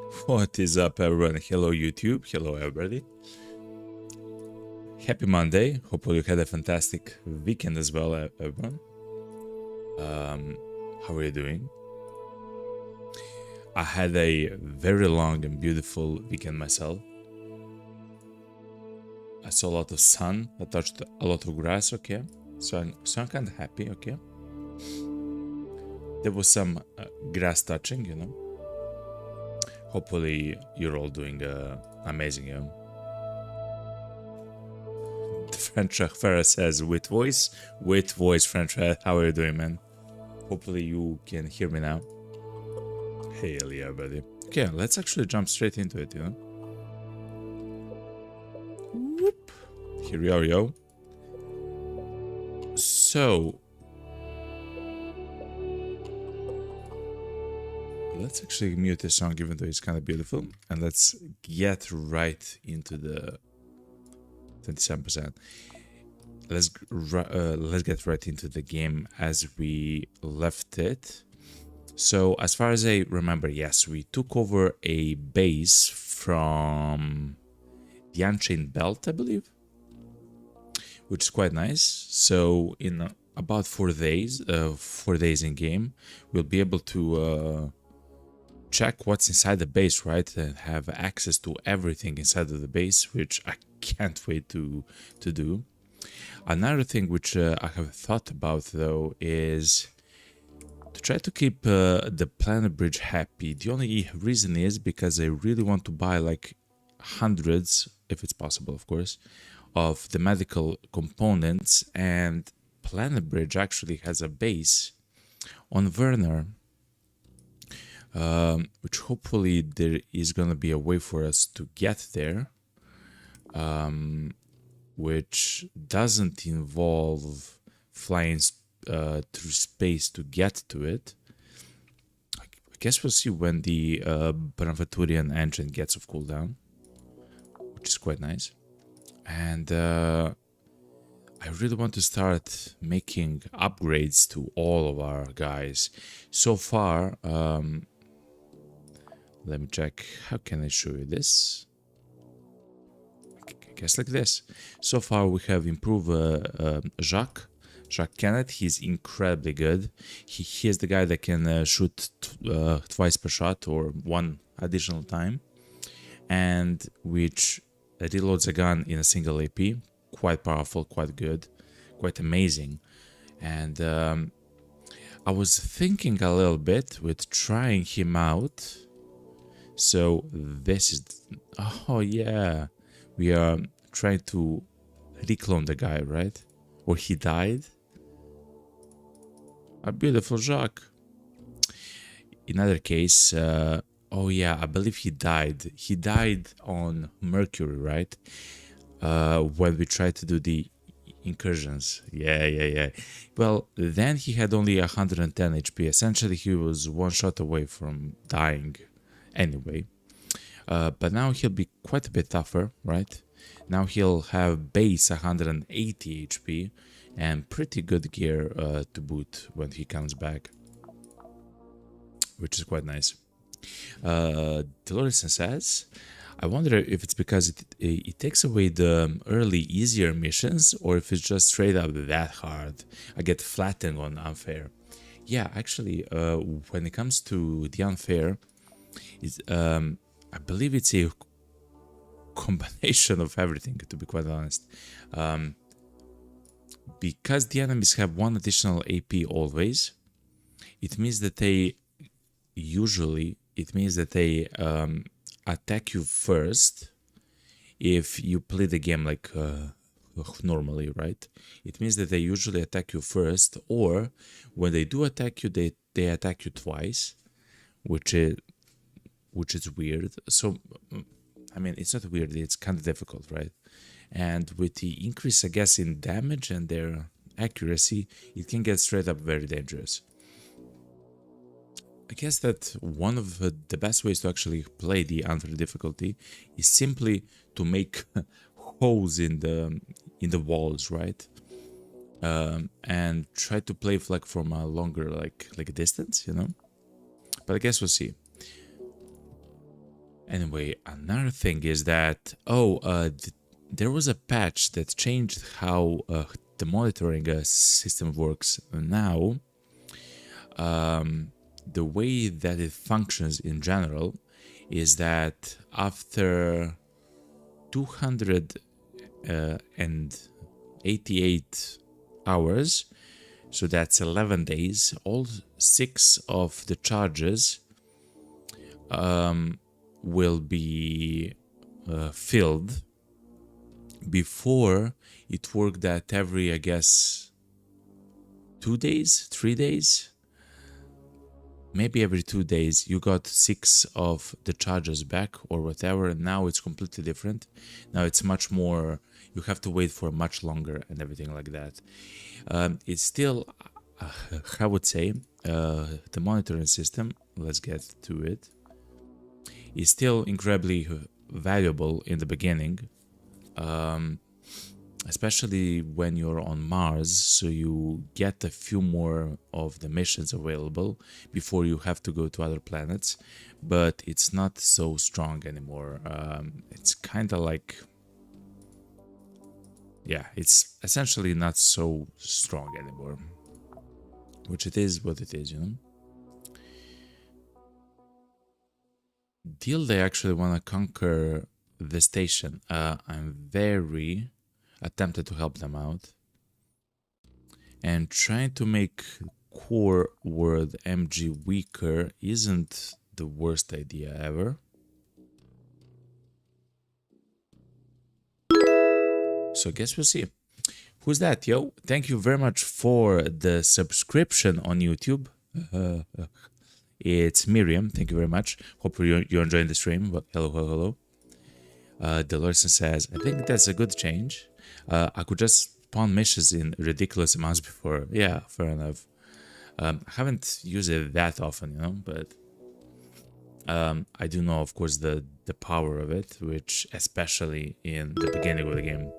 What is up, everyone? Hello, YouTube. Hello, everybody. Happy Monday. Hopefully you had a fantastic weekend as well, everyone. How are you doing? I had a very long and beautiful weekend myself. I saw a lot of sun. I touched a lot of grass, okay? So I'm kind of happy, okay? There was some grass touching, you know? Hopefully you're all doing amazing, you know? French Farah says, with voice, French. How are you doing, man? Hopefully you can hear me now. Hell yeah, buddy. Okay, let's actually jump straight into it, you know? Whoop. Here we are, yo. So, let's actually mute this song, even though it's kind of beautiful, and let's get right into the 27%. Let's get right into the game as we left it. So as far as I remember, yes, we took over a base from the Unchained Belt, I believe, which is quite nice. So in about 4 days, 4 days in game, we'll be able to check what's inside the base, right, and have access to everything inside of the base, which I can't wait to do. Another thing which I have thought about, though, is to try to keep the planet bridge happy. The only reason is because I really want to buy like hundreds, if it's possible, of course, of the medical components, and planet bridge actually has a base on Werner, which hopefully there is gonna be a way for us to get there, which doesn't involve flying through space to get to it. I guess we'll see when the Bonaventurean engine gets off cooldown, which is quite nice. And I really want to start making upgrades to all of our guys. So far, let me check. How can I show you this? I guess like this. So far, we have improved Jacques Kenneth. He's incredibly good. He is the guy that can shoot twice per shot or one additional time, and which reloads a gun in a single AP. Quite powerful, quite good, quite amazing. And I was thinking a little bit with trying him out. So this is, oh yeah, we are trying to reclone the guy, right? Or he died. A beautiful Jacques. In other case, oh yeah, I believe he died. He died on Mercury, right? When we tried to do the incursions. Yeah. Well, then he had only 110 HP. Essentially, he was one shot away from dying anyway. But now he'll be quite a bit tougher, right? Now he'll have base 180 HP and pretty good gear to boot when he comes back, which is quite nice. Dolores says, I wonder if it's because it takes away the early easier missions, or if it's just straight up that hard. I get flattened on unfair. Yeah, actually, when it comes to the unfair, it's, I believe it's a combination of everything, to be quite honest. Because the enemies have one additional AP always, it means that they usually attack you first if you play the game like normally, right? It means that they usually attack you first, or when they do attack you, they attack you twice, which is weird. So I mean, it's not weird, it's kind of difficult, right? And with the increase, I guess, in damage and their accuracy, it can get straight up very dangerous. I guess that one of the best ways to actually play the unfair difficulty is simply to make holes in the walls, right? And try to play like from a longer like a distance, you know. But I guess we'll see. Anyway, another thing is that there was a patch that changed how the monitoring system works. Now, the way that it functions in general is that after 288 hours, so that's 11 days, all 6 of the charges will be filled. Before, it worked at every, I guess, 2 days, 3 days, maybe every 2 days you got 6 of the charges back or whatever. And now it's completely different. Now it's much more, you have to wait for much longer and everything like that. It's still, I would say, the monitoring system, let's get to it, is still incredibly valuable in the beginning, especially when you're on Mars, so you get a few more of the missions available before you have to go to other planets, but it's not so strong anymore. It's kind of like, yeah, it's essentially not so strong anymore, which it is what it is, you know. Deal they actually want to conquer the station. I'm very attempted to help them out, and trying to make core world MG weaker isn't the worst idea ever. So I guess we'll see. Who's that, yo? Thank you very much for the subscription on YouTube. It's Miriam. Thank you very much. Hope you're enjoying the stream. But hello, hello, hello. Dolores says, I think that's a good change. I could just spawn missions in ridiculous amounts before. Yeah, fair enough. I haven't used it that often, you know, but I do know, of course, the power of it, which especially in the beginning of the game.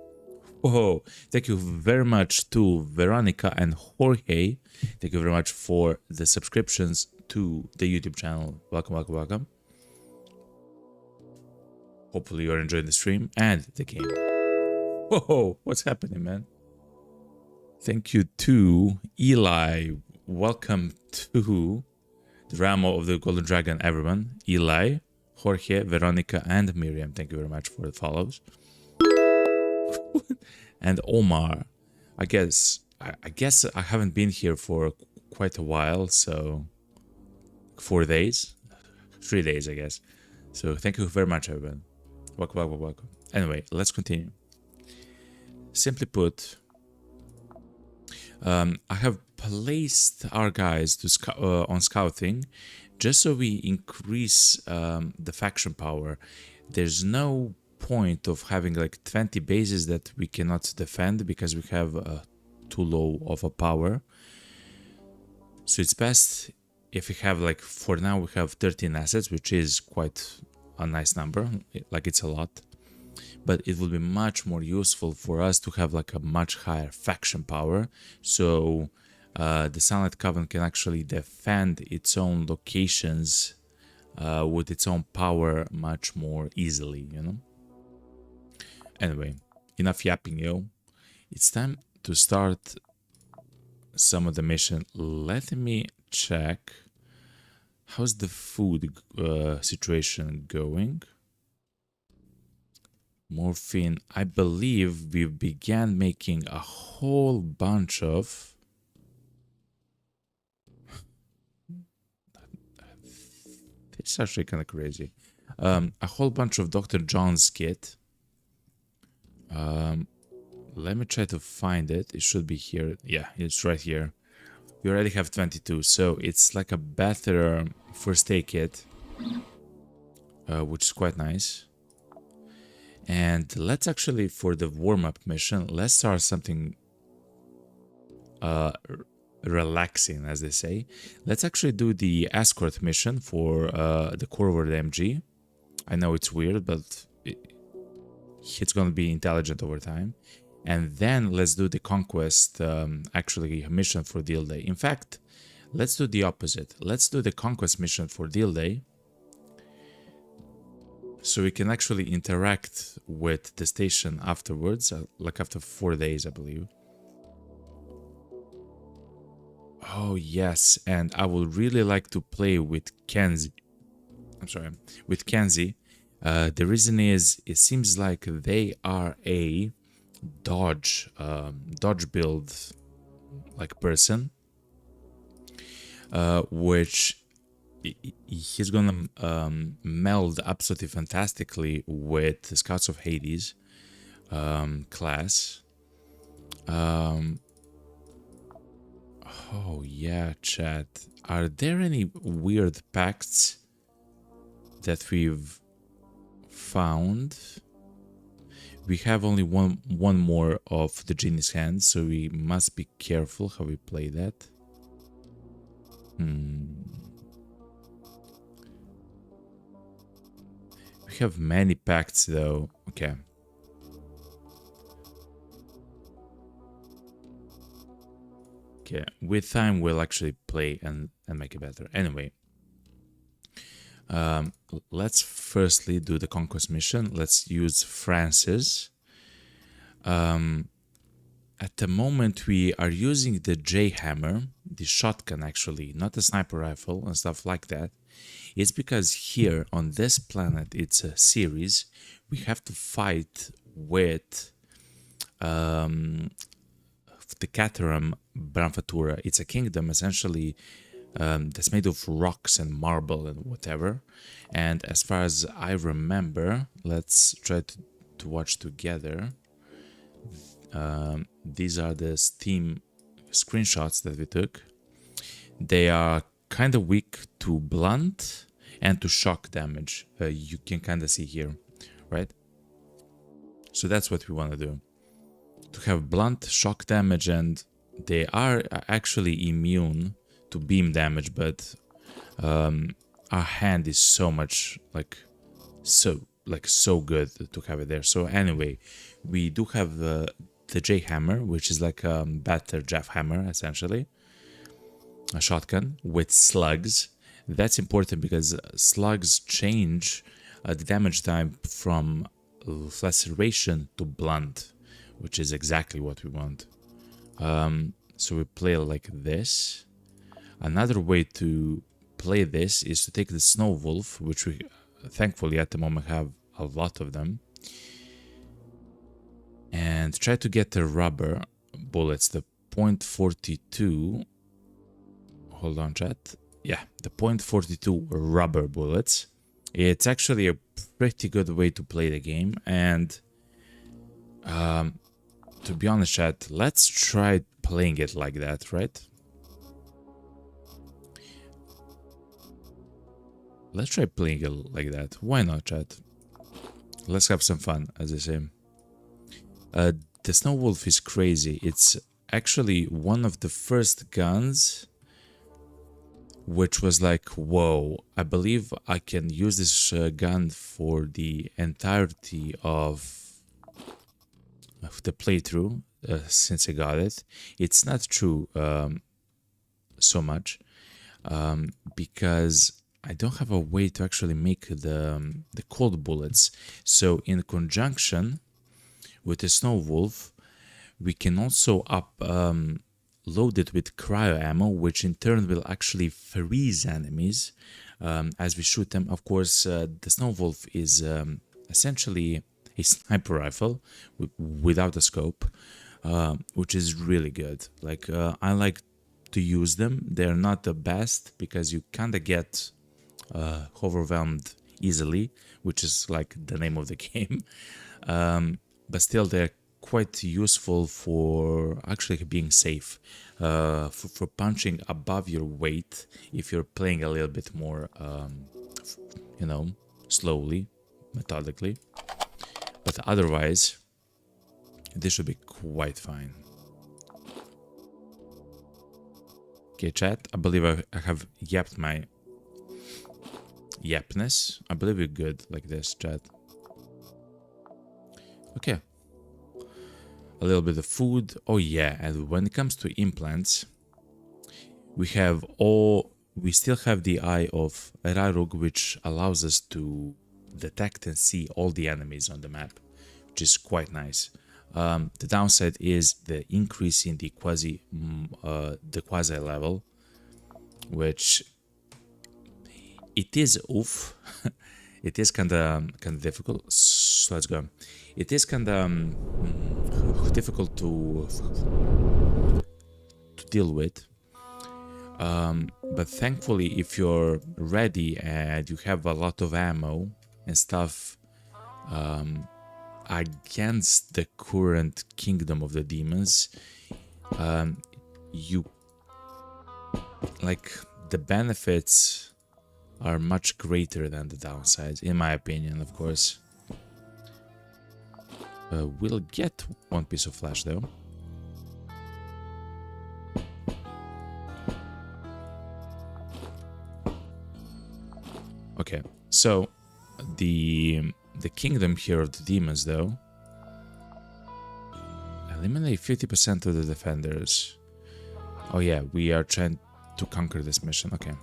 Whoa, thank you very much to Veronica and Jorge. Thank you very much for the subscriptions to the YouTube channel. Welcome, welcome, welcome. Hopefully you're enjoying the stream and the game. Whoa, what's happening, man? Thank you to Eli. Welcome to the realm of the Golden Dragon, everyone. Eli, Jorge, Veronica, and Miriam. Thank you very much for the follows. And Omar. I guess I haven't been here for quite a while, so 4 days, 3 days, I guess. So thank you very much, everyone. Welcome, welcome, welcome. Anyway, let's continue. Simply put, I have placed our guys to on scouting just so we increase the faction power. There's no point of having like 20 bases that we cannot defend because we have too low of a power. So it's best if we have, like, for now we have 13 assets, which is quite a nice number, like it's a lot, but it will be much more useful for us to have like a much higher faction power, so the Sunlight Coven can actually defend its own locations with its own power much more easily, you know. Anyway, enough yapping, yo. It's time to start some of the mission. Let me check. How's the food situation going? Morphine. I believe we began making a whole bunch of... It's actually kind of crazy. A whole bunch of Dr. John's kit. Let me try to find it. It should be here. Yeah, it's right here. We already have 22, so it's like a better first aid kit, which is quite nice. And let's actually, for the warm-up mission, let's start something relaxing, as they say. Let's actually do the escort mission for the core over the MG. I know it's weird, but it's going to be intelligent over time. And then let's do the conquest, actually, mission for Deal Day. In fact, let's do the opposite. Let's do the conquest mission for Deal Day. So we can actually interact with the station afterwards, like after 4 days, I believe. Oh yes, and I would really like to play with Kenzie. I'm sorry, with Kenzie. The reason is it seems like they are a dodge build like person, which he's gonna meld absolutely fantastically with the Scouts of Hades class. Oh yeah, chat. Are there any weird pacts that we've found? We have only one more of the genie's hand, so we must be careful how we play that. We have many pacts though. Okay. Okay, with time we'll actually play and make it better. Anyway, let's firstly do the conquest mission. Let's use Francis. At the moment we are using the J-hammer, the shotgun actually, not the sniper rifle and stuff like that. It's because here on this planet, it's a series, we have to fight with the Caterham Branfatura. It's a kingdom essentially that's made of rocks and marble and whatever. And as far as I remember, let's try to watch together. These are the Steam screenshots that we took. They are kind of weak to blunt and to shock damage. You can kind of see here, right? So that's what we want to do. To have blunt shock damage, and they are actually immune to beam damage, but our hand is so much so good to have it there. So anyway, we do have the J-hammer, which is like a better Jeff hammer essentially, a shotgun with slugs. That's important because slugs change the damage time from laceration to blunt, which is exactly what we want. So we play like this. Another way to play this is to take the Snow Wolf, which we thankfully at the moment have a lot of them, and try to get the rubber bullets, the .42. Hold on, chat. Yeah, the .42 rubber bullets. It's actually a pretty good way to play the game, and to be honest, chat, let's try playing it like that, right? Let's try playing it like that. Why not, chat? Let's have some fun, as I say. The Snow Wolf is crazy. It's actually one of the first guns which was like, whoa, I believe I can use this gun for the entirety of the playthrough since I got it. It's not true so much because I don't have a way to actually make the cold bullets. So in conjunction with the Snow Wolf, we can also load it with cryo ammo, which in turn will actually freeze enemies as we shoot them. Of course, the Snow Wolf is essentially a sniper rifle without a scope, which is really good. Like I like to use them. They're not the best because you kind of get overwhelmed easily, which is like the name of the game. But still, they're quite useful for actually being safe, for punching above your weight if you're playing a little bit more, you know, slowly, methodically. But otherwise, this should be quite fine. Okay, chat, I believe I have yapped my yapness. I believe we're good like this, chat. Okay. A little bit of food. Oh yeah, and when it comes to implants, we still have the Eye of Rarug, which allows us to detect and see all the enemies on the map, which is quite nice. The downside is the increase in the quasi level, which it is oof. It is kind of difficult. So let's go. It is kind of difficult to deal with. But thankfully, if you're ready and you have a lot of ammo and stuff against the current kingdom of the demons, you like the benefits are much greater than the downsides, in my opinion, of course. We'll get one piece of flesh though. Okay, so the kingdom here of the demons though, eliminate 50% of the defenders. Oh yeah, we are trying to conquer this mission. Okay.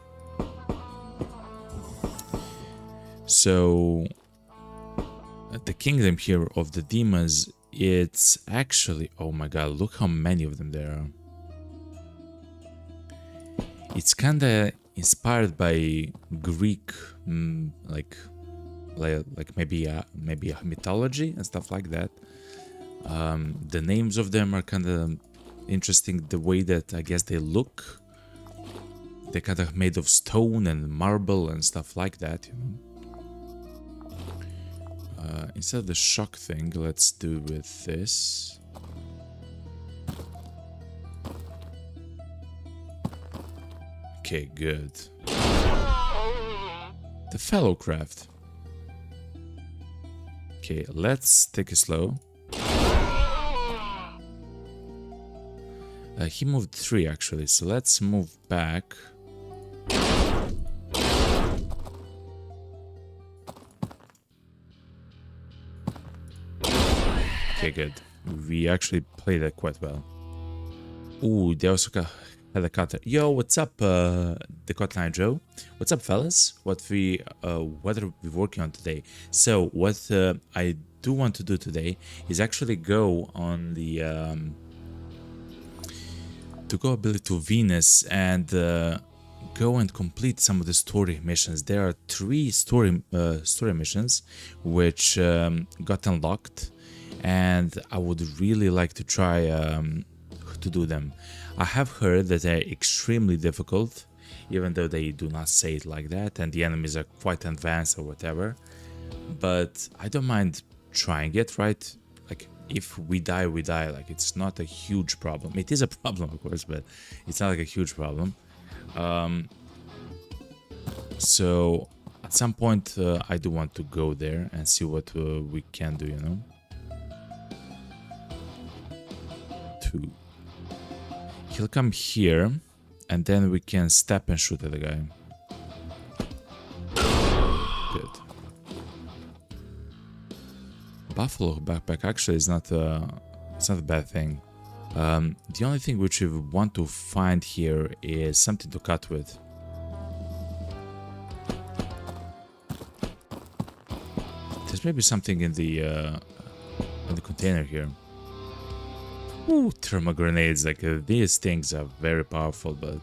So the kingdom here of the demons, it's actually, oh my god, look how many of them there are. It's kinda inspired by Greek, like maybe a mythology and stuff like that. The names of them are kind of interesting. The way that I guess they look, they're kind of made of stone and marble and stuff like that, you know. Instead of the shock thing, let's do with this. Okay, good. The fellow craft. Okay, let's take it slow. He moved 3 actually, so let's move back. Okay, good. We actually played that quite well. Ooh, they also had a cutter. Yo, what's up, Tezctlan Joe? What's up, fellas? What are we working on today? So, what I do want to do today is actually go on the to go ability to Venus and go and complete some of the story missions. There are 3 story missions which got unlocked, and I would really like to try to do them. I have heard that they're extremely difficult, even though they do not say it like that, and the enemies are quite advanced or whatever. But I don't mind trying it, right? Like, if we die, we die. Like, it's not a huge problem. It is a problem, of course, but it's not like a huge problem. So at some point, I do want to go there and see what we can do, you know? He'll come here, and then we can step and shoot at the guy. Good. Buffalo backpack actually is not it's not a bad thing. The only thing which we want to find here is something to cut with. There's maybe something in the container here. Ooh, thermal grenades, like these things are very powerful, but...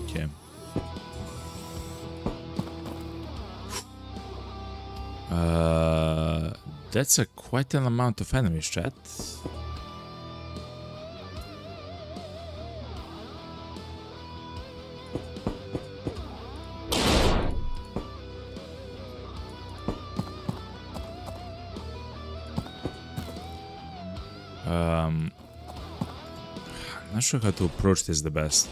Okay. That's quite an amount of enemies, chat. Not sure how to approach this the best.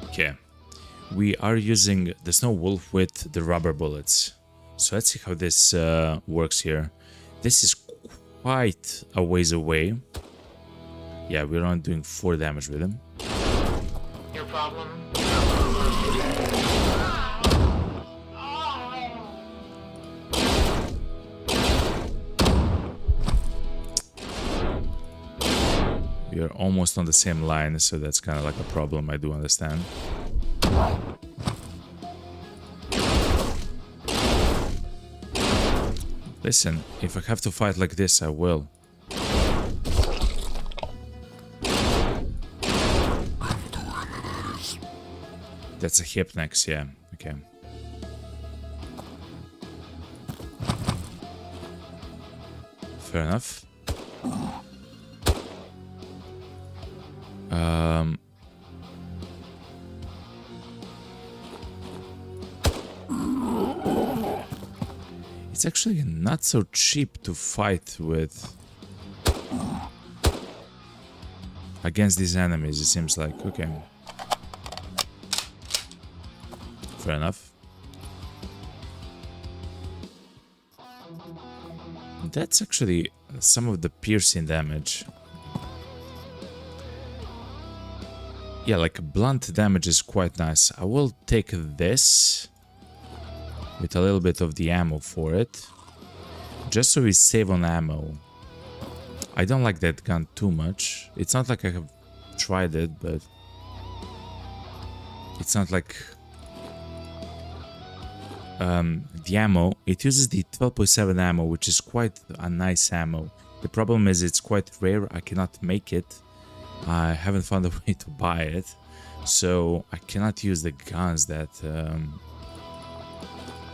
Okay, we are using the Snow Wolf with the rubber bullets. So let's see how this works here. This is quite a ways away. Yeah, we're only doing 4 damage with him. Your problem? We are almost on the same line, so that's kind of like a problem, I do understand. Listen, if I have to fight like this, I will. That's a Hypnex, yeah. Okay. Fair enough. It's actually not so cheap to fight with against these enemies, it seems like. Okay. Fair enough. That's actually some of the piercing damage. Yeah, like blunt damage is quite nice. I will take this with a little bit of the ammo for it, just so we save on ammo. I don't like that gun too much. It's not like I have tried it, but it's not like the ammo. It uses the 12.7 ammo, which is quite a nice ammo. The problem is it's quite rare. I cannot make it. I haven't found a way to buy it, so I cannot use the guns that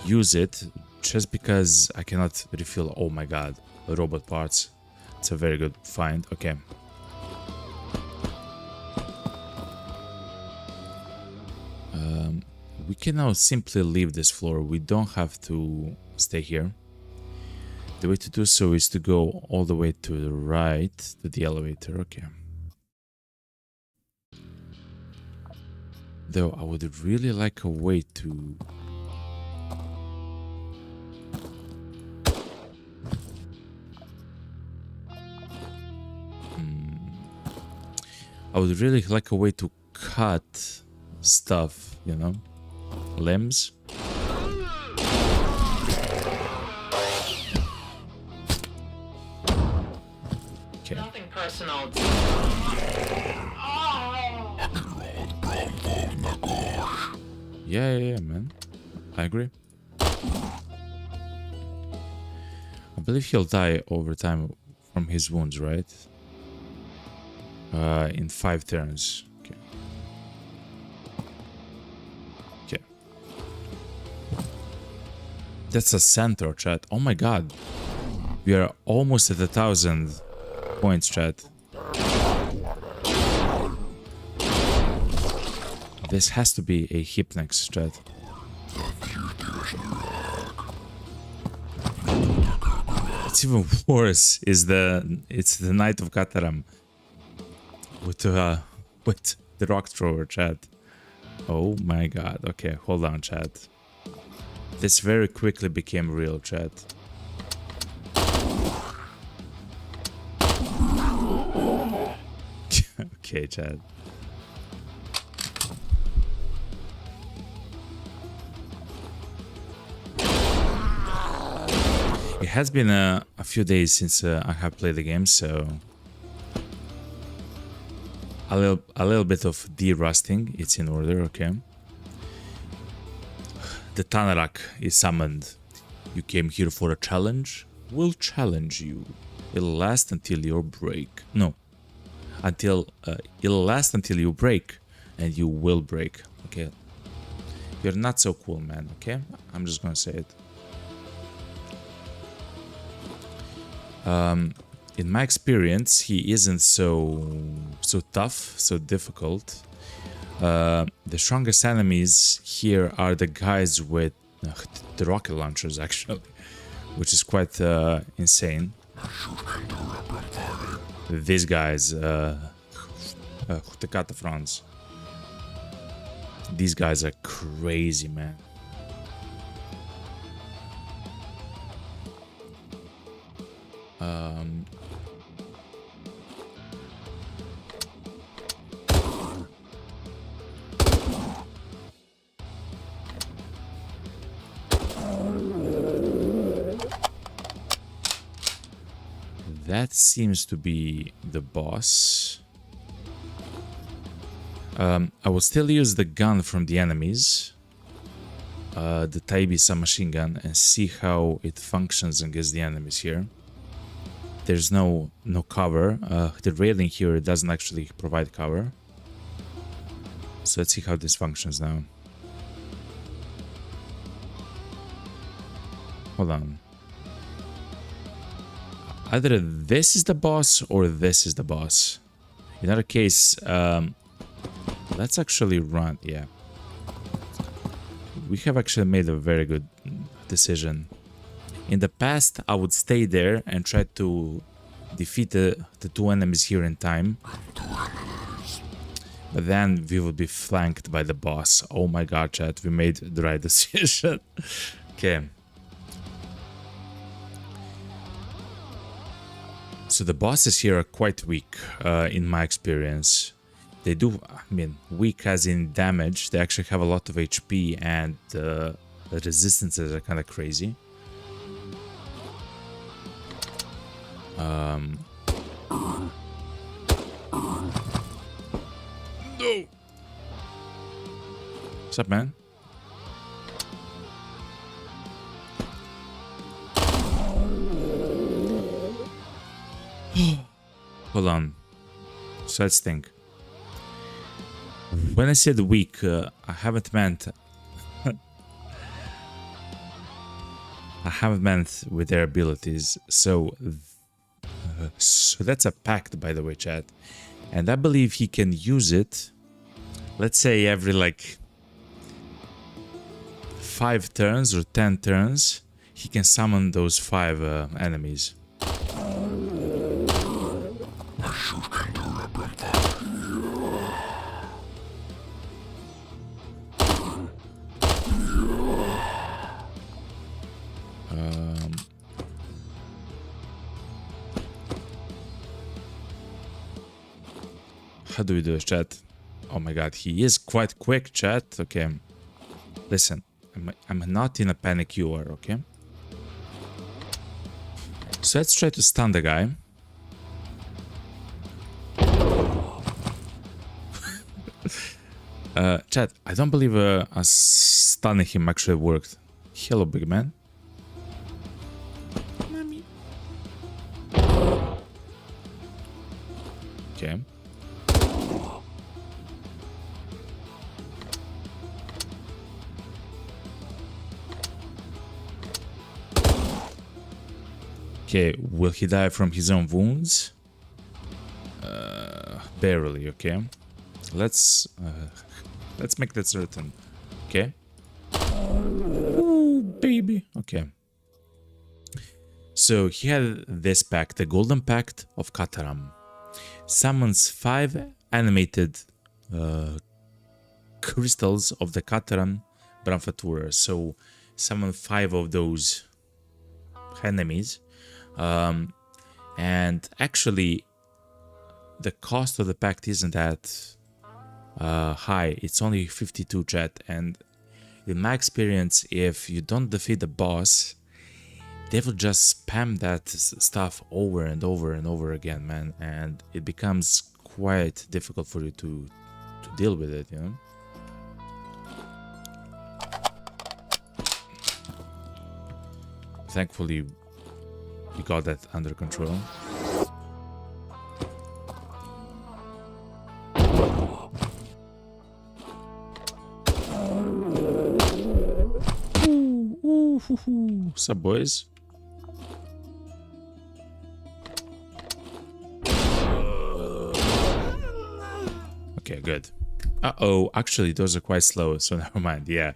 use it, just because I cannot refill. Oh my god, robot parts. It's a very good find. Okay. We can now simply leave this floor. We don't have to stay here. The way to do so is to go all the way to the right to the elevator. Okay. Though I would really like a way to... I would really like a way to cut stuff, you know? Limbs. Okay. Nothing personal. Yeah, man. I agree. I believe he'll die over time from his wounds, right? In 5 turns. Okay. Okay. That's a centaur, chat. Oh my god. We are almost at 1,000 points, chat. This has to be a Hypnex, chat. It's even worse. It's the Knight of Kataram with the rock thrower, chat. Oh my god. Okay, hold on, chat. This very quickly became real, chat. Okay, chat. It has been a few days since I have played the game, so a little bit of de-rusting. It's in order, okay. The Tanarak is summoned. You came here for a challenge? We'll challenge you. It'll last until your break. No, it'll last until you break, and you will break. Okay, you're not so cool, man. Okay, I'm just gonna say it. In my experience, he isn't so tough, so difficult. The strongest enemies here are the guys with the rocket launchers, actually, which is quite insane. These guys, the Cataphrons. These guys are crazy, man. That seems to be the boss. I will still use the gun from the enemies, the Taibi submachine gun, and see how it functions against the enemies here. There's no cover. The railing here doesn't actually provide cover. So let's see how this functions now. Hold on. Either this is the boss or this is the boss. In other case, let's actually run. Yeah. We have actually made a very good decision. In the past, I would stay there and try to defeat the two enemies here in time. But then we would be flanked by the boss. Oh my god, chat, we made the right decision. Okay. So the bosses here are quite weak, in my experience. They do, I mean, weak as in damage. They actually have a lot of HP, and the resistances are kind of crazy. No! What's up, man? Hold on. So let's think. When I said weak, I haven't meant with their abilities. So that's a pact, by the way, chat. And I believe he can use it, let's say every like 5 turns or 10 turns, he can summon those 5 enemies. How do we do this, chat? Oh my god, he is quite quick, chat. Okay, listen, I'm not in a panic, you are, okay? So let's try to stun the guy. Chat, I don't believe us stunning him actually worked. Hello, big man. Mommy. Okay. Okay, will he die from his own wounds? Barely, okay. Let's make that certain. Okay. Ooh, baby. Okay. So he had this pact, the Golden Pact of Kataram. Summons 5 animated crystals of the Kataram Brahmatura. So summon 5 of those enemies. And actually, the cost of the pact isn't that high. It's only 52, chat. And in my experience, if you don't defeat the boss, they will just spam that stuff over and over and over again, man. And it becomes quite difficult for you to deal with it, you know? Thankfully, we got that under control. What's up, boys? Okay, good. Uh-oh, actually, those are quite slow, so never mind, yeah.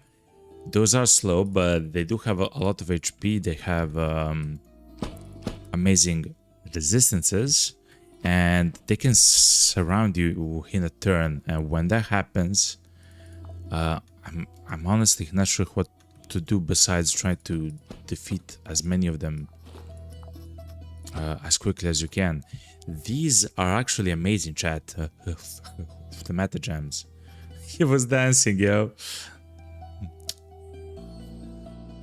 Those are slow, but they do have a lot of HP. They have amazing resistances, and they can surround you in a turn. And when that happens, I'm honestly not sure what to do besides trying to defeat as many of them as quickly as you can. These are actually amazing, chat. The meta gems. He was dancing, yo.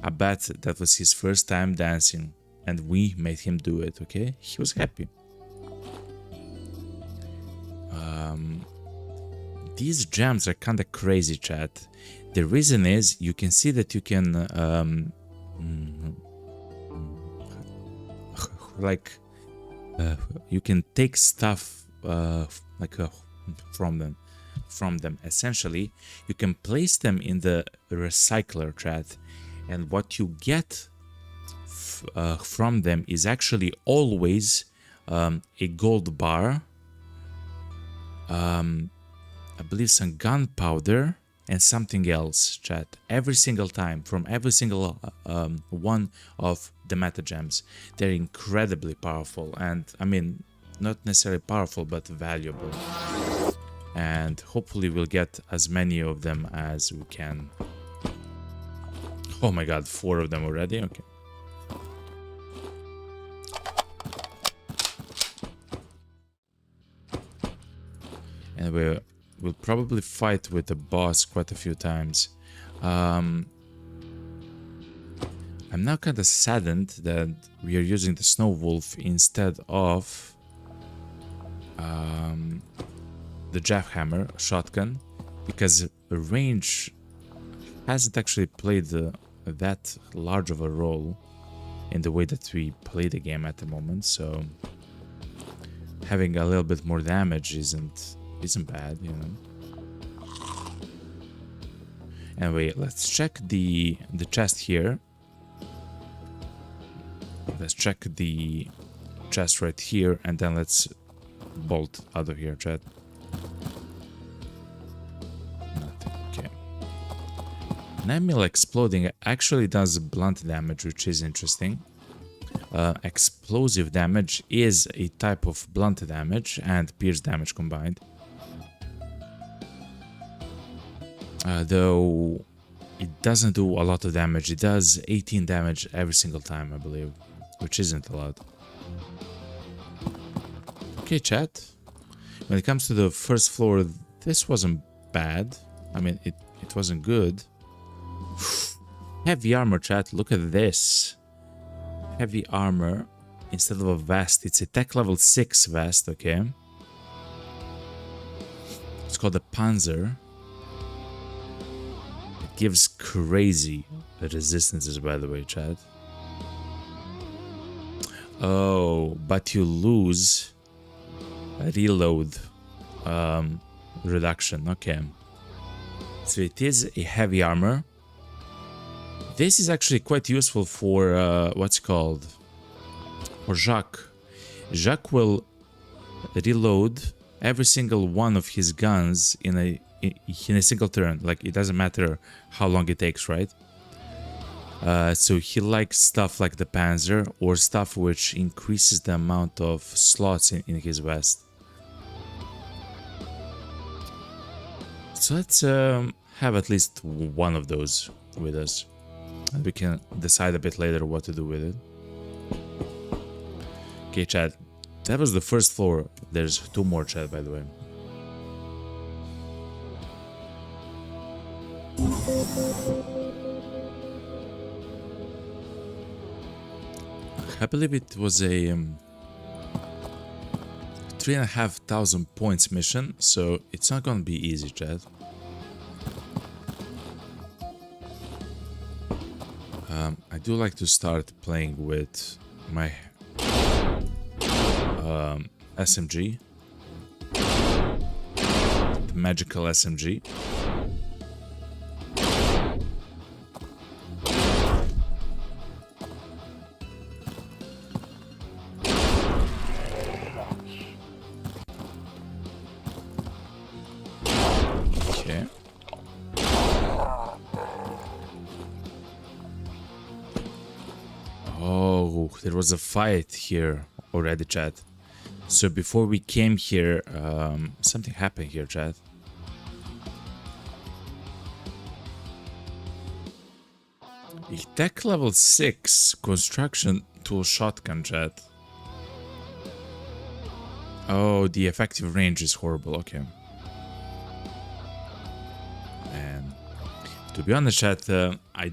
I bet that was his first time dancing, and we made him do it, okay? He was happy. these gems are kind of crazy, chat. The reason is you can see that you can you can take stuff from them. Essentially, you can place them in the recycler, chat, and what you get from them is actually always a gold bar, I believe some gunpowder, and something else, chat, every single time from every single one of the meta gems. They're incredibly powerful, and I mean, not necessarily powerful, but valuable. And hopefully we'll get as many of them as we can. Oh my god, 4 of them already? Okay. And we'll probably fight with the boss quite a few times. I'm now kind of saddened that we are using the Snow Wolf instead of the Jackhammer shotgun, because the range hasn't actually played that large of a role in the way that we play the game at the moment. So having a little bit more damage isn't bad, you know. Anyway, let's check the chest here. Let's check the chest right here, and then let's bolt out of here, chat. Nothing. Okay. 9mm exploding actually does blunt damage, which is interesting. Explosive damage is a type of blunt damage and pierce damage combined. Though it doesn't do a lot of damage. It does 18 damage every single time, I believe, which isn't a lot. Okay, chat. When it comes to the first floor, this wasn't bad. I mean, it wasn't good. Heavy armor, chat. Look at this. Heavy armor instead of a vest. It's a tech level 6 vest, okay? It's called a Panzer. It gives crazy resistances, by the way, chat. Oh, but you lose reload reduction. Okay. So it is a heavy armor. This is actually quite useful for what's called, for Jacques. Jacques will reload every single one of his guns in a single turn. Like, it doesn't matter how long it takes, right? So he likes stuff like the Panzer, or stuff which increases the amount of slots in his vest. So let's have at least one of those with us. And we can decide a bit later what to do with it. Okay, chat. That was the first floor. There's 2 more, chat, by the way. I believe it was a 3,500 points mission, so it's not gonna be easy, chat. I do like to start playing with my SMG, the magical SMG. Okay. Oh, there was a fight here already, chat. So before we came here, something happened here, chat. A tech level 6 construction tool shotgun, chat. Oh, the effective range is horrible. Okay. And to be honest, chat, I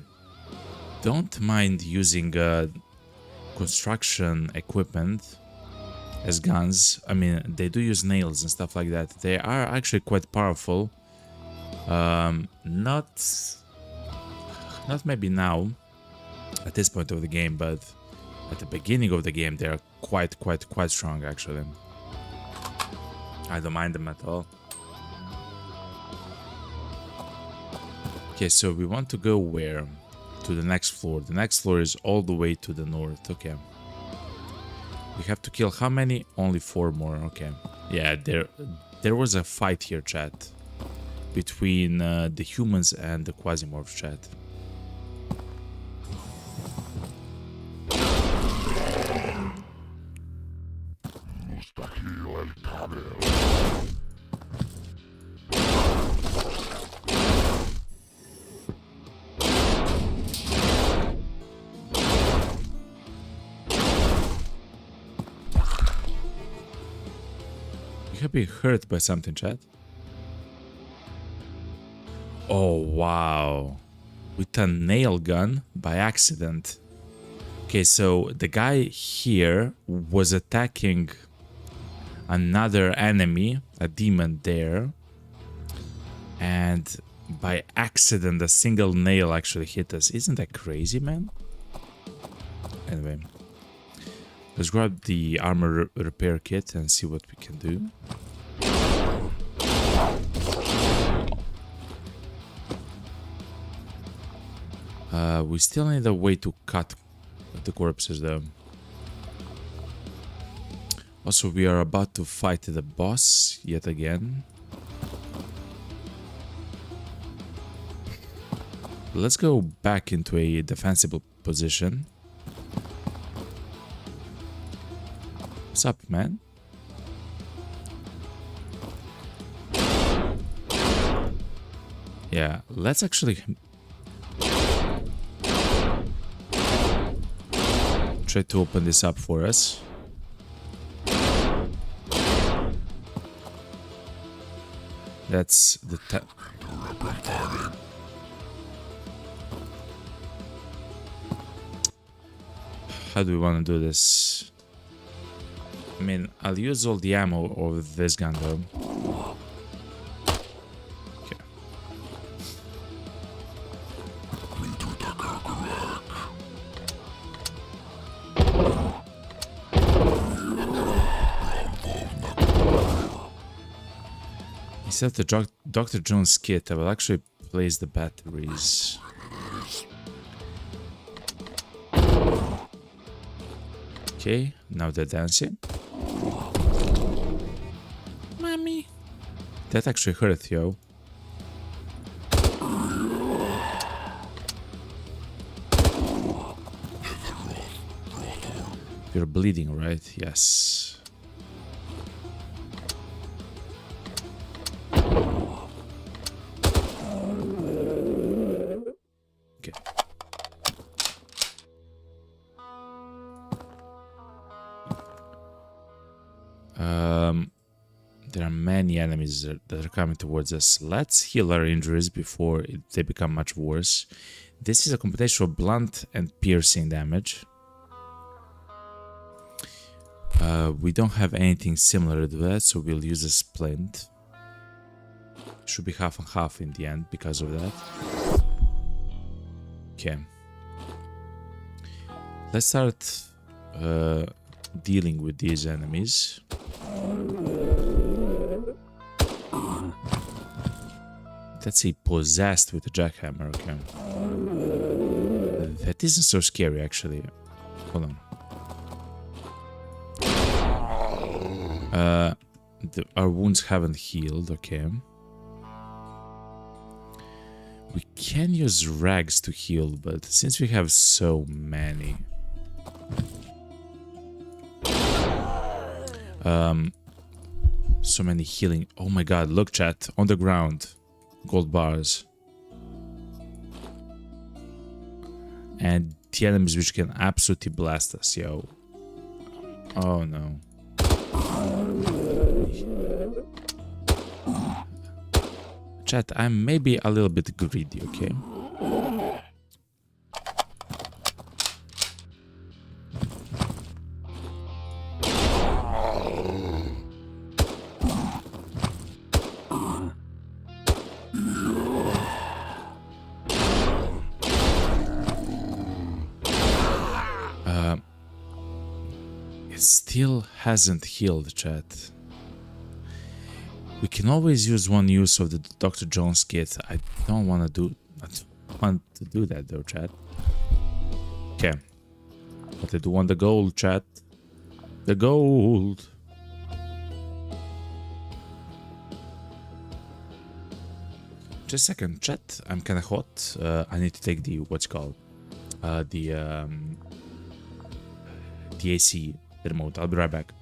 don't mind using construction equipment as guns. I mean, they do use nails and stuff like that. They are actually quite powerful. Not maybe now at this point of the game, but at the beginning of the game they are quite strong actually. I don't mind them at all. Okay, so we want to go where? To the next floor. The next floor is all the way to the north. Okay. We have to kill how many? Only 4 more. Okay. Yeah, there was a fight here, chat, between the humans and the Quasimorph, chat. You have been hurt by something, chat? Oh, wow. With a nail gun by accident. Okay, so the guy here was attacking another enemy, a demon there. And by accident, a single nail actually hit us. Isn't that crazy, man? Anyway. Let's grab the armor repair kit and see what we can do. We still need a way to cut the corpses though. Also, we are about to fight the boss yet again. Let's go back into a defensible position. What's up, man? Yeah, let's actually try to open this up for us. That's the how do we want to do this? I mean, I'll use all the ammo of this gun though. Okay. Instead of the Dr. Jones kit, I will actually place the batteries. Okay, now they're dancing. Mommy. That actually hurt, yo. You're bleeding, right? Yes. Okay. There are many enemies that are coming towards us. Let's heal our injuries before they become much worse. This is a combination of blunt and piercing damage. We don't have anything similar to that, so we'll use a splint. Should be half and half in the end because of that. Okay. Let's start dealing with these enemies. Let's see, possessed with a jackhammer. Okay. That isn't so scary, actually. Hold on. Our wounds haven't healed. Okay. We can use rags to heal, but since we have so many, so many healing. Oh my god, look, chat, on the ground, gold bars. And the enemies which can absolutely blast us, yo. Oh no. Chat, I'm maybe a little bit greedy, okay? still hasn't healed, chat. We can always use one use of the Dr. Jones kit. I don't want to do that though, chat. Okay. But I do want the gold, chat. The gold. Just a second, chat. I'm kind of hot. I need to take the what's called the AC remote. I'll be right back.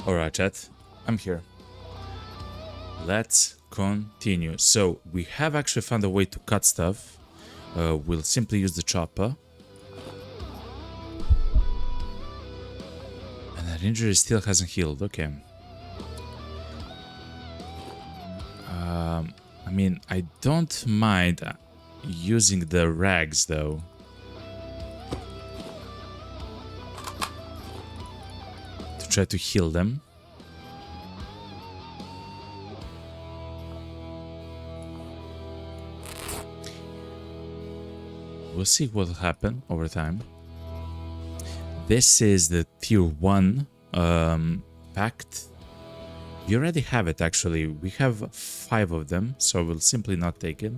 Alright, chat, I'm here. Let's continue. So, we have actually found a way to cut stuff. We'll simply use the chopper. And that injury still hasn't healed, okay. I mean, I don't mind using the rags though. Try to heal them. We'll see what will happen over time. This is the tier 1 pact. We already have it actually. We have 5 of them, so we'll simply not take it.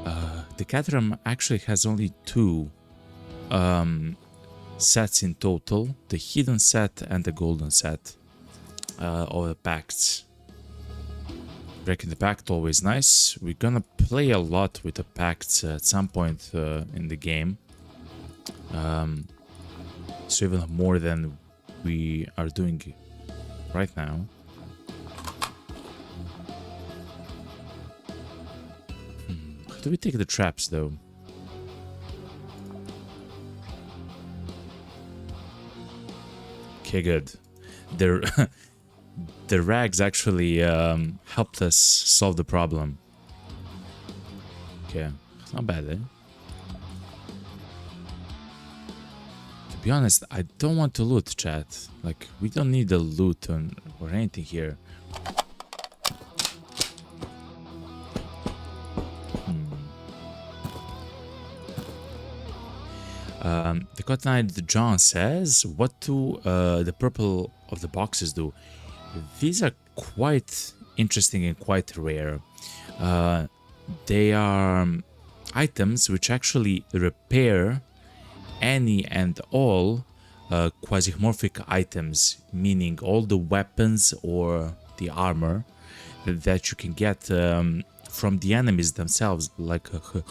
The Caterham actually has only 2 sets in total, the hidden set and the golden set of the pacts. Breaking the pact, always nice. We're gonna play a lot with the pacts at some point in the game, so even more than we are doing right now. How do we take the traps though? Okay, good. The rags actually helped us solve the problem. Okay, not bad, eh? To be honest, I don't want to loot, chat. Like, we don't need the loot or anything here. The Cotton-Eyed John says, what do the purple of the boxes do? These are quite interesting and quite rare. They are items which actually repair any and all quasimorphic items, meaning all the weapons or the armor that you can get from the enemies themselves, like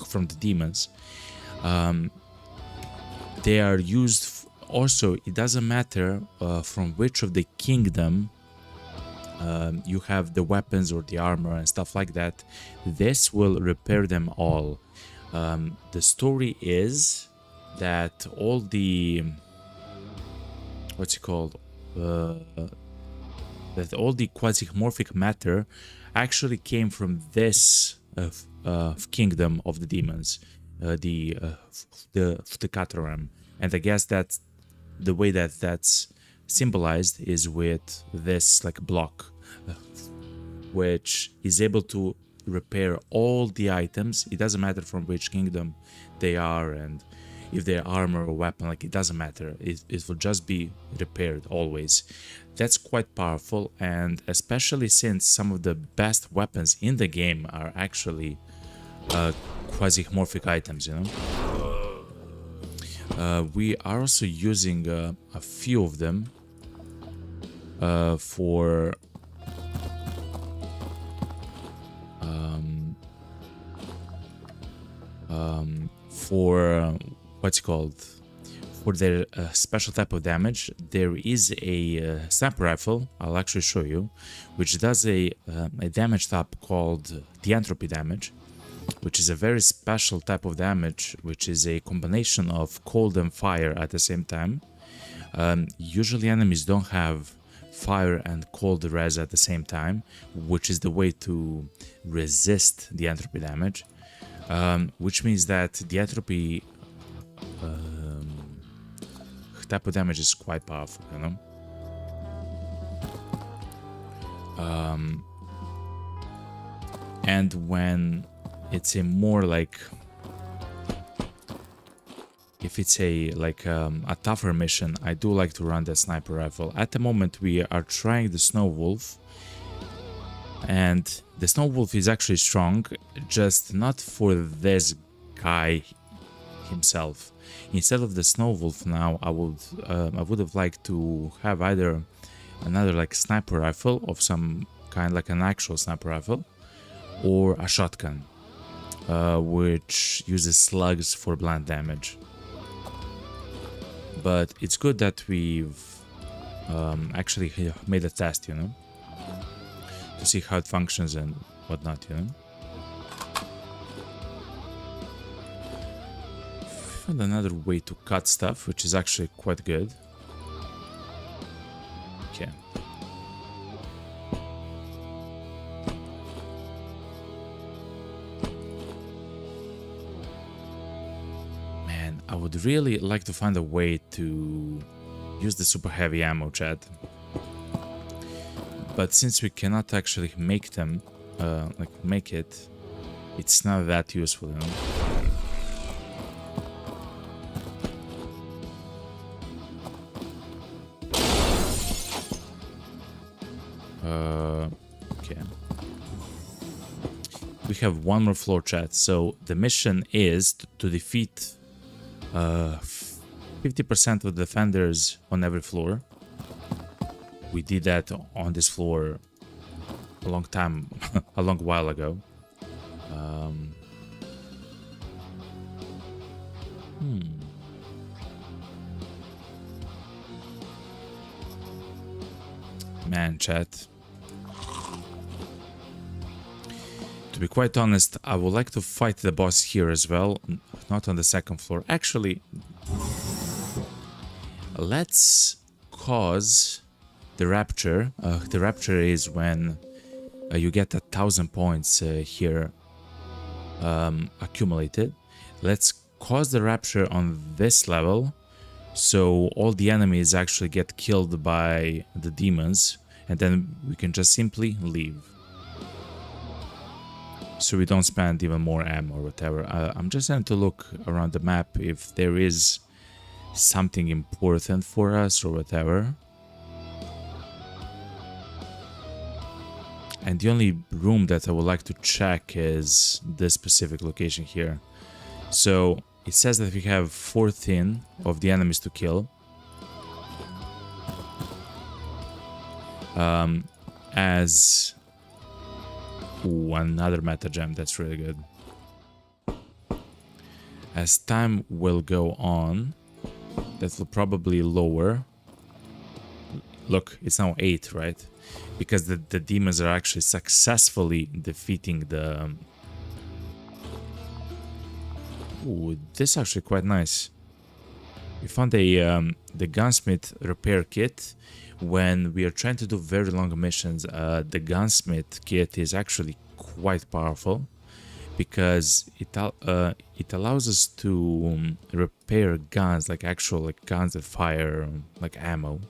from the demons. They are used also, it doesn't matter from which of the kingdom you have the weapons or the armor and stuff like that. This will repair them all. The story is that all the what's it called? That all the quasimorphic matter actually came from this kingdom of the demons, the Caterham. And I guess that's the way that that's symbolized is with this like block, which is able to repair all the items. It doesn't matter from which kingdom they are, and if they're armor or weapon, like it doesn't matter. It will just be repaired always. That's quite powerful, and especially since some of the best weapons in the game are actually quasimorphic items, you know. We are also using a few of them. for what's it called, for their special type of damage. There is a sniper rifle, I'll actually show you, which does a damage type called the entropy damage, which is a very special type of damage, which is a combination of cold and fire at the same time. Usually enemies don't have fire and cold res at the same time, which is the way to resist the entropy damage, which means that the entropy type of damage is quite powerful, you know. And when it's a more like, if it's a tougher mission, I do like to run the sniper rifle. At the moment we are trying the Snow Wolf, and the Snow Wolf is actually strong, just not for this guy himself. Instead of the Snow Wolf now, I would have liked to have either another like sniper rifle of some kind, like an actual sniper rifle, or a shotgun, which uses slugs for blunt damage. But it's good that we've actually made a test, you know, to see how it functions and whatnot, you know. Found another way to cut stuff, which is actually quite good. Okay. Man, I would really like to find a way to use the super heavy ammo, chat. But since we cannot actually make them, make it, it's not that useful, you know. Okay. We have one more floor, chat. So the mission is to defeat 50% of the defenders on every floor. We did that on this floor a long while ago. Man, chat. To be quite honest, I would like to fight the boss here as well, not on the second floor. Actually, let's cause the rapture. The rapture is when you get 1,000 points here accumulated. Let's cause the rapture on this level, so all the enemies actually get killed by the demons, and then we can just simply leave. So we don't spend even more ammo or whatever. I'm just trying to look around the map if there is something important for us or whatever. And the only room that I would like to check is this specific location here. So it says that we have 14 of the enemies to kill. As... Ooh, another meta gem, that's really good. As time will go on, that will probably lower. Look, it's now 8, right? Because the demons are actually successfully defeating the... Ooh, this is actually quite nice. We found the gunsmith repair kit. When we are trying to do very long missions, the gunsmith kit is actually quite powerful, because it allows us to repair guns, like actual guns that fire like ammo.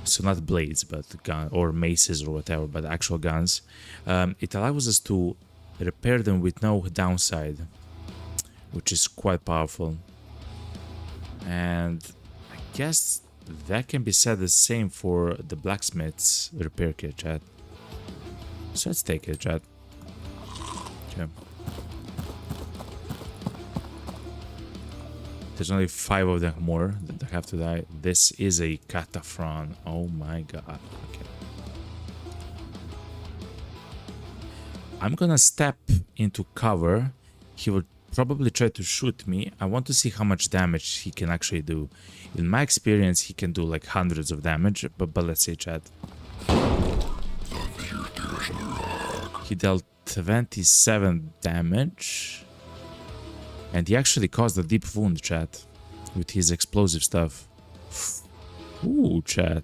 So not blades, but gun or maces or whatever, but actual guns. It allows us to repair them with no downside, which is quite powerful. And I guess that can be said the same for the blacksmith's repair kit, chat. So let's take it, chat. Okay. There's only 5 of them more that have to die. This is a Cataphren. Oh my god. Okay. I'm gonna step into cover. He will probably try to shoot me. I want to see how much damage he can actually do. In my experience, he can do like hundreds of damage, but let's see, chat. He dealt 27 damage. And he actually caused a deep wound, chat, with his explosive stuff. Ooh, chat.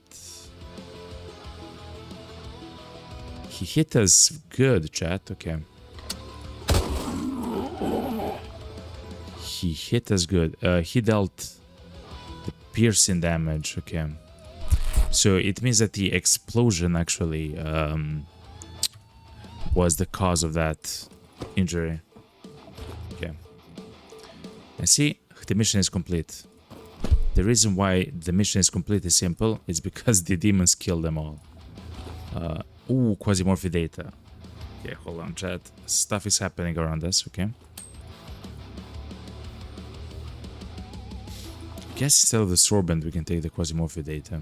He hit us good, chat. Okay. He hit us good. He dealt the piercing damage. Okay. So it means that the explosion actually was the cause of that injury. Okay. And see, the mission is complete. The reason why the mission is complete is simple. It's because the demons killed them all. Ooh, Quasimorph data. Okay, hold on, chat. Stuff is happening around us, okay? I guess instead of the sorbent, we can take the Quasimorph data.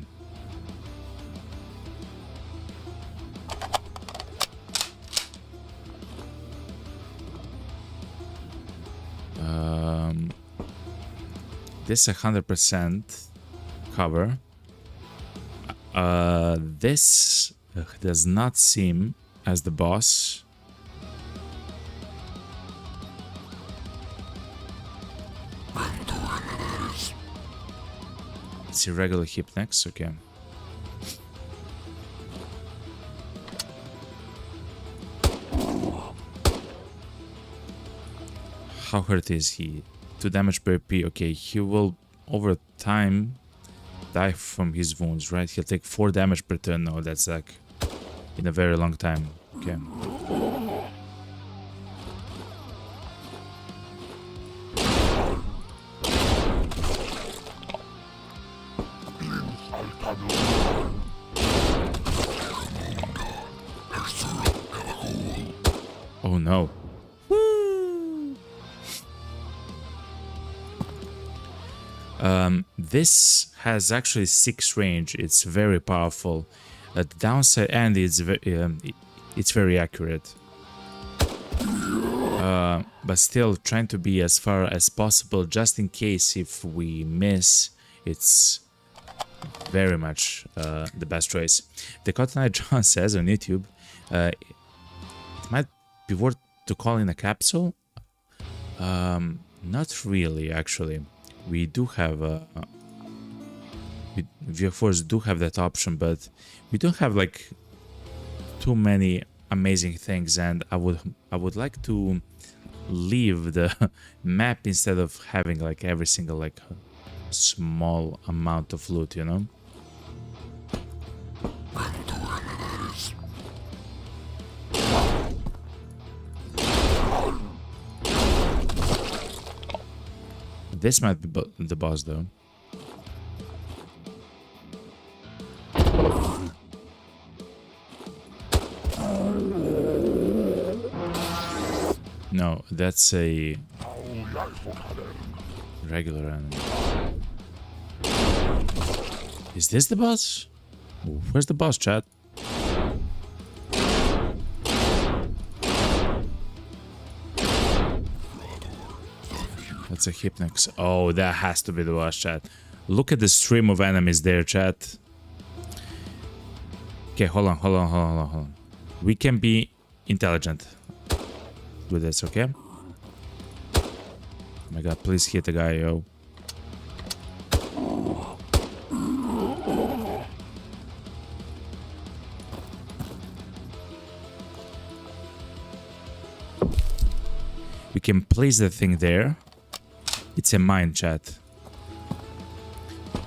This 100% cover. This does not seem as the boss. It's irregular hip necks, okay. How hurt is he? 2 damage per EP. Okay, he will over time die from his wounds, right? He'll take 4 damage per turn. No, that's like in a very long time. Okay. Oh no. This has actually 6 range. It's very powerful. The downside, and it's very accurate. But still, trying to be as far as possible, just in case if we miss. It's very much the best choice. The Cotton Eye John says on YouTube, it might be worth to call in a capsule. Not really, actually. We do have we of course do have that option, but we don't have like too many amazing things, and I would like to leave the map instead of having like every single like small amount of loot, you know. This might be the boss, though. No, that's a regular enemy. Is this the boss? Where's the boss, chat? That's a Hypnox. Oh, that has to be the boss, chat. Look at the stream of enemies there, chat. Okay, hold on. We can be intelligent with this, okay? Oh my god, please hit the guy, yo. We can place the thing there. It's a mine, chat.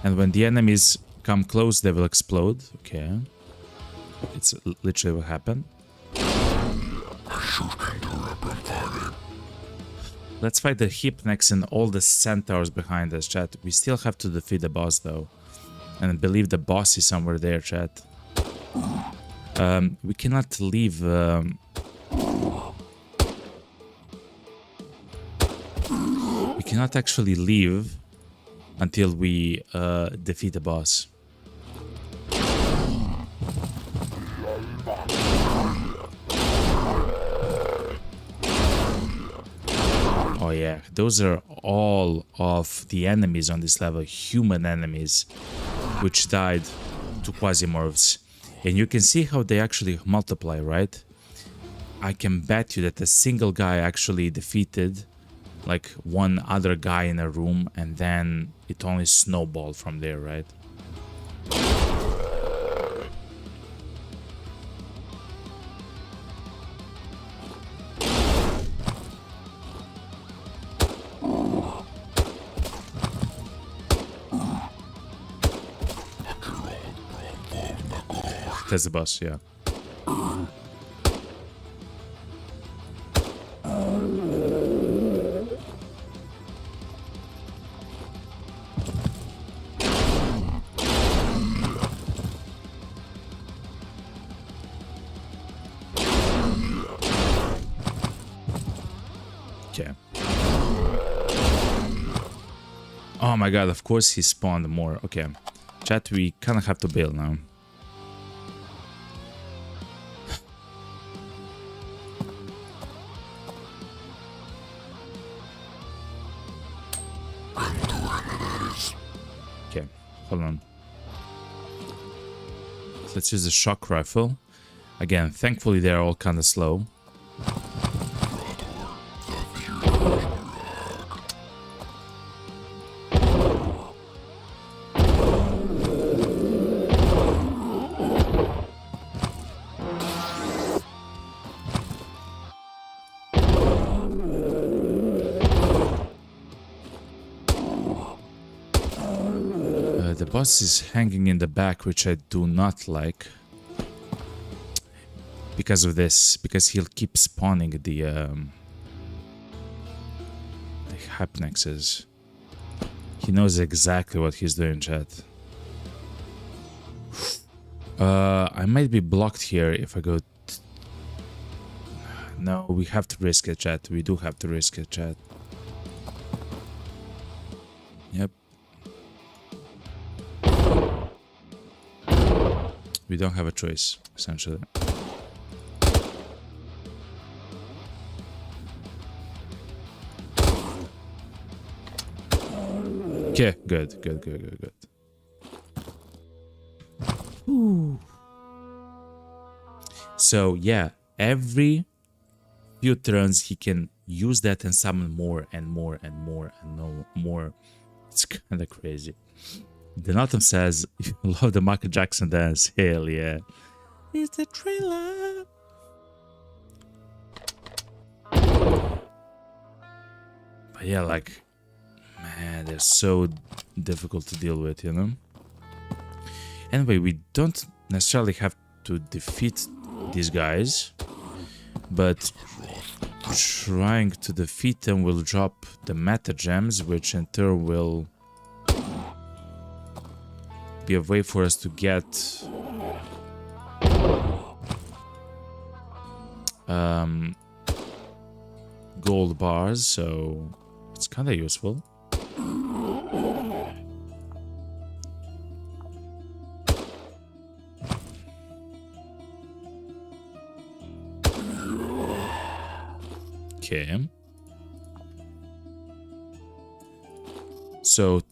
And when the enemies come close, they will explode. Okay. It's literally what happened. Let's fight the Hypnex and all the centaurs behind us, chat. We still have to defeat the boss, though. And I believe the boss is somewhere there, chat. We cannot leave... We cannot actually leave until we defeat the boss. Oh yeah, those are all of the enemies on this level, human enemies, which died to Quasimorphs. And you can see how they actually multiply, right? I can bet you that a single guy actually defeated like one other guy in a room, and then it only snowballed from there, right? That's the boss, yeah. Okay. Oh my god, of course he spawned more. Okay. Chat, we kind of have to bail now. Okay, hold on. Let's use the shock rifle. Again, thankfully they're all kind of slow. The boss is hanging in the back, which I do not like. Because of this, because he'll keep spawning the hypnexes. He knows exactly what he's doing, chat. I might be blocked here if I go... No, we have to risk it, chat. We do have to risk it, chat. Yep. We don't have a choice, essentially. Okay, good. Ooh. So yeah, every few turns he can use that and summon more and more and more and no more. It's kind of crazy. Denatum says, you love the Michael Jackson dance. Hell yeah. It's the trailer. But yeah, like, man, they're so difficult to deal with, you know? Anyway, we don't necessarily have to defeat these guys, but trying to defeat them will drop the meta gems, which in turn will be a way for us to get gold bars, so it's kind of useful. Okay. So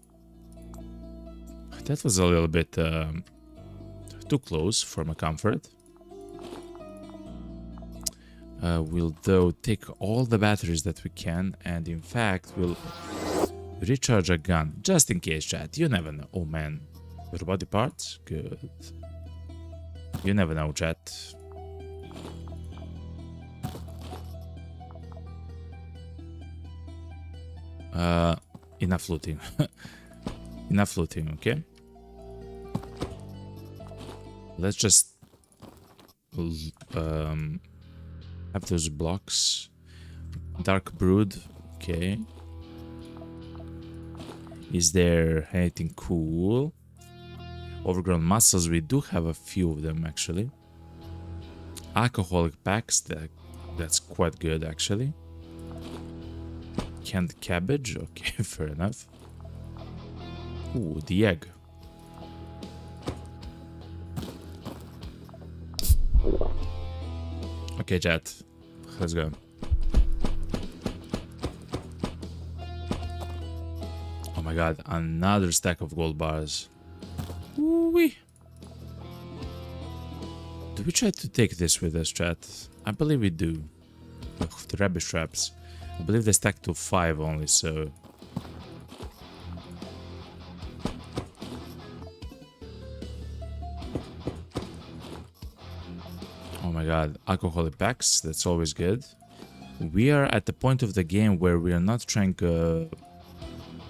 that was a little bit too close for my comfort. We'll though take all the batteries that we can, and in fact we'll recharge a gun just in case, chat. You never know. Oh man, your body parts? Good. You never know, chat. Enough looting. Enough looting, okay? Let's just have those blocks. Dark Brood, okay. Is there anything cool? Overgrown muscles, we do have a few of them actually. Alcoholic packs, that's quite good actually. Canned cabbage, okay, fair enough. Ooh, the egg. Okay, chat. Let's go. Oh my god, another stack of gold bars. Ooh-wee. Do we try to take this with us, chat? I believe we do. Ugh, the rubbish traps. I believe they stack to 5 only, so... Oh my god, alcoholic packs, that's always good. We are at the point of the game where we are not trying... Ooh,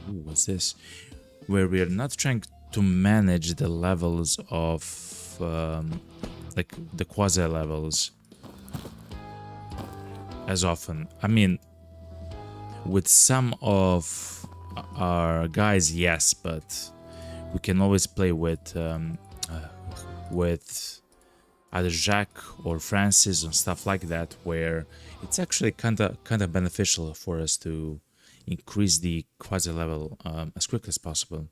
what's this? Where we are not trying to manage the levels of... like the quasi levels as often. I mean, with some of our guys, yes, but we can always play with either Jacques or Francis and stuff like that, where it's actually kind of beneficial for us to increase the quasi level as quickly as possible.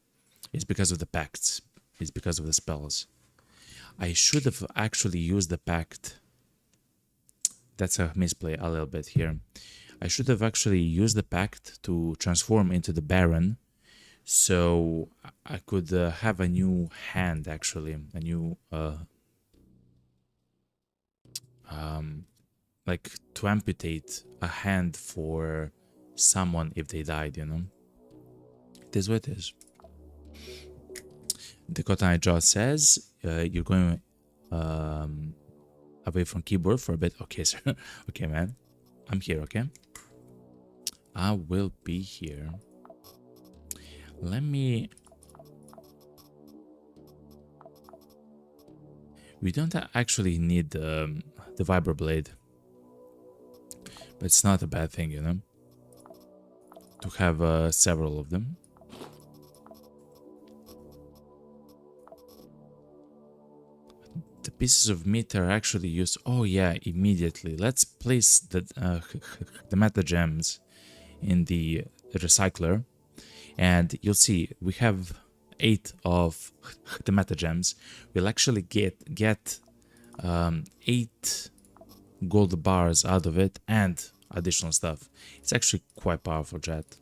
It's because of the pacts. It's because of the spells. I should have actually used the pact. That's a misplay a little bit here. I should have actually used the pact to transform into the Baron, so I could have a new hand, actually, a new like to amputate a hand for someone if they died, you know. It is what it is. Dakota Jaw says you're going away from keyboard for a bit. Okay, sir. Okay, man. I'm here, okay? I will be here. Let me... We don't actually need the vibroblade. But it's not a bad thing, you know? To have several of them. The pieces of meat are actually used... Oh yeah, immediately. Let's place the meta gems in the recycler. And you'll see, we have 8 of the meta gems. We'll actually get 8 gold bars out of it and additional stuff. It's actually quite powerful, chat.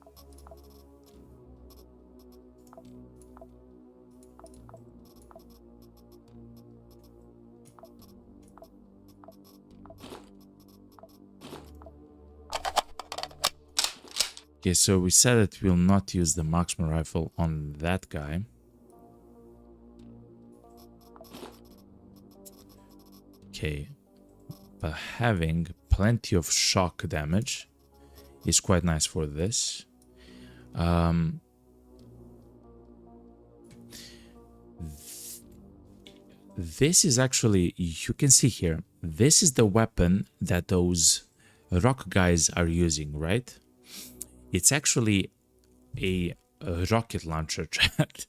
Okay, so we said that we'll not use the marksman rifle on that guy. Okay, but having plenty of shock damage is quite nice for this. This is actually, you can see here, this is the weapon that those rock guys are using, right? It's actually a rocket launcher, chat.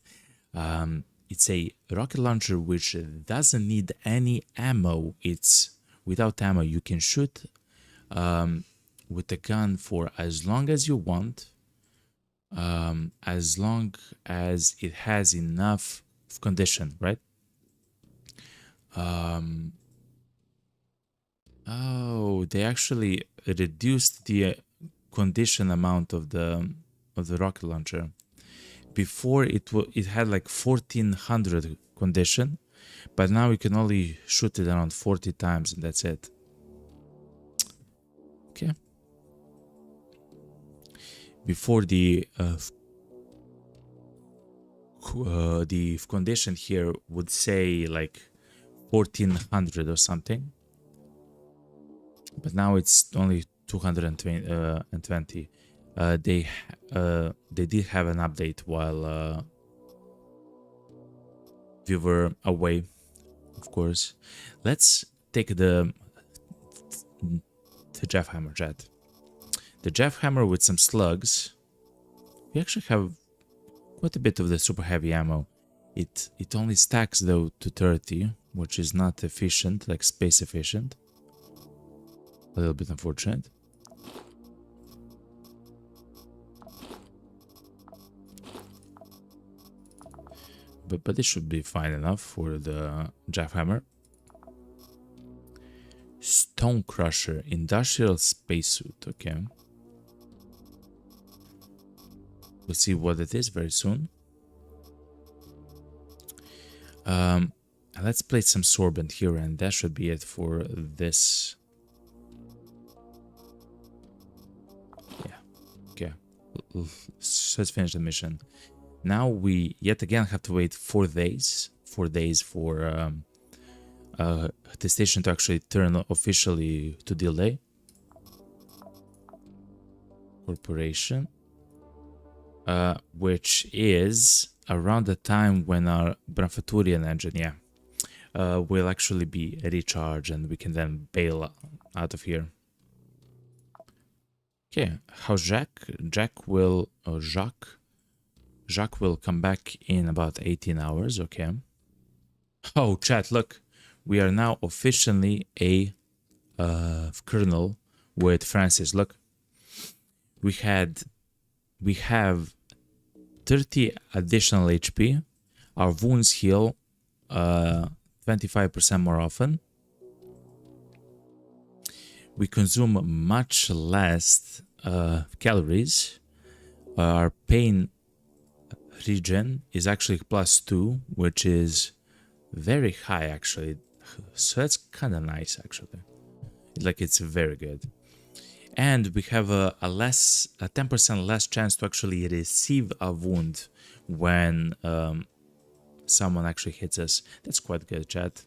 It's a rocket launcher which doesn't need any ammo. It's without ammo. You can shoot with the gun for as long as you want, as long as it has enough condition, right? Oh, they actually reduced the condition amount of the rocket launcher. Before it had like 1400 condition, but now we can only shoot it around 40 times and that's it. Okay. Before the condition here would say like 1400 or something, but now it's only 220. They did have an update while we were away, of course. Let's take the Jeff Hammer, chat. The Jeff Hammer with some slugs. We actually have quite a bit of the super heavy ammo. It only stacks though to 30, which is not efficient, like space efficient. A little bit unfortunate. but it should be fine enough for the jackhammer. Stone Crusher, industrial spacesuit. Okay, we'll see what it is very soon. Let's place some sorbent here, and that should be it for this. Yeah, okay. So let's finish the mission. Now we yet again have to wait 4 days. 4 days for the station to actually turn officially to delay. Corporation, which is around the time when our Branfaturian engine, will actually be recharged, and we can then bail out of here. Okay, how's Jacques? Jacques will come back in about 18 hours. Okay. Oh, chat, look, we are now officially a colonel with Francis. Look, we have 30 additional HP. Our wounds heal 25% more often. We consume much less calories. Our pain regen is actually +2, which is very high actually. So that's kind of nice actually. Like, it's very good. And we have a 10% less chance to actually receive a wound when someone actually hits us. That's quite good, chat.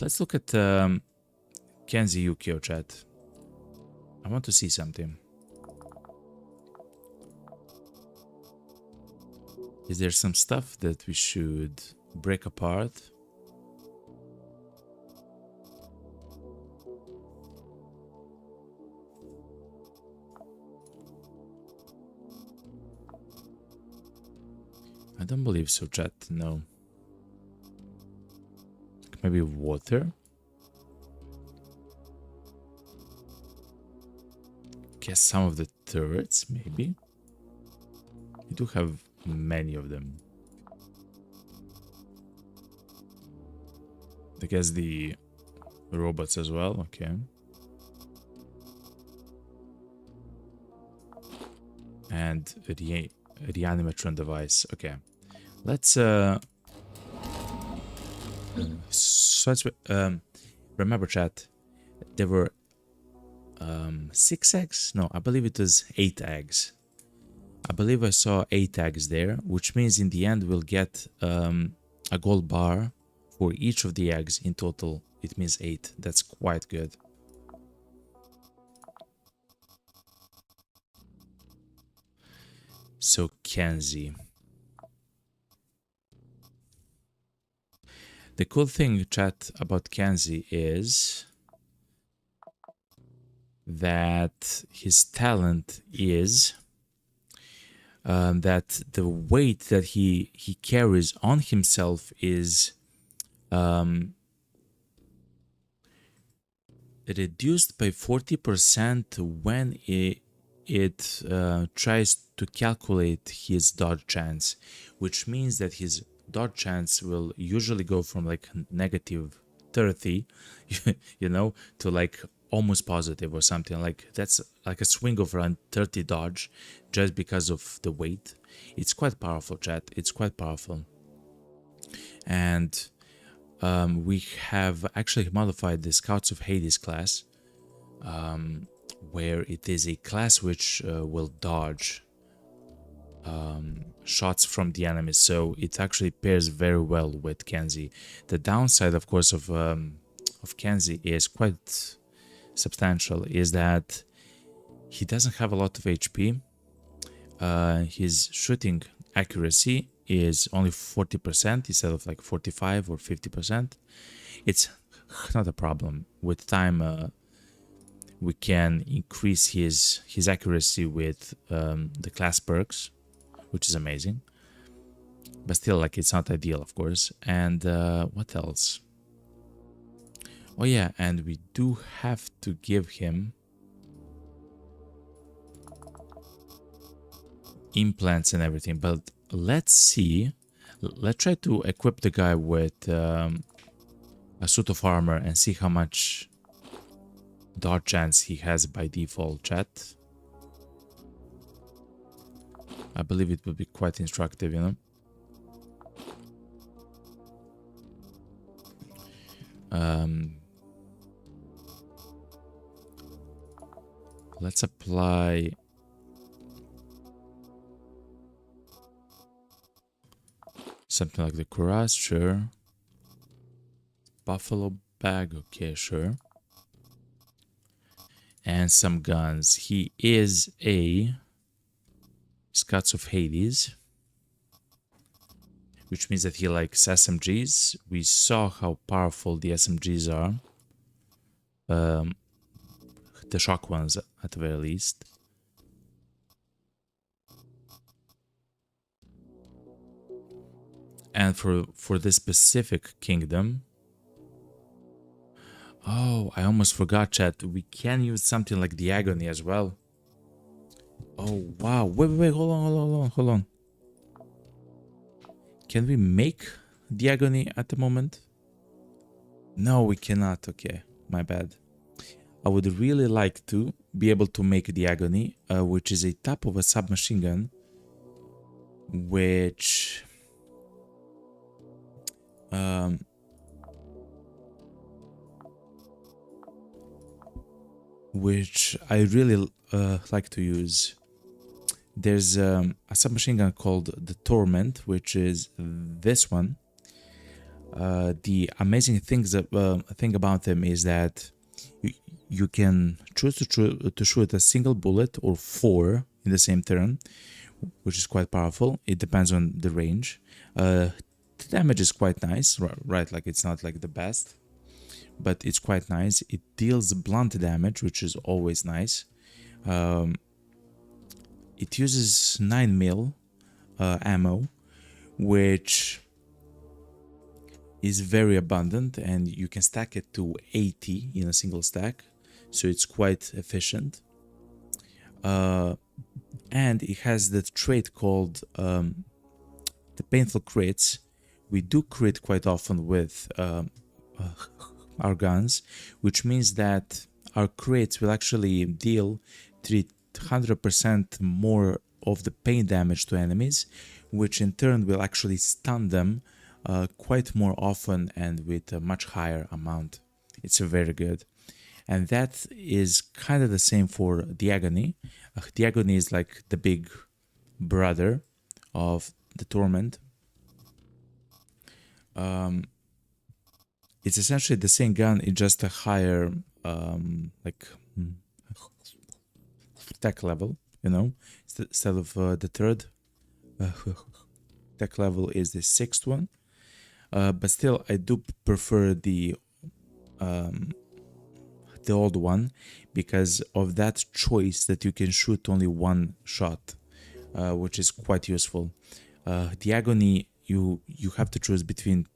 Let's look at Kenzie Yukio, chat. I want to see something. Is there some stuff that we should break apart? I don't believe so, chat. No. Maybe water? Guess some of the turrets, maybe? We do have many of them. I guess the robots as well, okay. And the reanimatron device, okay. Let's remember, chat, there were 6 eggs? No, I believe it was 8 eggs. I believe I saw 8 eggs there, which means in the end we'll get a gold bar for each of the eggs. In total, it means 8. That's quite good. So, Kenzie. The cool thing, chat, about Kenzie is that his talent is that the weight that he carries on himself is reduced by 40% when it tries to calculate his dodge chance, which means that his dodge chance will usually go from like -30, you know, to like almost positive or something. Like, that's like a swing of around 30 dodge just because of the weight. It's quite powerful, chat. It's quite powerful. And we have actually modified the Scouts of Hades class, where it is a class which will dodge shots from the enemy, so it actually pairs very well with Kenzie. The downside, of course, of Kenzie is quite substantial, is that he doesn't have a lot of HP. His shooting accuracy is only 40% instead of like 45 or 50%. It's not a problem. With time, we can increase his accuracy with the class perks, which is amazing. But still, like, it's not ideal, of course. And what else? Oh yeah, and we do have to give him implants and everything, but let's see. Let's try to equip the guy with a suit of armor and see how much dodge chance he has by default, chat. I believe it would be quite instructive, you know. Let's apply something like the cuirass, sure. Buffalo bag, okay, sure. And some guns. He is a Scots of Hades, which means that he likes SMGs. We saw how powerful the SMGs are. The shock ones, at the very least. And for this specific kingdom... Oh, I almost forgot, chat. We can use something like the Agony as well. Oh, wow. Wait, hold on. Can we make the Agony at the moment? No, we cannot. Okay, my bad. I would really like to be able to make the Agony, which is a type of a submachine gun, which I really like to use. There's a submachine gun called the Torment, which is this one. The amazing thing about them is that you can choose to shoot a single bullet or 4 in the same turn, which is quite powerful. It depends on the range. The damage is quite nice, right? Like it's not like the best, but it's quite nice. It deals blunt damage, which is always nice. It uses 9mm ammo, which is very abundant, and you can stack it to 80 in a single stack, so it's quite efficient. And it has the trait called the painful crits. We do crit quite often with our guns, which means that our crits will actually deal 300% more of the pain damage to enemies, which in turn will actually stun them quite more often and with a much higher amount. It's very good. And that is kind of the same for the Agony. The Agony is like the big brother of the Torment. It's essentially the same gun, it's just a higher tech level, you know, instead of the third. Tech level is the 6th one. But still, I do prefer the old one because of that choice that you can shoot only one shot, which is quite useful. The Agony, you have to choose between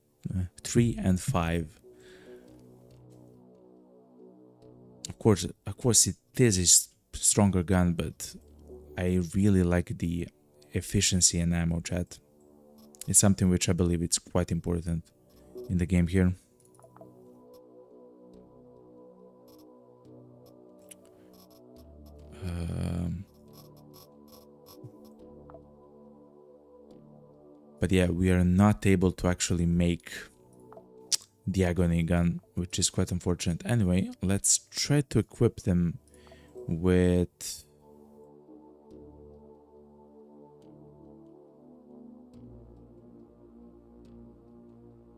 3 and 5. Of course, it is a stronger gun, but I really like the efficiency and ammo, chat. It's something which I believe it's quite important in the game here. But yeah, we are not able to actually make the Agony gun, which is quite unfortunate. Anyway, let's try to equip them with...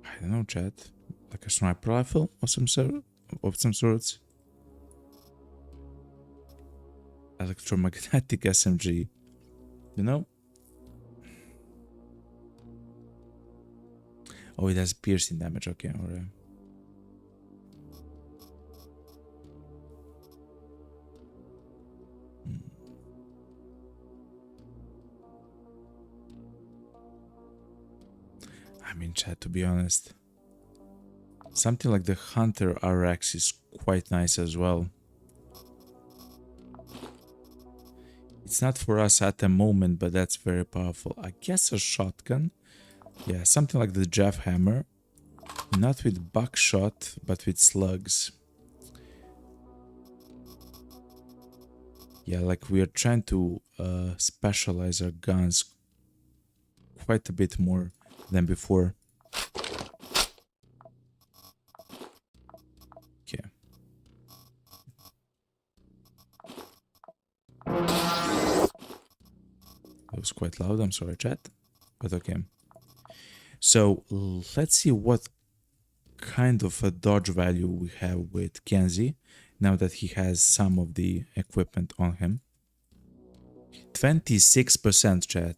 I don't know, chat. Like a sniper rifle of some sorts. Electromagnetic SMG. You know? Oh, it has piercing damage. Okay, alright. I mean, chat, to be honest, something like the Hunter RX is quite nice as well. It's not for us at the moment, but that's very powerful. I guess a shotgun. Yeah, something like the Jeff Hammer. Not with buckshot, but with slugs. Yeah, like we are trying to specialize our guns quite a bit more than before. Okay. That was quite loud, I'm sorry, chat. But okay. So let's see what kind of a dodge value we have with Kenzie now that he has some of the equipment on him. 26%, chat.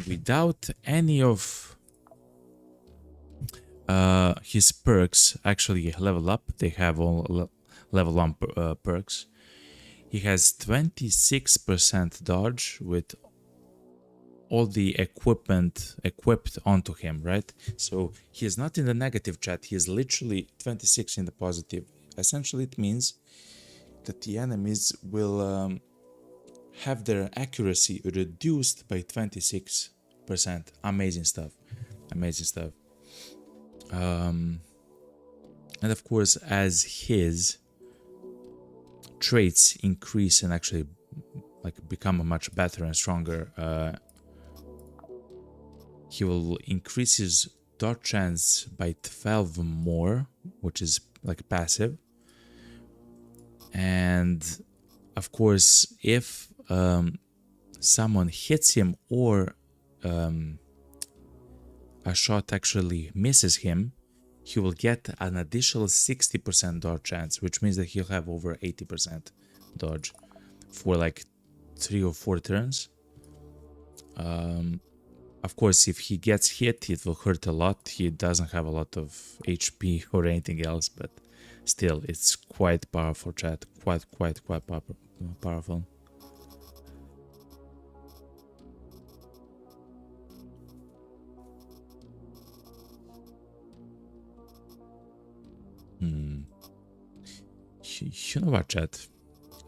Without any of his perks actually level up, they have all level 1 perks. He has 26% dodge with all the equipment equipped onto him, right? So he is not in the negative, chat. He is literally 26 in the positive. Essentially, it means that the enemies will have their accuracy reduced by 26%. Amazing stuff. Amazing stuff. And of course, as his traits increase and actually like become much better and stronger, he will increase his dodge chance by 12 more, which is like passive. And of course, if someone hits him or a shot actually misses him, he will get an additional 60% dodge chance, which means that he'll have over 80% dodge for like 3 or 4 turns. Of course, if he gets hit, it will hurt a lot. He doesn't have a lot of HP or anything else, but still, it's quite powerful, chat. Quite powerful. You know what, chat?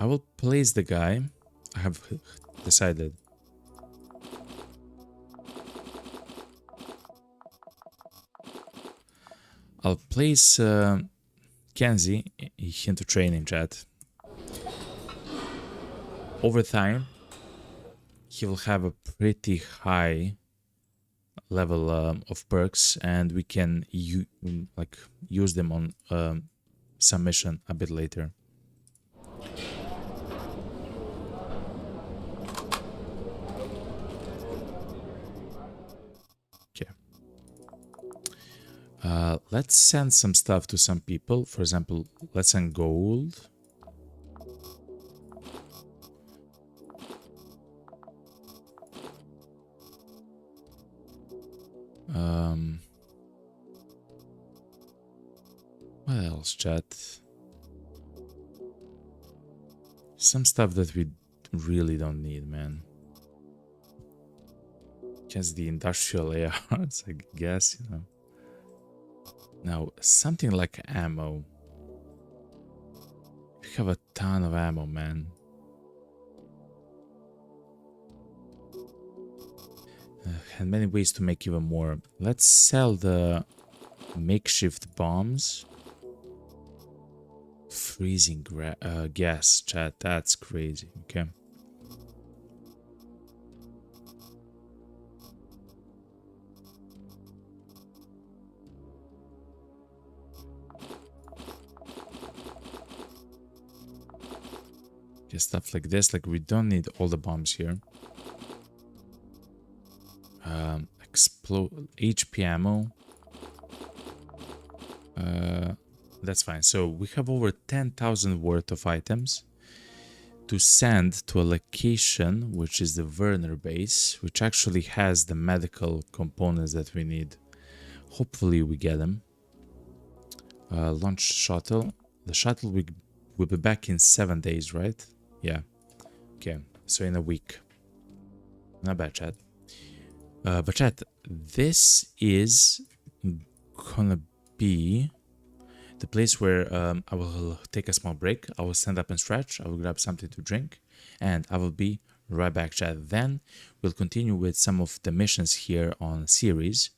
I will place the guy. I have decided. I'll place Kenzie into training, chat. Over time, he will have a pretty high level of perks, and we can use them on some mission a bit later. Okay. Let's send some stuff to some people. For example, let's send gold. What else, chat? Some stuff that we really don't need, man. Just the industrial ARs, I guess, you know. Now, something like ammo. We have a ton of ammo, man. And many ways to make even more. Let's sell the makeshift bombs. Freezing gas, chat. That's crazy. Okay. Okay, stuff like this. Like we don't need all the bombs here. Explode HP ammo. That's fine. So we have over 10,000 worth of items to send to a location, which is the Werner base, which actually has the medical components that we need. Hopefully we get them. Launch shuttle. The shuttle will be back in 7 days, right? Yeah. Okay. So in a week. Not bad, chat. But chat, this is gonna be the place where I will take a small break. I will stand up and stretch. I will grab something to drink. and I will be right back, chat. Then we'll continue with some of the missions here on series.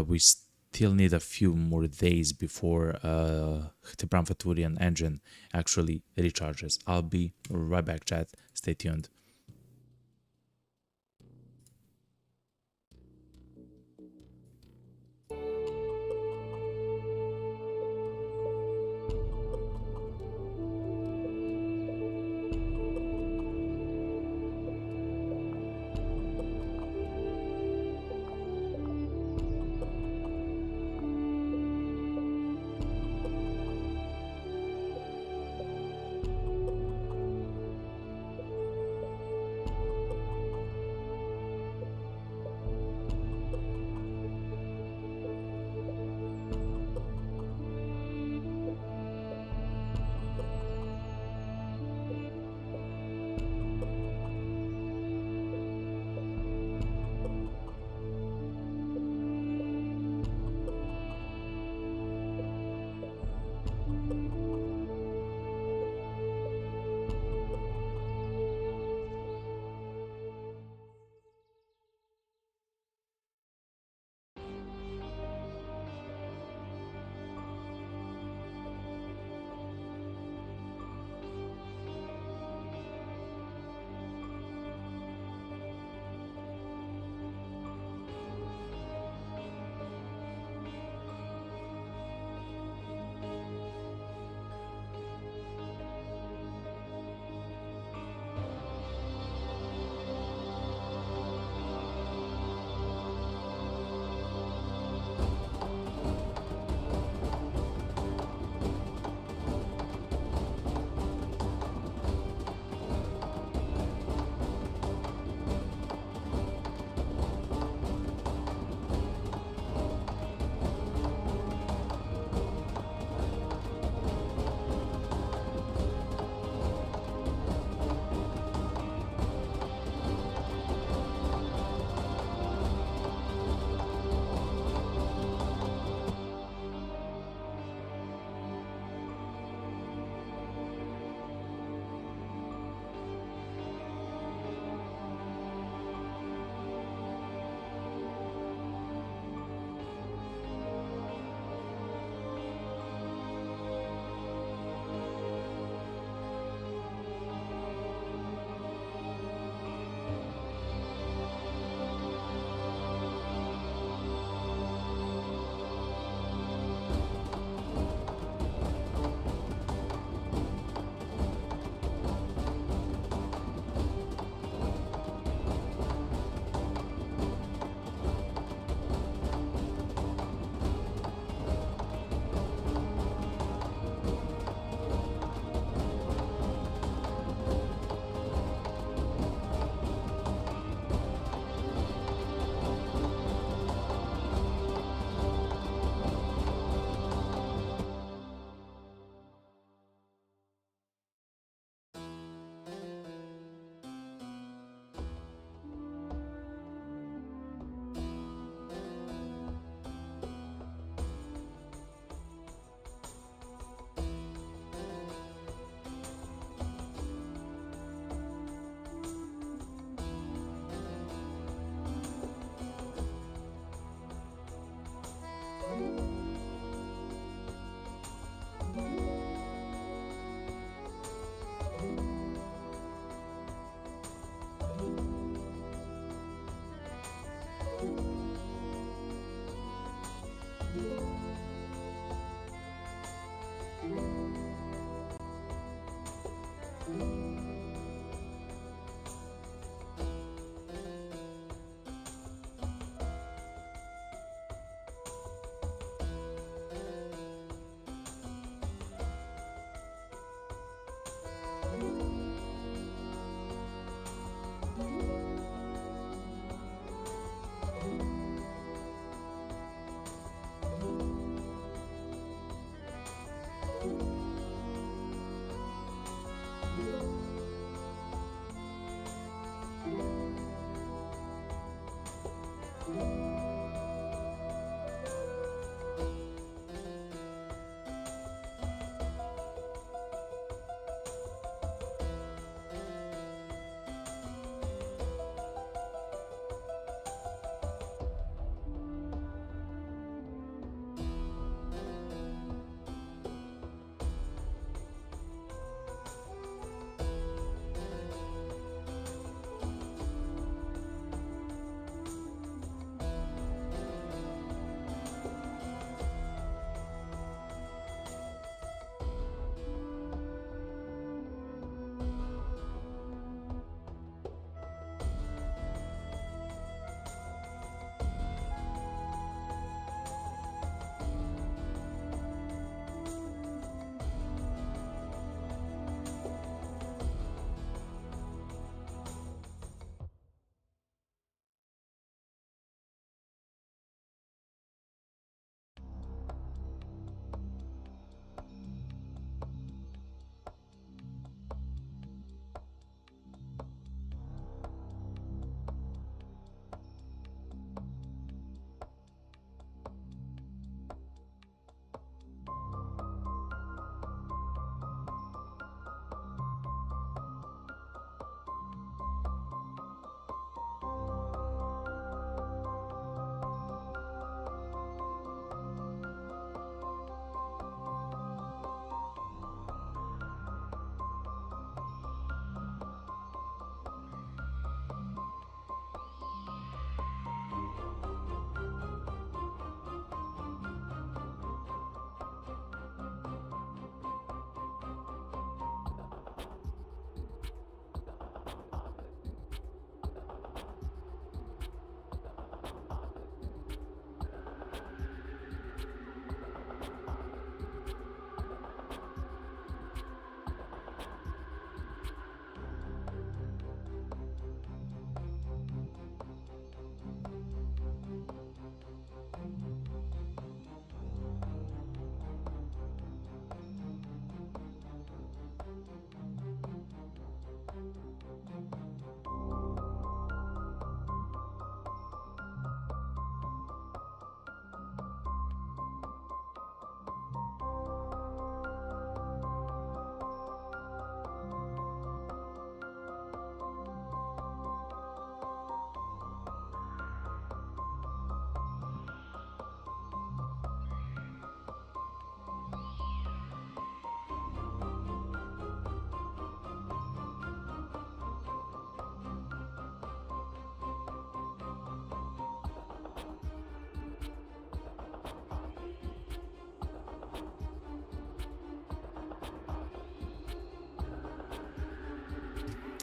We still need a few more days before the Faturian engine actually recharges. I'll be right back, chat. Stay tuned.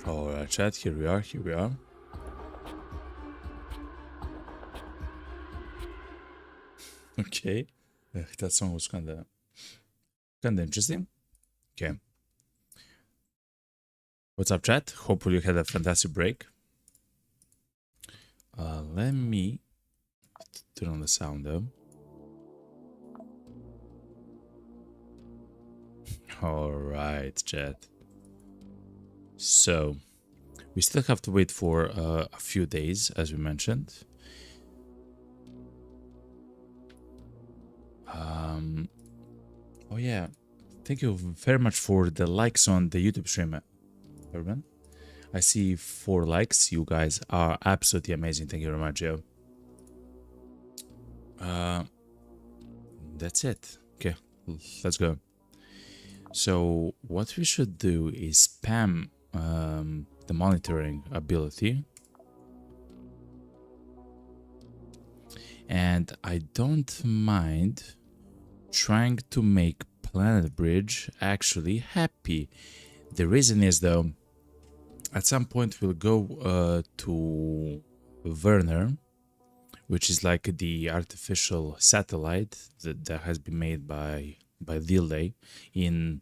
Alright, chat, here we are, here we are. Okay, that song was kinda interesting. Okay. What's up, chat? Hopefully you had a fantastic break. Let me turn on the sound though. Alright, chat. So, we still have to wait for a few days, as we mentioned. Oh yeah, thank you very much for the likes on the YouTube stream, Urban. I see 4 likes. You guys are absolutely amazing. Thank you very much, yo. That's it. Okay, let's go. So what we should do is spam the monitoring ability. And I don't mind trying to make Planet Bridge actually happy. The reason is though, at some point we'll go to Werner, which is like the artificial satellite that has been made by Lille in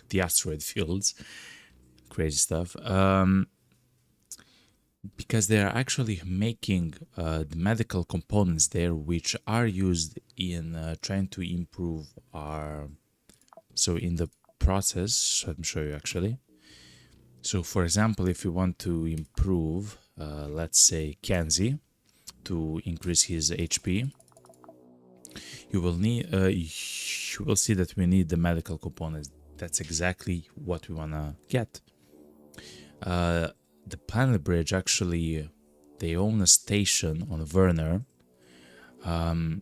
the asteroid fields. Crazy stuff. Because they are actually making the medical components there, which are used in trying to improve our... So in the process, let me show you actually. So for example, if you want to improve, let's say Kenzie, to increase his HP, you will need, you will see that we need the medical components. That's exactly what we wanna get. The Planet Bridge actually, they own a station on Werner,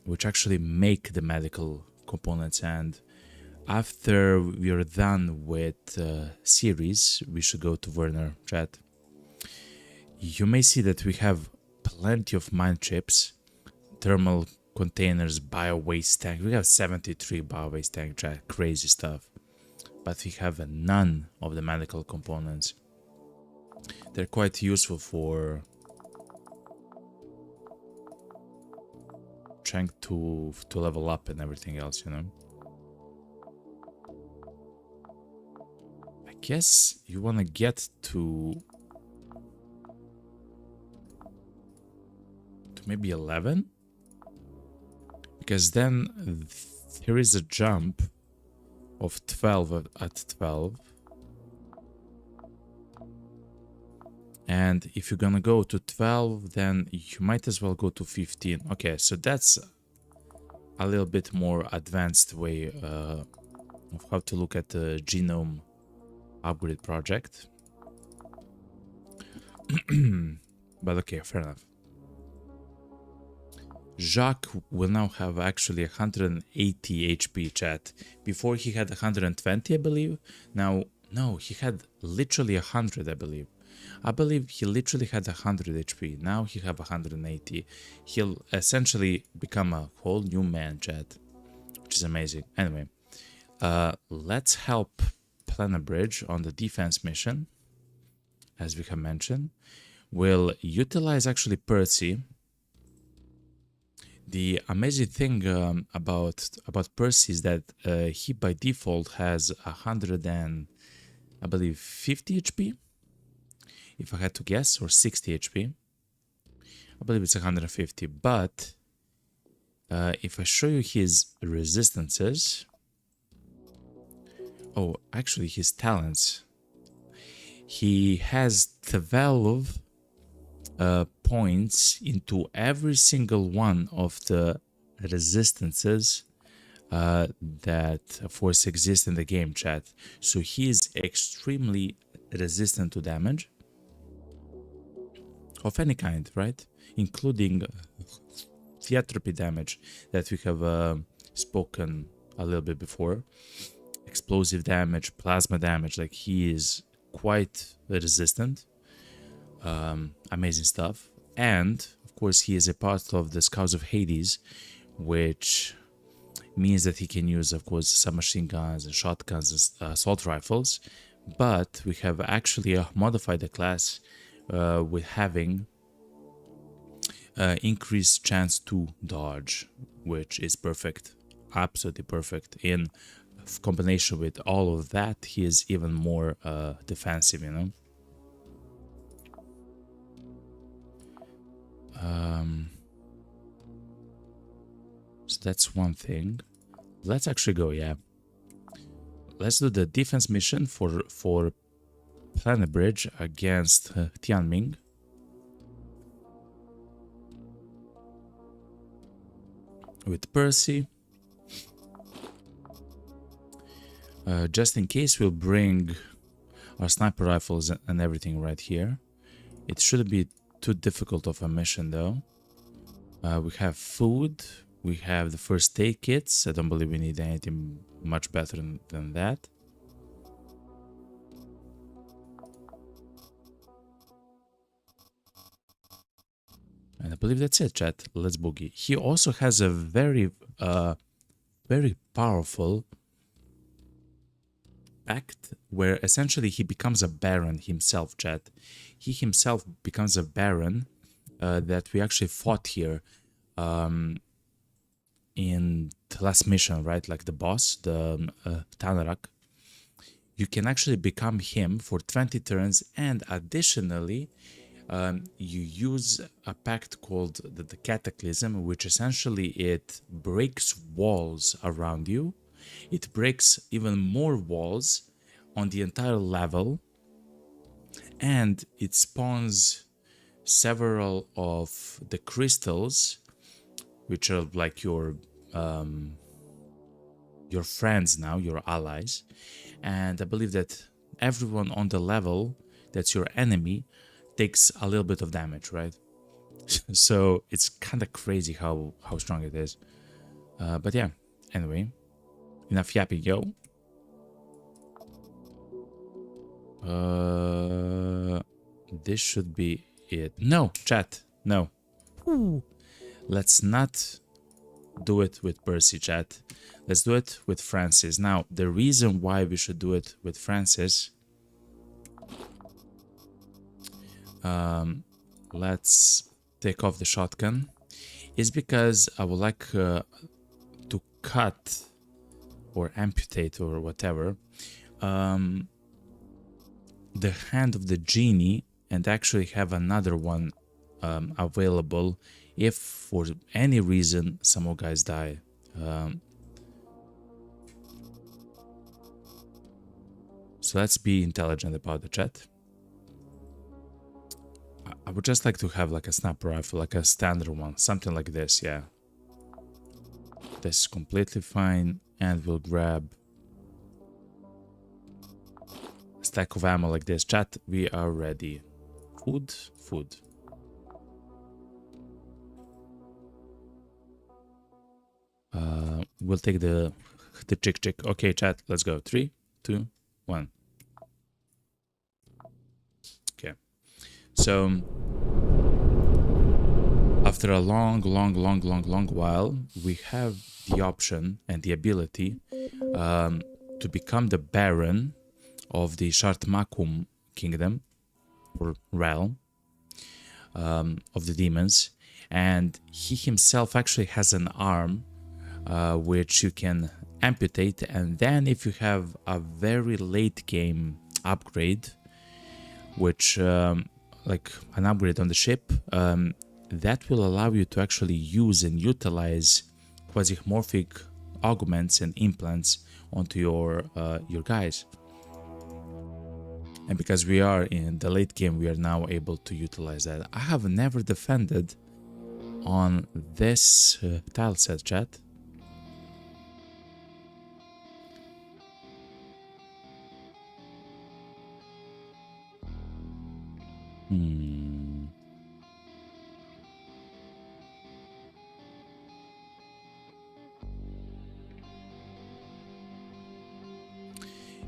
which actually make the medical components. And after we are done with series, we should go to Werner, chat. You may see that we have plenty of mine chips, thermal containers, bio waste tank. We have 73 bio waste tank, chat. Crazy stuff. But we have none of the medical components. They're quite useful for trying to level up and everything else, you know. I guess you want to get to maybe 11, because then there is a jump of 12 at 12. And if you're gonna go to 12, then you might as well go to 15. Okay, so that's a little bit more advanced way of how to look at the genome upgrade project. But okay, fair enough. Jacques will now have actually 180 HP, chat. Before he had 120, I believe. Now, no, he had literally 100, I believe. I believe he literally had 100 HP. Now he have 180. He'll essentially become a whole new man, chat, which is amazing. Anyway, let's help Planet Bridge on the defense mission, as we have mentioned. We'll utilize actually Percy. The amazing thing about Percy is that he by default has 100 and I believe 50 HP. If I had to guess, or 60 HP. I believe it's 150, but if I show you his resistances... Oh, actually his talents. He has 12 points into every single one of the resistances that of course exist in the game, chat. So he is extremely resistant to damage. Of any kind, right? Including theatropy damage that we have spoken a little bit before. Explosive damage, plasma damage, like he is quite resistant. Amazing stuff. And, of course, he is a part of the Scouts of Hades, which means that he can use, of course, submachine guns and shotguns and assault rifles, but we have actually modified the class with having increased chance to dodge, which is perfect, absolutely perfect. In combination with all of that, he is even more defensive, you know. So that's one thing. Let's actually go, yeah. Let's do the defense mission for Planet Bridge against Tianming. With Percy. Just in case, we'll bring our sniper rifles and everything right here. It shouldn't be too difficult of a mission though. We have food. We have the first aid kits. I don't believe we need anything much better than that. And I believe that's it, chat. Let's boogie. He also has a very powerful pact where essentially he becomes a baron himself, chat. He himself becomes a baron that we actually fought here in the last mission, right? Like the boss, the Tanarak. You can actually become him for 20 turns, and additionally, you use a pact called the Cataclysm, which essentially it breaks walls around you. It breaks even more walls on the entire level, and it spawns several of the crystals, which are like your friends now, your allies. And I believe that everyone on the level that's your enemy takes a little bit of damage, right? So it's kind of crazy how strong it is. But yeah, anyway, enough yapping, yo. This should be it. No, chat, no. Ooh. Let's not do it with Percy, chat. Let's do it with Francis. Now, the reason why we should do it with Francis, let's take off the shotgun, is because I would like to cut or amputate or whatever the hand of the genie and actually have another one available if for any reason some more guys die. So let's be intelligent about the chat. I would just like to have like a sniper rifle, like a standard one, something like this, yeah. This is completely fine, and we'll grab a stack of ammo like this. Chat, we are ready. Food, food. We'll take the chick. Okay, chat, let's go. 3, 2, 1. Okay. So after a long while, we have the option and the ability to become the Baron of the Shartmakum Kingdom or realm of the demons, and he himself actually has an arm which you can amputate, and then if you have a very late game upgrade, which like an upgrade on the ship, that will allow you to actually use and utilize quasimorphic augments and implants onto your guys. And because we are in the late game, we are now able to utilize that. I have never defended on this tile set, chat.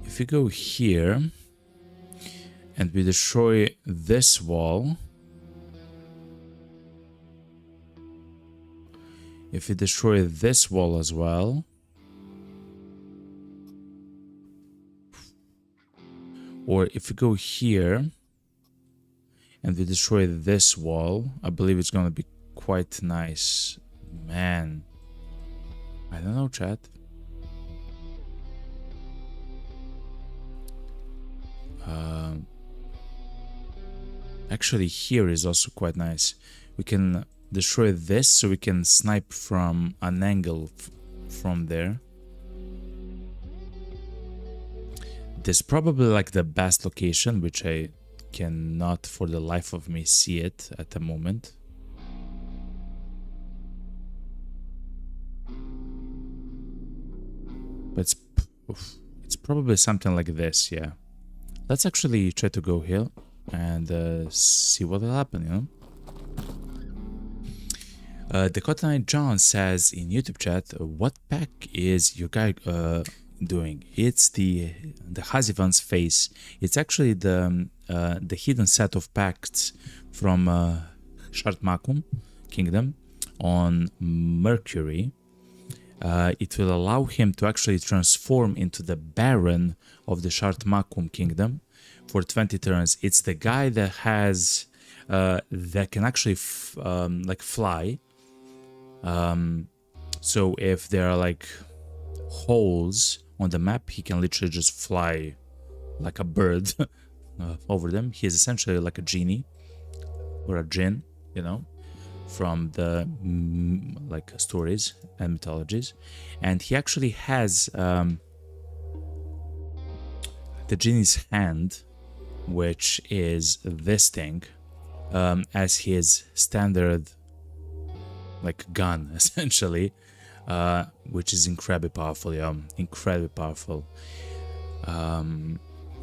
If we go here and we destroy this wall, if we destroy this wall as well, Or if we go here and we destroy this wall, I believe it's gonna be quite nice. Man, I don't know, chat. Actually, here is also quite nice. We can destroy this so we can snipe from an angle from there. This is probably like the best location, which I cannot for the life of me see it at the moment. But it's probably something like this, yeah. Let's actually try to go here and see what will happen, you know. Dakota Knight John says in YouTube chat, what pack is your guy doing? It's the Hazivan's face. It's actually the hidden set of packs from Shartmakum Kingdom on Mercury. It will allow him to actually transform into the Baron of the Shartmakum Kingdom for 20 turns. It's the guy that has that can actually like fly. So if there are like holes on the map, he can literally just fly like a bird over them. He is essentially like a genie or a djinn, you know, from the like stories and mythologies. And he actually has the genie's hand, which is this thing, as his standard like gun essentially, which is incredibly powerful. Yeah, incredibly powerful.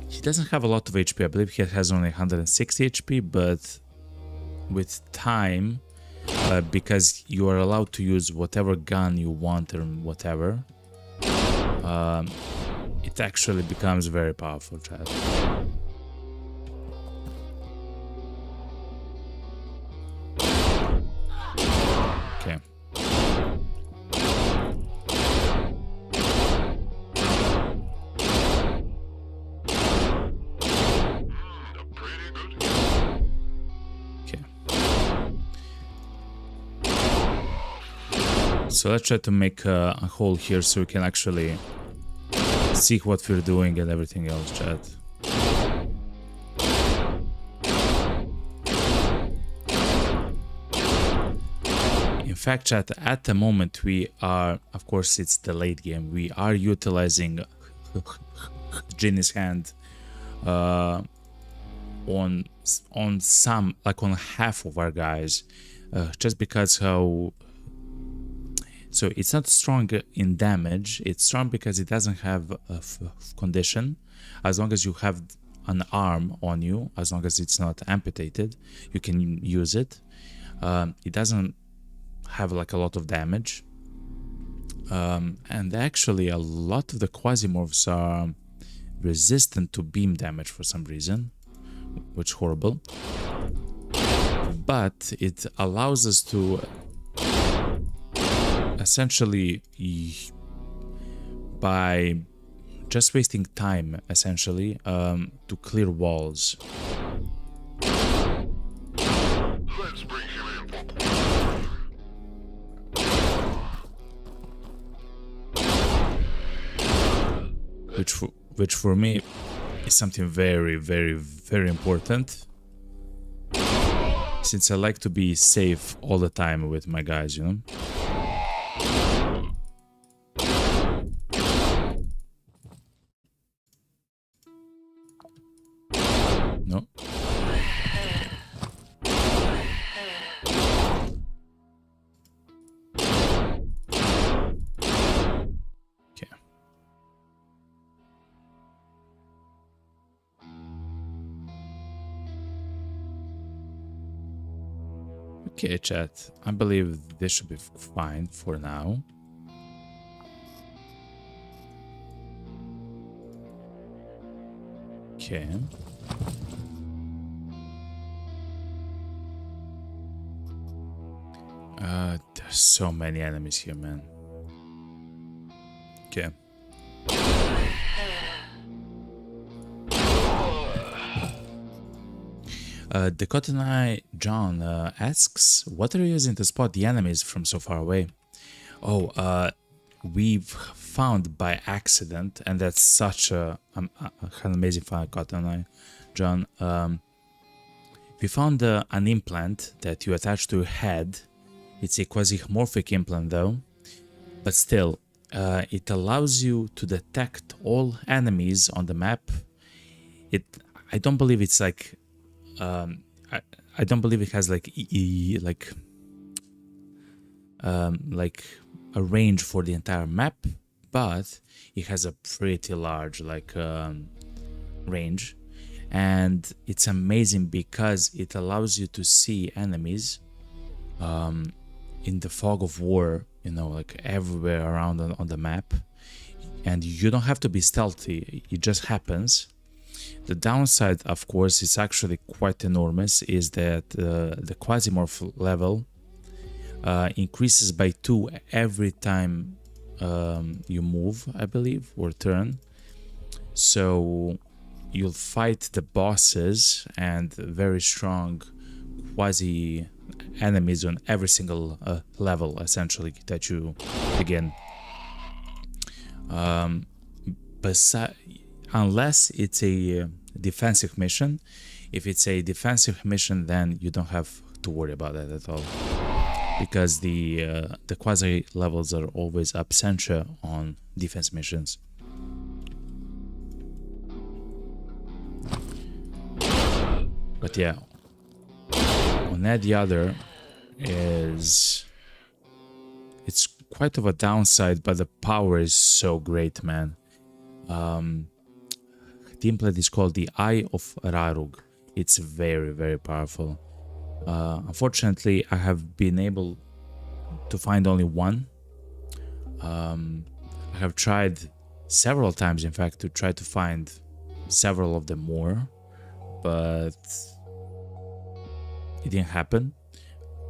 He doesn't have a lot of HP. I believe he has only 160 HP, but with time, because you are allowed to use whatever gun you want or whatever, it actually becomes very powerful, chat. Okay. So let's try to make a hole here so we can actually see what we're doing and everything else, chat. In fact, chat, at the moment we are, of course it's the late game, we are utilizing Genie's hand on some, like on half of our guys, just because how... So it's not strong in damage, it's strong because it doesn't have a condition. As long as you have an arm on you, as long as it's not amputated, you can use it. It doesn't have like a lot of damage. And actually a lot of the Quasimorphs are resistant to beam damage for some reason, which is horrible. But it allows us to essentially, by just wasting time, essentially, to clear walls. Let's bring him in. Which for me is something very, very, very important, since I like to be safe all the time with my guys, you know. No. Okay. Okay, chat. I believe this should be fine for now. Okay. There's so many enemies here, man. Okay. The Cotton Eye John asks, what are you using to spot the enemies from so far away? Oh, we've found by accident, and that's such an amazing find, Cotton Eye John. We found an implant that you attach to your head. It's a Quasimorphic implant though, but still, it allows you to detect all enemies on the map. I don't believe it's like, I don't believe it has like a range for the entire map, but it has a pretty large range. And it's amazing because it allows you to see enemies in the fog of war, you know, like everywhere around on the map. And you don't have to be stealthy, it just happens. The downside, of course, is actually quite enormous, is that the Quasimorph level increases by 2 every time you move, I believe, or turn. So you'll fight the bosses and very strong quasi enemies on every single level, essentially, that you begin. Unless it's a defensive mission. If it's a defensive mission, then you don't have to worry about that at all, because the quasi levels are always absentia on defense missions. But yeah, on that the other is, it's quite of a downside, but the power is so great, man. The implant is called the Eye of Rarug. It's very, very powerful. Unfortunately, I have been able to find only one. I have tried several times, in fact, to try to find several of them more, but it didn't happen.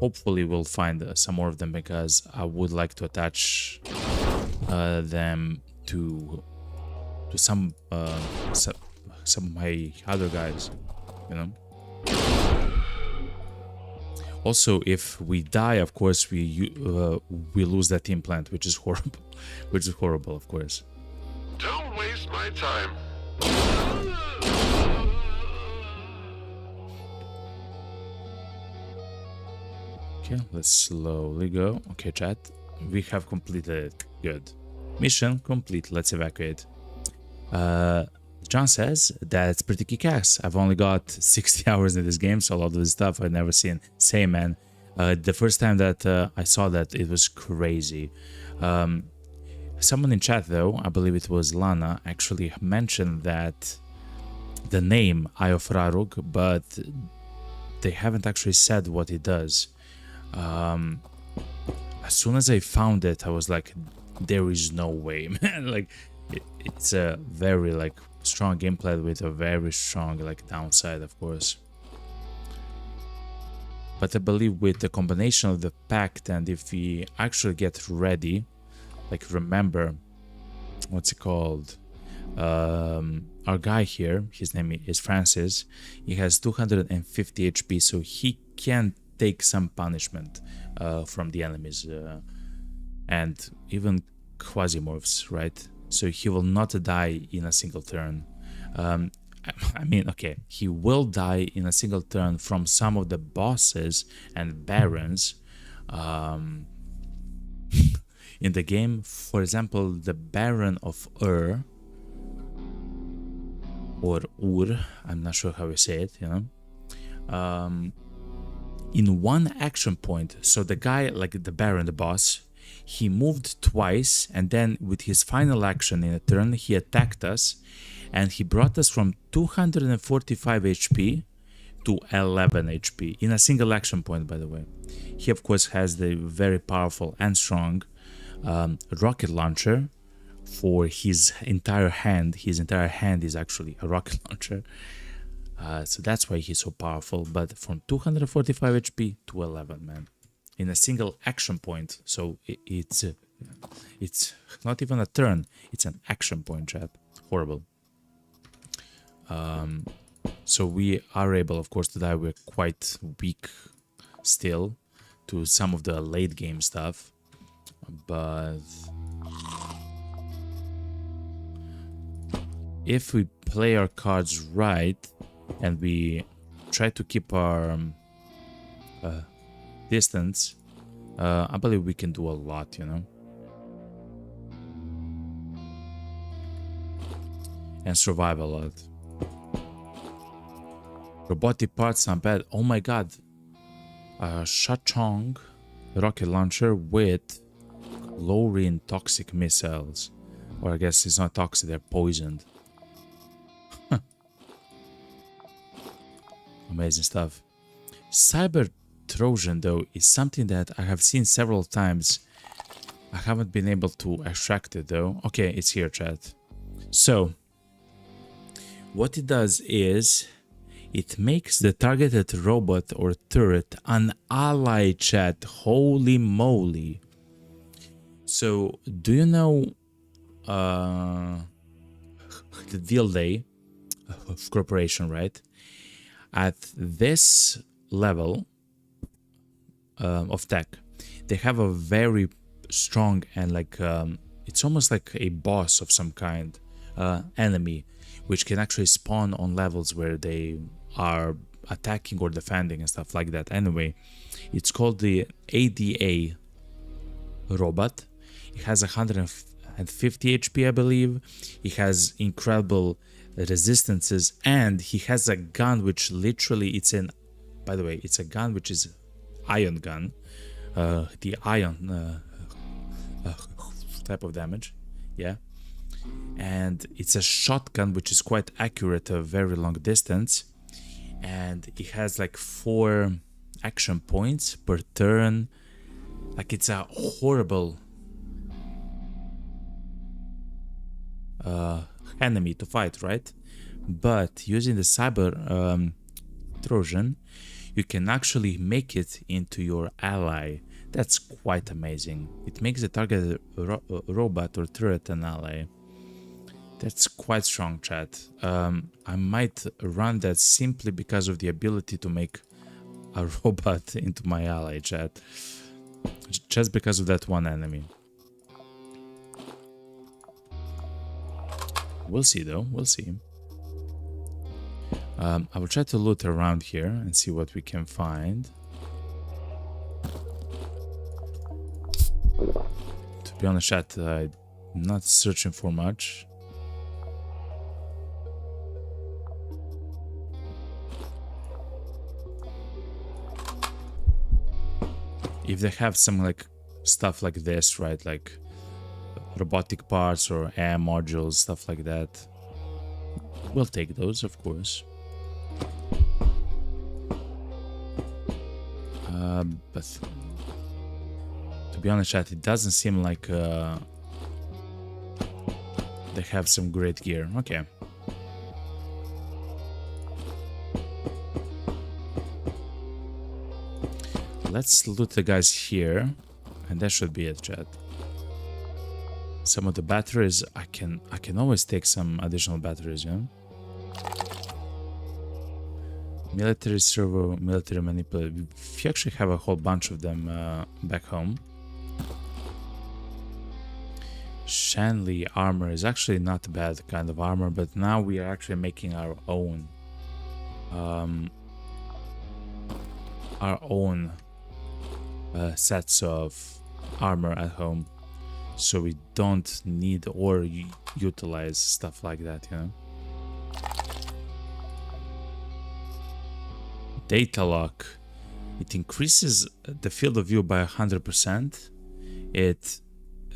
Hopefully we'll find some more of them, because I would like to attach them to some of my other guys, you know. Also, if we die, of course, we lose that implant, which is horrible. Which is horrible, of course. Don't waste my time. Okay, let's slowly go. Okay, chat, we have completed it. Good. Mission complete. Let's evacuate. John says that's pretty kick-ass. I've only got 60 hours in this game, so a lot of this stuff I've never seen. Same, man. The first time that I saw that, it was crazy. Someone in chat, though, I believe it was Lana, actually mentioned that the name Eye of Rarug, but they haven't actually said what it does. As soon as I found it, I was like, there is no way, man. Like, it's a very strong gameplay with a very strong downside, of course. But I believe with the combination of the pact, and if we actually get ready, remember, what's it called? Our guy here, his name is Francis. He has 250 HP, so he can take some punishment from the enemies and even Quasimorphs, right? So he will not die in a single turn. I mean, okay, he will die in a single turn from some of the bosses and barons in the game. For example, the Baron of Ur, or Ur, I'm not sure how you say it, you know. In one action point, so the guy, the Baron, the boss, he moved twice, and then with his final action in a turn, he attacked us, and he brought us from 245 HP to 11 HP in a single action point, by the way. He, of course, has the very powerful and strong rocket launcher for his entire hand. His entire hand is actually a rocket launcher. So that's why he's so powerful. But from 245 HP to 11, man, in a single action point. So it's not even a turn, it's an action point, chat. Horrible. So we are able, of course, to die. We're quite weak still to some of the late game stuff, but if we play our cards right and we try to keep our distance, I believe we can do a lot, you know, and survive a lot. Robotic parts not bad. Oh my god, Shachong rocket launcher with chlorine toxic missiles, or I guess it's not toxic, they're poisoned. Amazing stuff. Cyber Trojan, though, is something that I have seen several times. I haven't been able to extract it, though. Okay, it's here, chat. So, what it does is it makes the targeted robot or turret an ally, chat. Holy moly. So, do you know the deal day of corporation, right? At this level of tech, they have a very strong and like it's almost like a boss of some kind, enemy, which can actually spawn on levels where they are attacking or defending and stuff like that. Anyway, it's called the ADA robot. It has 150 HP, I believe. It has incredible resistances, and he has a gun which literally, it's an, by the way, it's a gun which is ion gun, the ion type of damage, yeah, and it's a shotgun which is quite accurate at a very long distance, and it has like 4 action points per turn. Like, it's a horrible enemy to fight, right? But using the Cyber Trojan, you can actually make it into your ally. That's quite amazing. It makes the target robot or turret an ally. That's quite strong, chat. I might run that simply because of the ability to make a robot into my ally, chat. Just because of that one enemy. We'll see, though. We'll see. I will try to loot around here and see what we can find. To be honest, chat, I'm not searching for much. If they have some like stuff like this, right, like robotic parts or air modules, stuff like that, we'll take those, of course. But to be honest, chat, it doesn't seem like they have some great gear. Okay. Let's loot the guys here, and that should be it, chat. Some of the batteries, I can always take some additional batteries, yeah. Military servo, military manipulator. If you actually have a whole bunch of them back home. Shanley armor is actually not a bad kind of armor, but now we are actually making our own sets of armor at home, so we don't need or utilize stuff like that, you know. Data lock. It increases the field of view by 100%. It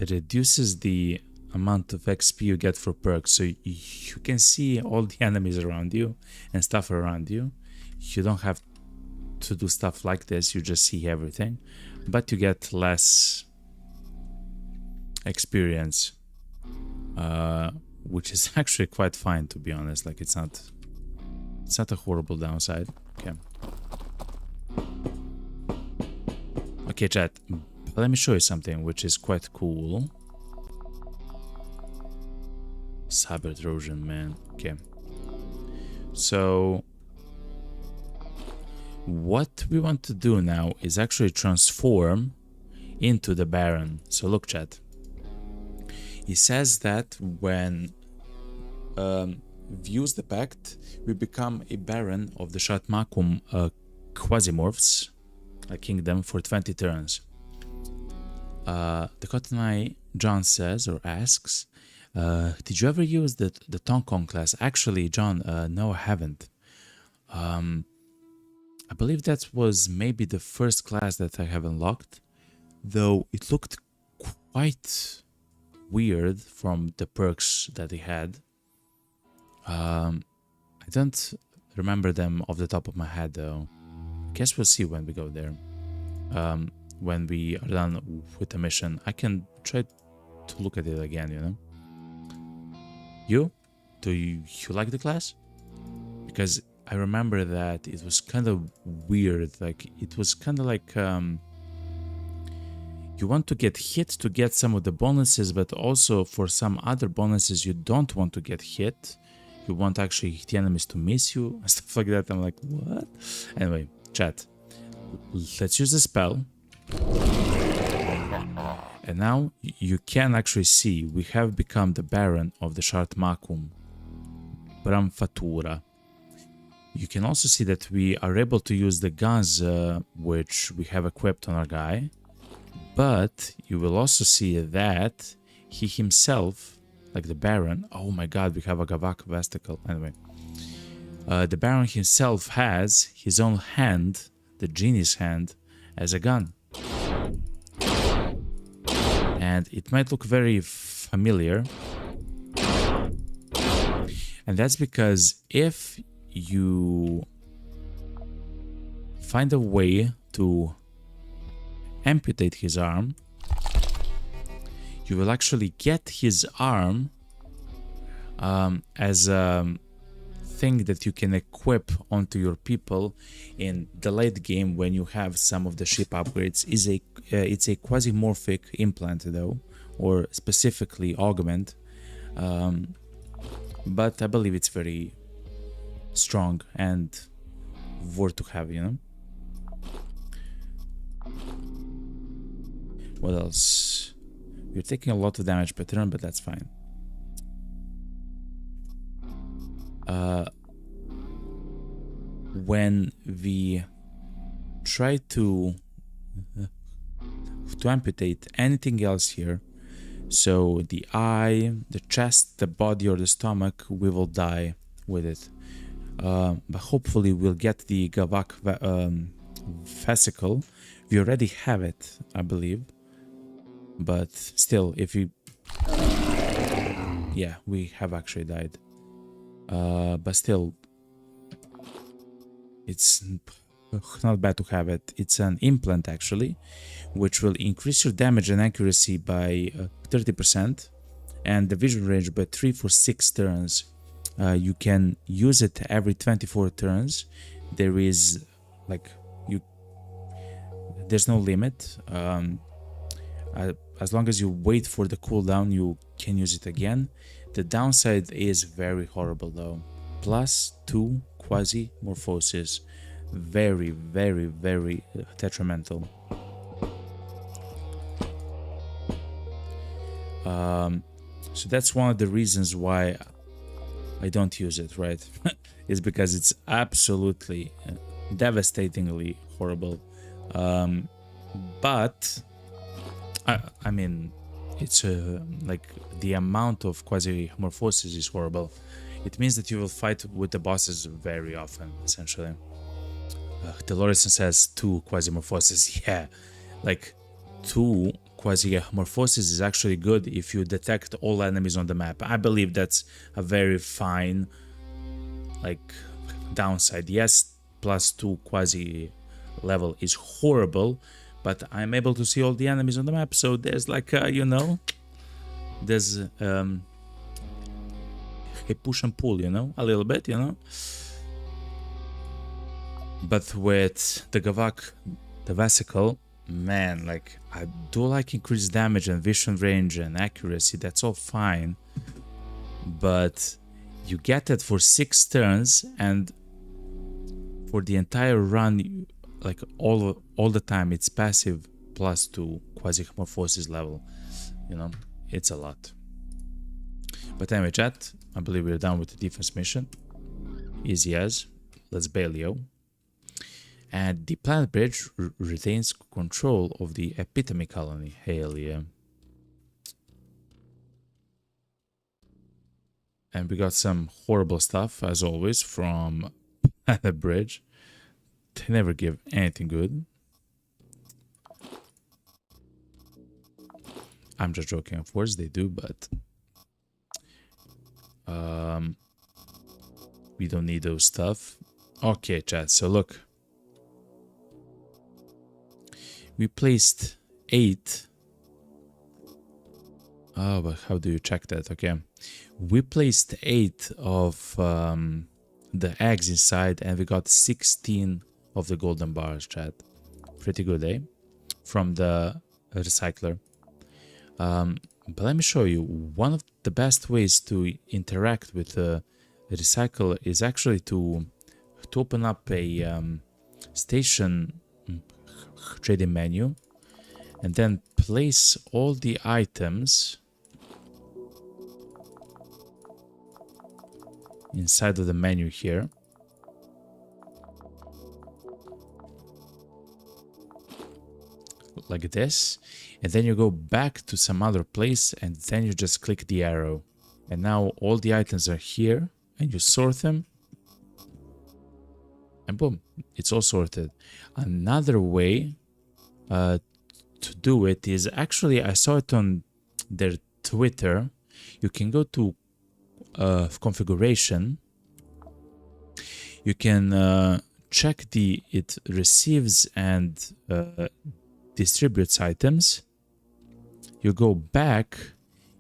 reduces the amount of XP you get for perks, so you can see all the enemies around you and stuff around you. You don't have to do stuff like this, you just see everything, but you get less experience, which is actually quite fine, to be honest. Like, it's not a horrible downside. Okay, chat, let me show you something which is quite cool. Cyber Trojan, man. Okay, so what we want to do now is actually transform into the Baron. So look, chat. He says that when views the pact, we become a Baron of the Shatmakum Quasimorphs, a kingdom, for 20 turns. The Cotton Eye John says or asks, did you ever use the Tonkon class? Actually, John, no, I haven't. I believe that was maybe the first class that I have unlocked, though it looked quite weird from the perks that he had. I don't remember them off the top of my head, though. Guess we'll see when we go there. When we are done with the mission, I can try to look at it again, you know? Do you like the class? Because I remember that it was kind of weird, like it was kind of like you want to get hit to get some of the bonuses, but also for some other bonuses you don't want to get hit. You want actually the enemies to miss you and stuff like that. I'm like, what? Anyway, chat, let's use the spell. And now you can actually see we have become the Baron of the Shartmakum Bramfatura. You can also see that we are able to use the guns which we have equipped on our guy, but you will also see that he himself, like the Baron, oh my god, we have a Gavak Vesticle. Anyway, the Baron himself has his own hand, the genie's hand, as a gun. And it might look very familiar. And that's because if you find a way to amputate his arm, you will actually get his arm as a thing that you can equip onto your people in the late game when you have some of the ship upgrades. It's a quasimorphic implant though, or specifically augment, but I believe it's very strong and worth to have, you know. What else? We're taking a lot of damage per turn, but that's fine. When we try to amputate anything else here, so the eye, the chest, the body, or the stomach, we will die with it. But hopefully we'll get the Gavak vesicle. We already have it, I believe. But still, if you... Yeah, we have actually died. But still, it's not bad to have it. It's an implant actually, which will increase your damage and accuracy by 30% and the vision range by 3 for 6 turns. You can use it every 24 turns. There is like there's no limit. As long as you wait for the cooldown, you can use it again. The downside is very horrible though. +2 quasi-morphosis. Very, very, very detrimental. So that's one of the reasons why I don't use it, right? Is because it's absolutely devastatingly horrible. But I mean, it's like the amount of quasi-morphosis is horrible. It means that you will fight with the bosses very often, essentially. Delorison says 2 quasi-morphosis. Yeah, like 2 quasi-morphosis is actually good if you detect all enemies on the map. I believe that's a very fine, like, downside. Yes, +2 quasi level is horrible, but I'm able to see all the enemies on the map, so there's like, you know, there's a push and pull, you know, a little bit, you know. But with the Gavak, the vesicle, man, like, I do like increased damage and vision range and accuracy, that's all fine. But you get it for 6 turns, and for the entire run, like all the time it's passive plus 2 Quasimorphosis level, you know, it's a lot. But anyway, chat, I believe we're done with the defense mission. Easy as. Let's bail, yo. And the planet bridge retains control of the epitome colony. Hell yeah. And we got some horrible stuff, as always, from planet bridge. They never give anything good. I'm just joking, of course they do, but we don't need those stuff. Okay, chat, so look. We placed 8. Oh, but how do you check that? Okay. We placed 8 of the eggs inside and we got 16 of the golden bars, chat. Pretty good, eh? From the recycler. But let me show you. One of the best ways to interact with the recycle is actually to open up a station trading menu and then place all the items inside of the menu here. Like this, and then you go back to some other place and then you just click the arrow, and now all the items are here and you sort them and boom, it's all sorted. Another way to do it is, actually I saw it on their Twitter. You can go to configuration, you can check it receives and distributes items. You go back,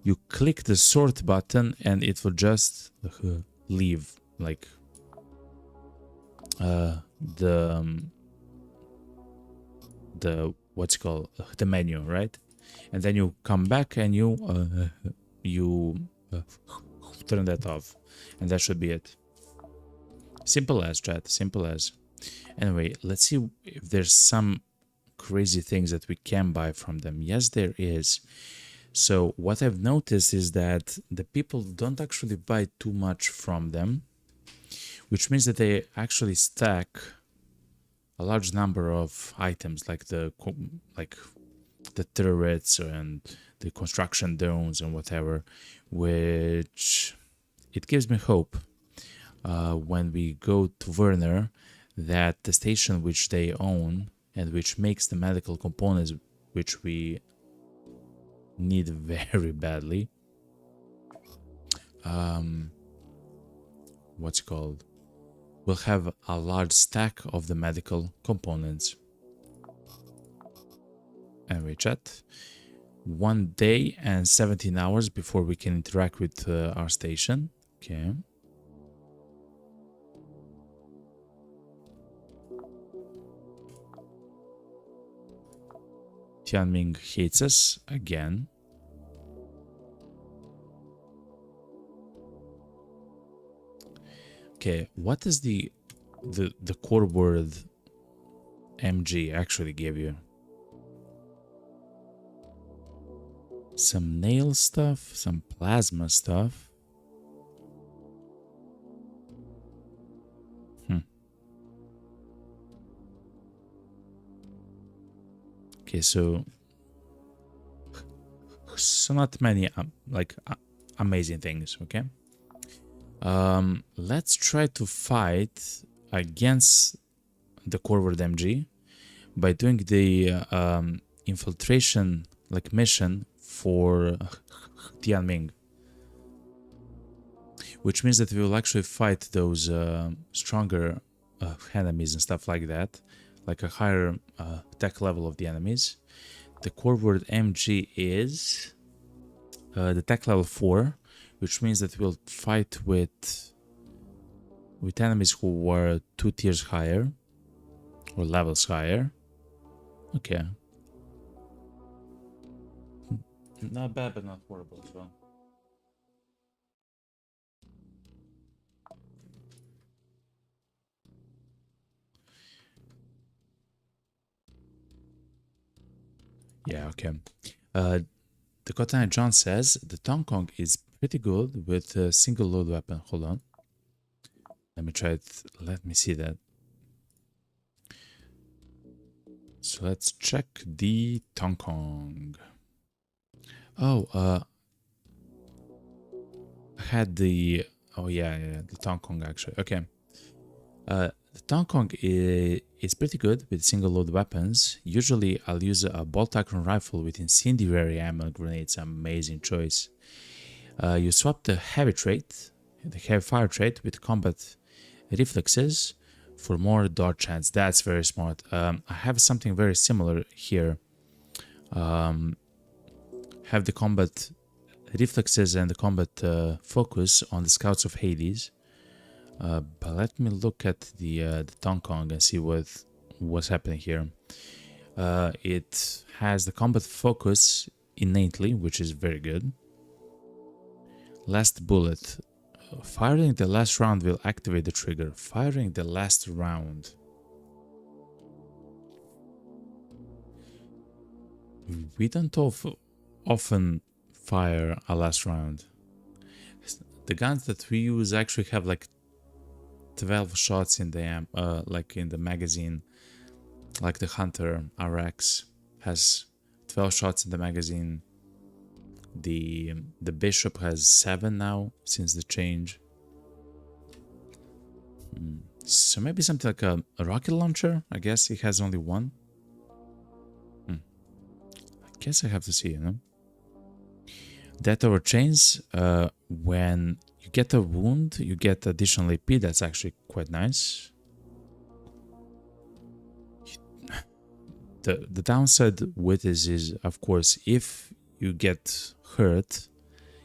you click the sort button and it will just leave like the what's it called, the menu, right? And then you come back and you turn that off, and that should be it. Simple as, chat, simple as. Anyway, let's see if there's some crazy things that we can buy from them. Yes, there is. So what I've noticed is that the people don't actually buy too much from them, which means that they actually stack a large number of items, like the turrets and the construction drones and whatever, which it gives me hope when we go to Werner that the station which they own and which makes the medical components which we need very badly, what's it called, we'll have a large stack of the medical components. Anyway, chat, 1 day and 17 hours before we can interact with our station. Okay. Tianming hates us again. Okay, what is the core word MG actually gave you? Some nail stuff, some plasma stuff. Okay, so not many amazing things. Okay, let's try to fight against the core word MG by doing the infiltration mission for Tianming, which means that we will actually fight those stronger enemies and stuff like that, like a higher tech level of the enemies. The core word MG is the tech level 4, which means that we'll fight with enemies who are 2 tiers higher or levels higher. Okay. Not bad, but not horrible as well. Yeah, okay. The Cotton John says the Tong Kong is pretty good with a single load weapon. Hold on. Let me try it. Let me see that. So let's check the Tong Kong. Oh, I had the... Oh, yeah, the Tong Kong actually. Okay. The Tong Kong is pretty good with single load weapons. Usually I'll use a bolt action rifle with incendiary ammo grenades. Amazing choice. You swap the heavy trait, the heavy fire trait, with combat reflexes for more dodge chance. That's very smart. I have something very similar here. Have the combat reflexes and the combat focus on the Scouts of Hades. But let me look at the Tong Kong and see what's happening here. It has the combat focus innately, which is very good. Last bullet. Firing the last round will activate the trigger. Firing the last round. We don't often fire a last round. The guns that we use actually have like 12 shots in the like in the magazine. Like the Hunter RX has 12 shots in the magazine. The Bishop has 7 now since the change. So maybe something like a rocket launcher. I guess it has only 1. I guess I have to see, you know. Death over chains. When you get a wound, you get additional AP. That's actually quite nice. The downside with this is, of course, if you get hurt,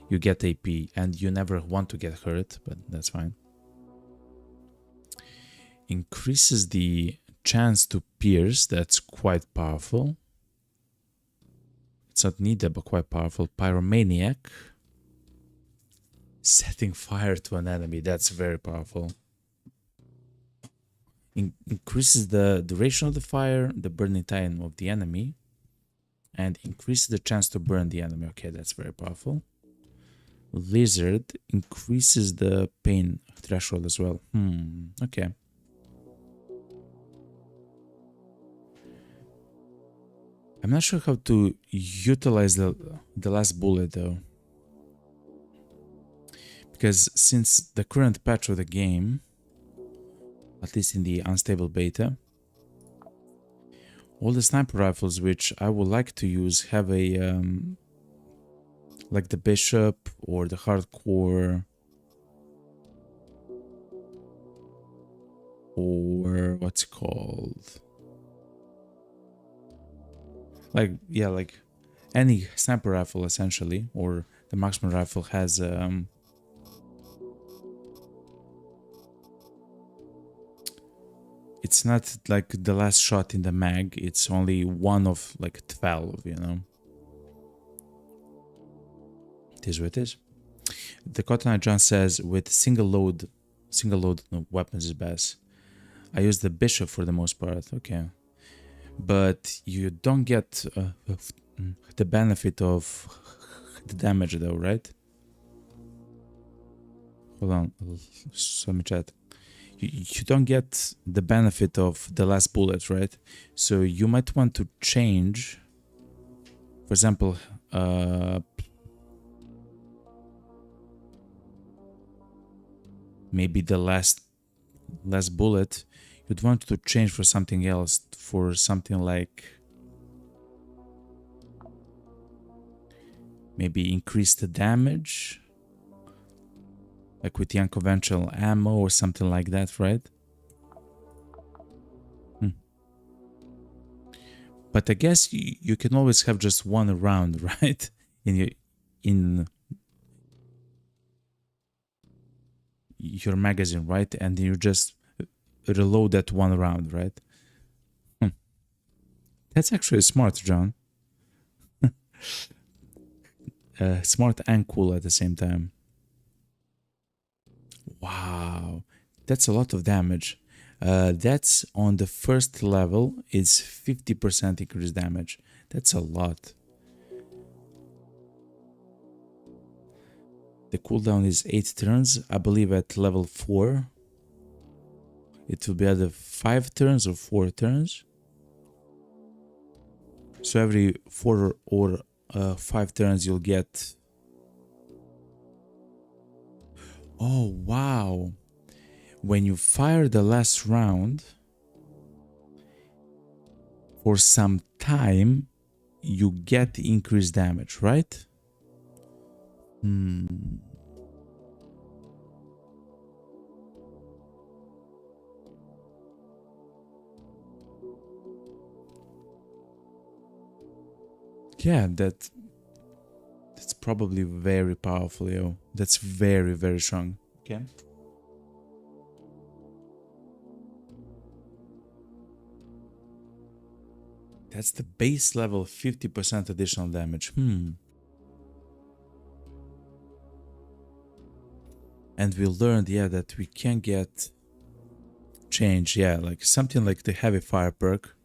you get AP, and you never want to get hurt, but that's fine. Increases the chance to pierce. That's quite powerful. It's not needed, but quite powerful. Pyromaniac. Setting fire to an enemy. That's very powerful. Increases the duration of the fire, the burning time of the enemy, and increases the chance to burn the enemy. Okay, that's very powerful. Lizard increases the pain threshold as well. Okay. I'm not sure how to utilize the last bullet though. Because since the current patch of the game, at least in the unstable beta, all the sniper rifles which I would like to use have a like the Bishop or the Hardcore or what's it called? Like, yeah, like any sniper rifle essentially, or the marksman rifle has it's not like the last shot in the mag, it's only one of like 12, you know. It is what it is. The Cotton Eye John says with single load weapons is best. I use the Bishop for the most part, okay. But you don't get the benefit of the damage though, right? Hold on, let me chat. You don't get the benefit of the last bullet, right? So you might want to change, for example, maybe the last bullet, you'd want to change for something else, for something like maybe increase the damage, like with the unconventional ammo or something like that, right? But I guess you can always have just one round, right? In your magazine, right? And you just reload that one round, right? That's actually smart, John. Smart and cool at the same time. Wow, that's a lot of damage. That's on the first level. It's 50% increased damage. That's a lot. The cooldown is 8 turns. I believe at level 4 it will be either 5 turns or 4 turns. So every 4 or 5 turns you'll get... Oh, wow. When you fire the last round, for some time, you get increased damage, right? Yeah, that's probably very powerful, yo. That's very, very strong. Okay. That's the base level, 50% additional damage. And we learned, yeah, that we can get change, yeah, like something like the heavy fire perk.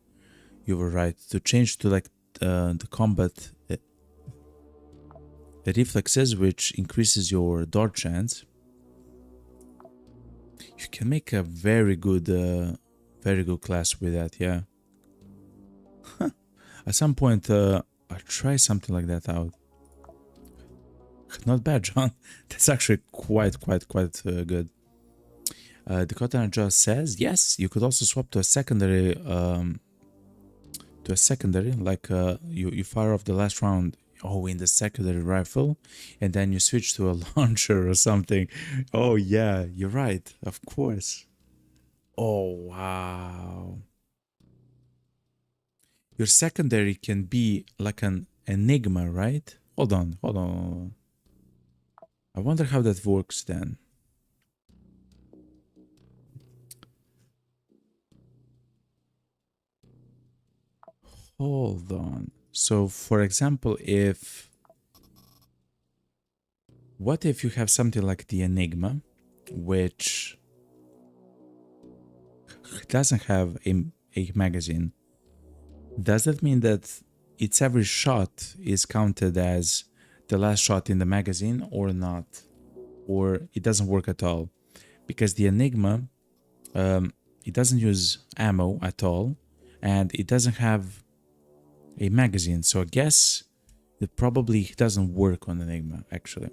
You were right, to change to like the combat reflexes, which increases your dodge chance. You can make a very good class with that, yeah. At some point, I'll try something like that out. Not bad, John. That's actually quite good. Dakota just says, yes, you could also swap to a secondary, like you fire off the last round, in the secondary rifle, and then you switch to a launcher or something. Oh yeah, you're right, of course. Oh wow. Your secondary can be like an enigma, right? Hold on. I wonder how that works then. Hold on. So, for example, what if you have something like the Enigma, which doesn't have a magazine? Does that mean that its every shot is counted as the last shot in the magazine or not? Or it doesn't work at all? Because the Enigma, it doesn't use ammo at all, and it doesn't have a magazine, so I guess it probably doesn't work on Enigma, actually.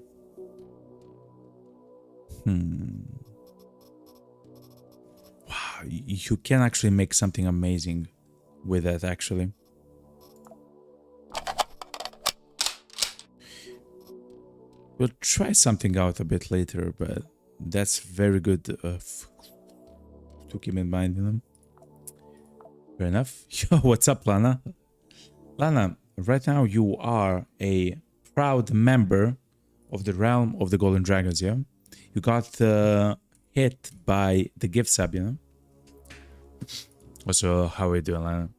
Wow, you can actually make something amazing with that, actually. We'll try something out a bit later, but that's very good to keep in mind, you know? Fair enough. Yo, what's up, Lana? Lana, right now you are a proud member of the realm of the Golden Dragons, yeah? You got hit by the gift sub, you know? Also, how are you doing, Lana?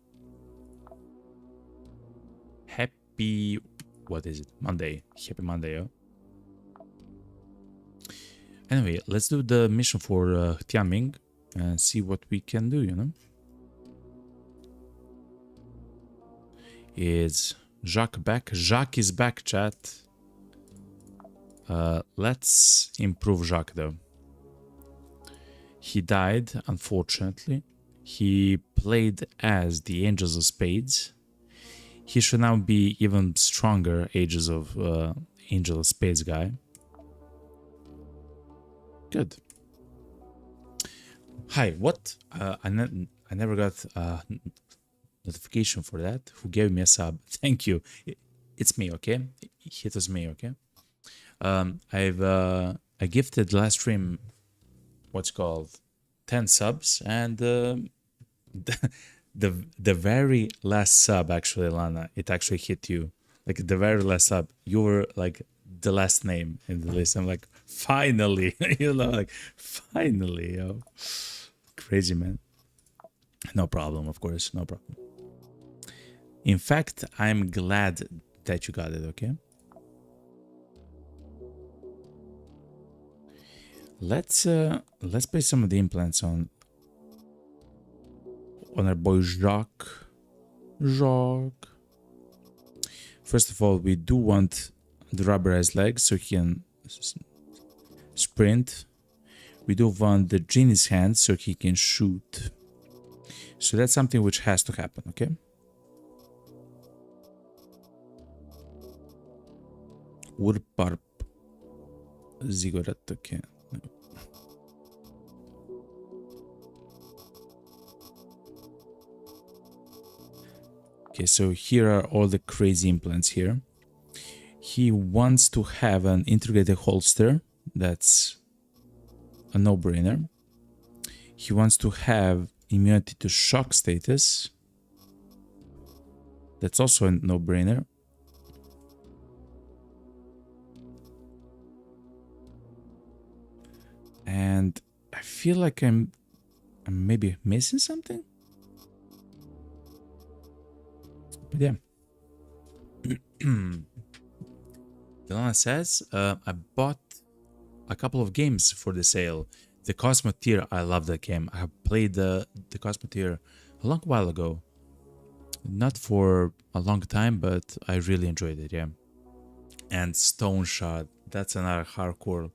Happy... what is it? Monday. Happy Monday, yo. Anyway, let's do the mission for Tianming and see what we can do, you know? Is Jacques back? Jacques is back, chat. Let's improve Jacques, though. He died, unfortunately. He played as the Angels of Spades. He should now be even stronger Angel of Spades guy. Good. Hi, what? I never got notification for that. Who gave me a sub? Thank you. It's me, okay? It was me, okay? I gifted last stream what's called 10 subs, and the very last sub, actually, Lana, it actually hit you. Like the very last sub, you were like the last name in the list. I'm like, finally, you know, like finally, yo. Crazy, man. No problem, of course, no problem. In fact, I'm glad that you got it, okay? Let's place some of the implants on. on our boy Jacques. Jacques. First of all, we do want the rubberized legs so he can sprint. We do want the genie's hands so he can shoot. So that's something which has to happen, okay? Urparp Zigorat, okay. Okay, so here are all the crazy implants here. He wants to have an integrated holster. That's a no-brainer. He wants to have immunity to shock status. That's also a no-brainer. And I feel like I'm maybe missing something. But yeah. Delana says, I bought a couple of games for the sale. The Quasimorph, I love that game. I have played the Quasimorph a long while ago. Not for a long time, but I really enjoyed it, yeah. And Stone Shot, that's another hardcore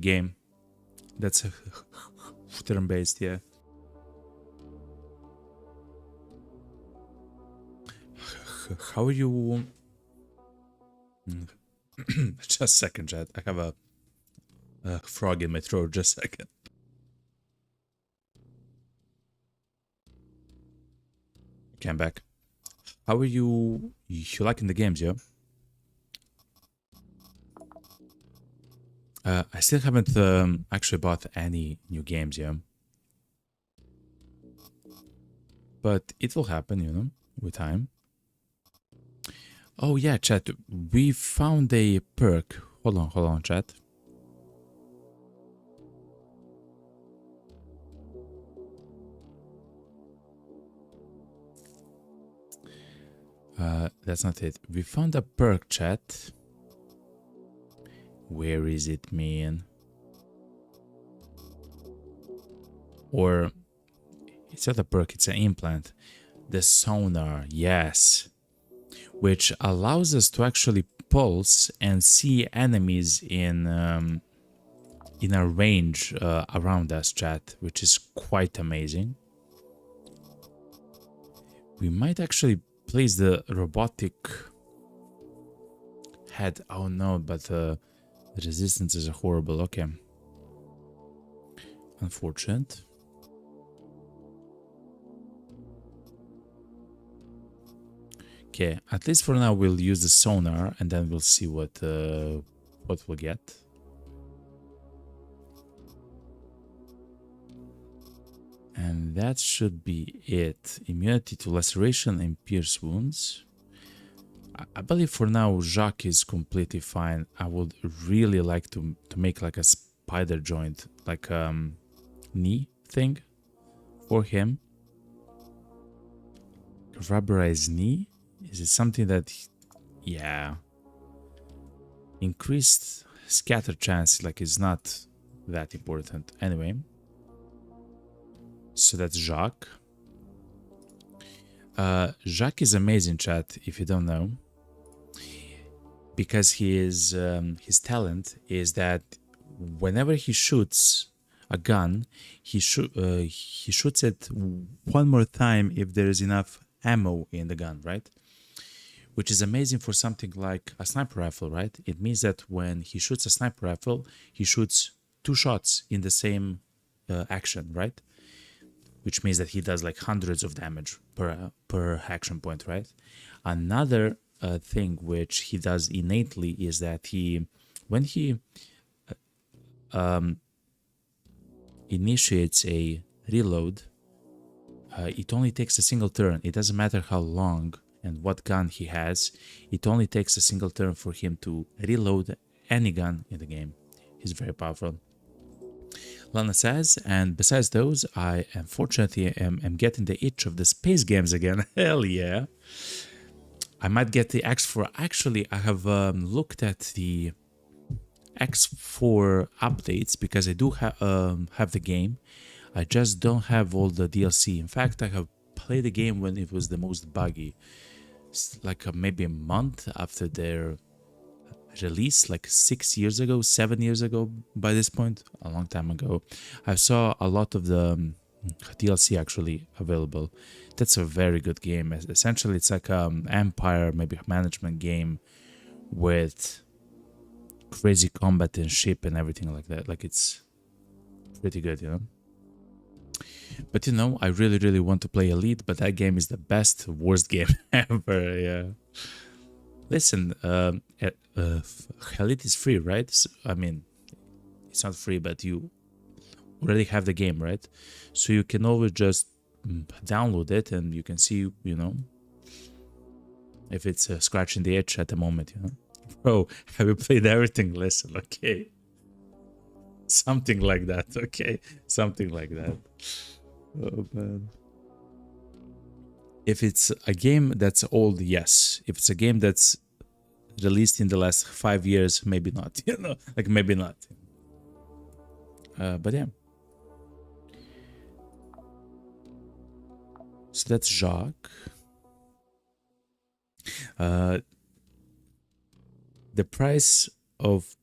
game. That's turn-based, yeah. How are you? Just a second, chat. I have a frog in my throat. Just a second. Okay, I'm back. How are you? You liking the games, yeah? I still haven't actually bought any new games, yeah. But it will happen, you know, with time. Oh yeah, chat. We found a perk. Hold on, chat. That's not it. We found a perk, chat. Where is it, man? Or it's not a perk, it's an implant. The sonar, yes. Which allows us to actually pulse and see enemies in a range around us, chat, which is quite amazing. We might actually place the robotic head. Oh no, but the resistance is horrible. Okay. Unfortunate. Okay, at least for now we'll use the sonar and then we'll see what we'll get. And that should be it. Immunity to laceration and pierce wounds. I believe for now Jacques is completely fine. I would really like to make like a spider joint, like knee thing for him. Rubberized knee. Is it something that, yeah, increased scatter chance, like, is not that important. Anyway, so that's Jacques. Jacques is amazing, chat, if you don't know, because he is his talent is that whenever he shoots a gun, he shoots it one more time if there is enough ammo in the gun, right? Which is amazing for something like a sniper rifle, right? It means that when he shoots a sniper rifle, he shoots 2 shots in the same action, right? Which means that he does like hundreds of damage per action point, right? Another thing which he does innately is that when he initiates a reload, it only takes a single turn. It doesn't matter how long and what gun he has. It only takes a single turn for him to reload any gun in the game. He's very powerful. Lana says, and besides those, I unfortunately am getting the itch of the space games again. Hell yeah. I might get the X4. Actually, I have looked at the X4 updates because I do have the game. I just don't have all the DLC. In fact, I have played the game when it was the most buggy. Like maybe a month after their release, like 6 years ago, 7 years ago by this point, a long time ago. I saw a lot of the DLC actually available. That's a very good game. Essentially, it's like Empire, maybe management game with crazy combat and ship and everything like that. Like it's pretty good, you know. But you know, I really, really want to play Elite, but that game is the best, worst game ever. Yeah. Listen, Elite is free, right? I mean, it's not free, but you already have the game, right? So you can always just download it and you can see, you know, if it's scratching the itch at the moment, you know. Bro, have you played everything? Listen, okay. Something like that, okay? Something like that. Oh, man. If it's a game that's old, yes. If it's a game that's released in the last 5 years, maybe not, you know? Like, maybe not. But yeah. So that's Jacques. The price of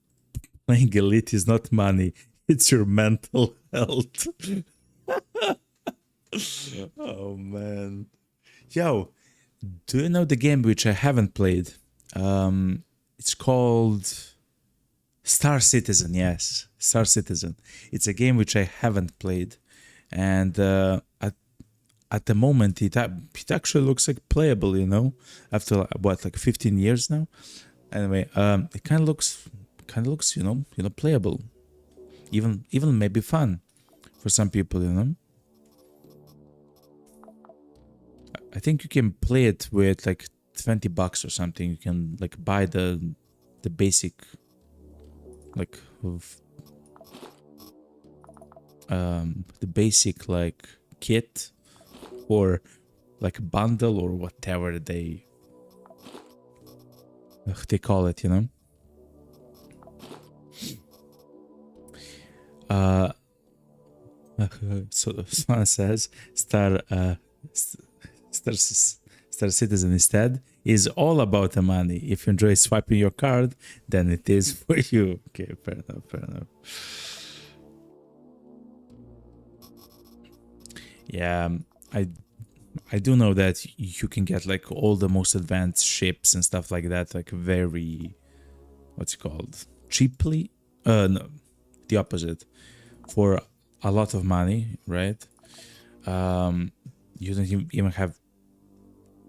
playing Elite is not money, it's your mental health. Oh man. Yo, do you know the game which I haven't played? It's called Star Citizen. Yes, Star Citizen. It's a game which I haven't played, and at the moment it actually looks like playable. You know, after what, like 15 years now. Anyway, it kind of looks you know playable, even maybe fun for some people. You know. I think you can play it with like $20 or something. You can like buy the basic like the basic like kit or like bundle or whatever they call it, you know. So someone says Star Citizen instead is all about the money. If you enjoy swiping your card, then it is for you. Okay, fair enough, fair enough. Yeah, I do know that you can get like all the most advanced ships and stuff like that, like very, what's it called? Cheaply? No, the opposite. For a lot of money, right? You don't even have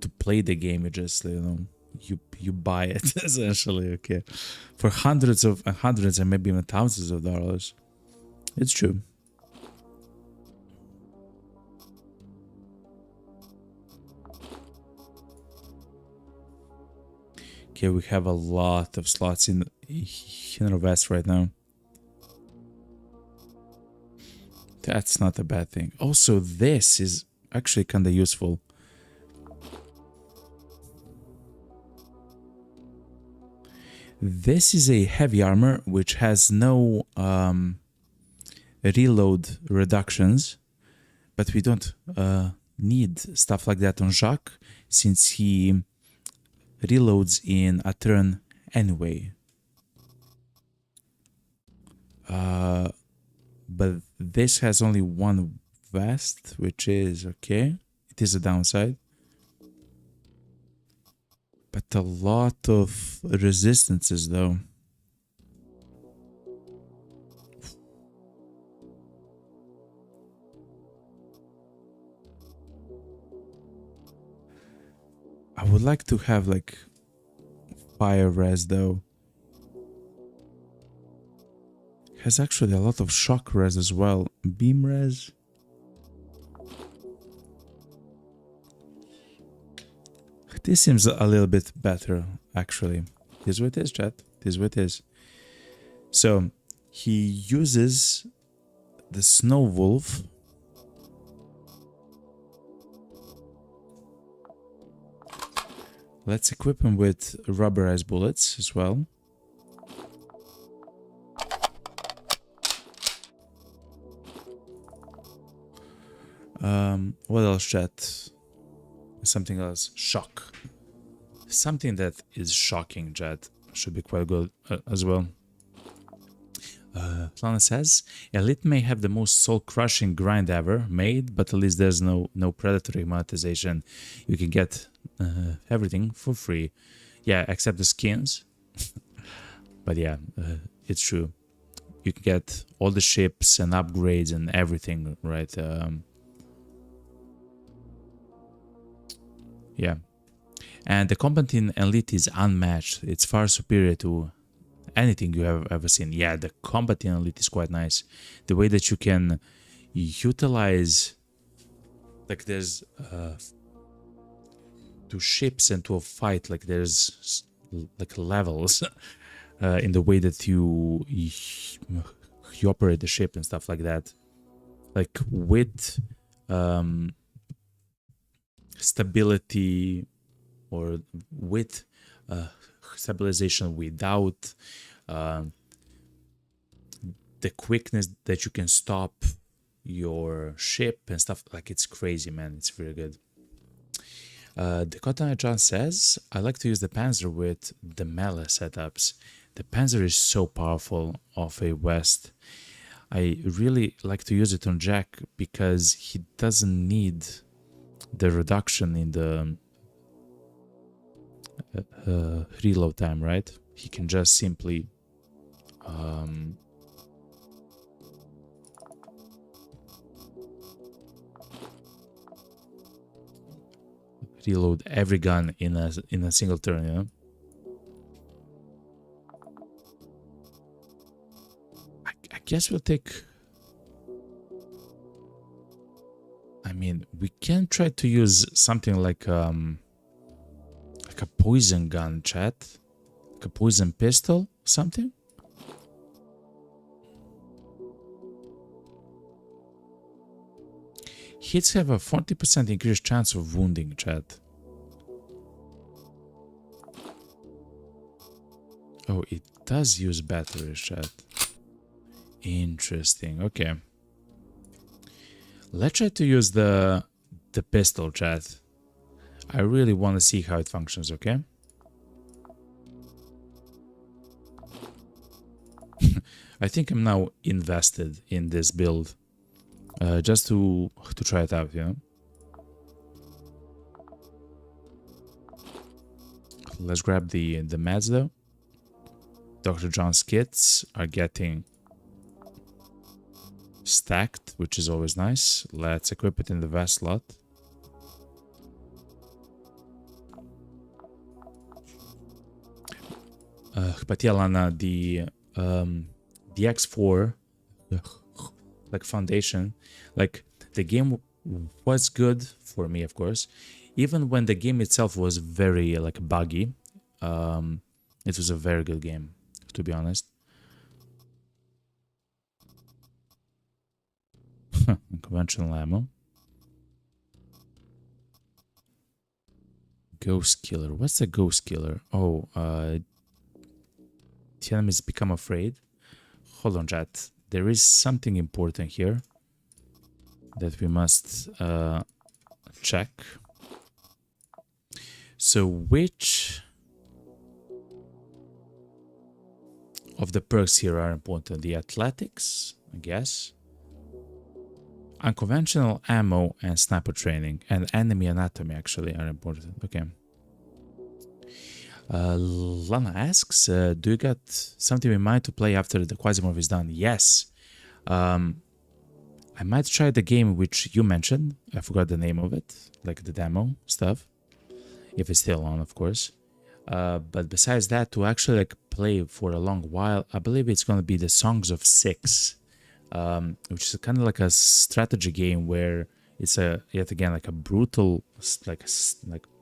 to play the game. You just, you know, you buy it essentially. Okay, for hundreds and maybe even thousands of dollars. It's true. Okay, we have a lot of slots in our vest right now. That's not a bad thing. Also, this is actually kind of useful. This is a heavy armor which has no reload reductions, but we don't need stuff like that on Jacques since he reloads in a turn anyway. But this has only one vest, which is okay. It is a downside. But a lot of resistances though. I would like to have like fire res though. Has actually a lot of shock res as well. Beam res. This seems a little bit better actually. This is what it is, chat. This is what it is. So he uses the Snow Wolf. Let's equip him with rubberized bullets as well. What else, chat? Something else. Shock. Something that is shocking, chat. Should be quite good as well. Lana says, Elite may have the most soul-crushing grind ever made, but at least there's no predatory monetization. You can get everything for free. Yeah, except the skins. But yeah, it's true. You can get all the ships and upgrades and everything, right? Yeah. And the combat in Elite is unmatched. It's far superior to anything you have ever seen. Yeah, the combat in Elite is quite nice. The way that you can utilize, like, there's to ships and to a fight, like there's like levels in the way that you operate the ship and stuff like that. Like with stability or with stabilization, without the quickness that you can stop your ship and stuff. Like, it's crazy, man. It's very good. Dakota John says, I like to use the Panzer with the melee setups. The Panzer is so powerful off a West. I really like to use it on Jack because he doesn't need the reduction in the reload time, right? He can just simply reload every gun in a single turn, you know. I guess we'll take. I mean, we can try to use something like a poison gun, chat, like a poison pistol, something. Hits have a 40% increased chance of wounding, chat. Oh, it does use batteries, chat. Interesting. Okay. Let's try to use the pistol, chat. I really want to see how it functions, okay? I think I'm now invested in this build. Just to try it out, you know? Let's grab the meds though. Dr. John's kits are getting stacked, which is always nice. Let's equip it in the vest slot. But yeah, Lana, the X4 like foundation, like the game was good for me, of course, even when the game itself was very like buggy. It was a very good game, to be honest. Conventional ammo. Ghost killer. What's a ghost killer? Oh, the enemies become afraid. Hold on, chat. There is something important here that we must check. So which of the perks here are important? The athletics, I guess. Unconventional ammo and sniper training and enemy anatomy actually are important. Okay. Lana asks, do you got something in mind to play after the Quasimorph is done? Yes. I might try the game which you mentioned. I forgot the name of it, like the demo stuff, if it's still on, of course. But besides that, to actually like play for a long while, I believe it's going to be the Songs of Six, which is kind of like a strategy game where it's yet again like a brutal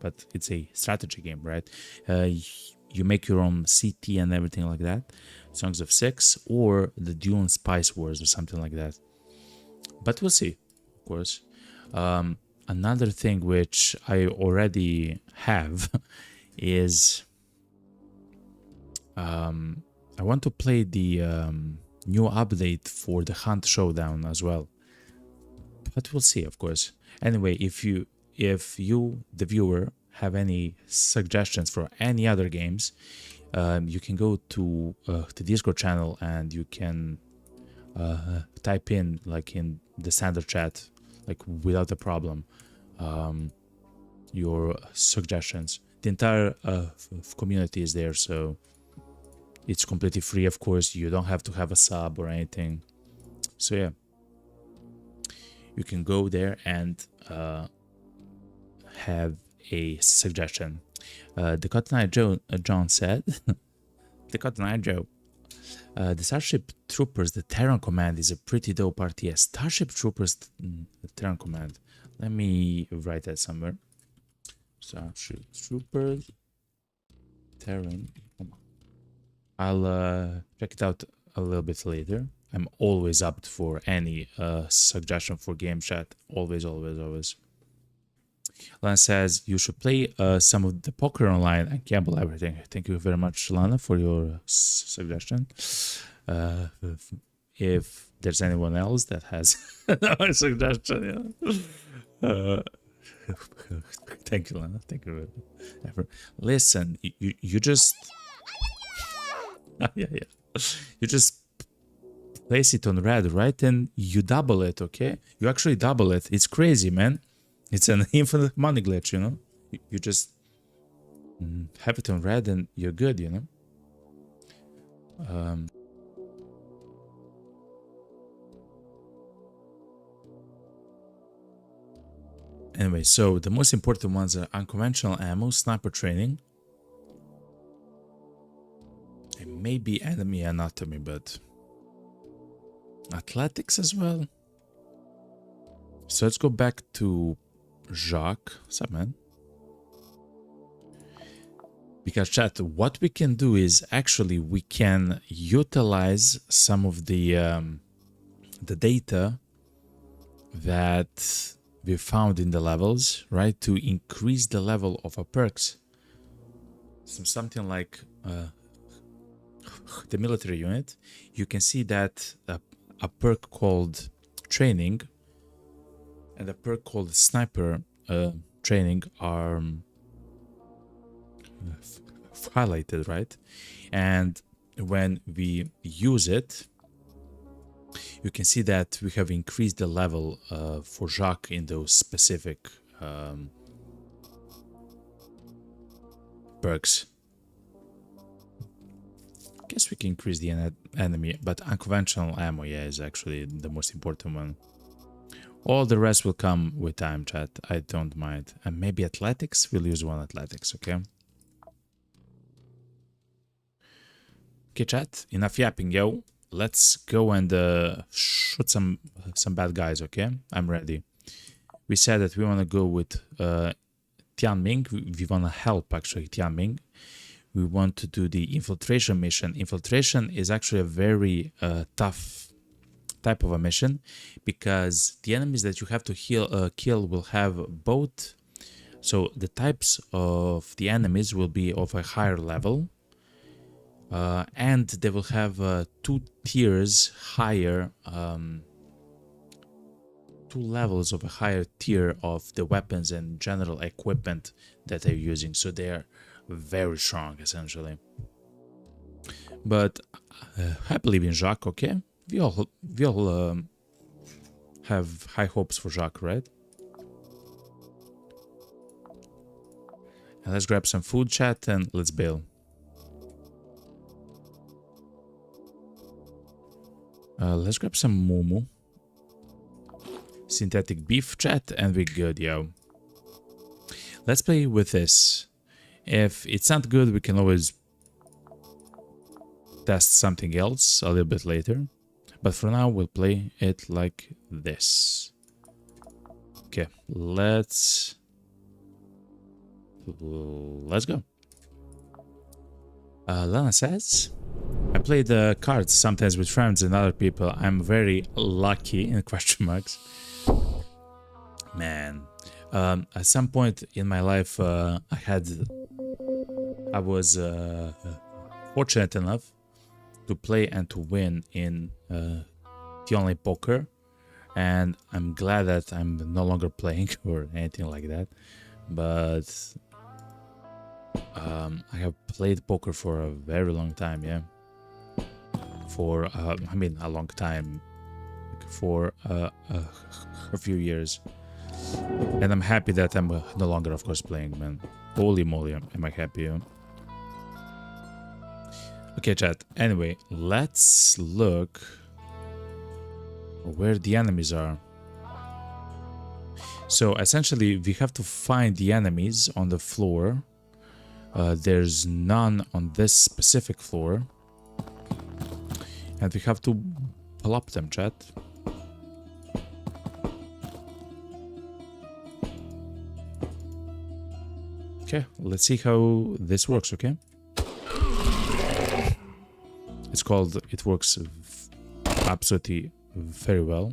but it's a strategy game, right? You make your own CT and everything like that. Songs of Six or the Dune Spice Wars or something like that. But we'll see, of course. Another thing which I already have is I want to play the new update for the Hunt Showdown as well. but we'll see, of course. Anyway, if you, the viewer, have any suggestions for any other games, you can go to the Discord channel and you can type in, like in the standard chat, like without a problem, your suggestions. The entire community is there, so it's completely free, of course. You don't have to have a sub or anything. So yeah, you can go there and have a suggestion. The Cotton Eye John said, the Cotton Eye Joe, the Starship Troopers, the Terran Command is a pretty dope RTS. Starship Troopers, the Terran Command. Let me write that somewhere. Starship Troopers, Terran. I'll check it out a little bit later. I'm always up for any suggestion for game chat. Always, always, always. Lana says you should play some of the poker online and gamble everything. Thank you very much, Lana, for your suggestion. If there's anyone else that has another suggestion, thank you, Lana. Thank you. Listen, you just yeah. You just place it on red, right? And you double it, okay? You actually double it. It's crazy, man. It's an infinite money glitch, you know? You just have it on red and you're good, you know? Anyway, so the most important ones are unconventional ammo, sniper training, and maybe enemy anatomy, but athletics as well. So let's go back to Jacques. What's up, man? Because chat, what we can do is actually we can utilize some of the data that we found in the levels, right, to increase the level of our perks. So something like the military unit, you can see that a perk called training and a perk called sniper training are highlighted, right? And when we use it, you can see that we have increased the level for Jacques in those specific perks. Guess we can increase the enemy, but unconventional ammo, yeah, is actually the most important one. All the rest will come with time, chat. I don't mind. And maybe athletics? We'll use one athletics, okay? Okay, chat. Enough yapping, yo. Let's go and shoot some bad guys, okay? I'm ready. We said that we want to go with Tianming. We want to help, actually, Tianming. We want to do the infiltration mission. Infiltration is actually a very tough type of a mission because the enemies that you have to kill will have both. So the types of the enemies will be of a higher level, and they will have 2 tiers higher, 2 levels of a higher tier of the weapons and general equipment that they're using. So they are very strong, essentially. But I believe in Jacques, okay? We all have high hopes for Jacques, right? And let's grab some food, chat, and let's bail. Let's grab some Momo. Synthetic beef, chat, and we're good, yo. Let's play with this. If it's not good, we can always test something else a little bit later. But for now, we'll play it like this. Okay, let's go. Lana says, I play the cards sometimes with friends and other people. I'm very lucky, in question marks. Man, at some point in my life, I was fortunate enough to play and to win in the online poker, and I'm glad that I'm no longer playing or anything like that. But I have played poker for a very long time, yeah. For I mean, a long time, for a few years, and I'm happy that I'm no longer, of course, playing, man. Holy moly, am I happy? Yeah? Okay, chat. Anyway, let's look where the enemies are. So essentially, we have to find the enemies on the floor. There's none on this specific floor. And we have to plop them, chat. Okay, let's see how this works, okay? It's called, it works absolutely very well.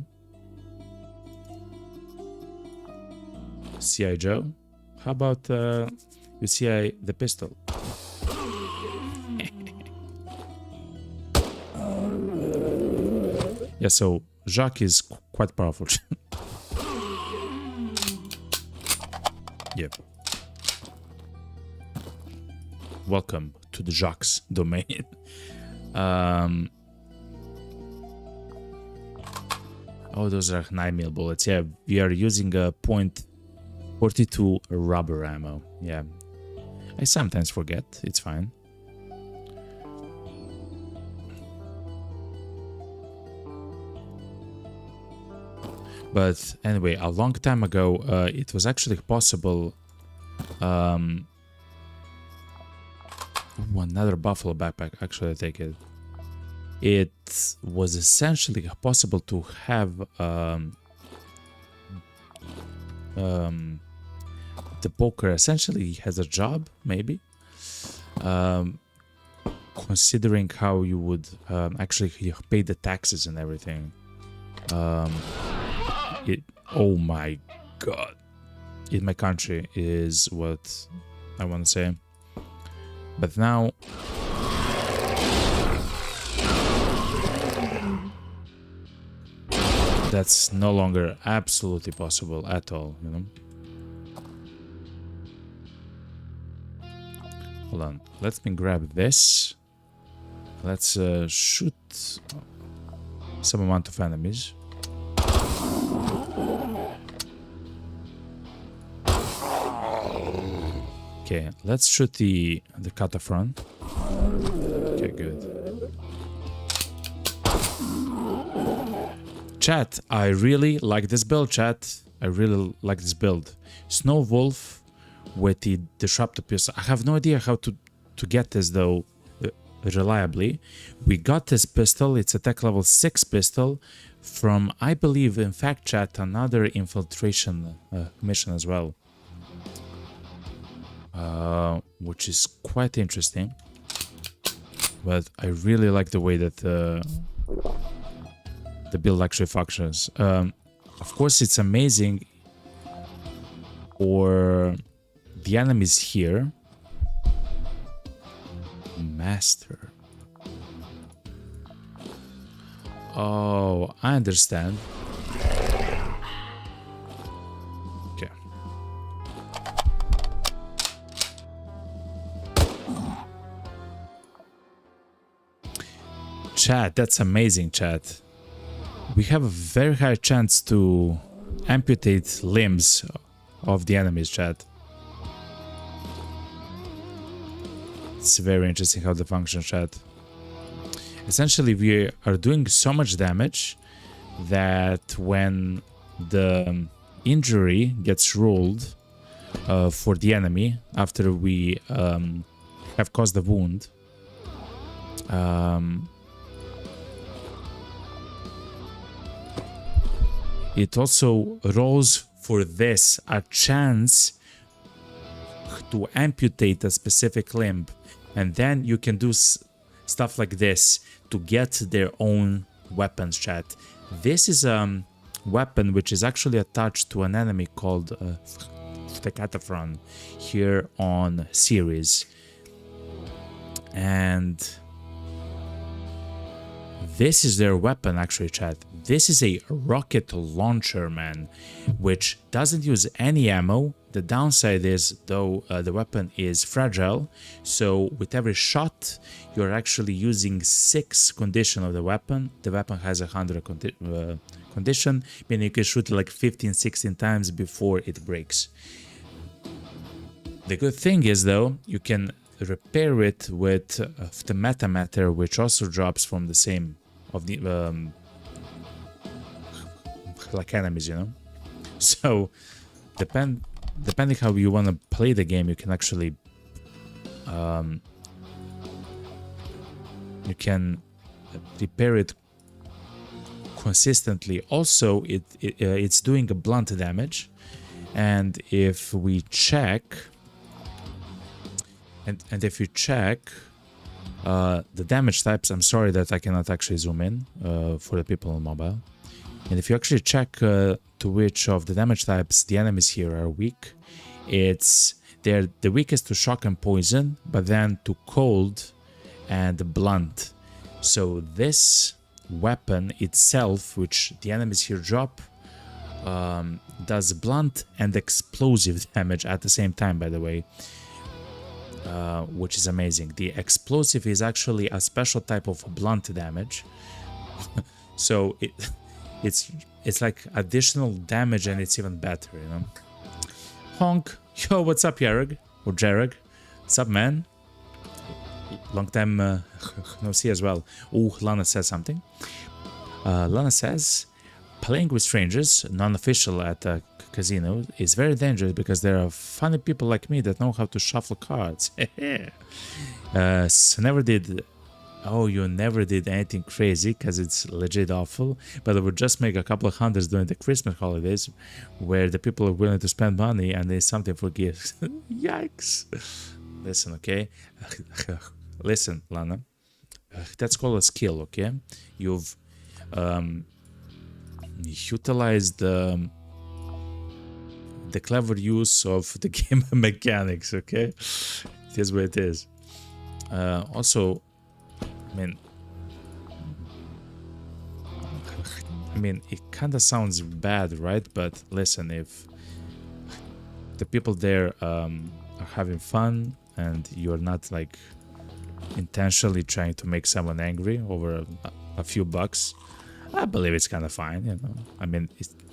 CI Joe, how about you CI the pistol? Yeah, so Jacques is quite powerful. Yep. Welcome to the Jacques domain. Oh, those are 9mm bullets. Yeah, we are using a .42 rubber ammo. Yeah, I sometimes forget. It's fine. But anyway, a long time ago, it was actually possible. Ooh, another buffalo backpack. Actually, I take it. It was essentially possible to have the poker essentially has a job, maybe. Considering how you would actually pay the taxes and everything. Oh my god. In my country is what I want to say. But now that's no longer absolutely possible at all, you know. Hold on, let me grab this. Let's shoot some amount of enemies. Okay, let's shoot the Catafron. Okay, good. Chat, I really like this build, chat. I really like this build. Snow Wolf with the Disruptor pistol. I have no idea how to get this though reliably. We got this pistol. It's a tech level 6 pistol from, I believe, in fact, chat, another infiltration mission as well. Which is quite interesting. But I really like the way that the build actually functions. Of course, it's amazing for the enemies here. Master. Oh, I understand. Okay. Chat, that's amazing, chat. We have a very high chance to amputate limbs of the enemies, chat. It's very interesting how they function, chat. Essentially, we are doing so much damage that when the injury gets rolled for the enemy after we have caused the wound, it also rolls for this a chance to amputate a specific limb, and then you can do stuff like this to get their own weapons, chat. This is a weapon which is actually attached to an enemy called the Catafron here on series, and This is their weapon, actually, chat. This is a rocket launcher, man, which doesn't use any ammo. The downside is, though, the weapon is fragile, so with every shot, you're actually using 6 condition of the weapon. The weapon has 100 condition, meaning you can shoot it like 15, 16 times before it breaks. The good thing is, though, you can repair it with the metamatter, which also drops from the same of the like enemies, you know. So depending how you want to play the game, you can actually you can repair it consistently. Also, it's doing a blunt damage, and if we check. And if you check the damage types, I'm sorry that I cannot actually zoom in for the people on mobile. And if you actually check to which of the damage types the enemies here are weak, they're the weakest to shock and poison, but then to cold and blunt. So this weapon itself, which the enemies here drop, does blunt and explosive damage at the same time, by the way. Which is amazing. The explosive is actually a special type of blunt damage. So it's like additional damage, and it's even better, you know. Honk. Yo, what's up, Yarug? Or Jarug? What's up, man? Long time no see as well. Oh, Lana says something. Lana says, playing with strangers, non-official at a casino, is very dangerous because there are funny people like me that know how to shuffle cards. So never did. Oh, you never did anything crazy because it's legit awful. But I would just make a couple of hundreds during the Christmas holidays, where the people are willing to spend money and there's something for gifts. Yikes! Listen, okay. Listen, Lana. That's called a skill, okay? You've utilized the clever use of the game mechanics, okay? It is what it is. Also, I mean, it kind of sounds bad, right? But listen, if the people there are having fun and you're not like intentionally trying to make someone angry over a few bucks, I believe it's kind of fine, you know. I mean,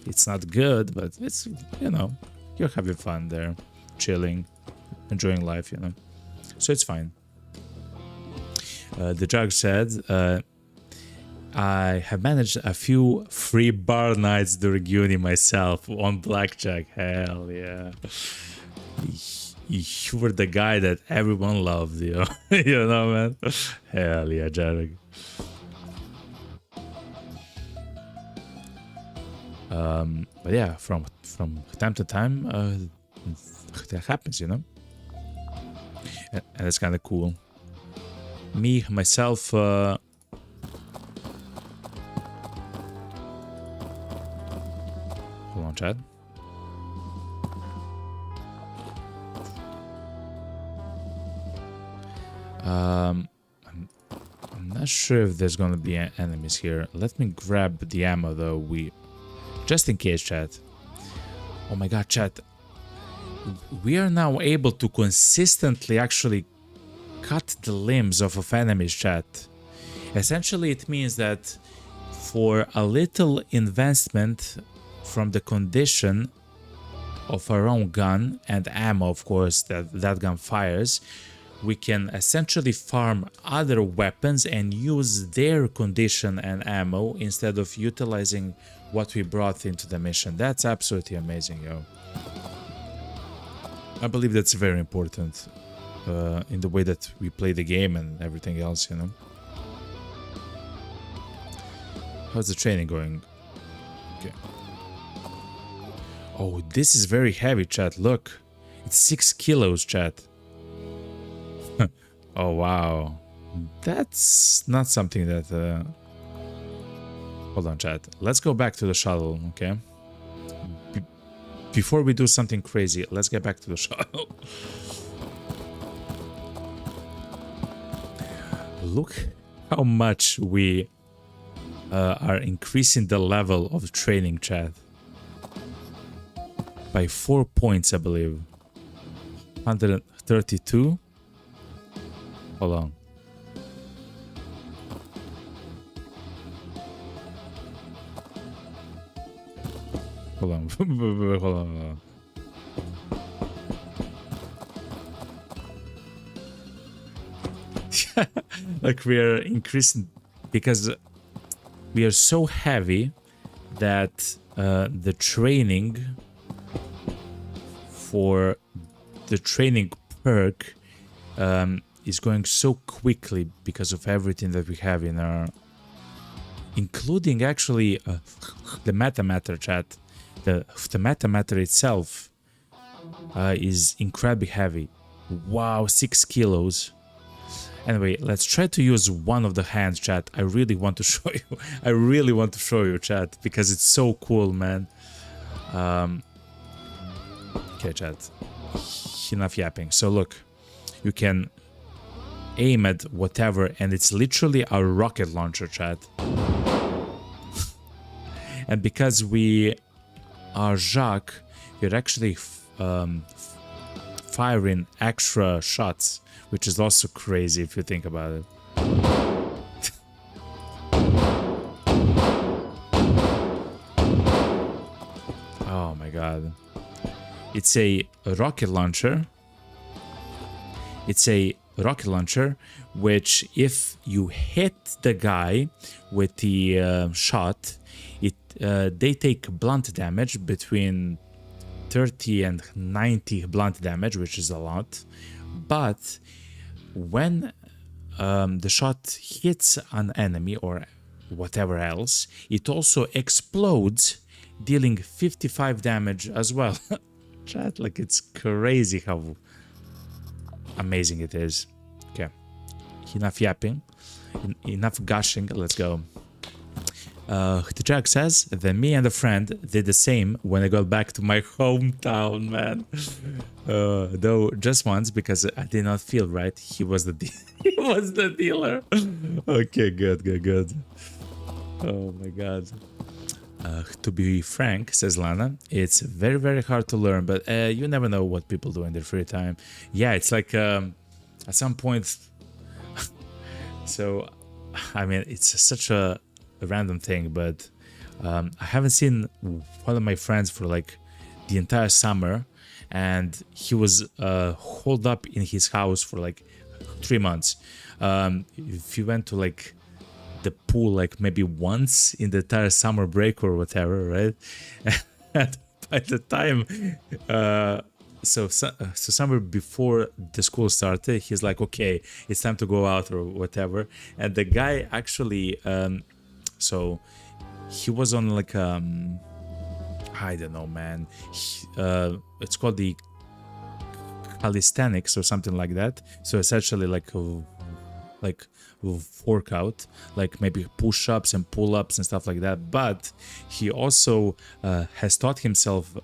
it's not good, but it's, you know, you're having fun there, chilling, enjoying life, you know. So it's fine. The judge said, I have managed a few free bar nights during uni myself on blackjack. Hell yeah. You were the guy that everyone loved, you know, you know, man. Hell yeah, Jared. But yeah, from time to time, that happens, you know, and it's kind of cool. Me, myself, hold on, Chad. I'm not sure if there's gonna be enemies here. Let me grab the ammo though, just in case, chat. Oh my god, chat. We are now able to consistently actually cut the limbs of enemies, chat. Essentially, it means that for a little investment from the condition of our own gun and ammo, of course, that gun fires, we can essentially farm other weapons and use their condition and ammo instead of utilizing what we brought into the mission. That's absolutely amazing, yo. I believe that's very important in the way that we play the game and everything else, you know. How's the training going? Okay. Oh, this is very heavy, chat. Look, it's 6 kilos, chat. Oh, wow. That's not something that... Hold on, chat. Let's go back to the shuttle, okay? Before we do something crazy, let's get back to the shuttle. Look how much we are increasing the level of training, chat. By 4 points, I believe. 132. Hold on. Hold on. Hold on. Like we are increasing because we are so heavy that the training for the training perk is going so quickly because of everything that we have in our, including actually the metamatter, chat. The metamatter itself is incredibly heavy. Wow, 6 kilos. Anyway, let's try to use one of the hands, chat. I really want to show you. I really want to show you, chat, because it's so cool, man. Okay, chat. Enough yapping. So look, you can aim at whatever, and it's literally a rocket launcher, chat. And because we are Jacques, we're actually firing extra shots, which is also crazy if you think about it. Oh my god. It's a rocket launcher. It's a rocket launcher which, if you hit the guy with the shot, they take blunt damage between 30 and 90 blunt damage, which is a lot. But when the shot hits an enemy or whatever else, it also explodes, dealing 55 damage as well. Chat, like, it's crazy how amazing it is. Okay, enough yapping, enough gushing, let's go. The Jack says that me and a friend did the same when I got back to my hometown, man. Though just once, because I did not feel right. He was the he was the dealer. Okay, good. Oh my god. To be frank, says Lana, it's very hard to learn, but you never know what people do in their free time. Yeah, it's like at some point. So, I mean, it's such a random thing, but I haven't seen one of my friends for like the entire summer, and he was holed up in his house for like 3 months. If you went to like the pool like maybe once in the entire summer break or whatever, right? And by the time so somewhere before the school started, he's like, okay, it's time to go out or whatever. And the guy actually so he was on like I don't know, man. It's called the calisthenics or something like that. So essentially like workout, like maybe push-ups and pull-ups and stuff like that. But he also has taught himself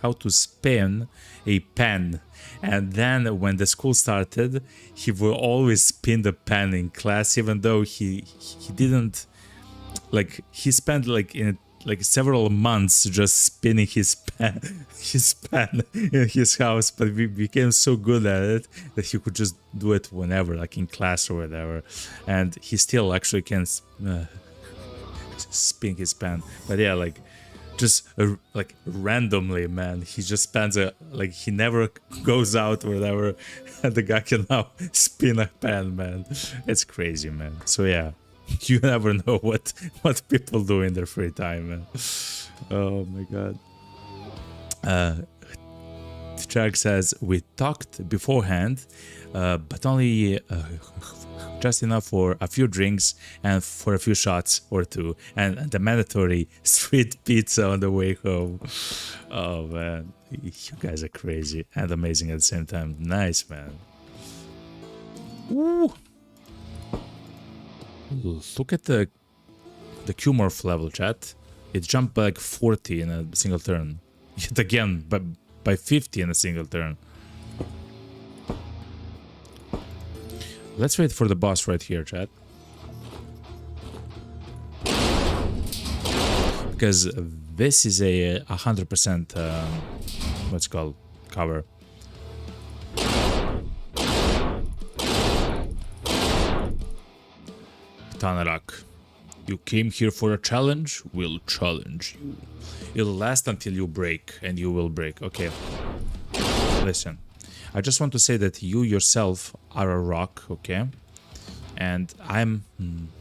how to spin a pen. And then when the school started, he will always spin the pen in class, even though he didn't. Like, he spent like in like several months just spinning his pen in his house, but we became so good at it that he could just do it whenever, like in class or whatever. And he still actually can spin his pen. But yeah, like just like randomly, man, he just spends like he never goes out or whatever, and the guy can now spin a pen, man. It's crazy, man. So yeah. You never know what people do in their free time, man. Oh my god. Jack says, we talked beforehand, but only just enough for a few drinks and for a few shots or two, and the mandatory street pizza on the way home. Oh man, you guys are crazy and amazing at the same time. Nice, man. Ooh. Look at the Qmorph level, chat. It jumped by like 40 in a single turn. Yet again, by 50 in a single turn. Let's wait for the boss right here, chat. because this is a 100% what's it called, cover. Tanarak, you came here for a challenge? We'll challenge you. It'll last until you break, and you will break. Okay. Listen, I just want to say that you yourself are a rock, okay? And I'm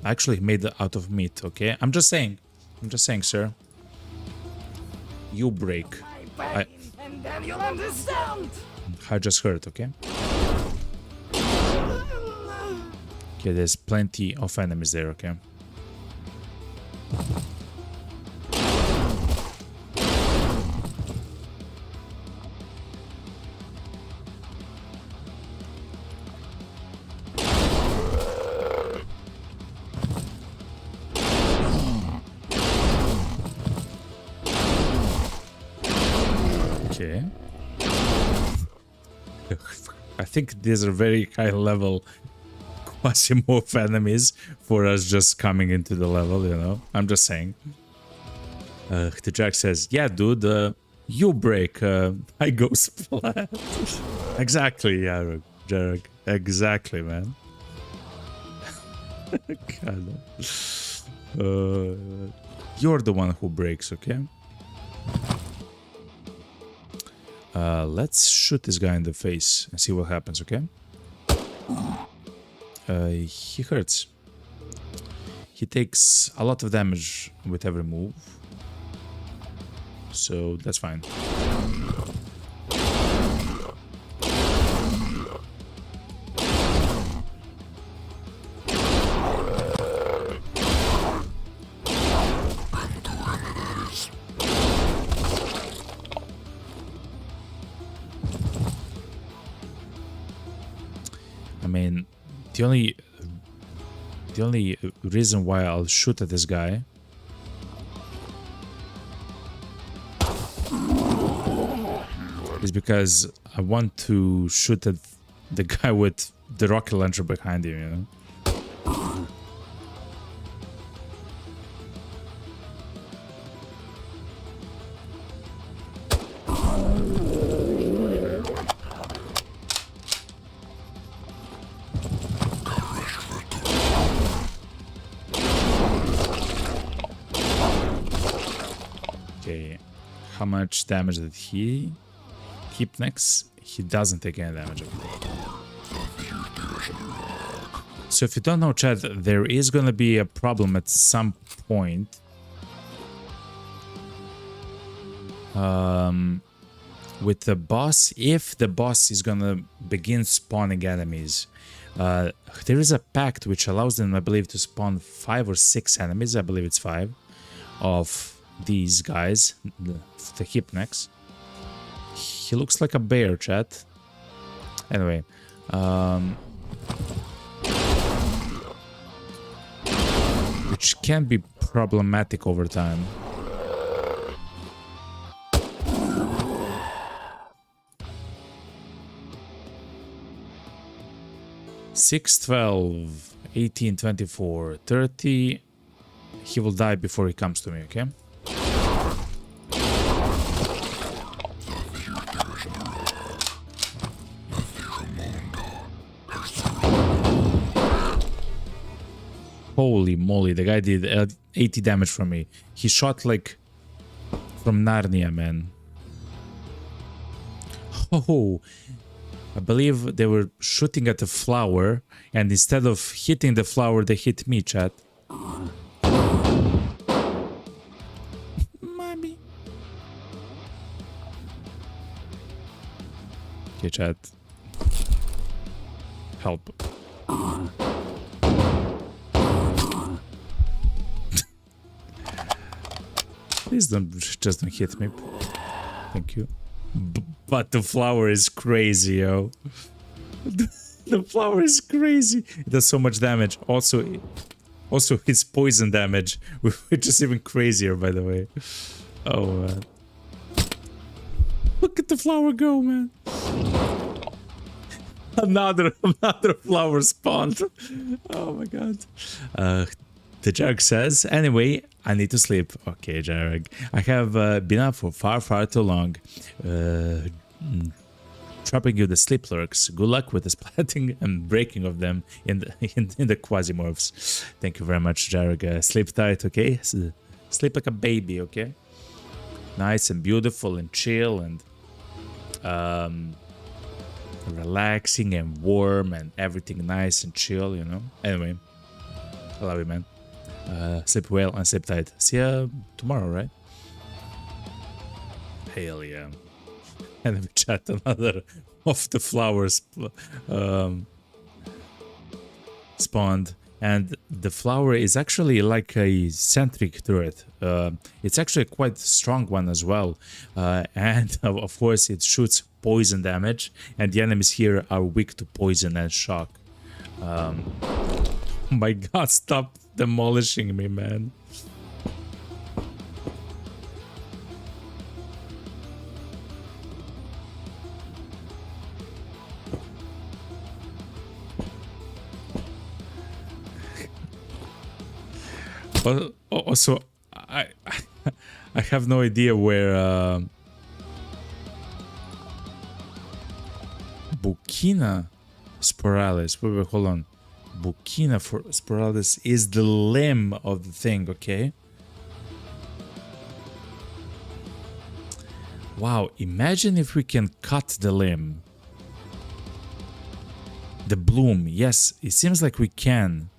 actually made out of meat, okay? I'm just saying, sir. You break. And then you'll understand. I just heard, okay? Okay, there's plenty of enemies there, okay? Okay. I think these are very high level Quasimorph enemies for us just coming into the level, you know? I'm just saying. The Jack says, yeah, dude, you break, I go splat. Exactly, yeah, Jarek. Exactly, man. God. You're the one who breaks, okay? Let's shoot this guy in the face and see what happens, okay? He hurts. He takes a lot of damage with every move. So that's fine. I mean, the only reason why I'll shoot at this guy is because I want to shoot at the guy with the rocket launcher behind him, you know? Okay, how much damage did he keep next? He doesn't take any damage. So if you don't know, chat, there is gonna be a problem at some point. With the boss, if the boss is gonna begin spawning enemies. There is a pact which allows them, I believe, to spawn 5 or 6 enemies. I believe it's 5 of these guys, the hipnecks. He looks like a bear, chat. Anyway, which can be problematic over time. Six, 12, 18, 24, 30. He will die before he comes to me, okay? Holy moly, the guy did 80 damage from me. He shot like from Narnia, man. Oh, I believe they were shooting at the flower, and instead of hitting the flower, they hit me, chat. Mommy. Okay, chat. Help. Please just don't hit me. Thank you. But the flower is crazy, yo. The flower is crazy. It does so much damage. Also his poison damage, which is even crazier, by the way. Oh, man. Look at the flower go, man. Another flower spawned. Oh, my God. The jug says, anyway, I need to sleep. Okay, Jarek. I have been up for far too long. Trapping you the sleep lurks. Good luck with the splatting and breaking of them in the in the Quasimorphs. Thank you very much, Jarek. Sleep tight, okay? Sleep like a baby, okay? Nice and beautiful and chill and relaxing and warm and everything nice and chill, you know? Anyway, I love you, man. Sleep well and sleep tight. See ya tomorrow, right? Hell yeah. And we chat another of the flowers spawned. And the flower is actually like a centric turret. It's actually a quite strong one as well. And of course it shoots poison damage. And the enemies here are weak to poison and shock. My god, stop demolishing me, man. But also, I have no idea where Burkina Sporalis. Wait, hold on. Burkina Sporalis is the limb of the thing, okay? Wow, imagine if we can cut the limb. The bloom, yes, it seems like we can.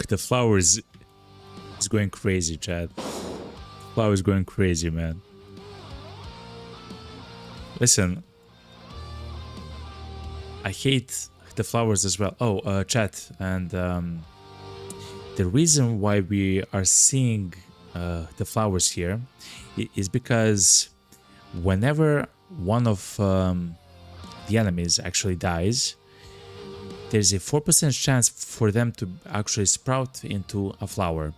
The flowers is going crazy, Chad. Flower is going crazy, man. Listen, I hate the flowers as well. Oh, chat, and the reason why we are seeing the flowers here is because whenever one of the enemies actually dies, there's a 4% chance for them to actually sprout into a flower.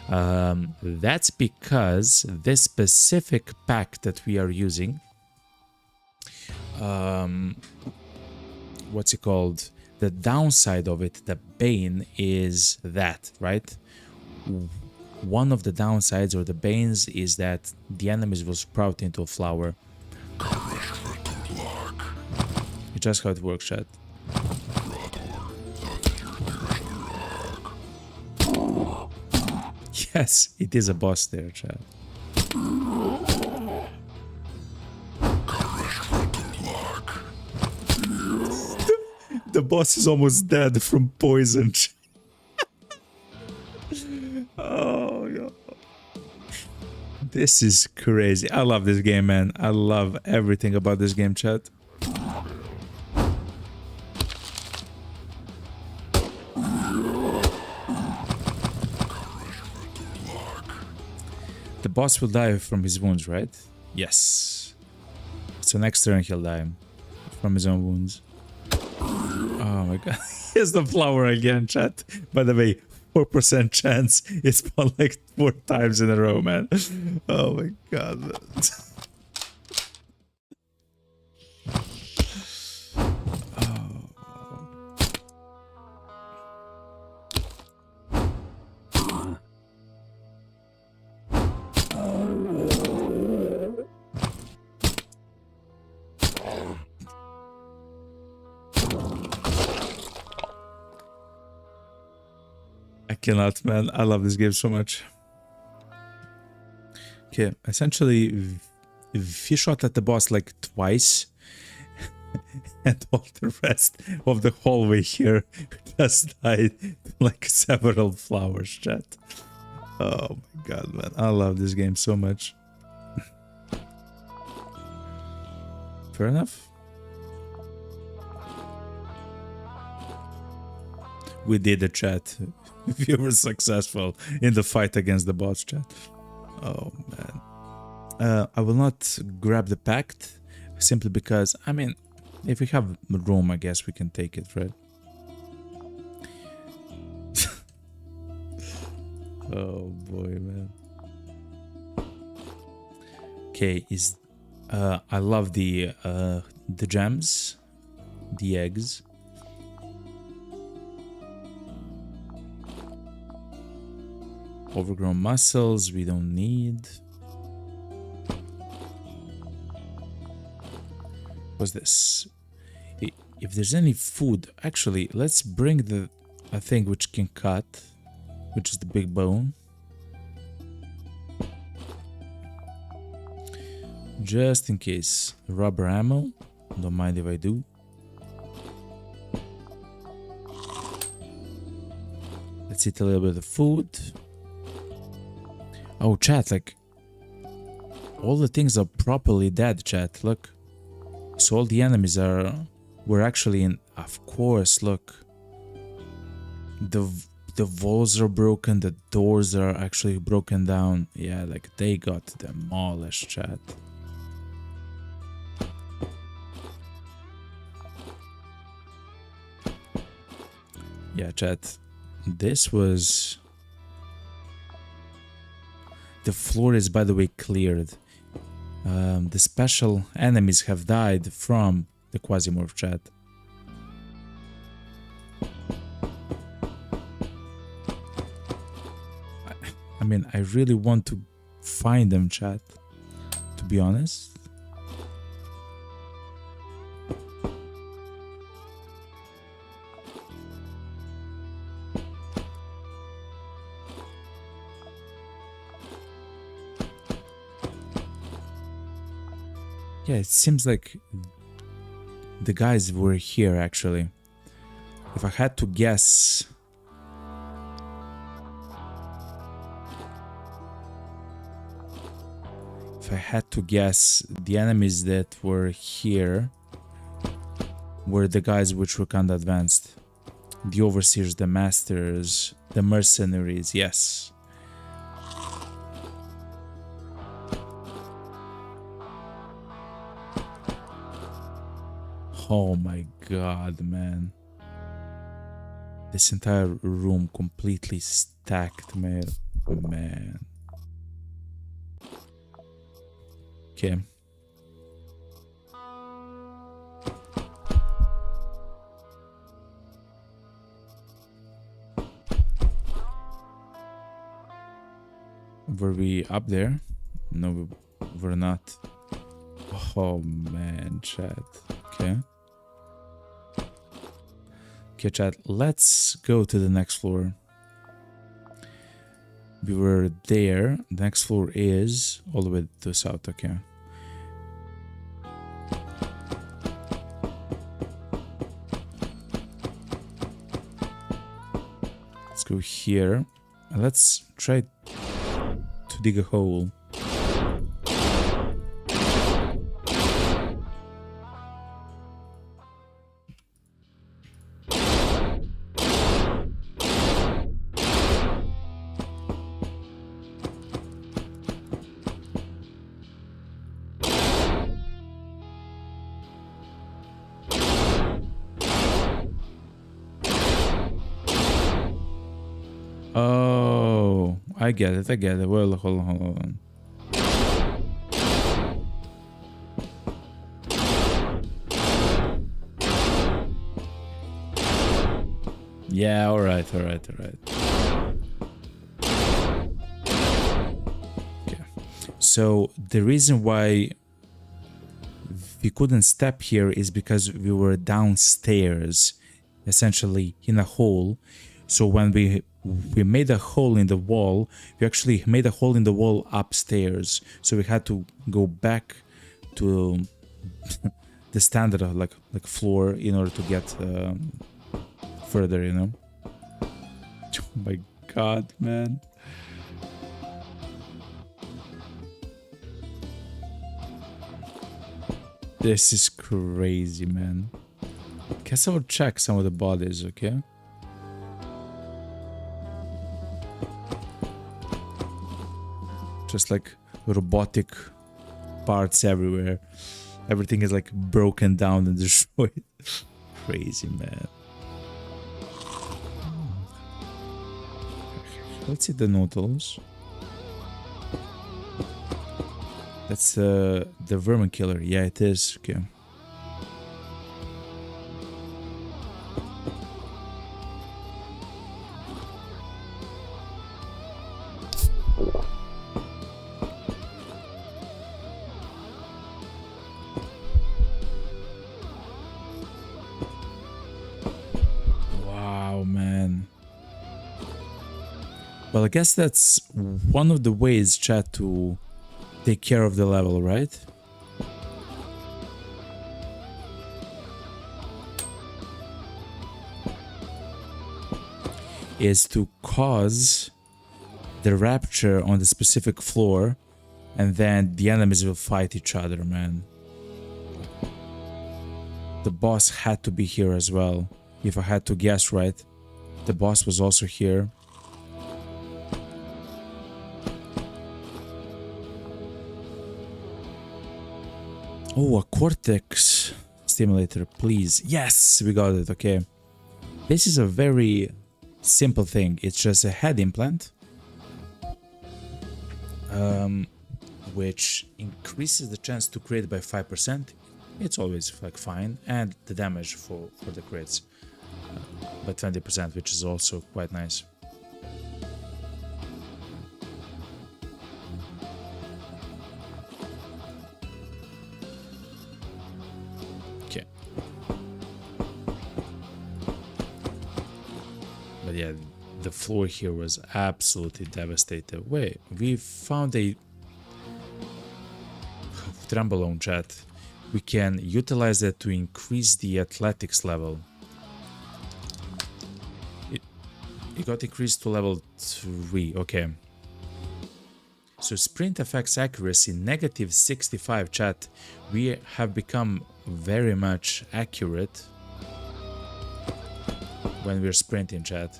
That's because this specific pack that we are using, what's it called? The downside of it, the bane, is that, right? One of the downsides or the banes is that the enemies will sprout into a flower. It's just how it works, chat. Yes, it is a boss there, chat. The boss is almost dead from poison. Oh, yeah. This is crazy. I love this game, man. I love everything about this game, chat. The boss will die from his wounds, right? Yes. So next turn he'll die from his own wounds. Oh my god. Here's the flower again, chat. By the way, 4% chance. It's spawned like 4 times in a row, man. Oh my god. I cannot, man. I love this game so much. Okay, essentially, he shot at the boss like twice, and all the rest of the hallway here just died like several flowers, chat. Oh my god, man. I love this game so much. Fair enough. We did the chat. We were successful in the fight against the boss, chat. Oh man. I will not grab the pact simply because, I mean, if we have room, I guess we can take it, right? Oh boy, man. Okay, I love the gems, the eggs. Overgrown muscles we don't need. What's this? If there's any food, actually, let's bring the thing which can cut, which is the big bone. Just in case. Rubber ammo. Don't mind if I do. Let's eat a little bit of food. Oh, chat, like, all the things are properly dead, chat, look. So all the enemies were actually in, of course, look. The walls are broken, the doors are actually broken down. Yeah, like, they got demolished, chat. Yeah, chat, this was... The floor is, by the way, cleared. The special enemies have died from the Quasimorph, chat. I mean, I really want to find them, chat, to be honest. Yeah, it seems like the guys were here, actually. If I had to guess... If I had to guess, the enemies that were here were the guys which were kind of advanced. The overseers, the masters, the mercenaries, yes. Oh my god, man. This entire room completely stacked, man. Okay. Were we up there? No, we're not. Oh man, chat. Okay. Okay, chat, let's go to the next floor. We were there. The next floor is all the way to the south, okay. Let's go here. And let's try to dig a hole. Oh, I get it. Well, hold on. Yeah, alright. Okay. So, the reason why we couldn't step here is because we were downstairs, essentially in a hole. So when we made a hole in the wall, we actually made a hole in the wall upstairs. So we had to go back to the standard of like floor in order to get further, you know. Oh my god, man. This is crazy, man. Guess I'll check some of the bodies, okay? Just like robotic parts everywhere. Everything is like broken down and destroyed. Crazy, man. Let's see the noodles. That's the vermin killer. Yeah, it is. Okay. Wow, man. Well, I guess that's one of the ways, chat, to take care of the level, right? Is to cause the rapture on the specific floor, and then the enemies will fight each other, man. The boss had to be here as well. If I had to guess right, the boss was also here. Oh, a cortex stimulator, please. Yes, we got it. Okay. This is a very simple thing. It's just a head implant, which increases the chance to crit by 5%. It's always like fine, and the damage for the crits by 20%, which is also quite nice. Okay. But yeah, the floor here was absolutely devastated. Wait, we found a trembolone, chat. We can utilize that to increase the athletics level. It got increased to level 3. Okay. So sprint affects accuracy negative 65, chat. We have become very much accurate when we're sprinting, chat.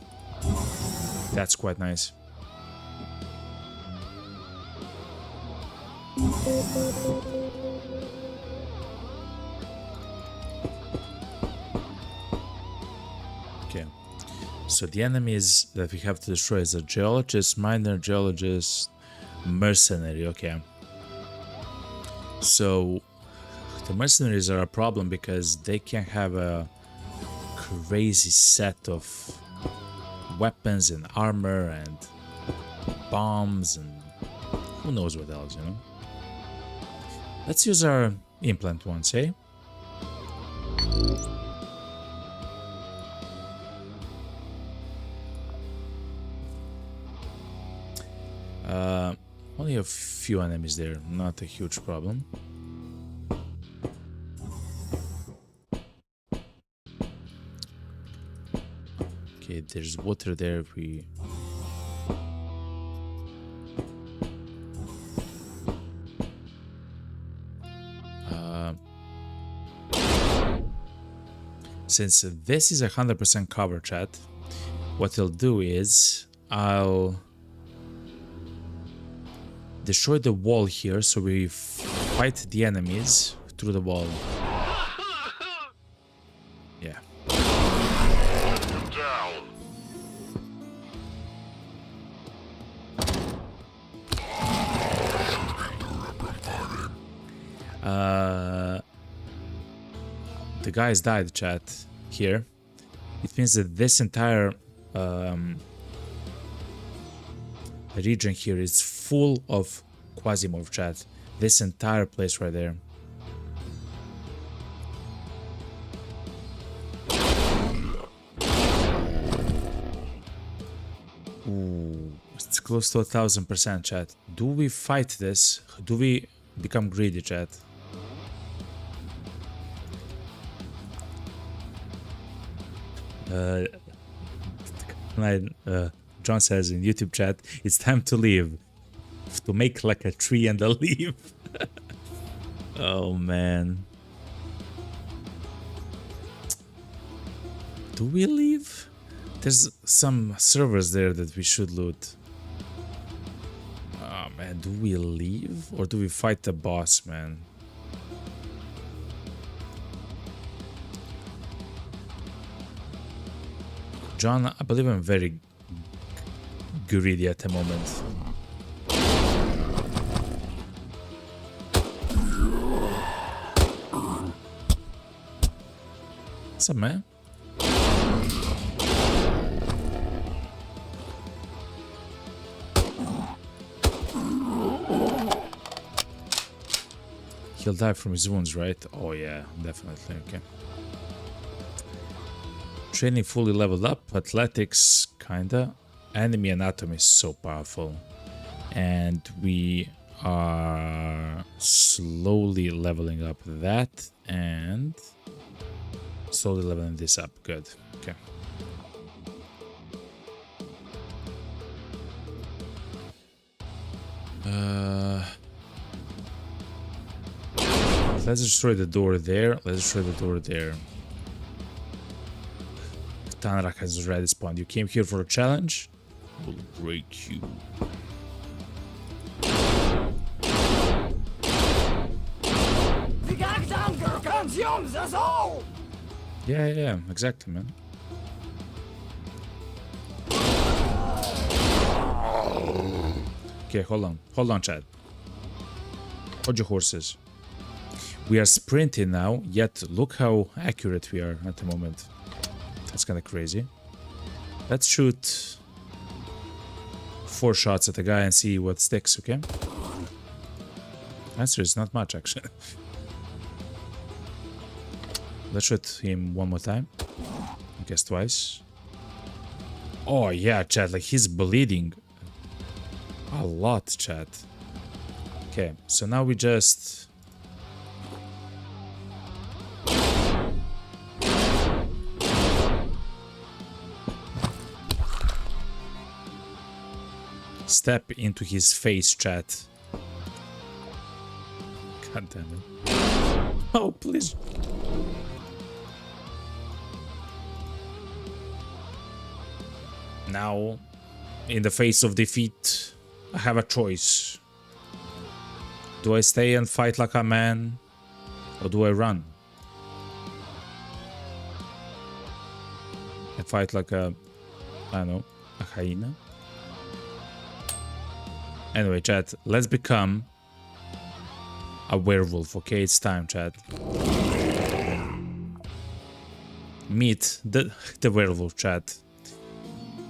That's quite nice. Okay. So the enemies that we have to destroy is a geologist, miner, geologist, mercenary. Okay. So the mercenaries are a problem because they can have a crazy set of weapons and armor and bombs and who knows what else, you know. Let's use our implant once, eh? Only a few enemies there, not a huge problem. Okay, there's water there. Since this is 100% cover, chat, what I'll do is I'll destroy the wall here so we fight the enemies through the wall. Yeah. The guys died, chat, here. It means that this entire region here is full of Quasimorph, chat. This entire place right there. Ooh, it's close to 1000%, chat. Do we fight this? Do we become greedy, chat? John says in YouTube chat, it's time to leave. To make like a tree and a leaf. Oh man. Do we leave? There's some servers there that we should loot. Oh man, do we leave? Or do we fight the boss, man? John, I believe I'm very greedy at the moment. What's up, man? He'll die from his wounds, right? Oh yeah, definitely, okay. Training fully leveled up, athletics, kinda. Enemy anatomy is so powerful. And we are slowly leveling up that and slowly leveling this up. Good, okay. Let's destroy the door there. Let's destroy the door there. Tanrak has already spawned. You came here for a challenge? We'll break you. The gag hunger consumes us all! Yeah, exactly, man. Okay, hold on, Chad. Hold your horses. We are sprinting now, yet look how accurate we are at the moment. That's kind of crazy. Let's shoot 4 shots at a guy and see what sticks, okay? Answer is not much, actually. Let's shoot him one more time. I guess twice. Oh yeah, chat, like he's bleeding a lot, chat. Okay, so now we just step into his face, chat. God damn it. Oh, please. Now, in the face of defeat, I have a choice. Do I stay and fight like a man, or do I run? I fight like a, I don't know, a hyena? Anyway, chat, let's become a werewolf, okay? It's time, chat. Meet the werewolf, chat.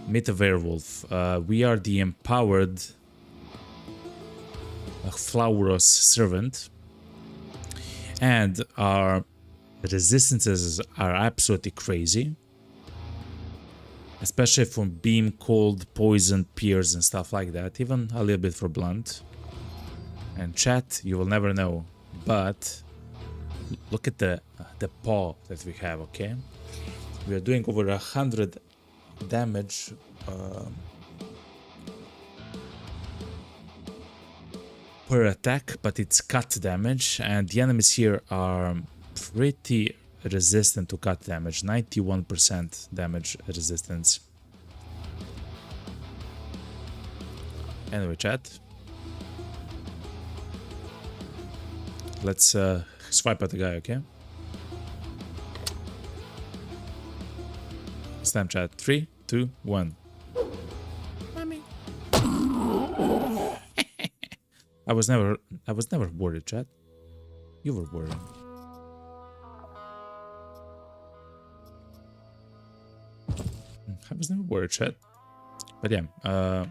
Meet a werewolf. We are the empowered Flauros servant, and our resistances are absolutely crazy, especially from beam, cold, poison, pierce and stuff like that, even a little bit for blunt. And chat, you will never know, but look at the paw that we have, okay? We are doing over 100 damage per attack, but it's cut damage, and the enemies here are pretty resistant to cut damage. 91% damage resistance. Anyway, chat, let's swipe at the guy, okay? Stamp, chat. 3, 2, 1. Mommy. I was never worried, chat. You were worried. I was never worried, chat. But yeah,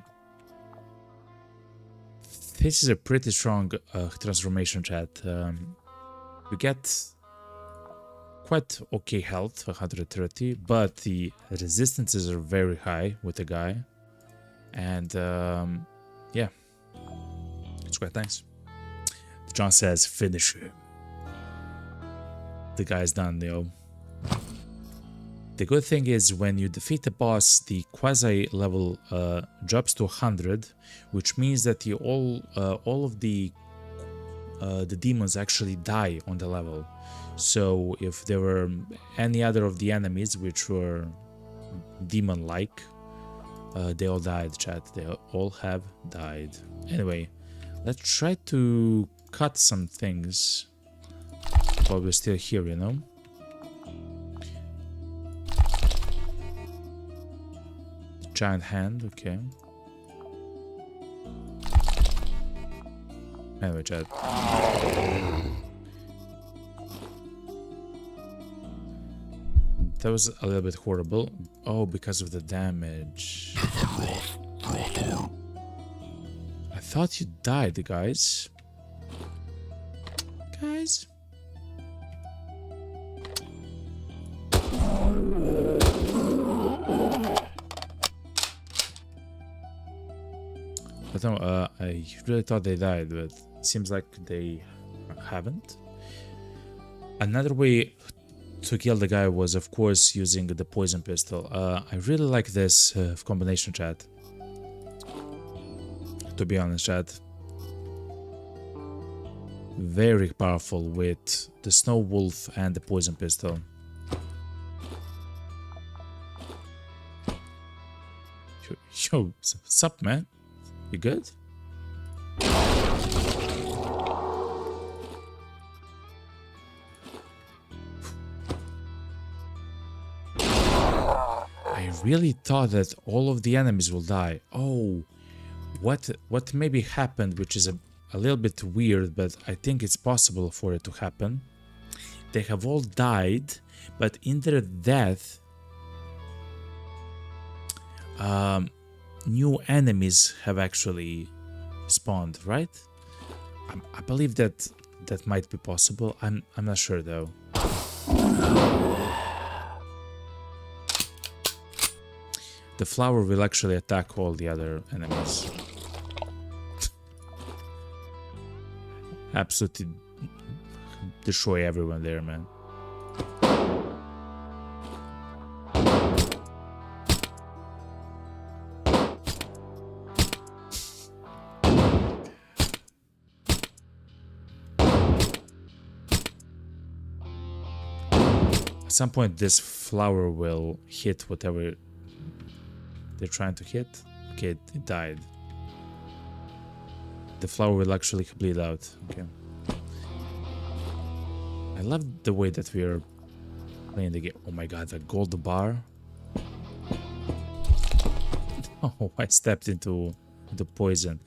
this is a pretty strong transformation, chat. You get quite okay health, 130, but the resistances are very high with the guy. And yeah, it's quite nice. John says, finish him. The guy's done, yo. The good thing is when you defeat the boss, the quasi level drops to 100, which means that all of the demons actually die on the level. So if there were any other of the enemies which were demon-like, they all died, chat. They all have died. Anyway, let's try to cut some things while we're still here, you know? Giant hand, okay. Anyway, chat. That was a little bit horrible. Oh, because of the damage. I thought you died, guys. Guys. But no, I really thought they died, but it seems like they haven't. Another way to kill the guy was, of course, using the poison pistol. I really like this combination, chat. To be honest, chat. Very powerful with the Snow Wolf and the poison pistol. Yo, sup, man? You good? I really thought that all of the enemies will die. Oh, what maybe happened, which is a little bit weird, but I think it's possible for it to happen. They have all died, but in their death, new enemies have actually spawned, right? I believe that might be possible. I'm not sure though. The flower will actually attack all the other enemies. Absolutely destroy everyone there, man. At some point this flower will hit whatever they're trying to hit. Okay, it died. The flower will actually bleed out. Okay. I love the way that we are playing the game. Oh my god, a gold bar. Oh, I stepped into the poison.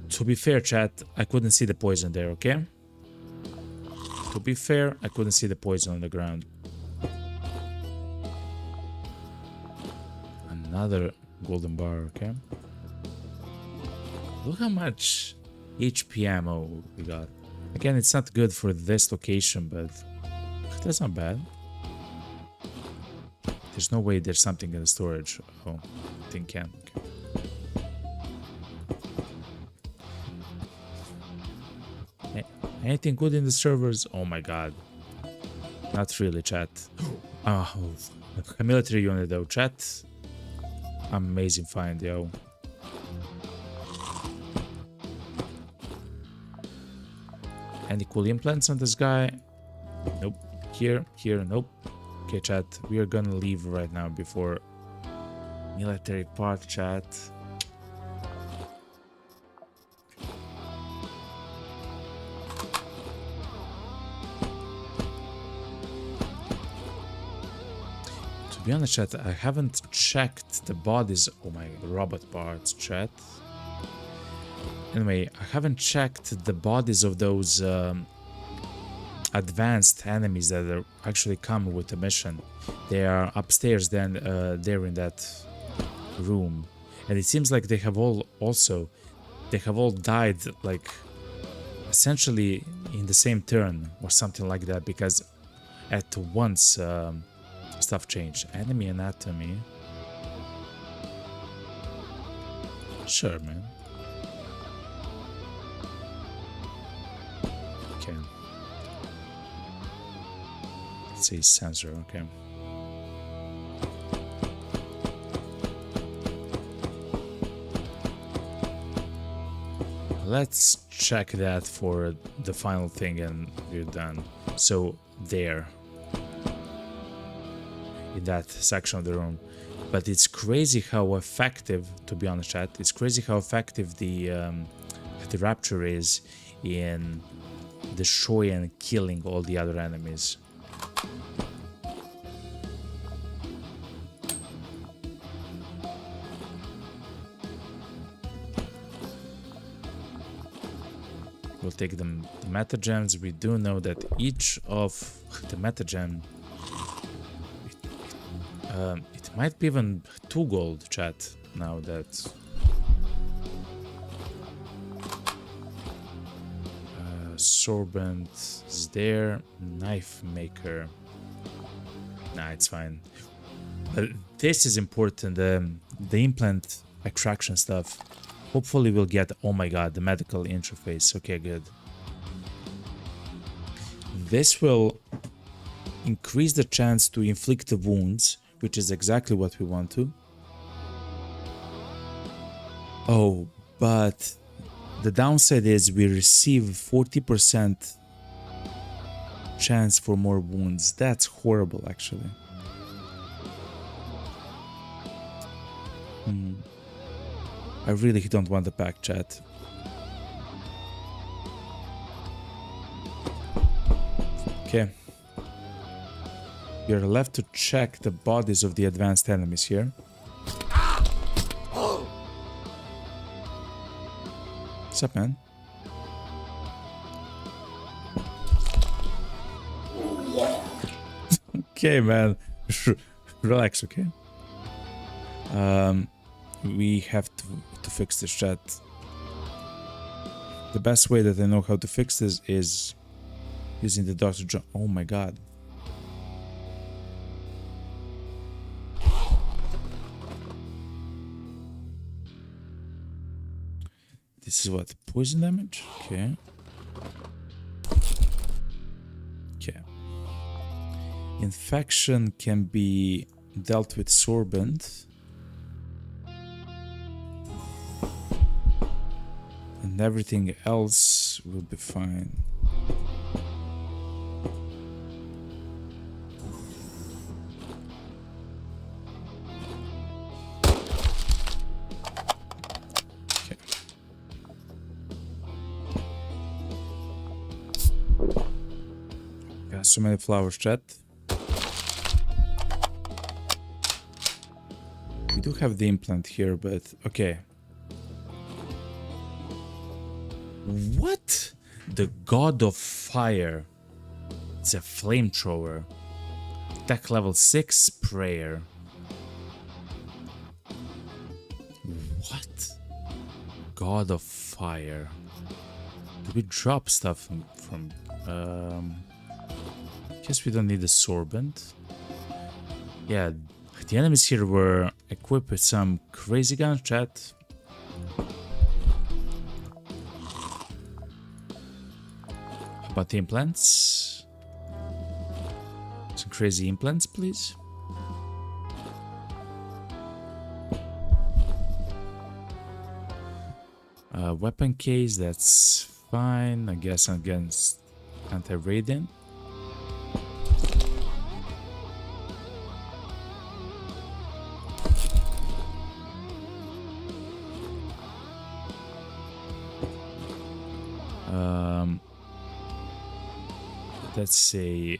To be fair, chat, I couldn't see the poison there, okay? To be fair, I couldn't see the poison on the ground. Another golden bar, okay? Look how much HP ammo we got. Again, it's not good for this location, but that's not bad. There's no way there's something in the storage. Oh, tin can. Okay. Anything good in the servers? Oh my god. Not really, chat. Oh, a military unit though, chat. Amazing find, yo. Any cool implants on this guy? Nope. Here, nope. Okay, chat. We are gonna leave right now before military part, chat. To be honest, chat, I haven't checked the bodies. Oh my, robot parts, chat. Anyway, I haven't checked the bodies of those advanced enemies that are actually come with the mission. They are upstairs, then they're in that room, and it seems like they have all died like essentially in the same turn or something like that, because at once stuff changed. Enemy anatomy. Sure, man. Okay. Let's say sensor, okay. Let's check that for the final thing and we're done. So there. In that section of the room. But it's crazy how effective, to be honest, chat, it's crazy how effective the Rapture is in destroying and killing all the other enemies. We'll take the meta gems. We do know that each of the meta gem, it might be even 2 gold, chat. Now that sorbent is there, knife maker. Nah, it's fine. But this is important. The implant extraction stuff. Hopefully we'll get, oh my god, the medical interface. Okay, good. This will increase the chance to inflict the wounds, which is exactly what we want to. Oh, but the downside is we receive 40% chance for more wounds. That's horrible, actually. I really don't want the pack, chat. Okay. We are left to check the bodies of the advanced enemies here. What's up, man? Okay, man. Relax, okay? We have to fix this, chat. The best way that I know how to fix this is using the Dr. John. Oh my god. This is what? Poison damage? Okay. Okay. Infection can be dealt with sorbent. And everything else will be fine. Okay. Got so many flowers, chat. We do have the implant here, but okay. What? The God of Fire. It's a flamethrower. Attack level 6 prayer. What? God of Fire. Do we drop stuff from guess we don't need the sorbent. Yeah, the enemies here were equipped with some crazy guns, chat. About the implants? Some crazy implants, please. Weapon case, that's fine. I guess against anti-radiant. Let's say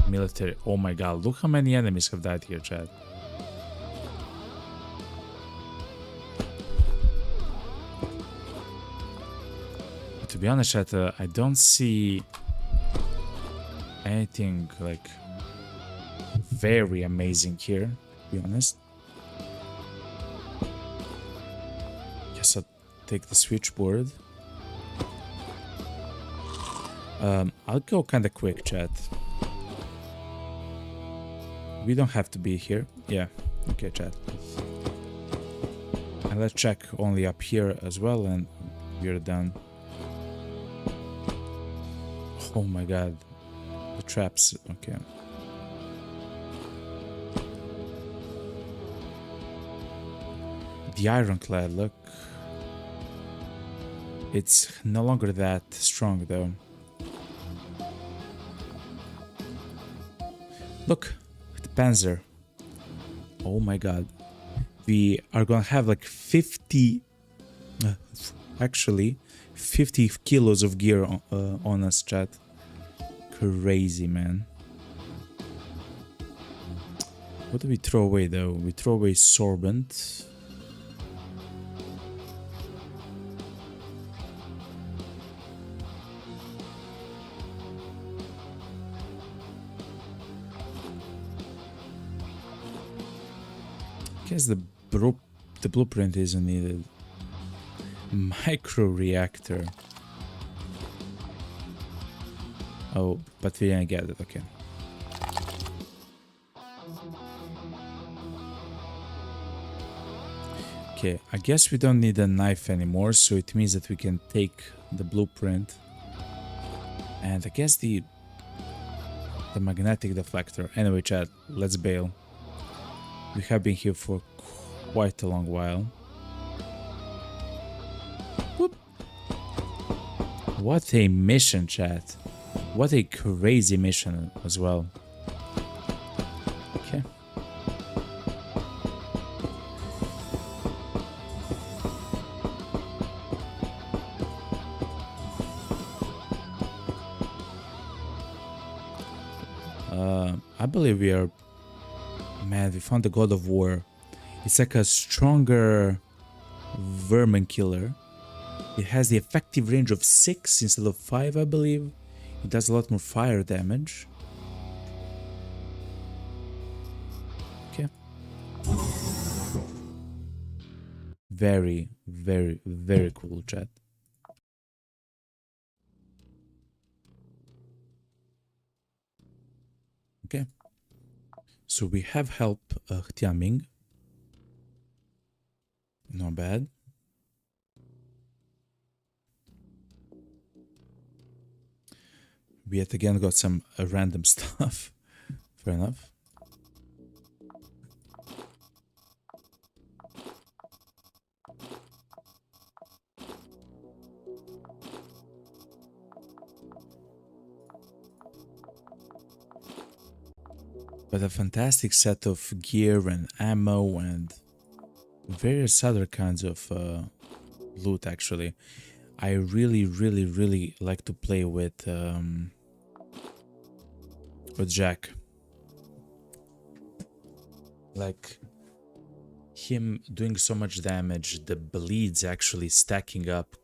military. Oh my god, look how many enemies have died here, chat. To be honest, chat, I don't see anything like very amazing here, to be honest. Guess I'll take the switchboard. I'll go kind of quick, chat. We don't have to be here. Yeah, okay, chat. And let's check only up here as well, and we're done. Oh my god. The traps, okay. The ironclad, look. It's no longer that strong though. Look, the Panzer. Oh my god. We are gonna have like 50, actually 50 kilos of gear on us, chat. Crazy, man. What do we throw away though? We throw away sorbent. guess the blueprint isn't needed. Micro reactor. Oh, but we didn't get it. Okay. Okay, I guess we don't need a knife anymore, so it means that we can take the blueprint and I guess the magnetic deflector. Anyway, chat, let's bail. We have been here for quite a long while. Whoop. What a mission, chat. What a crazy mission as well. Okay. I believe we are... Man, we found the God of War. It's like a stronger vermin killer. It has the effective range of 6 instead of 5, I believe. It does a lot more fire damage. Okay. Very, very, very cool, chat. Okay. So we have help Tiaming. Not bad. We yet again got some random stuff. Fair enough. But a fantastic set of gear and ammo and various other kinds of loot, actually. I really, really, really like to play with Jack. Like him doing so much damage, the bleeds actually stacking up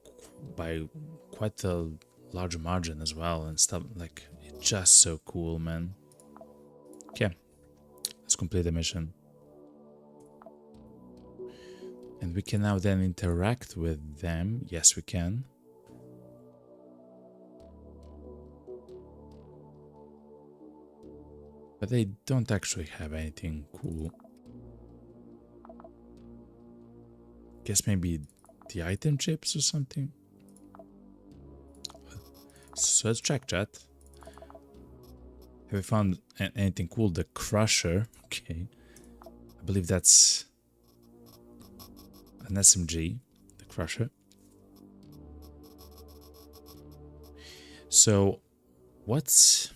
by quite a large margin as well and stuff. Like, it's just so cool, man. Okay, let's complete the mission. And we can now then interact with them. Yes, we can. But they don't actually have anything cool. Guess maybe the item chips or something. So let's check, chat. Have we found anything cool? The Crusher. Okay. I believe that's an SMG. The Crusher. So, what's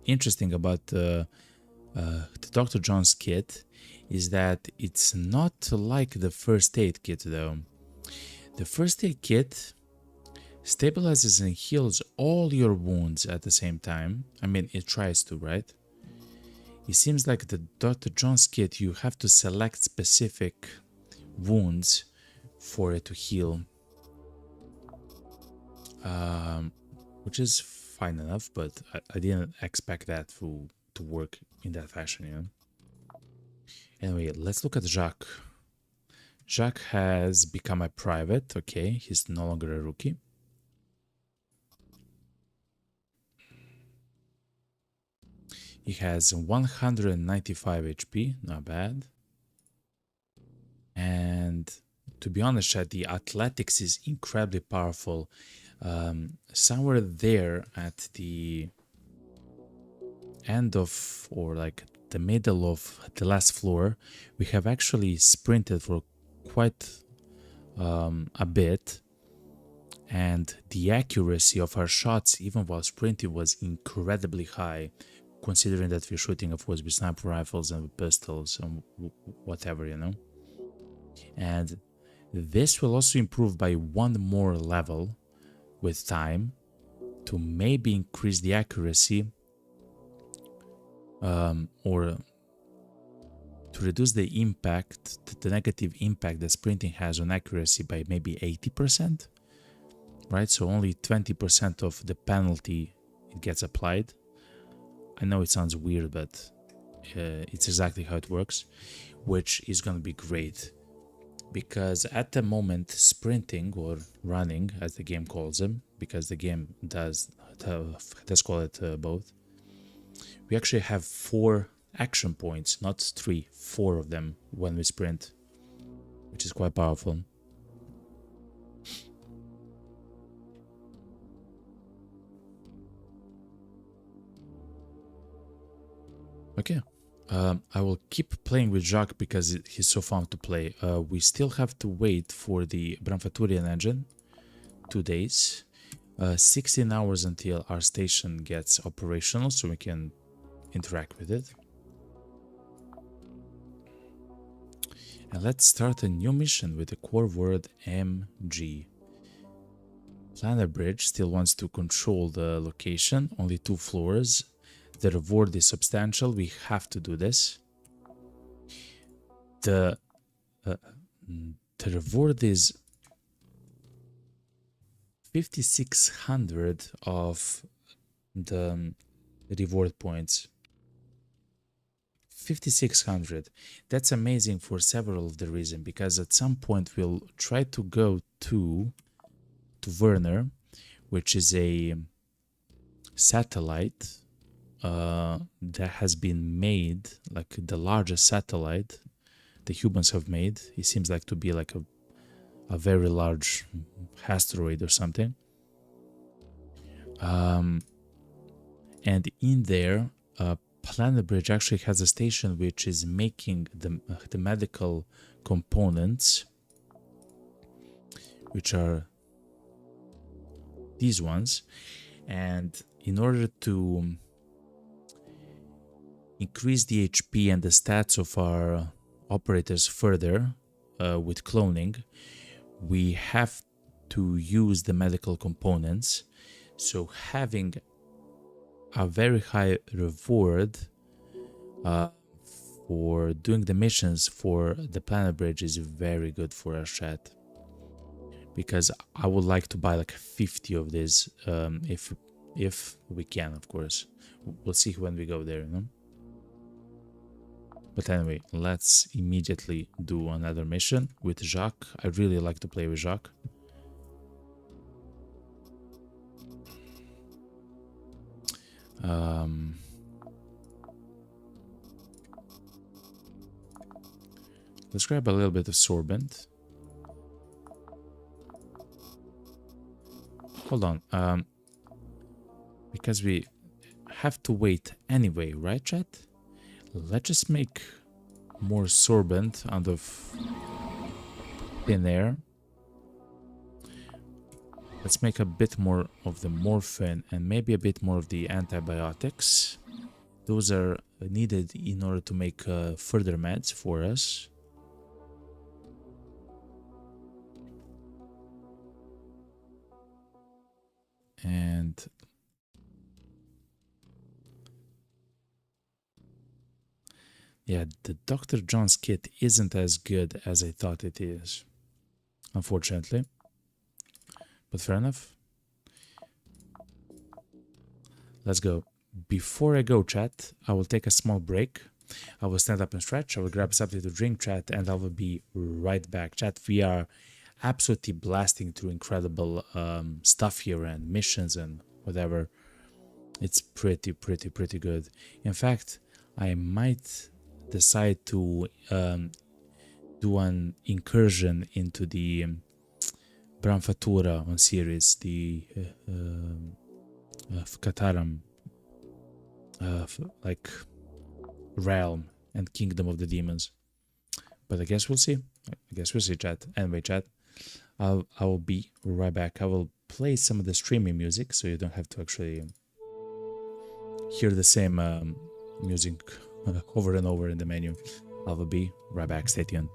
interesting about the Dr. John's kit is that it's not like the first aid kit, though. The first aid kit stabilizes and heals all your wounds at the same time. I mean, it tries to, right? It seems like the Dr. John's kit, you have to select specific wounds for it to heal. Which is fine enough, but I didn't expect that to work in that fashion, you know? Anyway, let's look at Jacques. Jacques has become a private, okay? He's no longer a rookie. He has 195 HP, not bad. And to be honest, chat, the athletics is incredibly powerful. Somewhere there at the end of, or like the middle of the last floor, we have actually sprinted for quite a bit. And the accuracy of our shots, even while sprinting, was incredibly high. Considering that we're shooting, of course, with sniper rifles and with pistols and whatever, you know. And this will also improve by one more level with time to maybe increase the accuracy or to reduce the impact, the negative impact that sprinting has on accuracy by maybe 80%, right? So only 20% of the penalty it gets applied. I know it sounds weird, but it's exactly how it works. which is going to be great. Because at the moment, sprinting or running, as the game calls them, because the game does call it both, we actually have 4 action points, not 3, 4 of them when we sprint, which is quite powerful. Okay. I will keep playing with Jacques because he's so fun to play. We still have to wait for the Branfaturian engine. 2 days. 16 hours until our station gets operational so we can interact with it. And let's start a new mission with the core word MG. Planner Bridge still wants to control the location, only 2 floors. The reward is substantial, we have to do this. The reward is 5,600 of the reward points. 5,600. That's amazing for several of the reasons, because at some point we'll try to go to Werner, which is a satellite that has been made, like the largest satellite the humans have made. It seems like to be like a very large asteroid or something. And in there, Planet Bridge actually has a station which is making the medical components, which are these ones. And in order to increase the HP and the stats of our operators further with cloning, we have to use the medical components. So having a very high reward for doing the missions for the Planet Bridge is very good for our chat, because I would like to buy like 50 of these if we can, of course. We'll see when we go there, you know. But anyway, let's immediately do another mission with Jacques. I really like to play with Jacques. Let's grab a little bit of sorbent. Hold on, because we have to wait anyway, right, chat? Let's just make more sorbent out of thin air. Let's make a bit more of the morphine and maybe a bit more of the antibiotics. Those are needed in order to make further meds for us. And yeah, the Dr. John's kit isn't as good as I thought it is, unfortunately. But fair enough. Let's go. Before I go, chat, I will take a small break. I will stand up and stretch. I will grab something to drink, chat, and I will be right back. Chat, we are absolutely blasting through incredible stuff here and missions and whatever. It's pretty good. In fact, I might decide to do an incursion into the Branfatura on series, the Kataram, like realm and kingdom of the demons. But I guess we'll see. Chat. Anyway, chat, I will be right back. I will play some of the streaming music so you don't have to actually hear the same music over and over in the menu. I will be right back. Stay tuned.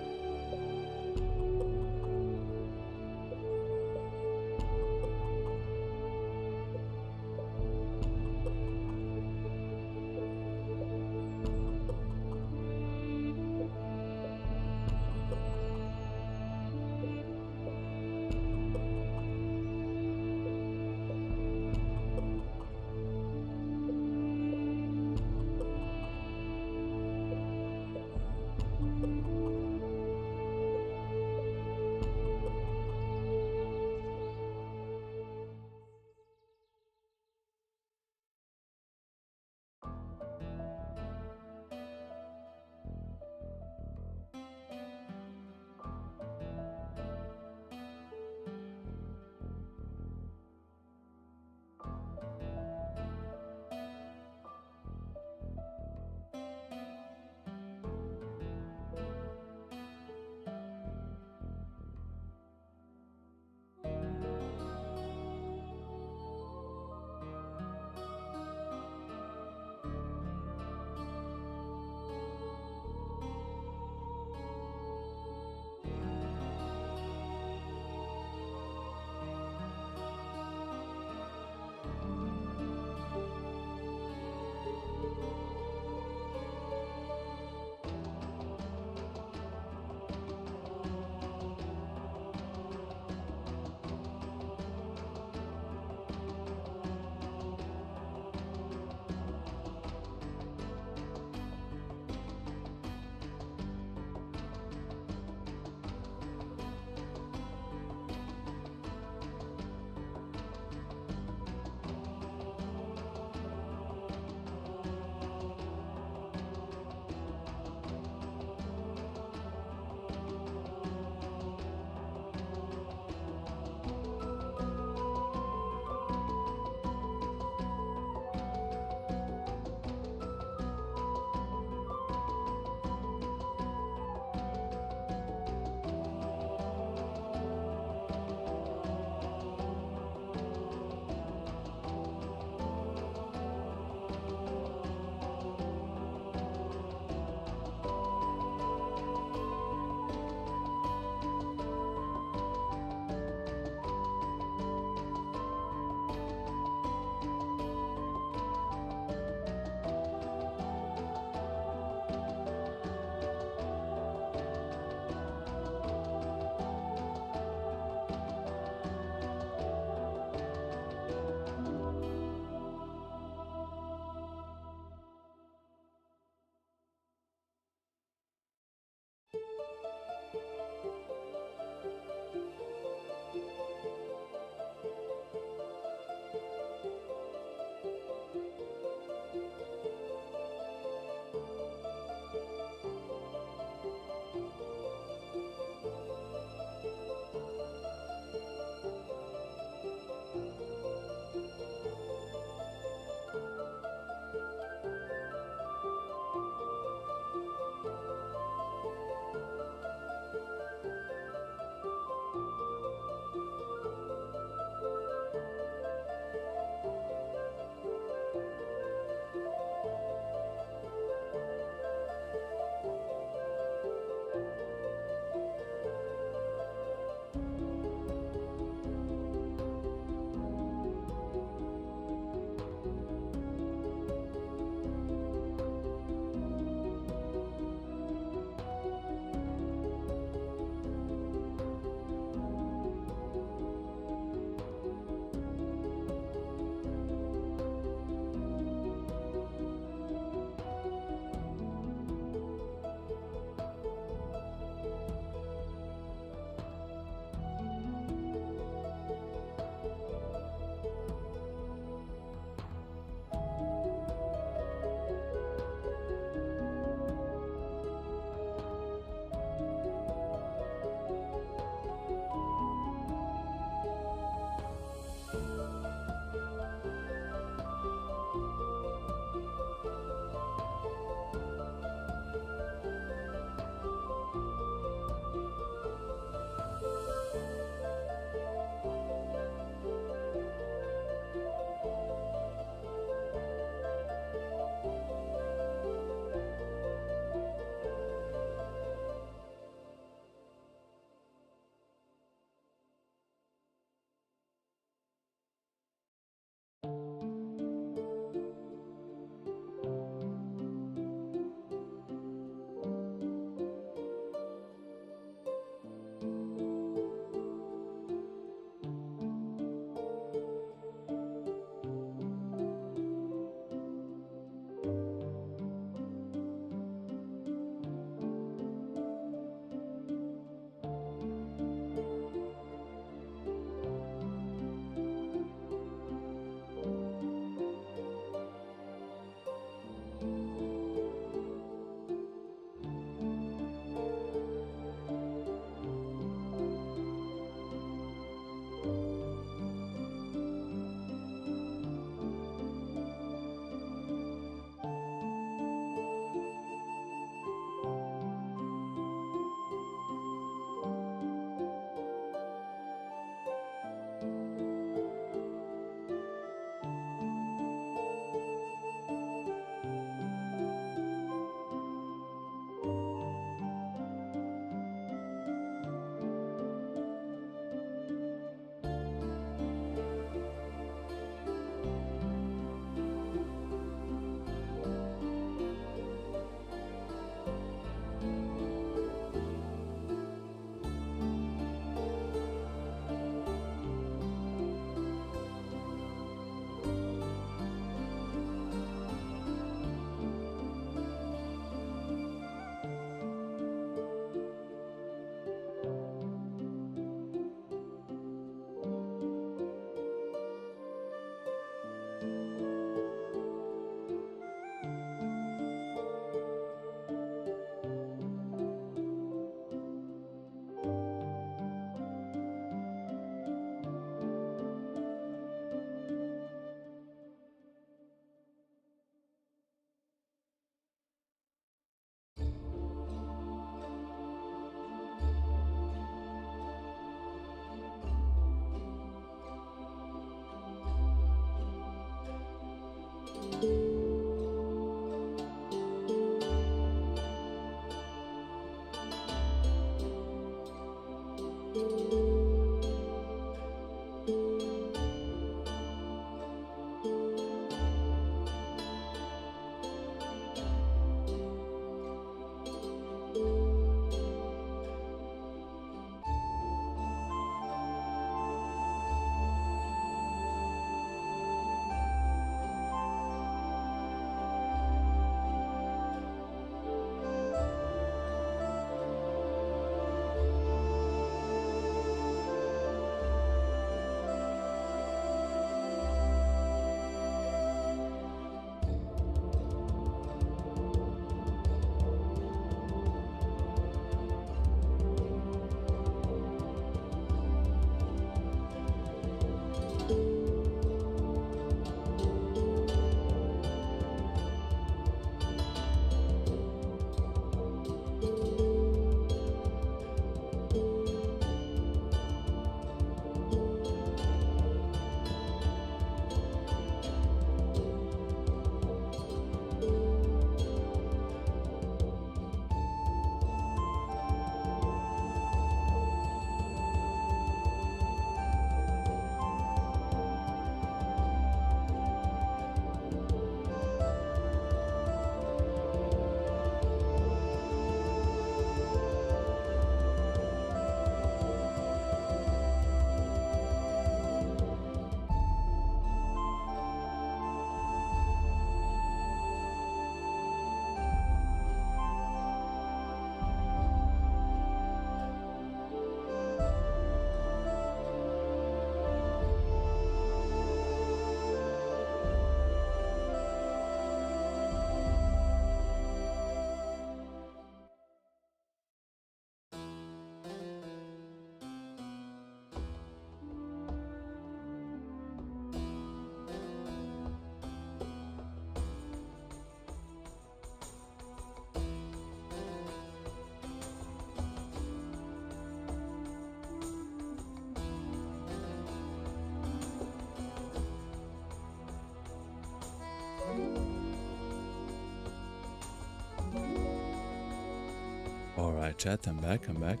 Alright, chat, I'm back.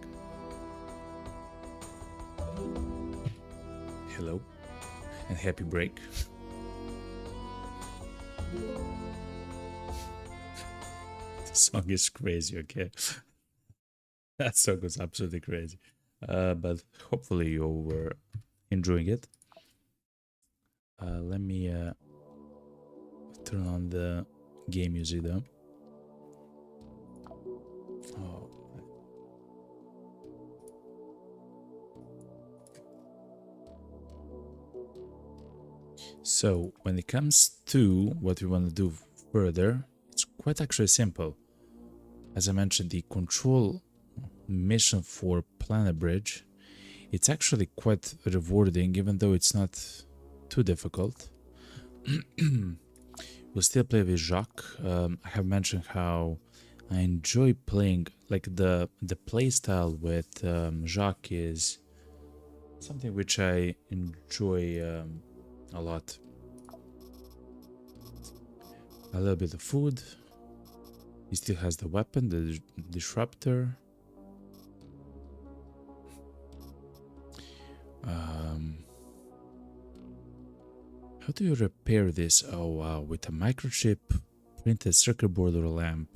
Hello, and happy break. The song is crazy, okay? That song was absolutely crazy. But hopefully you were enjoying it. Let me turn on the game music though. Oh. So when it comes to what we want to do further, it's quite actually simple. As I mentioned, the control mission for Planet Bridge, it's actually quite rewarding, even though it's not too difficult. We'll still play with Jacques. I have mentioned how I enjoy playing, like the playstyle with Jacques is something which I enjoy a lot. A little bit of food. He still has the weapon, the disruptor. How do you repair this? Oh wow, with a microchip, printed circuit board or lamp.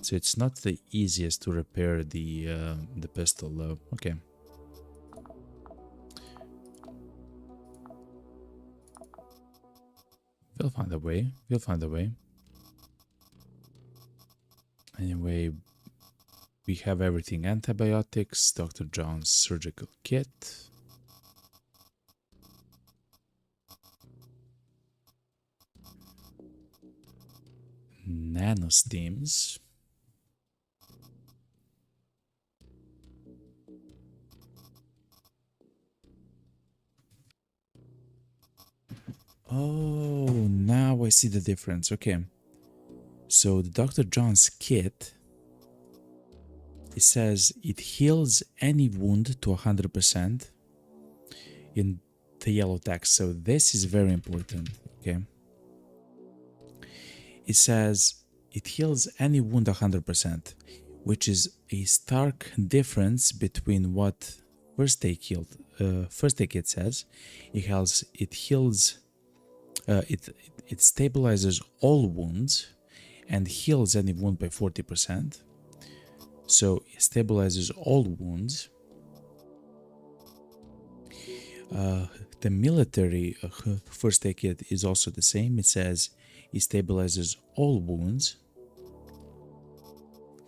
So it's not the easiest to repair the pistol though. Okay. We'll find a way. We'll find a way. Anyway, we have everything: antibiotics, Dr. John's surgical kit. Nanosteams. Oh, now I see the difference. Okay. So the Dr. John's kit, it says it heals any wound to 100% in the yellow text. So this is very important. Okay. It says it heals any wound 100%, which is a stark difference between what first aid kit says. It stabilizes all wounds and heals any wound by 40%. So it stabilizes all wounds. The military first aid kit is also the same. It says it stabilizes all wounds.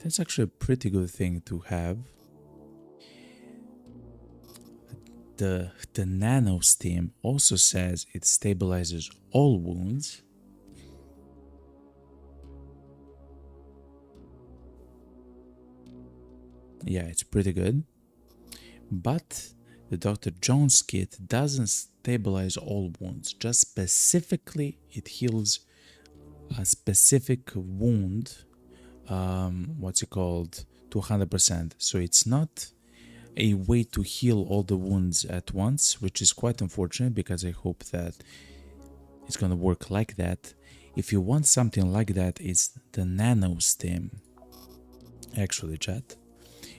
That's actually a pretty good thing to have. The nano steam also says it stabilizes all wounds. Yeah, it's pretty good. But the Dr. Jones kit doesn't stabilize all wounds. Just specifically, it heals a specific wound. What's it called? To 100%. So it's not a way to heal all the wounds at once, which is quite unfortunate because I hope that it's gonna work like that. If you want something like that, it's the nano stim. Actually, chat.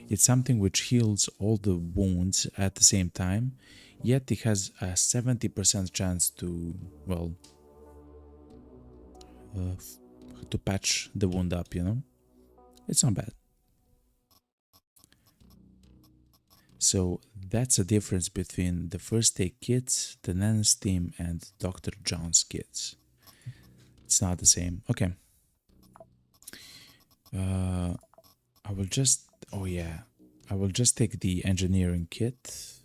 It's something which heals all the wounds at the same time, yet it has a 70% chance to, well, to patch the wound up, you know? It's not bad. So that's a difference between the first aid kits, the nanosteam, and Dr. John's kits. It's not the same. Okay. I will just, oh yeah, I will just take the engineering kit.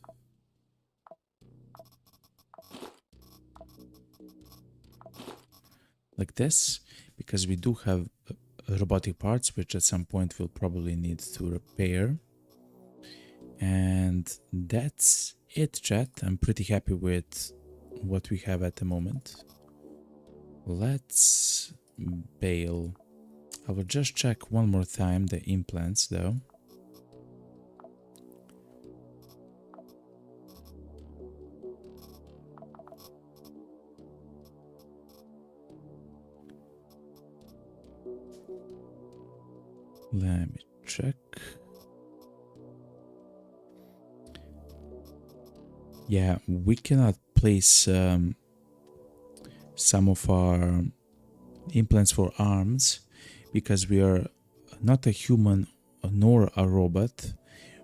Like this, because we do have robotic parts, which at some point we'll probably need to repair. And that's it, chat. I'm pretty happy with what we have at the moment. Let's bail. I will just check one more time the implants though. Let me check. Yeah, we cannot place some of our implants for arms because we are not a human nor a robot.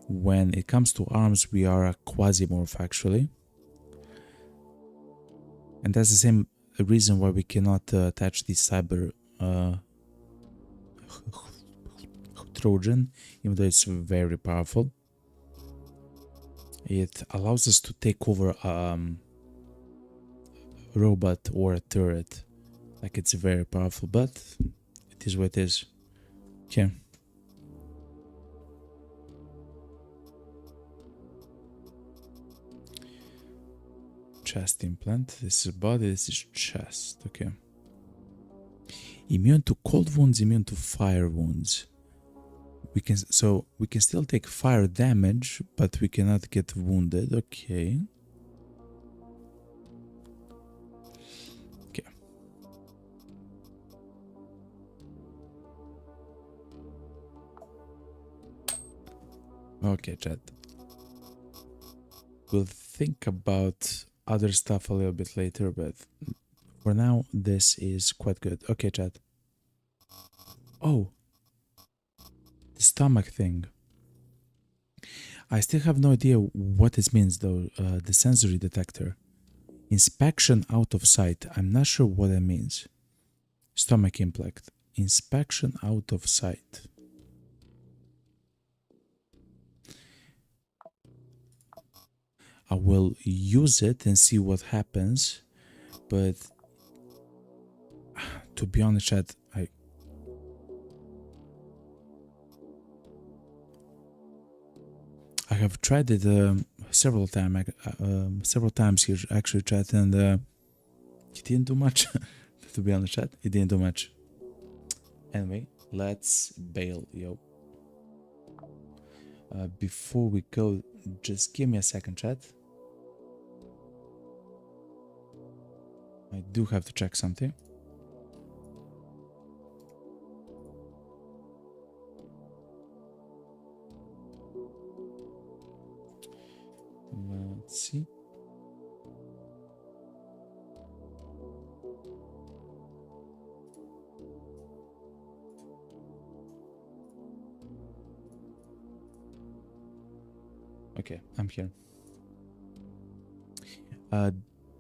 When it comes to arms, we are a Quasimorph actually. And that's the same reason why we cannot attach the cyber Trojan, even though it's very powerful. It allows us to take over a robot or a turret. Like, it's very powerful, but it is what it is. Okay. Chest implant. This is body, this is chest. Okay. Immune to cold wounds, immune to fire wounds. We can still take fire damage, but we cannot get wounded. Okay. Okay. Okay, chat. We'll think about other stuff a little bit later, but for now, this is quite good. Okay, chat. Oh, the stomach thing. I still have no idea what this means, though. The sensory detector. Inspection out of sight. I'm not sure what that means. Stomach implant. Inspection out of sight. I will use it and see what happens, but to be honest, chat, I have tried it several times here, actually, chat, and it didn't do much. To be honest, chat, it didn't do much. Anyway, let's bail, yo. Before we go, just give me a second, chat. I do have to check something. Let's see. Okay, I'm here.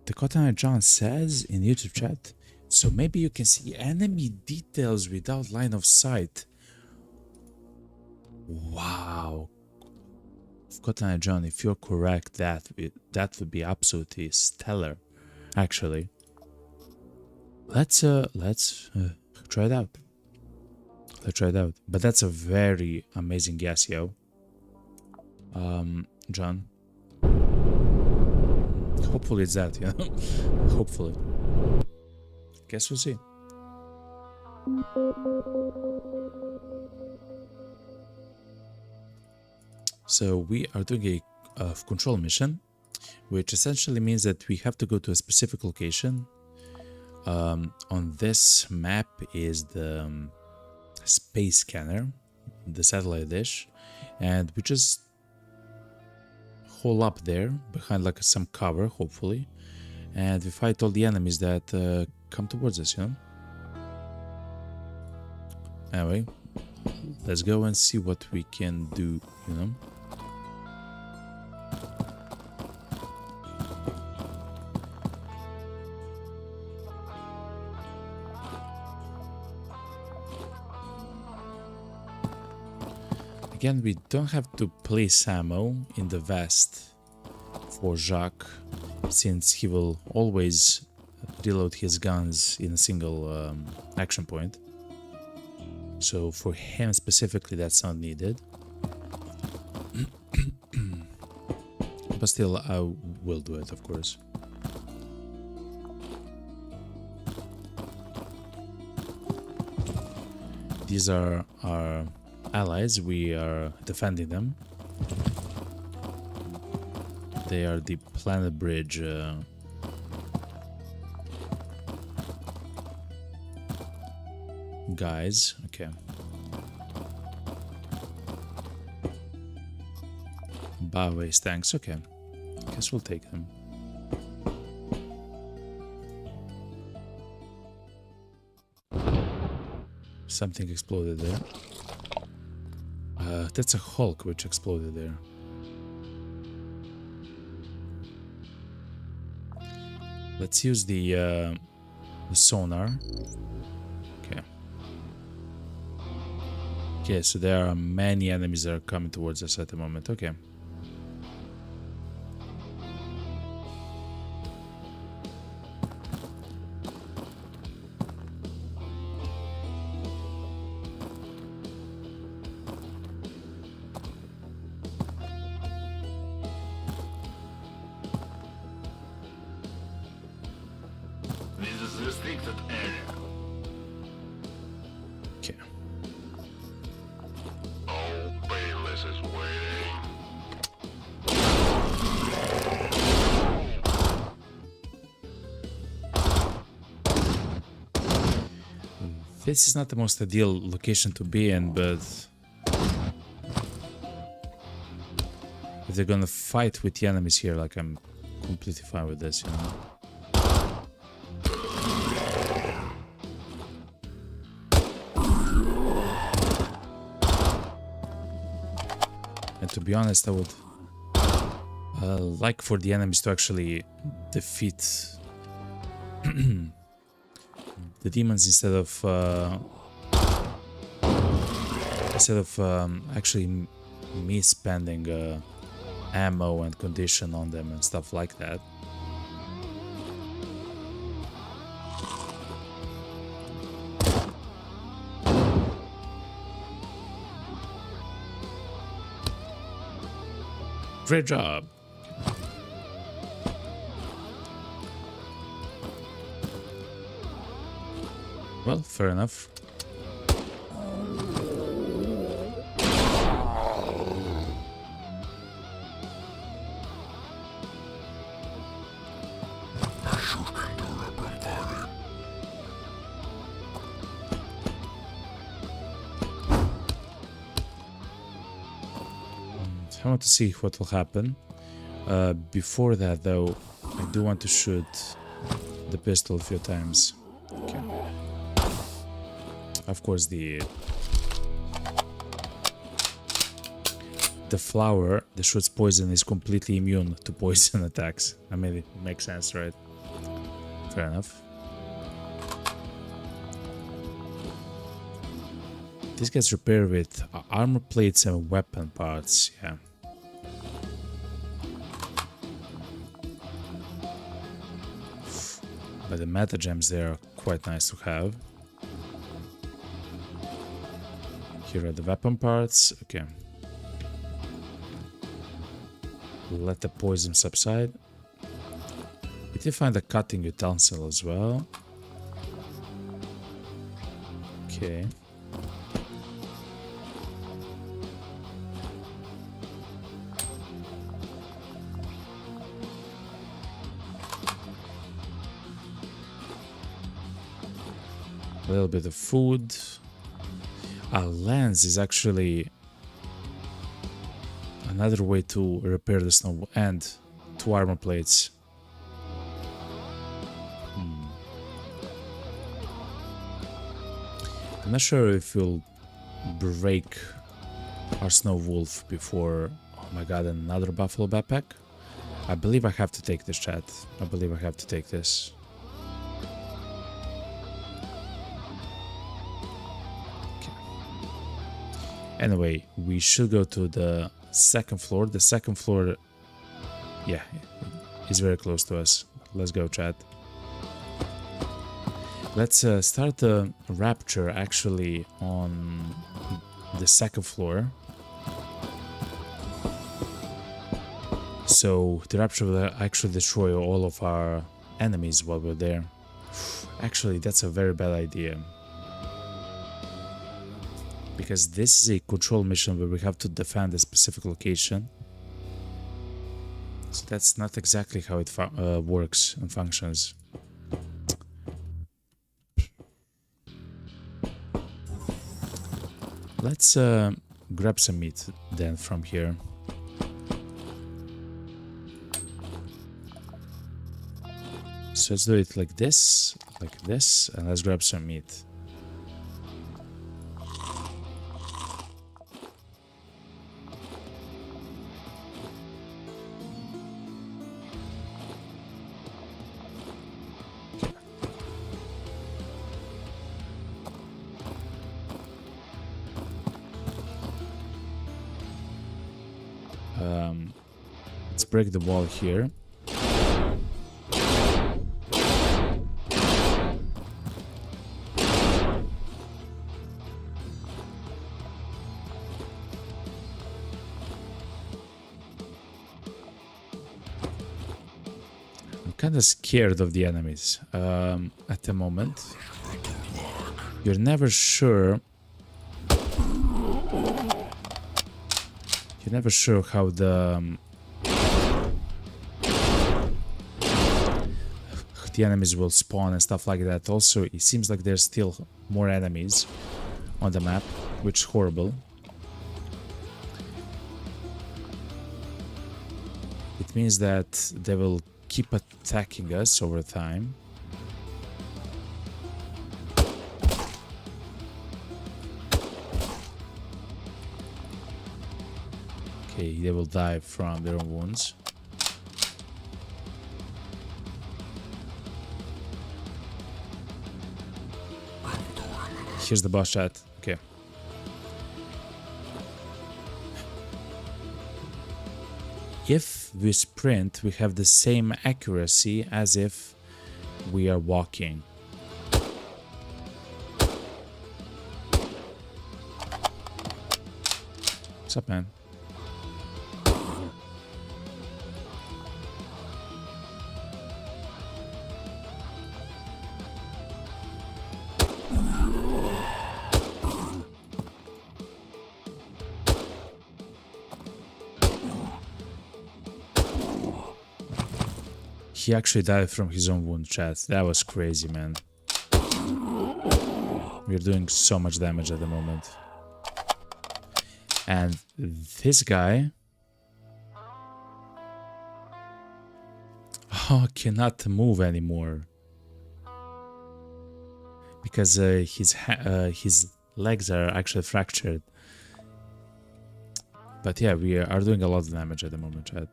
The Cotton John says in YouTube chat, so maybe you can see enemy details without line of sight. Wow. Cotton John, if you're correct, that would be absolutely stellar, actually. Let's try it out. Let's try it out. But that's a very amazing guess, yo. John. Hopefully it's that, you know? Hopefully. Guess we'll see. So we are doing a control mission, which essentially means that we have to go to a specific location. On this map is the space scanner, the satellite dish, and we just hole up there behind like some cover, hopefully, and we fight all the enemies that come towards us, you know. Anyway, let's go and see what we can do, you know. Again, we don't have to place ammo in the vest for Jacques, since he will always reload his guns in a single action point. So for him specifically, that's not needed. But still, I will do it, of course. These are our allies, we are defending them. They are the Planet Bridge guys. Okay. Byway tanks. Okay. Guess we'll take them. Something exploded there. That's a Hulk which exploded there. Let's use the sonar. Okay. Okay, so there are many enemies that are coming towards us at the moment. Okay. This is restricted area. Okay. Oh, Painless is waiting. This is not the most ideal location to be in, but if they're gonna fight with the enemies here, like, I'm completely fine with this, you know. And to be honest, I would like for the enemies to actually defeat the demons instead of actually me spending ammo and condition on them and stuff like that. Great job. Well, fair enough. I want to see what will happen. Before that, though, I do want to shoot the pistol a few times. Okay. Of course, the flower that shoots poison is completely immune to poison attacks. I mean, it makes sense, right? Fair enough. This gets repaired with armor plates and weapon parts, yeah. But the meta gems there are quite nice to have. Here are the weapon parts, okay. Let the poison subside. We did find a cutting utensil as well. Okay. A little bit of food. A lens is actually another way to repair the snow, and 2 armor plates. I'm not sure if we'll break our snow wolf before. Oh my god, another buffalo backpack. I believe I have to take this, chat. I believe I have to take this. Anyway, we should go to the second floor. The second floor, yeah, is very close to us. Let's go, chat. Let's start the rapture actually on the second floor. So the rapture will actually destroy all of our enemies while we're there. Actually, that's a very bad idea. Because this is a control mission where we have to defend a specific location. So that's not exactly how it works and functions. Let's grab some meat then from here. So let's do it like this, and let's grab some meat. Let's break the wall here. I'm kind of scared of the enemies at the moment. You're never sure. You're never sure how the enemies will spawn and stuff like that. Also, it seems like there's still more enemies on the map, which is horrible. It means that they will keep attacking us over time. Okay, they will die from their own wounds. Here's the boss chat. Okay. If we sprint, we have the same accuracy as if we are walking. What's up, man? He actually died from his own wound, chat. That was crazy, man. We're doing so much damage at the moment. And this guy... cannot move anymore. Because his legs are actually fractured. But yeah, we are doing a lot of damage at the moment, chat.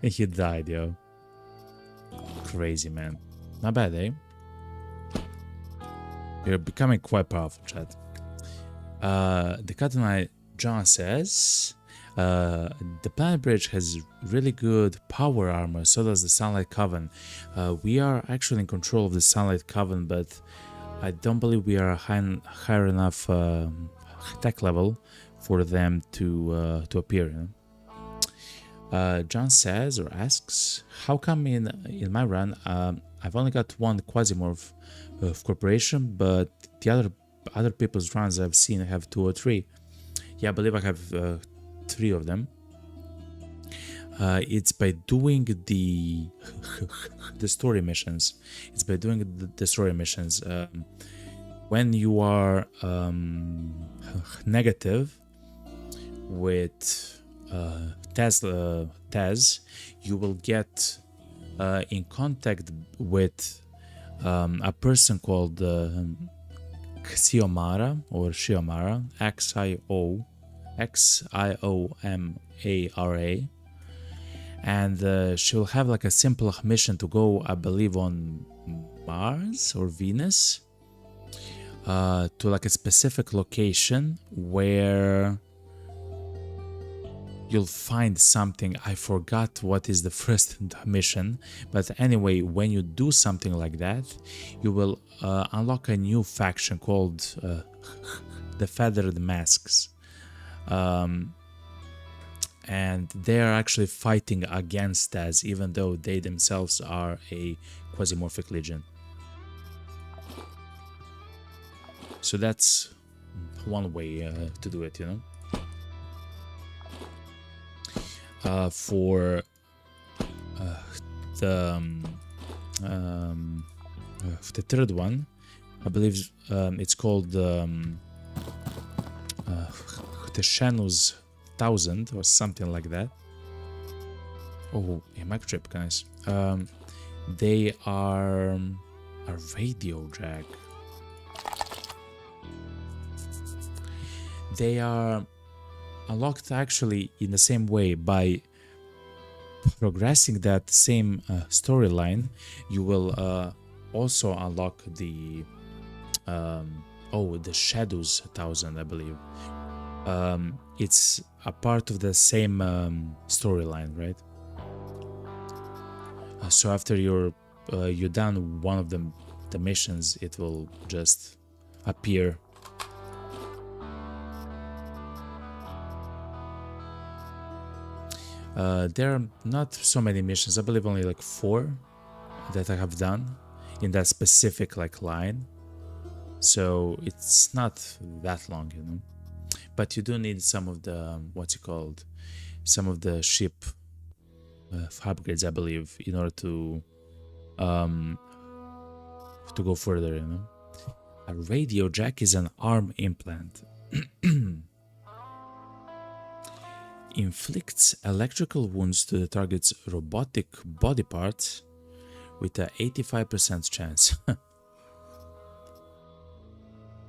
And he died, yo. Crazy, man. Not bad, eh? You're becoming quite powerful, chat. The Captain John says the Planet Bridge has really good power armor, so does the Sunlight Coven. We are actually in control of the Sunlight Coven, but I don't believe we are higher enough tech level for them to appear, you know? John says or asks, how come in my run I've only got one Quasimorph of Corporation, but the other people's runs I've seen have 2 or 3. Yeah, I believe I have 3 of them. It's by doing the story missions. It's by doing the story missions. When you are negative with Tez, you will get in contact with a person called Xiomara or Xiomara, Xiomara, and she'll have like a simple mission to go, I believe, on Mars or Venus, to like a specific location where you'll find something. I forgot what is the first mission, but anyway, when you do something like that, you will unlock a new faction called the Feathered Masks, and they are actually fighting against us, even though they themselves are a Quasimorphic Legion. So that's one way to do it, you know. For the third one, I believe it's called the Shanu's 1000 or something like that. Oh, a mic trip, guys. They are a radio jack. They are unlocked actually in the same way. By progressing that same storyline, you will also unlock the the Shadows 1000, I believe. It's a part of the same storyline, right? So after you're done one of the missions, it will just appear. There are not so many missions. I believe only like 4 that I have done in that specific like line. So it's not that long, you know. But you do need some of the some of the ship upgrades, I believe, in order to go further, you know. A radio jack is an arm implant. Inflicts electrical wounds to the target's robotic body parts with a 85% chance.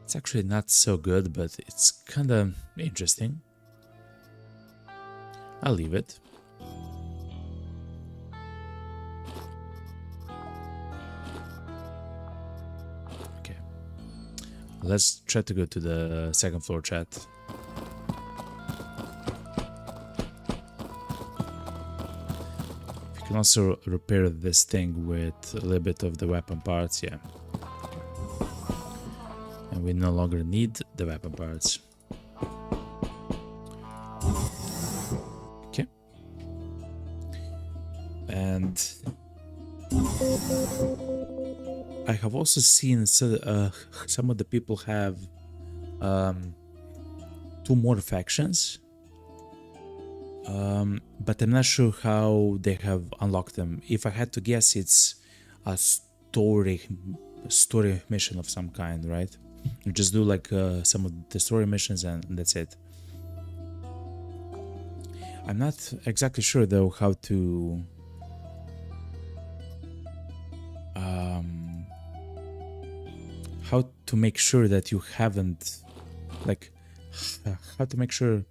It's actually not so good, but it's kind of interesting. I'll leave it. Okay. Let's try to go to the second floor chat. You can also repair this thing with a little bit of the weapon parts, yeah. And we no longer need the weapon parts. Okay. And I have also seen some of the people have 2 more factions. But I'm not sure how they have unlocked them. If I had to guess, it's a story mission of some kind, right? You just do like some of the story missions and that's it. I'm not exactly sure though how to make sure that you haven't, like, how to make sure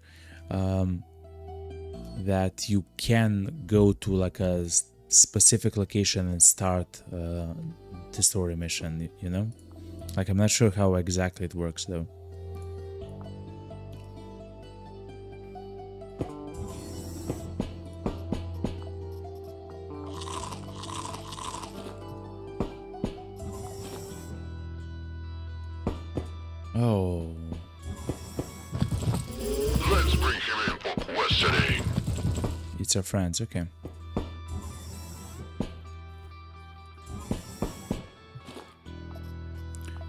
that you can go to like a specific location and start the story mission, you know? Like, I'm not sure how exactly it works though. Oh. Let's bring him in for questioning. It's our friends, okay.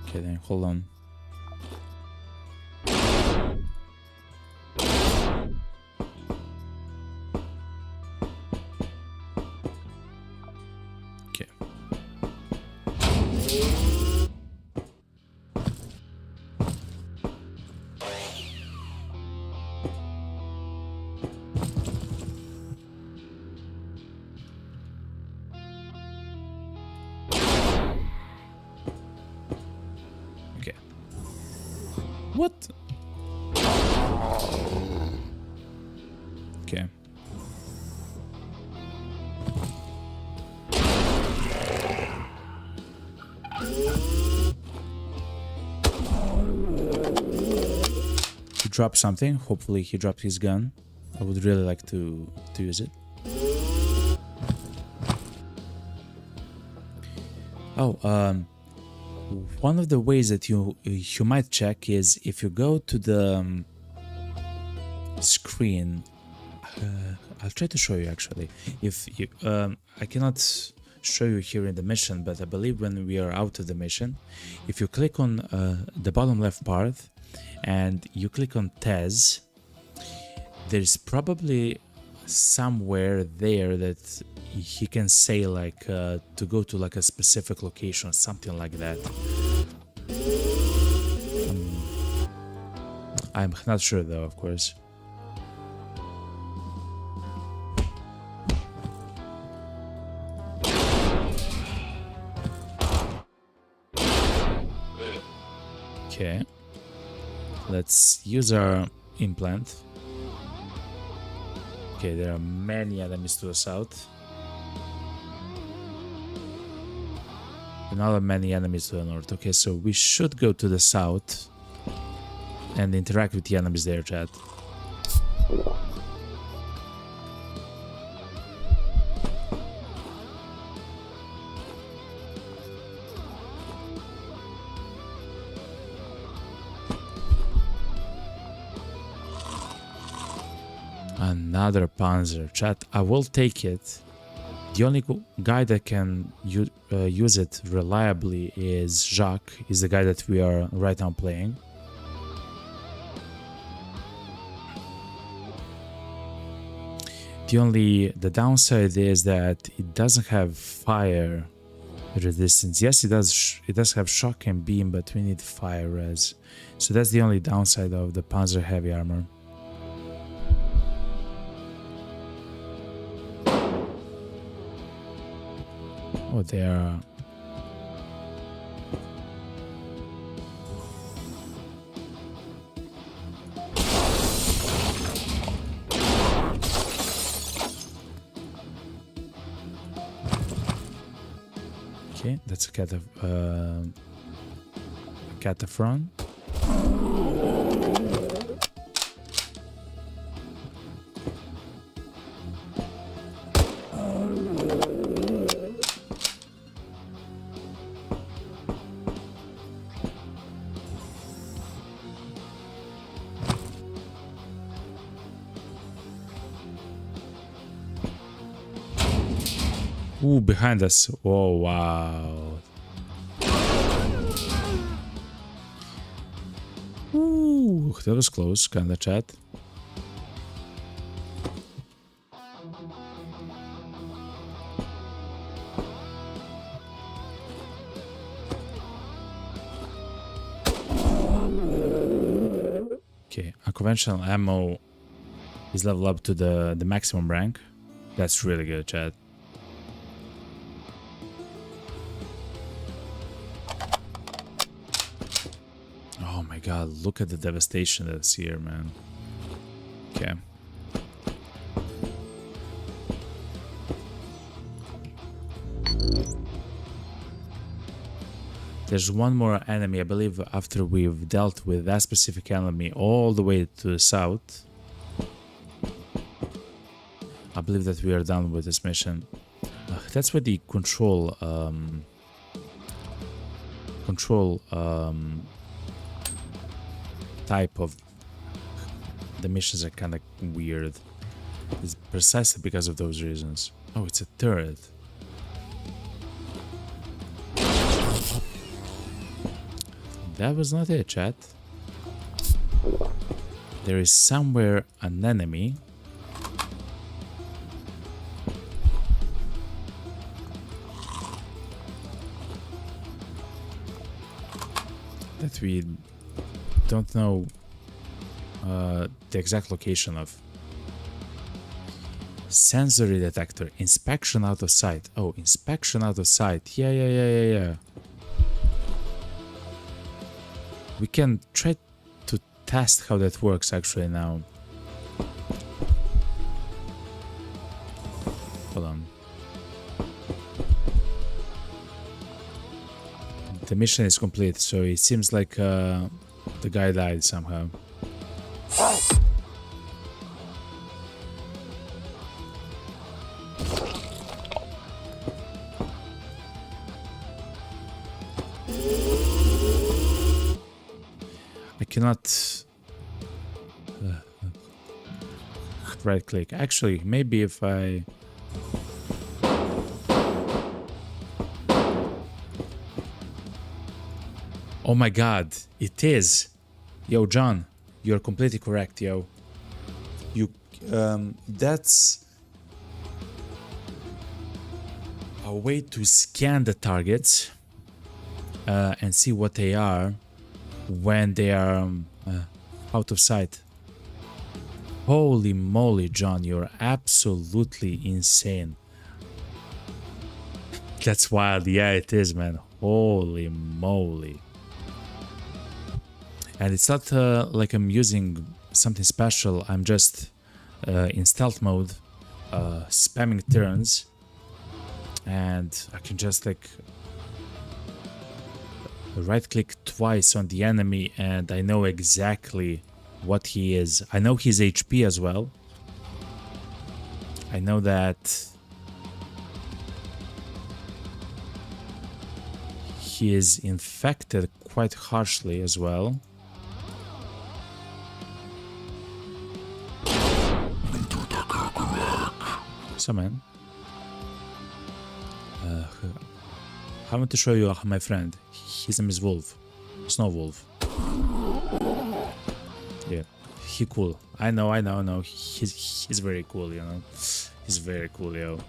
Okay then, hold on. Okay. What? Okay. He dropped something. Hopefully he dropped his gun. I would really like to use it. Oh, one of the ways that you might check is if you go to the screen. I'll try to show you actually. If you, I cannot show you here in the mission, but I believe when we are out of the mission, if you click on the bottom left part and you click on Tez, there's probably somewhere there that he can say like to go to like a specific location, something like that. I'm not sure though, of course. Okay. Let's use our implant. Okay, there are many enemies to the south. Another many enemies to the north. Okay, so we should go to the south and interact with the enemies there, chat. Another Panzer, chat. I will take it. The only guy that can use it reliably is Jacques. Is the guy that we are right now playing. The downside is that it doesn't have fire resistance. Yes, it does. It does have shock and beam, but we need fire res. So that's the only downside of the Panzer heavy armor. Oh, they are. Okay, that's a Cataphrone. Ooh, behind us. Oh, wow. Ooh, that was close, kinda, chat. Okay, unconventional ammo is leveled up to the maximum rank. That's really good, chat. Oh my god, look at the devastation that's here, man. Okay. There's one more enemy, I believe, after we've dealt with that specific enemy all the way to the south. I believe that we are done with this mission. That's where the control type of the missions are kind of weird. It's precisely because of those reasons. Oh, it's a turret. That was not it, chat. There is somewhere an enemy. That we don't know the exact location of. Sensory detector. Inspection out of sight. Oh, inspection out of sight. Yeah. We can try to test how that works actually now. Hold on. The mission is complete, so it seems like the guy died somehow. I cannot right click. Actually, maybe if I oh my god, it is. Yo, John, you're completely correct, yo. You that's a way to scan the targets and see what they are when they are out of sight. Holy moly, John, you're absolutely insane. That's wild. Yeah, it is, man. Holy moly. And it's not like I'm using something special. I'm just in stealth mode, spamming turns, and I can just like right click twice on the enemy and I know exactly what he is. I know his HP as well. I know that he is infected quite harshly as well. So man, I want to show you my friend. His name is Wolf, Snow Wolf. Yeah, he cool. I know. He's very cool, you know. He's very cool, yo.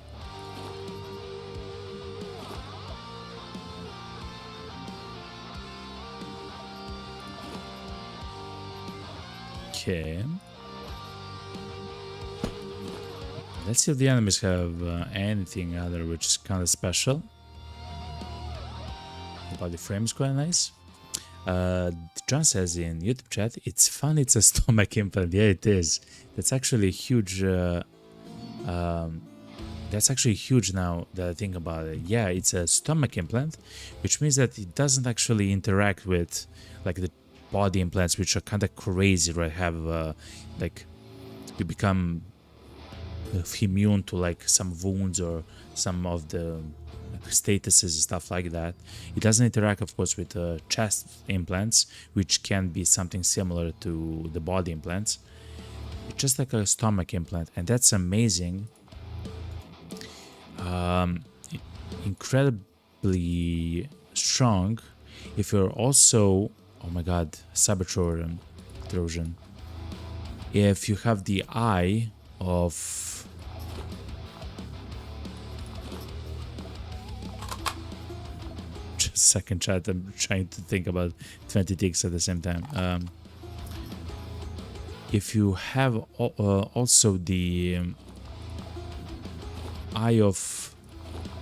Okay. Let's see if the enemies have anything other which is kind of special. The body frame is quite nice. John says in YouTube chat, it's fun, it's a stomach implant. Yeah, it is. That's actually huge. That's actually huge now that I think about it. Yeah, it's a stomach implant, which means that it doesn't actually interact with like the body implants, which are kind of crazy, right? Have like you become immune to like some wounds or some of the statuses and stuff like that. It doesn't interact, of course, with chest implants, which can be something similar to the body implants. It's just like a stomach implant, and that's amazing. Incredibly strong. If you're also, oh my god, cyber Trojan. If you have the eye of second chat, I'm trying to think about 20 ticks at the same time. If you have also the eye of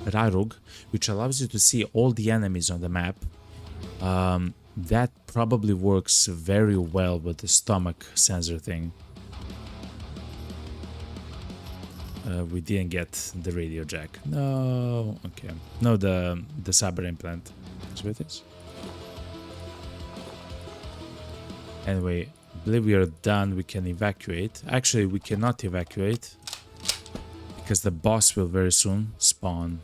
Rarug, which allows you to see all the enemies on the map, that probably works very well with the stomach sensor thing. We didn't get the radio jack. No, okay. No, the cyber implant. That's what it is. Anyway, I believe we are done. We can evacuate. Actually, we cannot evacuate because the boss will very soon spawn.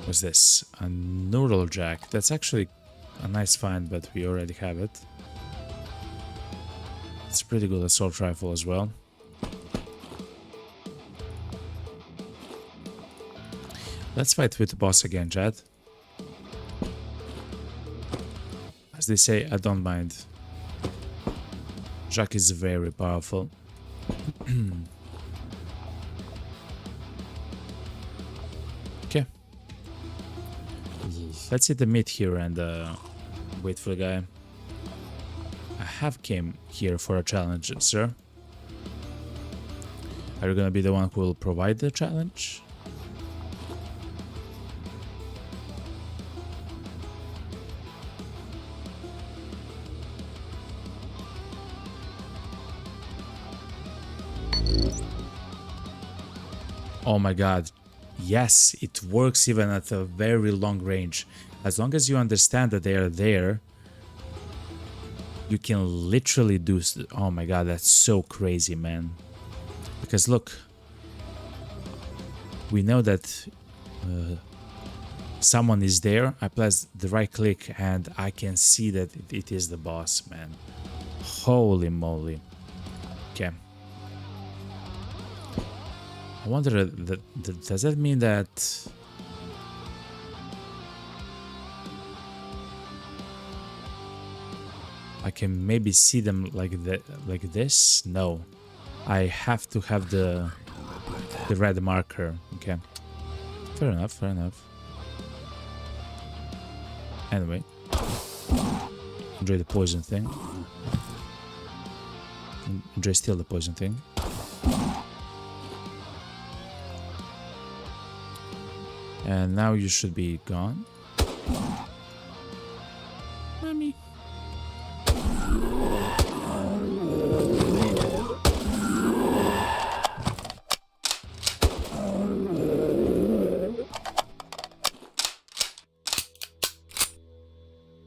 What's this? A neural jack. That's actually a nice find, but we already have it. It's a pretty good assault rifle as well. Let's fight with the boss again, chat. As they say, I don't mind. Jack is very powerful. Okay. Let's hit the mid here and wait for the guy. I have came here for a challenge, sir. Are you gonna be the one who will provide the challenge? Oh my god. Yes, it works even at a very long range. As long as you understand that they are there, you can literally do... Oh my god, that's so crazy, man. Because look, we know that someone is there. I press the right click and I can see that it is the boss, man. Holy moly. Okay. I wonder, does that mean that... I can maybe see them like this? No. I have to have the red marker. Okay. Fair enough, fair enough. Anyway. Enjoy the poison thing. Enjoy still the poison thing. And now you should be gone. Mommy.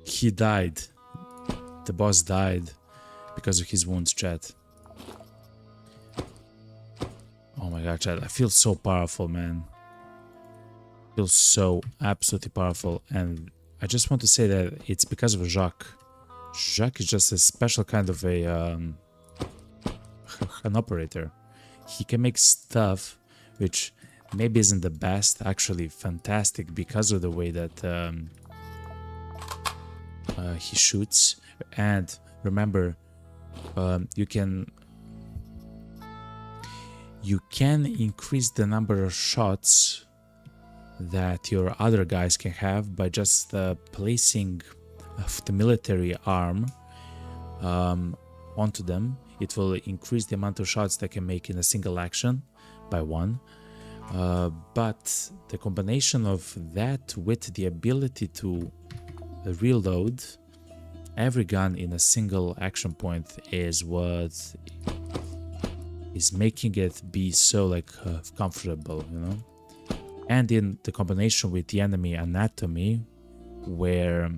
He died. The boss died because of his wounds, chat. Oh my god, chat. I feel so powerful, man. I feel so absolutely powerful. And I just want to say that it's because of Jacques. Jacques is just a special kind of a an operator. He can make stuff which maybe isn't the best, actually fantastic, because of the way that he shoots. And remember, you can increase the number of shots that your other guys can have by just placing the military arm onto them. It will increase the amount of shots they can make in a single action by 1. But the combination of that with the ability to reload every gun in a single action point is what is making it be so like comfortable, you know. And in the combination with the enemy anatomy, where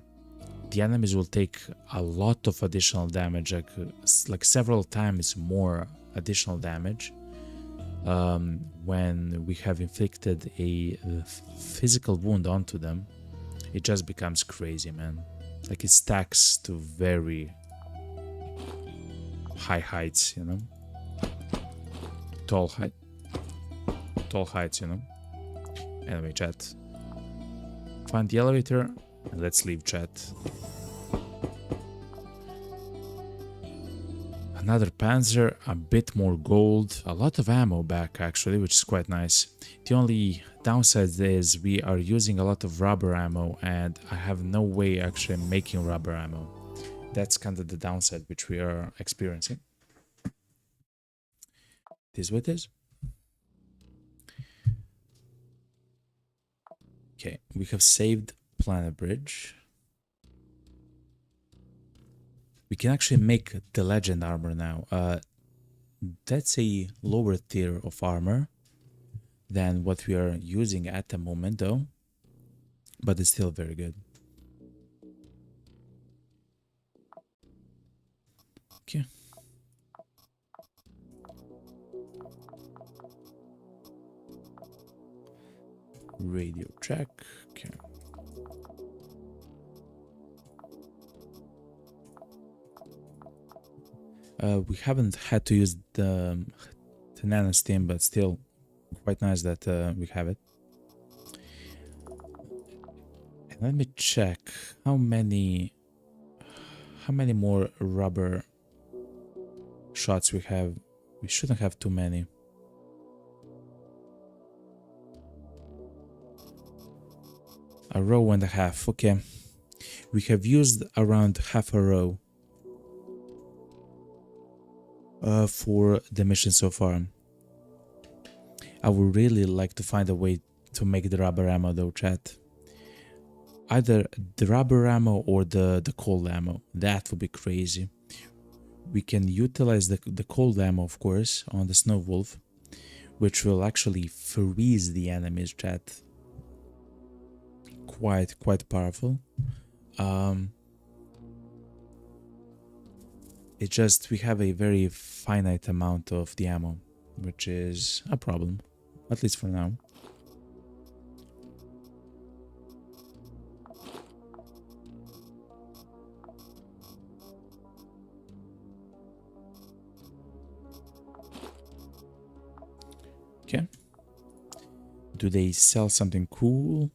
the enemies will take a lot of additional damage, like several times more additional damage when we have inflicted a physical wound onto them. It just becomes crazy, man. Like it stacks to very high heights, you know. Tall heights, you know. Anyway, chat. Find the elevator and let's leave, chat. Another Panzer, a bit more gold, a lot of ammo back actually, which is quite nice. The only downside is we are using a lot of rubber ammo and I have no way actually making rubber ammo. That's kind of the downside which we are experiencing. This is what it is. Okay, we have saved Planet Bridge. We can actually make the legend armor now. That's a lower tier of armor than what we are using at the moment though, but it's still very good. Okay. Radio check. Okay. We haven't had to use the nano steam, but still quite nice that we have it. And let me check how many more rubber shots we have. We shouldn't have too many. A row and a half. Okay, we have used around half a row for the mission so far. I would really like to find a way to make the rubber ammo though, chat. Either the rubber ammo or the cold ammo. That would be crazy. We can utilize the cold ammo, of course, on the Snow Wolf, which will actually freeze the enemies, chat. Quite powerful. It's just we have a very finite amount of the ammo, which is a problem, at least for now. Okay. Do they sell something cool?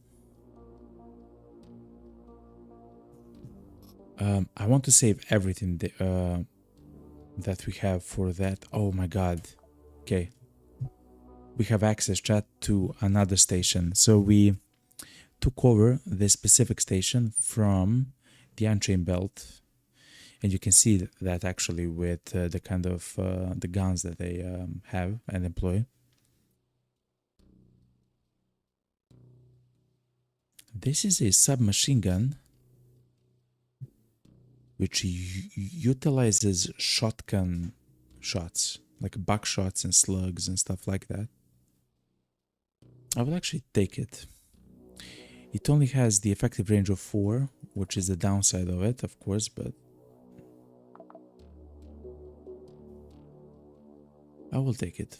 I want to save everything that we have for that. Oh my god. Okay. We have access, chat, to another station. So we took over this specific station from the Unchained Belt. And you can see that actually with the kind of the guns that they have and employ. This is a submachine gun which utilizes shotgun shots, like buckshots and slugs and stuff like that. I will actually take it. It only has the effective range of 4, which is the downside of it, of course, but I will take it.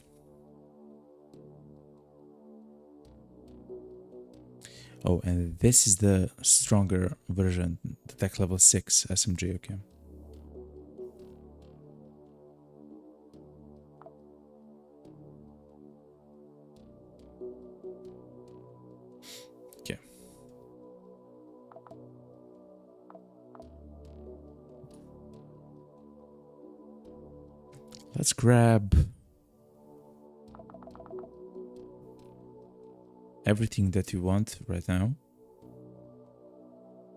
Oh, and this is the stronger version, the tech level 6 SMG, okay. Okay. Let's grab everything that you want right now.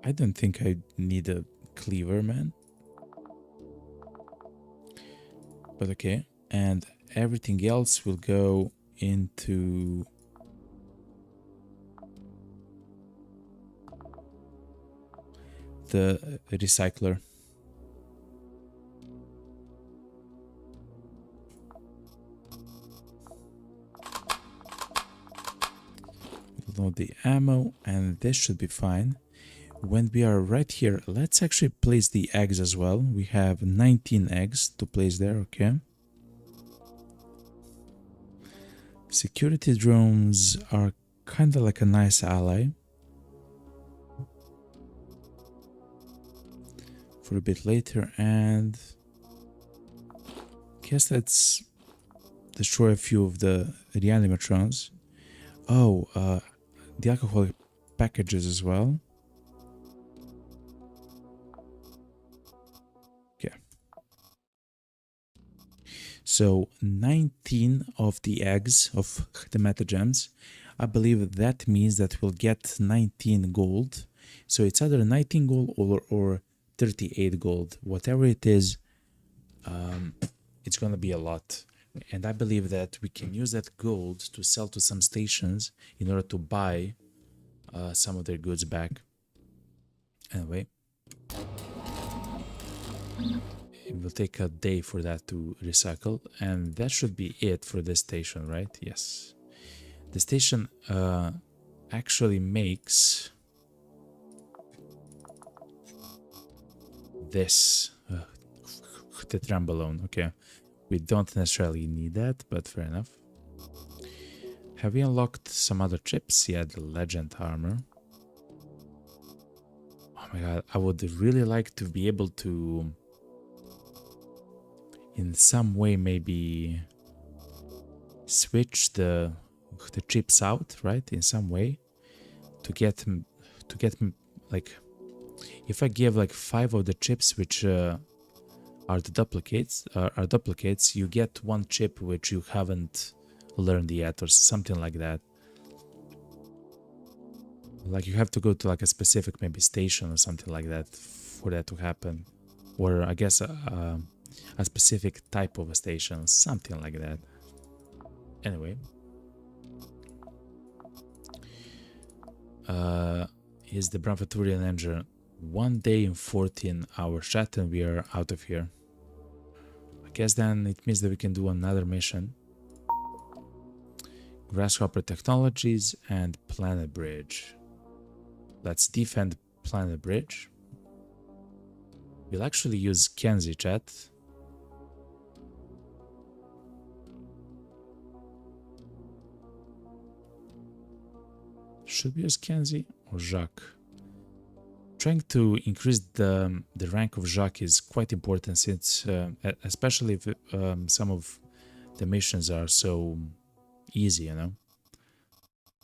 I don't think I need a cleaver, man. But okay. And everything else will go into the recycler. Load the ammo, and this should be fine. When we are right here, let's actually place the eggs as well. We have 19 eggs to place there, okay. Security drones are kind of like a nice ally. For a bit later, and guess let's destroy a few of the reanimatrons. Oh, the alcoholic packages as well. Okay. So 19 of the eggs of the metagems. I believe that means that we'll get 19 gold. So it's either 19 gold or 38 gold. Whatever it is, it's gonna be a lot. And I believe that we can use that gold to sell to some stations in order to buy some of their goods back. Anyway, it will take a day for that to recycle, and that should be it for this station, right? Yes. The station actually makes this tetrambalone. Okay. We don't necessarily need that, but fair enough. Have we unlocked some other chips? Yeah, the legend armor. Oh my god, I would really like to be able to, in some way, maybe switch the chips out, right? In some way, to get like, if I give like 5 of the chips, which are the duplicates, you get 1 chip which you haven't learned yet, or something like that. Like you have to go to like a specific maybe station or something like that for that to happen, or I guess a specific type of a station, something like that. Anyway, is the Bromfaturian engine 1 day and 14 hours chat, and we are out of here. I guess then it means that we can do another mission. Grasshopper Technologies and Planet Bridge. Let's defend Planet Bridge. We'll actually use Kenzie chat. Should we use Kenzie or Jacques? Trying to increase the rank of Jacques is quite important, since especially if some of the missions are so easy, you know.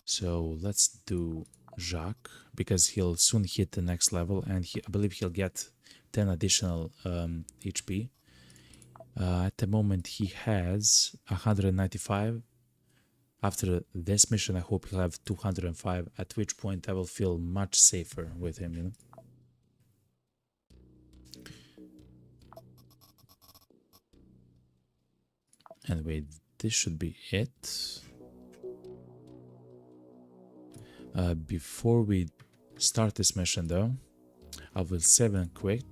So let's do Jacques, because he'll soon hit the next level, and I believe he'll get 10 additional HP. At the moment he has 195. After this mission I hope he'll have 205, at which point I will feel much safer with him, you know. Anyway, this should be it. Before we start this mission though, I will save and quit.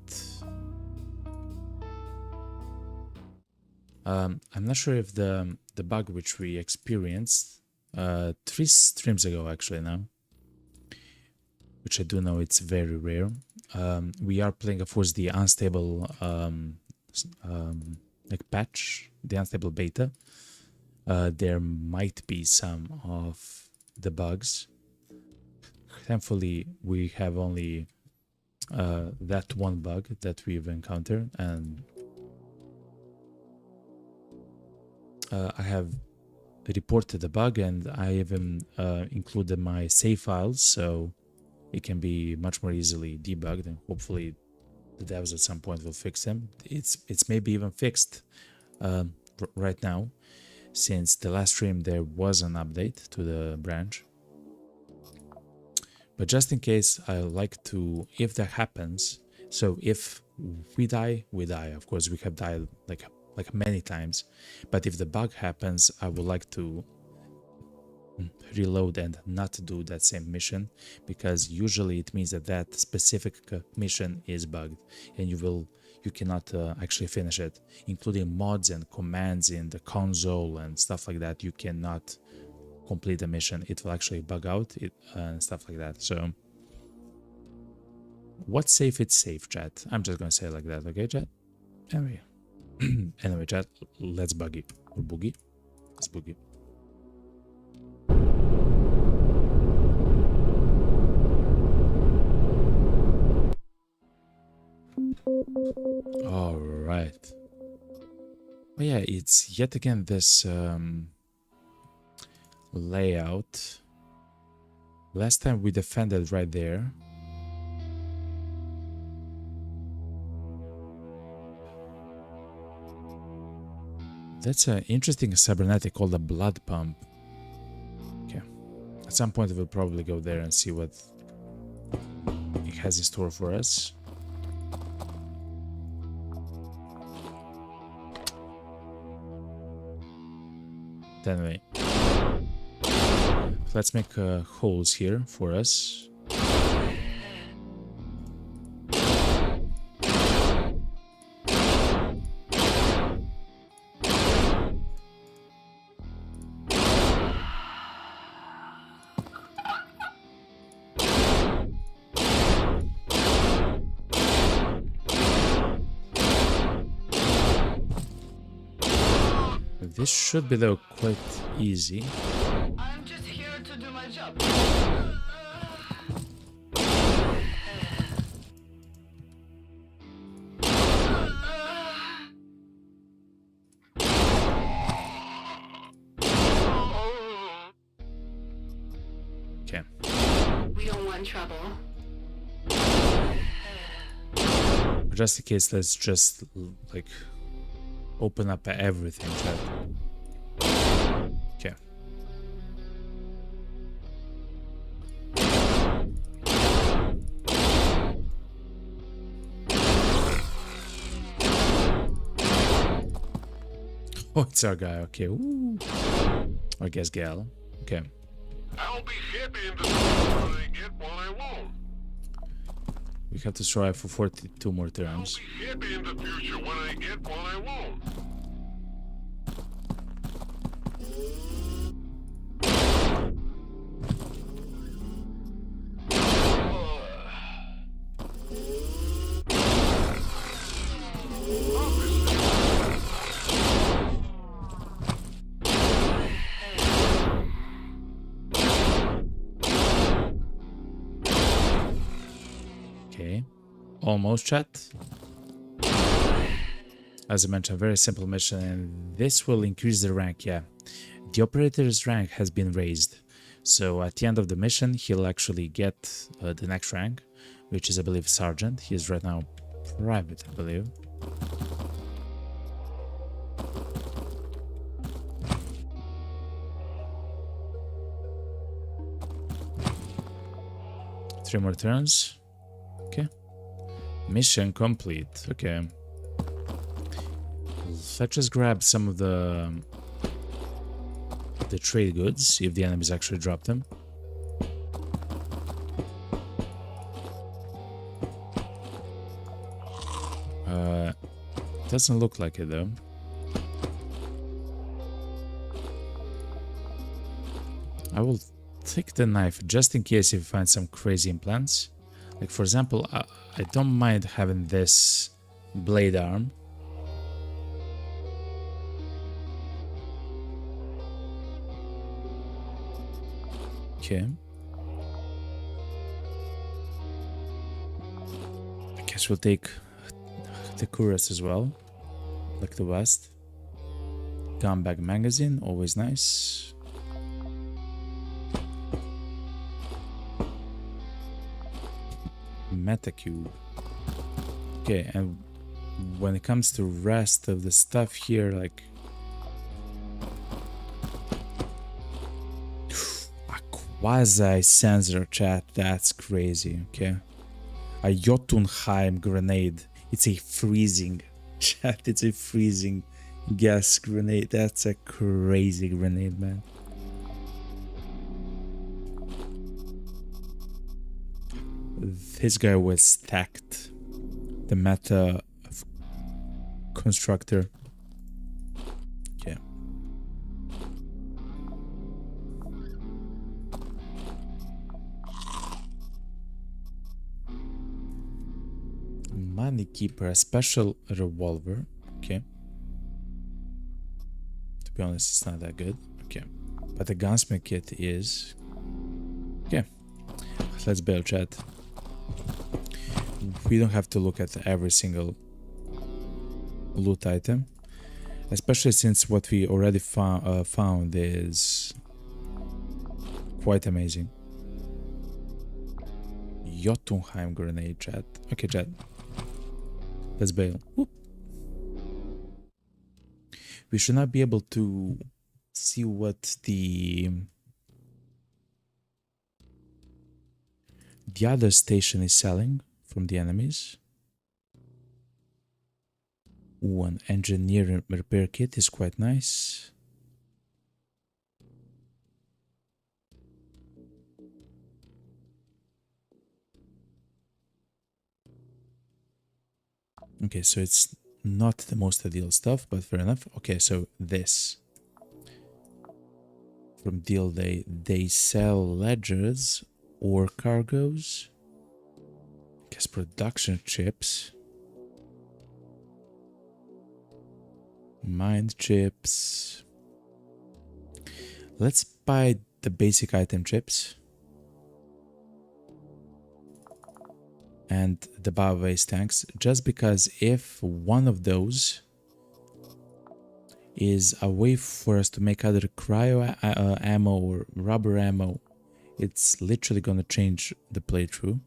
I'm not sure if the bug which we experienced 3 streams ago actually now, which I do know it's very rare. We are playing of course the unstable like patch, the unstable beta. There might be some of the bugs. Thankfully we have only that one bug that we've encountered, and I have reported the bug, and I even included my save files so it can be much more easily debugged, and hopefully the devs at some point will fix them. It's maybe even fixed right now, since the last stream there was an update to the branch. But just in case, I like to, if that happens, so if we die, we die. Of course, we have died like many times, but if the bug happens, I would like to reload and not do that same mission, because usually it means that that specific mission is bugged and you cannot actually finish it, including mods and commands in the console and stuff like that. You cannot complete the mission, it will actually bug out and stuff like that. So what's safe, it's safe, chat. I'm just gonna say it like that, okay, chat? Anyway. Anyway, chat, let's buggy. Or boogie. Let's boogie. Alright. Oh yeah, it's yet again this layout. Last time we defended right there. That's an interesting cybernetic called a blood pump. Okay. At some point we'll probably go there and see what it has in store for us. Anyway, let's make holes here for us. This should be though quite easy. I'm just here to do my job. Okay. We don't want trouble. Just in case, let's just like open up everything. Okay. Oh, it's our guy. Okay. Ooh. I guess gal. Okay. I'll be happy in the future when I get what I want. We have to survive for 42 more turns. I'll be happy in the future when I get what I want. Okay, almost, chat. As I mentioned, very simple mission, and this will increase the rank. Yeah, the operator's rank has been raised, so at the end of the mission he'll actually get the next rank, which is, I believe, sergeant. He is right now private, I believe. Three more turns. Okay. Mission complete. Okay. let's just grab some of the trade goods, see if the enemies actually drop them. Doesn't look like it though. I will take the knife just in case if you find some crazy implants. Like for example, I don't mind having this blade arm. Okay. I guess we'll take the cuirass as well, like the West. Gun bag magazine, always nice. Metacube. Okay, and when it comes to rest of the stuff here, like a quasi sensor, chat, that's crazy. Okay, a Jotunheim grenade. It's a freezing chat. It's a freezing gas grenade. That's a crazy grenade, man. This guy was stacked. The meta constructor. Okay. Money keeper, a special revolver. Okay. To be honest, it's not that good. Okay. But the gunsmith kit is. Okay. Let's bail, chat. We don't have to look at every single loot item, especially since what we already found is quite amazing. Jotunheim grenade, chat. Okay, chat. Let's bail. Whoop. We should not be able to see what the other station is selling from the enemies. One engineer repair kit is quite nice. Okay, so it's not the most ideal stuff, but fair enough. Okay, so this from deal they sell ledgers or cargoes. Guess production chips. Mind chips. Let's buy the basic item chips. And the bio-based tanks, just because if one of those is a way for us to make either cryo ammo or rubber ammo, it's literally gonna change the playthrough.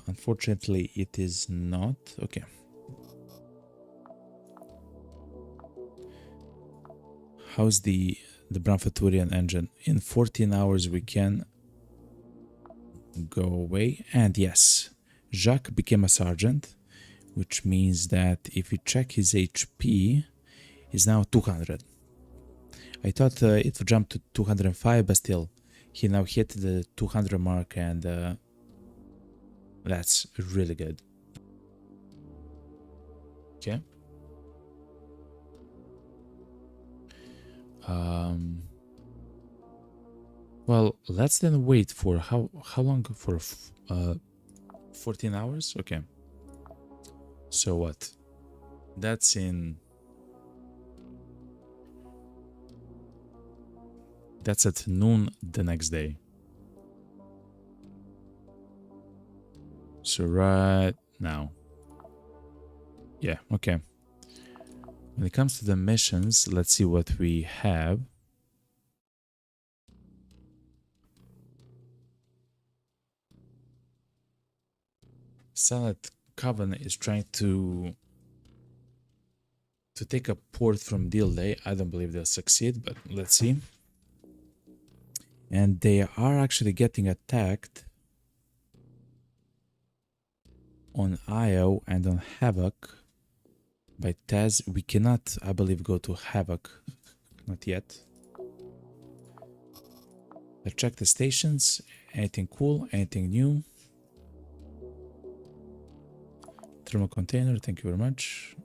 Unfortunately, it is not. Okay. How's the Brunfaturian engine? In 14 hours we can go away. And yes, Jacques became a sergeant, which means that if you check his HP, is now 200. I thought it would jump to 205, but still, he now hit the 200 mark, and that's really good. Okay. Well, let's then wait for how long? For 14 hours? Okay. So what? That's in... That's at noon the next day. So right now. Yeah, okay. When it comes to the missions, let's see what we have. Silent Coven is trying to take a port from Deal Day. I don't believe they'll succeed, but let's see. And they are actually getting attacked on Io and on Havoc by Tez. We cannot, I believe, go to Havoc. Not yet. Let's check the stations. Anything cool? Anything new? Thermal container, thank you very much.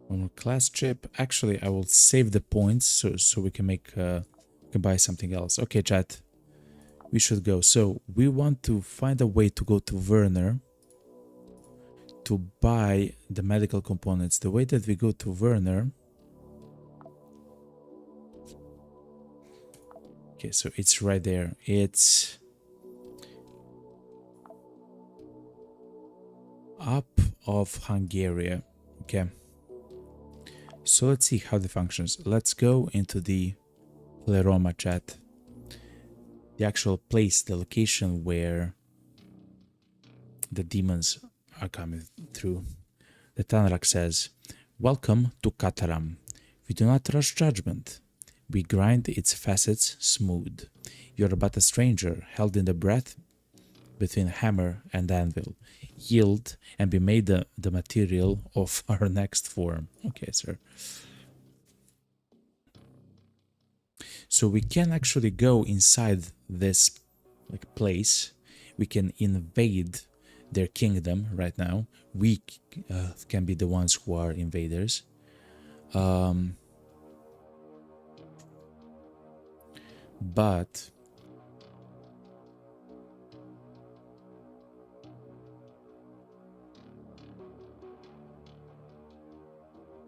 One more class chip. Actually, I will save the points so we can make can buy something else. Okay, chat. We should go. So we want to find a way to go to Werner to buy the medical components. The way that we go to Werner. Okay, so it's right there. It's up of Hungary. Okay. So let's see how it functions. Let's go into the Pleroma chat. The actual place, the location where the demons are coming through. The Tanrak says, "Welcome to Kataram. We do not rush judgment. We grind its facets smooth. You're but a stranger, held in the breath between hammer and anvil. Yield and be made the material of our next form." Okay, sir. So we can actually go inside this place. We can invade their kingdom right now. We can be the ones who are invaders. But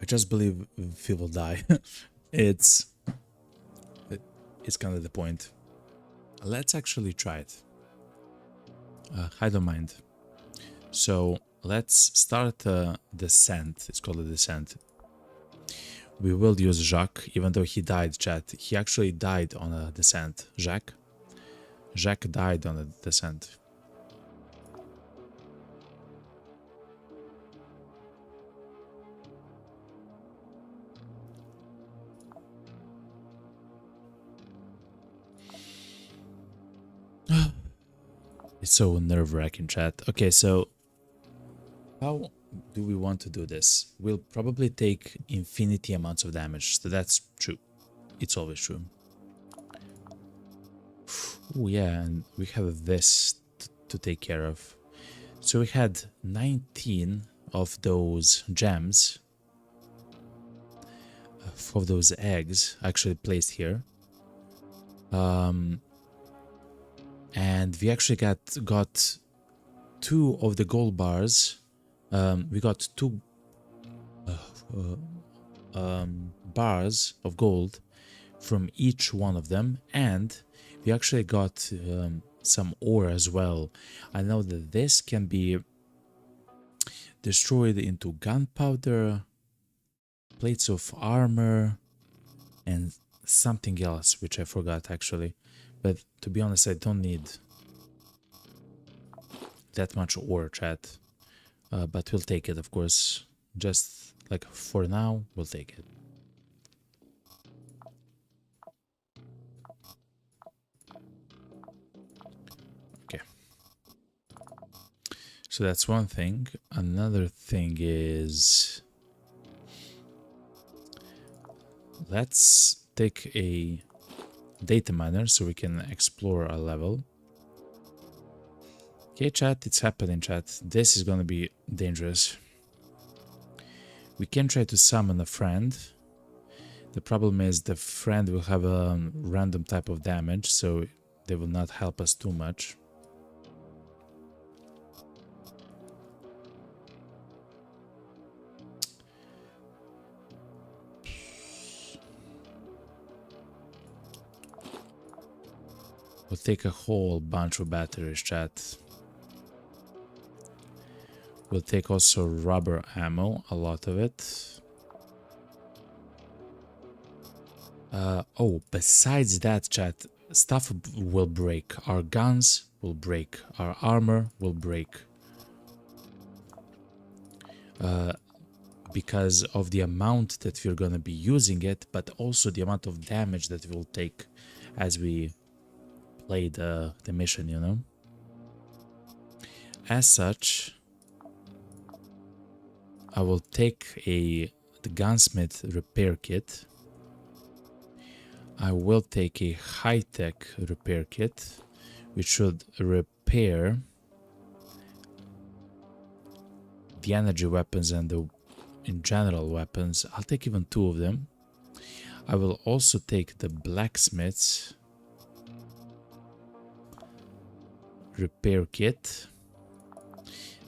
I just believe we will die. It's kind of the point. Let's actually try it. I don't mind. So let's start a descent. It's called a descent. We will use Jacques, even though he died, chat. He actually died on a descent. Jacques died on a descent. It's so nerve-wracking, chat. Okay, so how do we want to do this? We'll probably take infinity amounts of damage, so that's true. It's always true. Oh yeah, and we have this to take care of. So we had 19 of those gems, of those eggs actually placed here. And we actually got 2 of the gold bars. We got 2 bars of gold from each one of them, and we actually got some ore as well. I know that this can be destroyed into gunpowder, plates of armor, and something else which I forgot actually. But to be honest, I don't need that much ore, chat. But we'll take it, of course. Just like for now, we'll take it. Okay. So that's one thing. Another thing is, let's take a data miner so we can explore a level. Okay, chat, it's happening, chat. This is gonna be dangerous. We can try to summon a friend. The problem is the friend will have a random type of damage, so they will not help us too much. We'll take a whole bunch of batteries, chat. We'll take also rubber ammo, a lot of it. Oh, besides that, chat, stuff will break. Our guns will break. Our armor will break. Because of the amount that we're gonna be using it, but also the amount of damage that we'll take as we play the mission, you know. As such, I will take the gunsmith repair kit. I will take a high-tech repair kit, which should repair the energy weapons and the in general weapons. I'll take even 2 of them. I will also take the blacksmith's repair kit.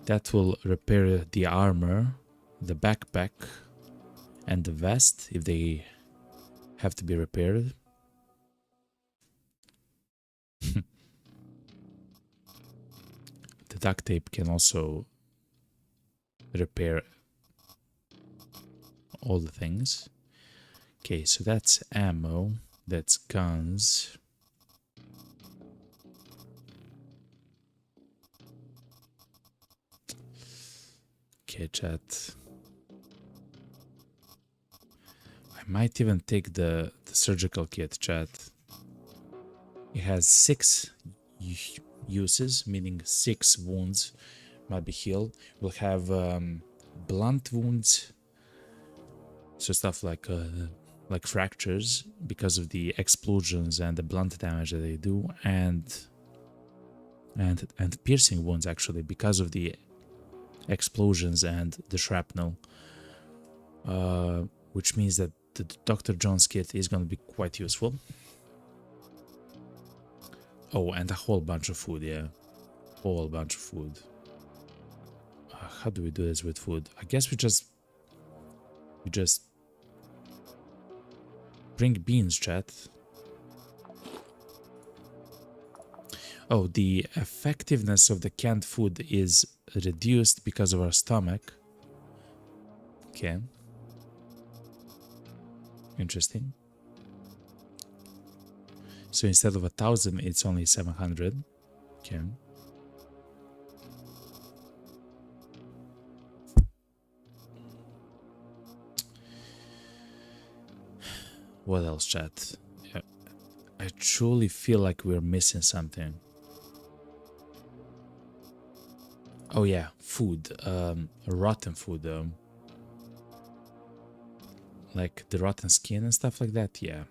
That will repair the armor, the backpack, and the vest if they have to be repaired. The duct tape can also repair all the things. Okay, so that's ammo, that's guns. Okay, chat. I might even take the surgical kit, chat. It has 6 uses, meaning 6 wounds might be healed. We'll have blunt wounds, so stuff like fractures because of the explosions and the blunt damage that they do, and piercing wounds actually because of the explosions and the shrapnel, which means that the Dr. Jones kit is going to be quite useful. Oh, and a whole bunch of food, yeah, whole bunch of food. How do we do this with food? I guess we just bring beans, chat. Oh, the effectiveness of the canned food is reduced because of our stomach. Okay. Interesting. So instead of 1,000, it's only 700. Okay. What else, chat? I truly feel like we're missing something. Oh yeah, food. Rotten food though. Like the rotten skin and stuff like that, yeah.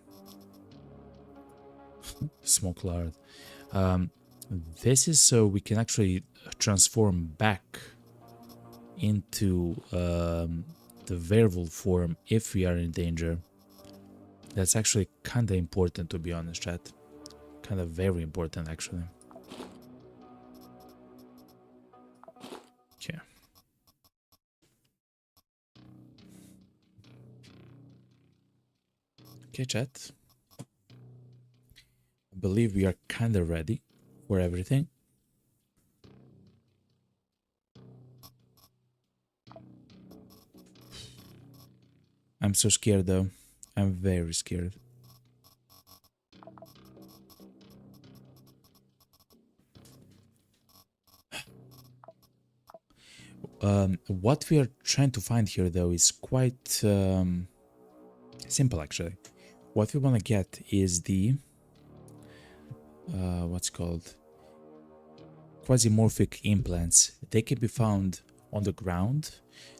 Smoke lard. This is so we can actually transform back into the werewolf form if we are in danger. That's actually kind of important, to be honest, chat. Kind of very important, actually. Okay. Okay, chat. I believe we are kind of ready for everything. I'm so scared, though. I'm very scared. What we are trying to find here, though, is quite simple, actually. What we want to get is the what's called quasimorphic implants. They can be found on the ground.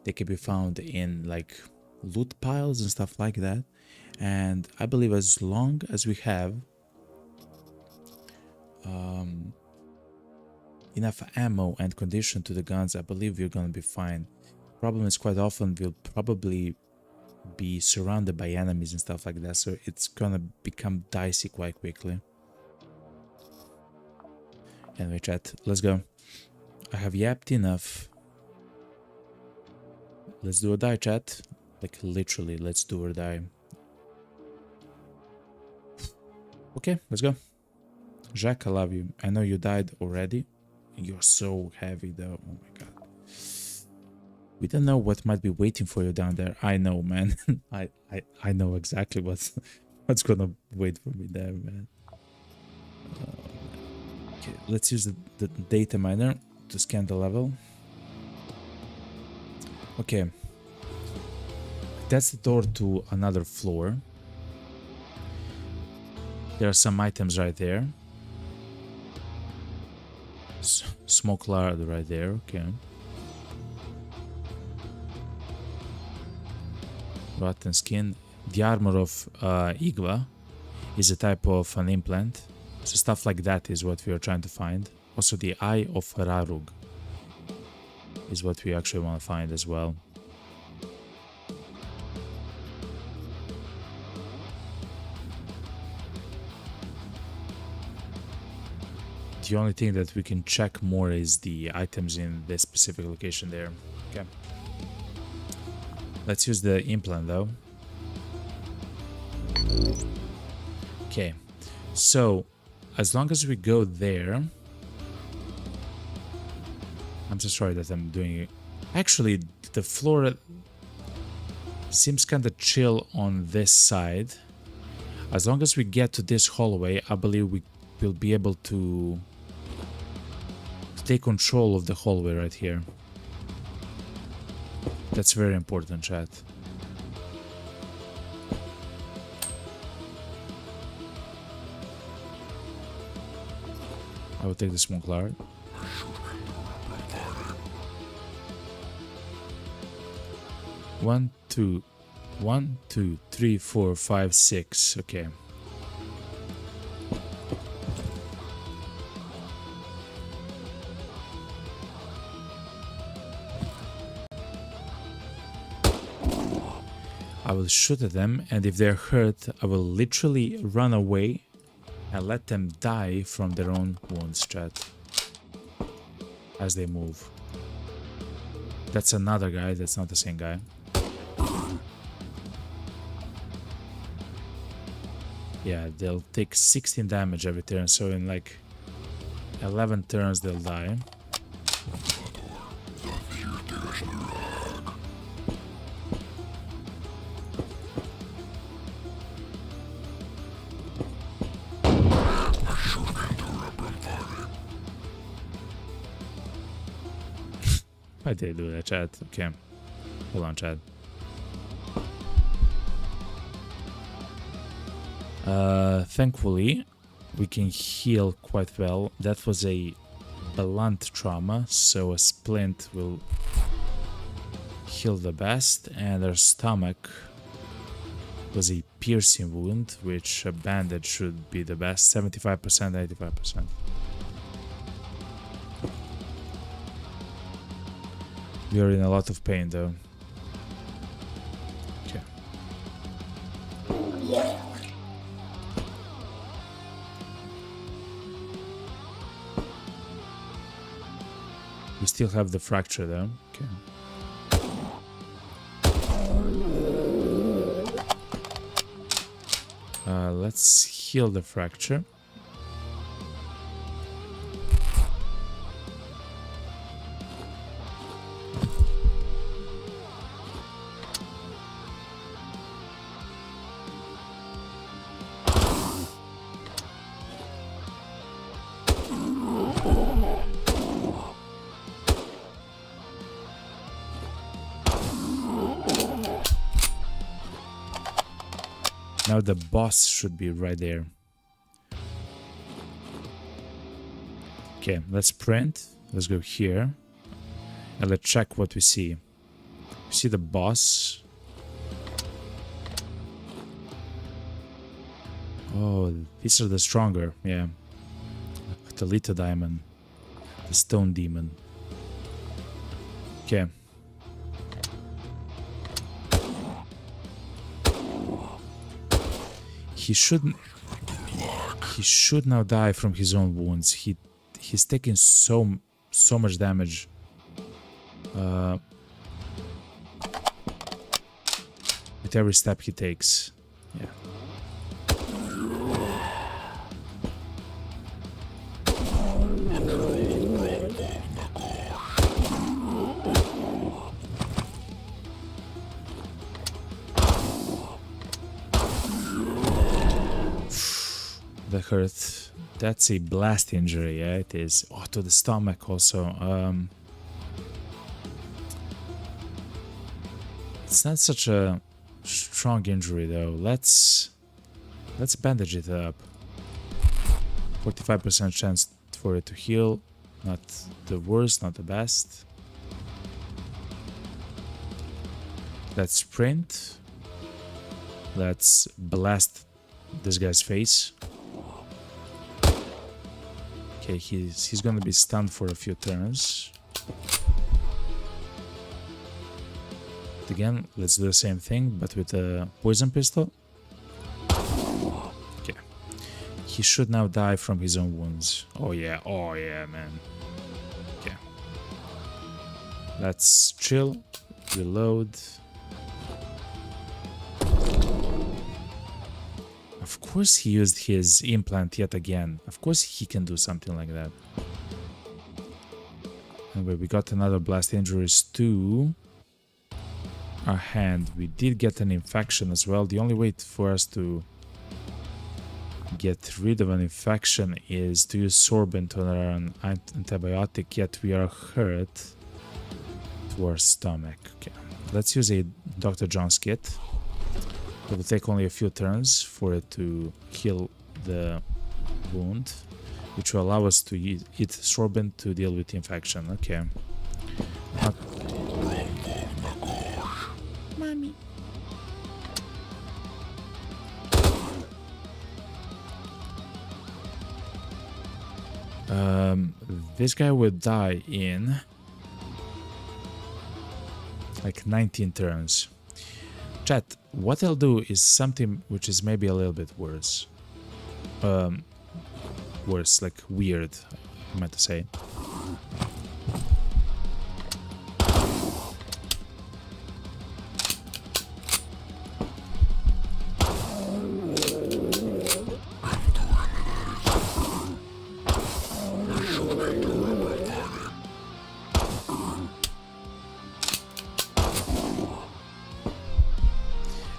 They can be found in like loot piles and stuff like that. And I believe as long as we have enough ammo and condition to the guns, I believe we're gonna be fine. Problem is, quite often we'll probably be surrounded by enemies and stuff like that, so it's gonna become dicey quite quickly. Anyway, chat, let's go. I have yapped enough. Let's do or die, chat. Like literally, let's do or die. Okay, let's go. Jack, I love you. I know you died already. You're so heavy though. Oh my god. We don't know what might be waiting for you down there. I know, man. I know exactly what's gonna wait for me there, man. Okay, let's use the data miner to scan the level. Okay. That's the door to another floor. There are some items right there. Smoke lard right there, okay. Rotten skin. The armor of Igva is a type of an implant. So stuff like that is what we are trying to find. Also the eye of Rarug is what we actually want to find as well. The only thing that we can check more is the items in this specific location there. Okay. Let's use the implant though. Okay. So, as long as we go there... I'm so sorry that I'm doing it. Actually, the floor seems kind of chill on this side. As long as we get to this hallway, I believe we will be able to take control of the hallway right here. That's very important, chat. I will take the smoke lard. One, two, 3, 4, 5, 6. Okay. I will shoot at them, and if they're hurt, I will literally run away and let them die from their own wounds, chat. As they move. That's another guy, that's not the same guy. Yeah, they'll take 16 damage every turn, so in like 11 turns they'll die. Why did I do that, chat? Okay. Hold on, chat. Thankfully, we can heal quite well. That was a blunt trauma, so a splint will heal the best. And our stomach was a piercing wound, which a bandage should be the best. 75%, 85%. We are in a lot of pain though. Okay. We still have the fracture though. Okay. Let's heal the fracture. Now the boss should be right there. Okay, let's print. Let's go here. And let's check what we see. We see the boss. Oh, these are the stronger, yeah. The little diamond. The stone demon. Okay. He should now die from his own wounds. He's taking so much damage. With every step he takes. Yeah. That hurt. That's a blast injury, yeah, it is. Oh, to the stomach also. It's not such a strong injury though. Let's bandage it up. 45% chance for it to heal. Not the worst, not the best. Let's sprint. Let's blast this guy's face. Okay, he's gonna be stunned for a few turns. Again, let's do the same thing, but with a poison pistol. Okay. He should now die from his own wounds. Oh yeah, man. Okay. Let's chill, reload. Of course he used his implant yet again. Of course he can do something like that. Anyway, we got another blast injuries to our hand. We did get an infection as well. The only way for us to get rid of an infection is to use sorbent on an antibiotic, yet we are hurt to our stomach. Okay, let's use a Dr. John's kit. It will take only a few turns for it to heal the wound, which will allow us to eat sorbent to deal with the infection. Okay. Mommy. This guy would die in like 19 turns. Chat, what I'll do is something which is maybe a little bit worse. Worse, like weird, I meant to say.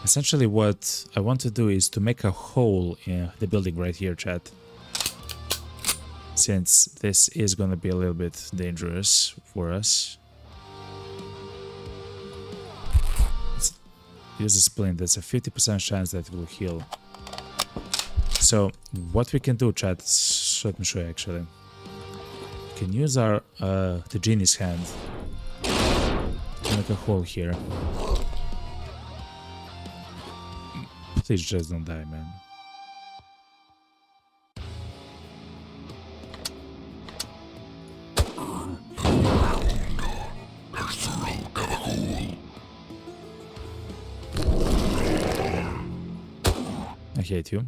Essentially what I want to do is to make a hole in the building right here, chat. Since this is going to be a little bit dangerous for us. Let's use a splint. There's a 50% chance that it will heal. So what we can do, chat, let me show you actually. We can use our the genie's hand to make a hole here. Please just don't die, man. I hate you.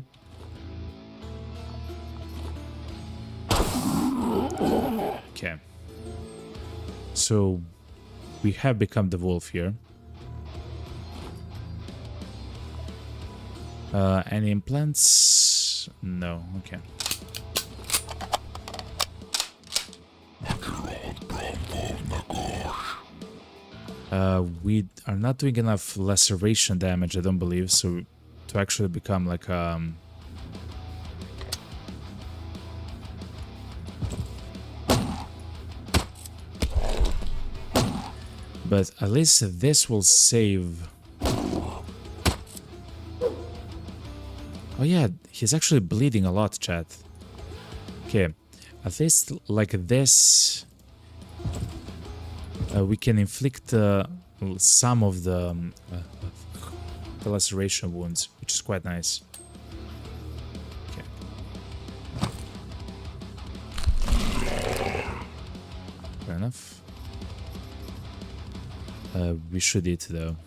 Okay. So we have become the wolf here. Any implants? No, okay. We are not doing enough laceration damage, I don't believe, so to actually become like but at least this will save. Oh yeah, he's actually bleeding a lot, chat. Okay, at least like this, we can inflict some of the laceration wounds, which is quite nice. Okay. Fair enough. We should eat though.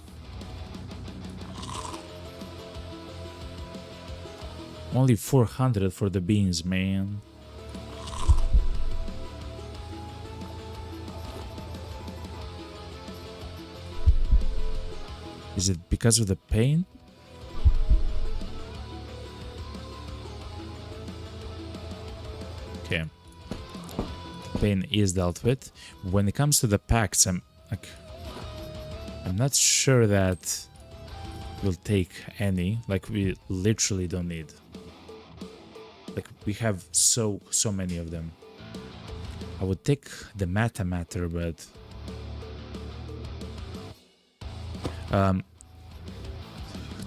Only 400 for the beans, man. Is it because of the pain? Okay. The pain is dealt with. When it comes to the packs, I'm not sure that we'll take any. Like, we literally don't need. Like, we have so many of them. I would take the matter, but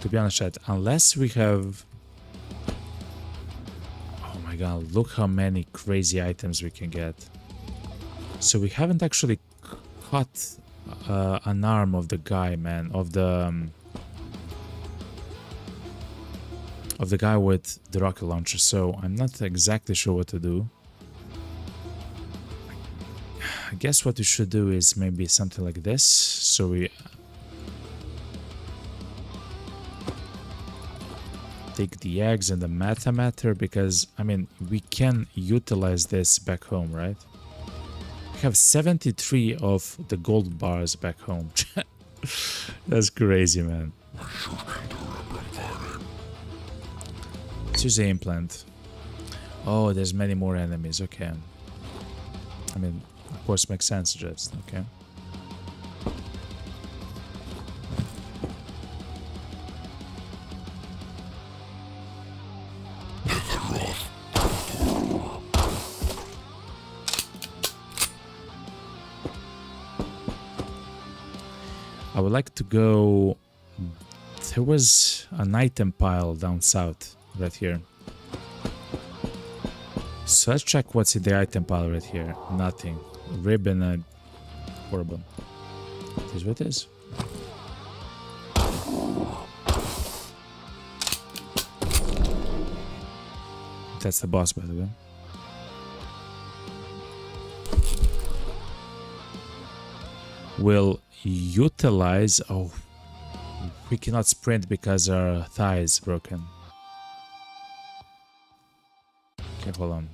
to be honest, chat, unless we have, oh my god, look how many crazy items we can get. So we haven't actually cut an arm of the guy, man, of the guy with the rocket launcher. So I'm not exactly sure what to do. I guess what we should do is maybe something like this. So we take the eggs and the matter because I mean we can utilize this back home, right? We have 73 of the gold bars back home. That's crazy, man. Let's use the implant. Oh, there's many more enemies. Okay. I mean, of course, makes sense. Just okay. I would like to go. There was an item pile down south, right here. So let's check what's in the item pile right here. Nothing. Ribbon and horrible. Is what it is. That's the boss, by the way. We'll utilize. Oh, we cannot sprint because our thigh is broken. Okay, hold on.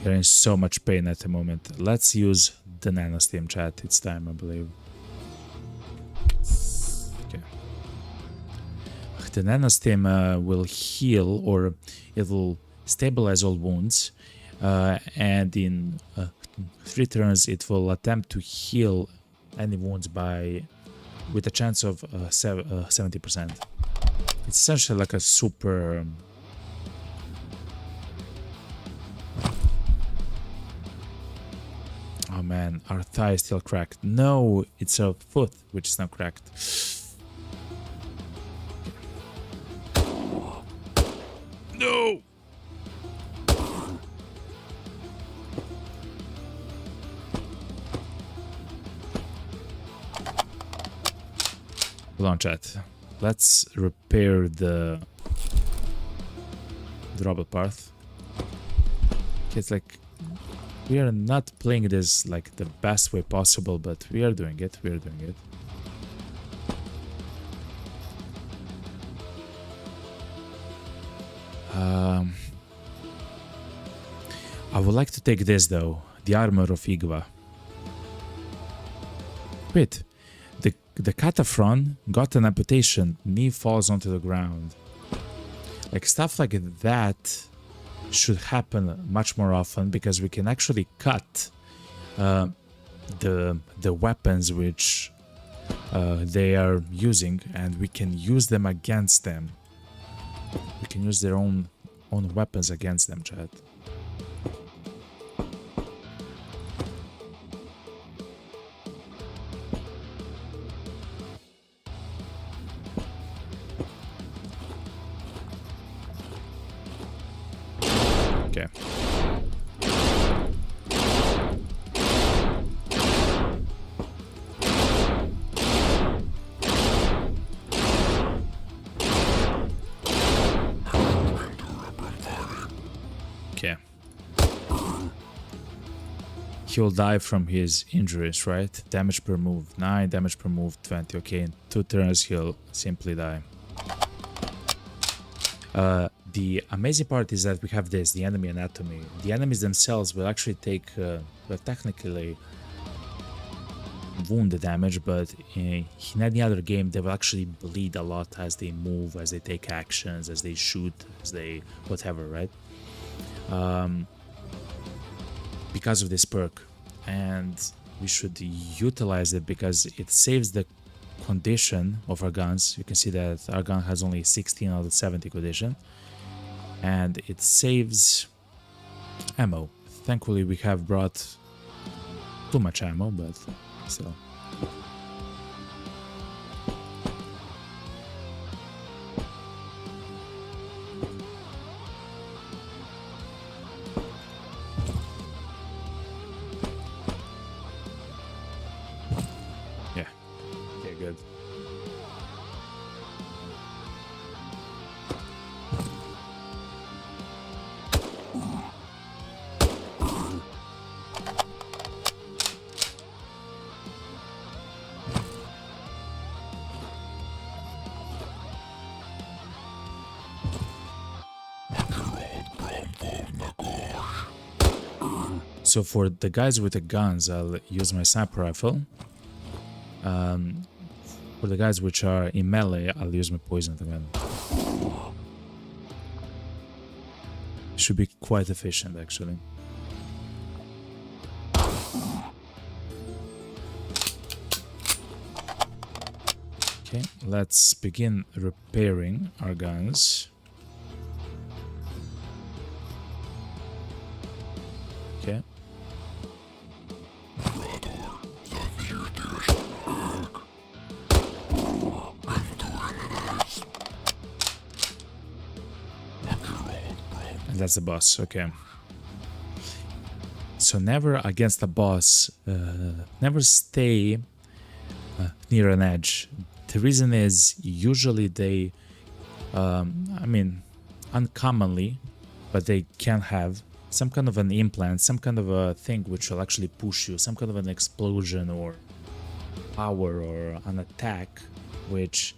We're in so much pain at the moment. Let's use the nanostem chat. It's time, I believe. Okay. The nanostem will heal, or it will stabilize all wounds, and in 3 turns it will attempt to heal any wounds with a chance of 70%. It's essentially like a super. Oh man, our thigh is still cracked. No, it's our foot which is now cracked. No! Hold on, chat. Let's repair the robot part. It's like we are not playing this like the best way possible, but we are doing it. We are doing it. I would like to take this though, the armor of Igva. Wait, the Cataphren got an amputation, knee falls onto the ground. Like stuff like that should happen much more often because we can actually cut the weapons which they are using, and we can use them against them. We can use their own weapons against them, chat. Okay. Okay. He'll die from his injuries, right? Damage per move 9, damage per move 20. Okay, in 2 turns he'll simply die. The amazing part is that we have this, the enemy anatomy. The enemies themselves will actually take, well, technically wound damage, but in any other game they will actually bleed a lot as they move, as they take actions, as they shoot, as they whatever, right? Because of this perk, and we should utilize it because it saves the condition of our guns. You can see that our gun has only 16 out of 70 condition, and it saves ammo. Thankfully we have brought too much ammo, but still. Yeah. Okay, good. So for the guys with the guns, I'll use my sniper rifle. For the guys which are in melee, I'll use my poison gun. Should be quite efficient, actually. Okay, let's begin repairing our guns. Okay. And that's the boss, okay. So never against the boss, never stay near an edge. The reason is usually they, I mean, uncommonly, but they can have some kind of an implant, some kind of a thing which will actually push you, some kind of an explosion or power or an attack, which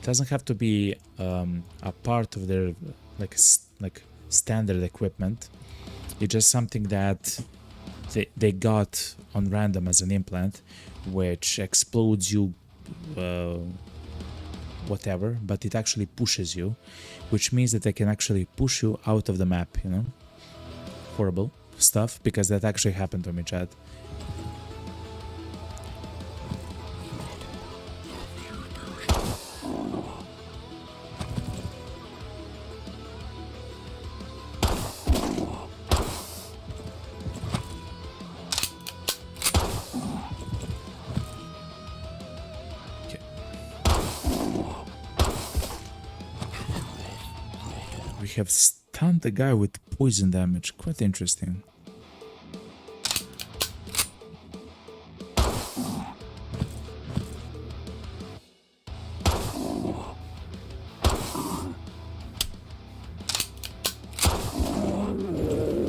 doesn't have to be a part of their like standard equipment. It's just something that they got on random as an implant, which explodes you, whatever, but it actually pushes you, which means that they can actually push you out of the map, you know? Horrible stuff, because that actually happened to me, chat. We have stunned the guy with poison damage. Quite interesting.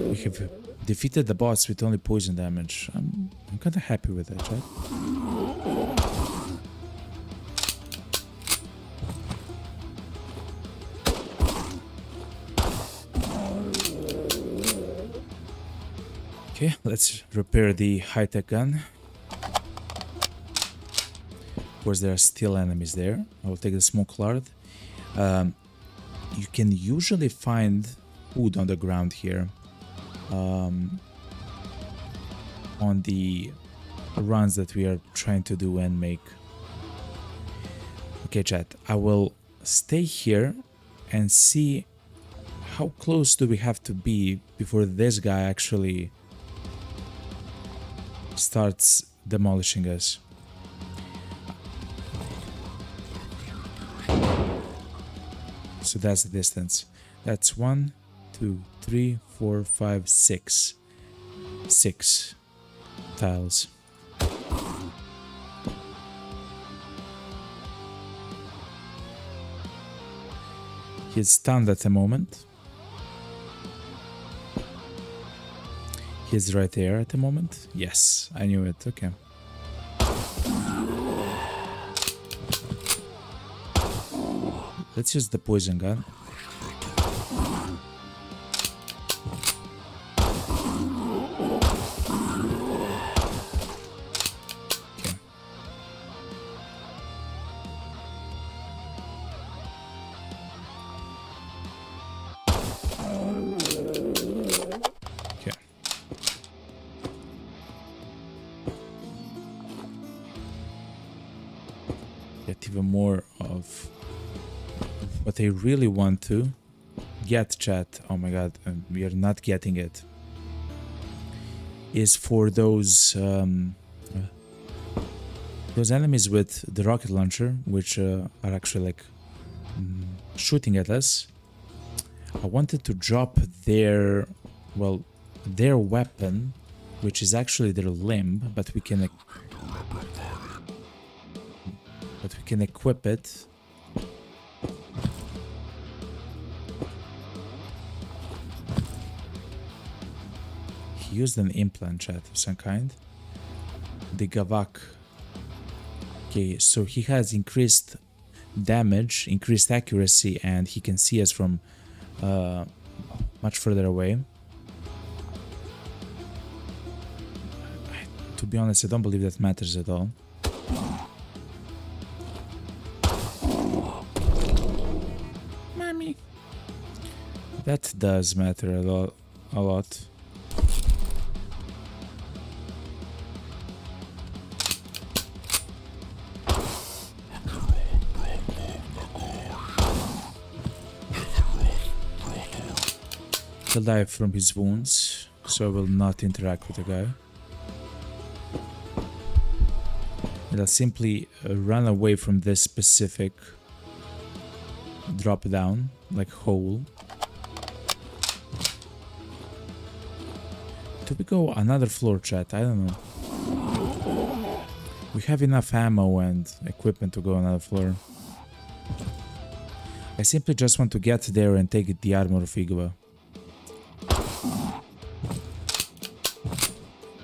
We have defeated the boss with only poison damage. I'm kind of happy with that, right? Okay, let's repair the high-tech gun. Of course, there are still enemies there. I will take the smoke lard. You can usually find food on the ground here. On the runs that we are trying to do and make. Okay, chat. I will stay here and see how close do we have to be before this guy actually starts demolishing us. So that's the distance. That's 1, 2, 3, 4, 5, 6. 6 tiles. He's stunned at the moment. He's right there at the moment. Yes, I knew it. Okay. Let's use the poison gun. Okay. Okay. Get even more of what I really want to get, chat. Oh my god, we are not getting it. is for those enemies with the rocket launcher, which are actually like shooting at us. I wanted to drop their weapon, which is actually their limb, but we can equip it. He used an implant, chat, of some kind. The Gavak. Okay, so he has increased damage, increased accuracy, and he can see us from much further away. To be honest, I don't believe that matters at all. Mommy. That does matter a lot. He'll die from his wounds, so I will not interact with the guy. And I'll simply run away from this specific drop down, like hole. Do we go another floor, chat? I don't know. We have enough ammo and equipment to go another floor. I simply just want to get there and take the armor of Igwa.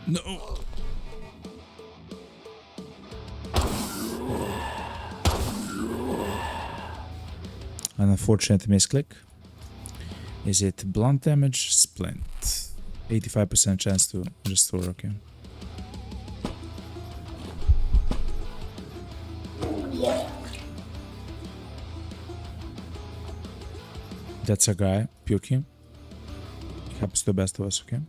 No. An unfortunate misclick. Is it blunt damage? Splint. 85% chance to restore, okay. That's a guy, puking. It happens to the best of us, okay?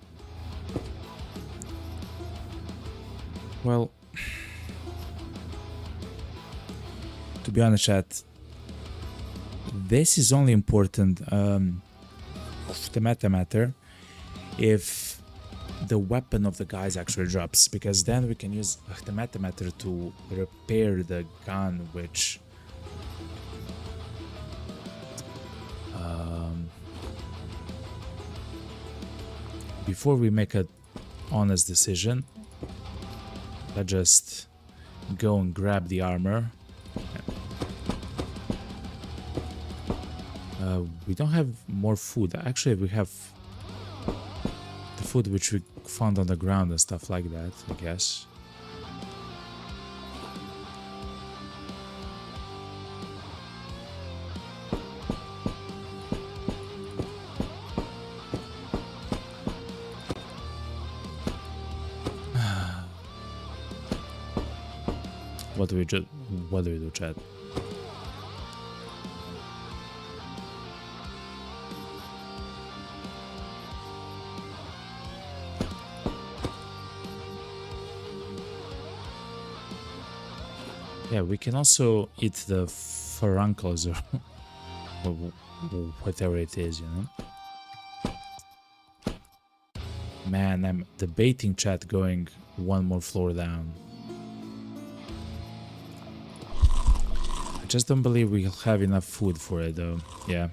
Well, to be honest, chat, this is only important of the meta matter if the weapon of the guys actually drops, because then we can use the meta matter to repair the gun, which before we make an honest decision, let's just go and grab the armor. We don't have more food. Actually, we have the food which we found on the ground and stuff like that, I guess. What do we do, chat? Yeah, we can also eat the furuncles or whatever it is, you know. Man, I'm debating, chat, going one more floor down. I just don't believe we'll have enough food for it, though. Yeah.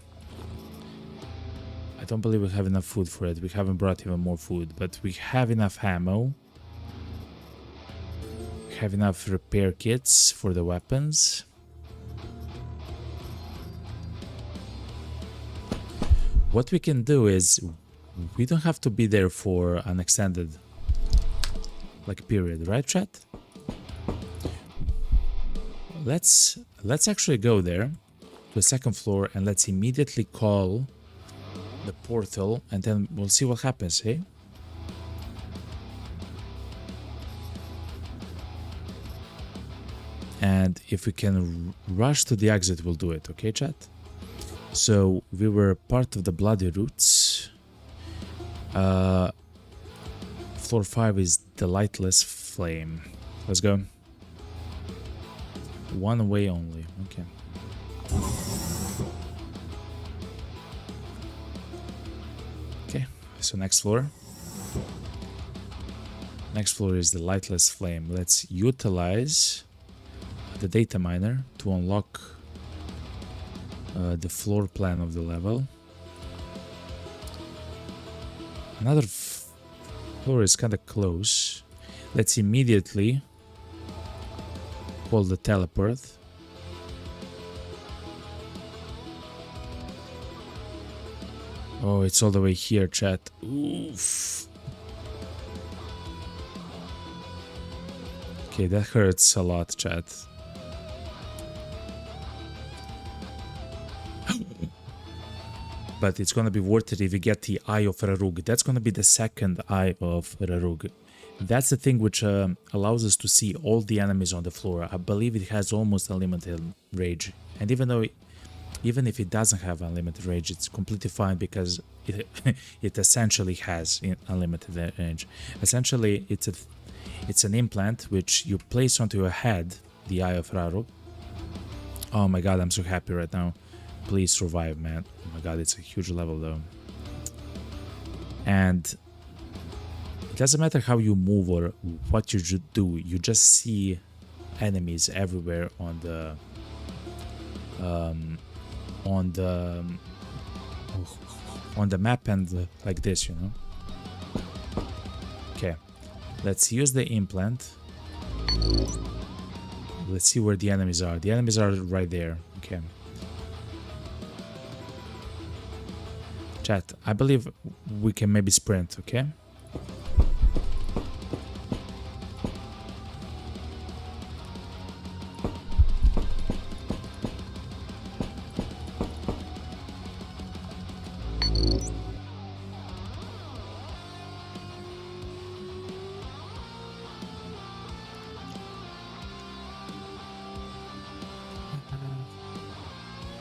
I don't believe we have enough food for it. We haven't brought even more food, but we have enough ammo. We have enough repair kits for the weapons. What we can do is, we don't have to be there for an extended, like, period, right, chat? Let's actually go there to the second floor and let's immediately call the portal, and then we'll see what happens, hey? And if we can rush to the exit, we'll do it, okay, chat? So we were part of the Bloody Roots. Floor 5 is the Lightless Flame. Let's go. One way only, okay. Okay, so next floor. Next floor is the lightless flame. Let's utilize the data miner to unlock the floor plan of the level. Another floor is kind of close. Let's immediately call the teleport. Oh, it's all the way here, chat. Oof. Okay, that hurts a lot, chat. But it's gonna be worth it if you get the Eye of Rarug. That's gonna be the second Eye of Rarug. That's the thing which allows us to see all the enemies on the floor. I believe it has almost unlimited rage. And even if it doesn't have unlimited rage, it's completely fine because it essentially has unlimited range. Essentially, it's an implant which you place onto your head, the Eye of Rarug. Oh my god, I'm so happy right now. Please survive, man. Oh my god, it's a huge level though. And it doesn't matter how you move or what you do, you just see enemies everywhere on the map and like this, you know. Okay, let's use the implant. Let's see where the enemies are. The enemies are right there. Okay. Chat, I believe we can maybe sprint, okay?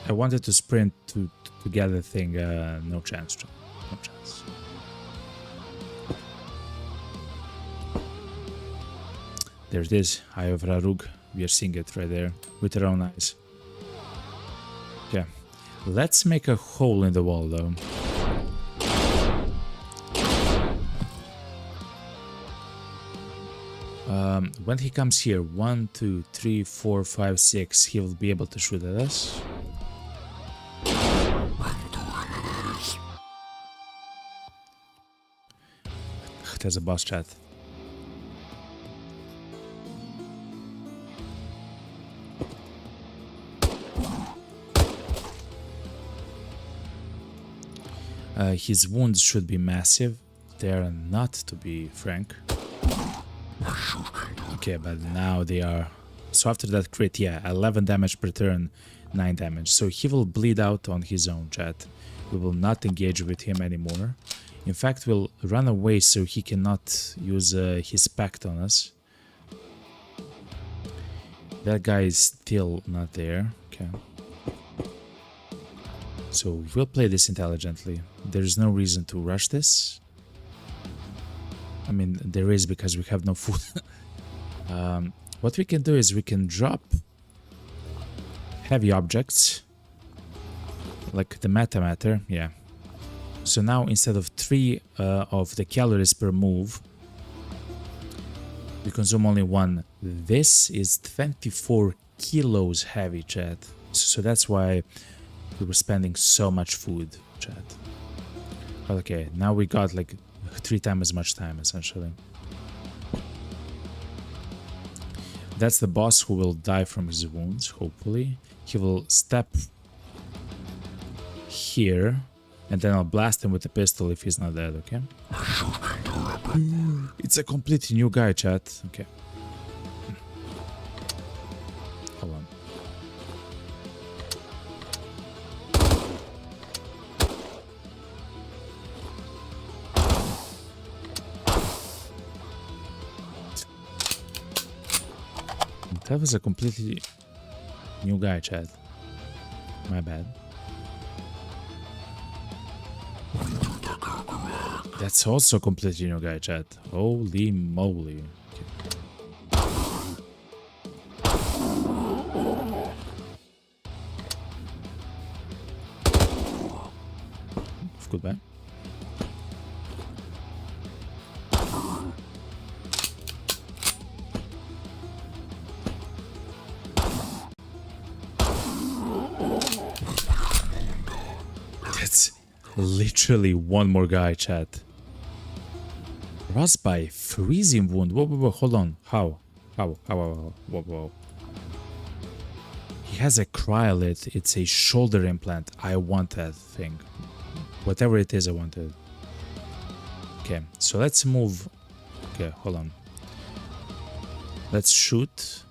I wanted to sprint to get the thing, no chance, no chance. There it is, Eye of Rarug. We are seeing it right there with our own eyes. Okay, let's make a hole in the wall though. When he comes here, 1, 2, 3, 4, 5, 6, he will be able to shoot at us. There's a boss, chat. His wounds should be massive. They are not, to be frank. Okay, but now they are. So after that crit, yeah, 11 damage per turn, 9 damage. So he will bleed out on his own, chat. We will not engage with him anymore. In fact, we'll run away so he cannot use his pact on us. That guy is still not there. Okay. So we'll play this intelligently. There's no reason to rush this. I mean, there is because we have no food. What we can do is we can drop heavy objects, like the matter, yeah. So now instead of 3 of the calories per move, we consume only 1. This is 24 kilos heavy, chat. So that's why we were spending so much food, chat. Okay, now we got like 3 times as much time, essentially. That's the boss who will die from his wounds, hopefully. He will step here, and then I'll blast him with the pistol if he's not dead, okay? It's a completely new guy, chat. Okay. Hold on. That was a completely new guy, chat. My bad. That's also completely new guy, chat. Holy moly. Okay. Goodbye. Literally one more guy, chat. Rust by freezing wound. Whoa, hold on. How? Whoa. He has a cryolit. It's a shoulder implant. I want that thing. Whatever it is, I want it. Okay, so let's move. Okay, hold on. Let's shoot.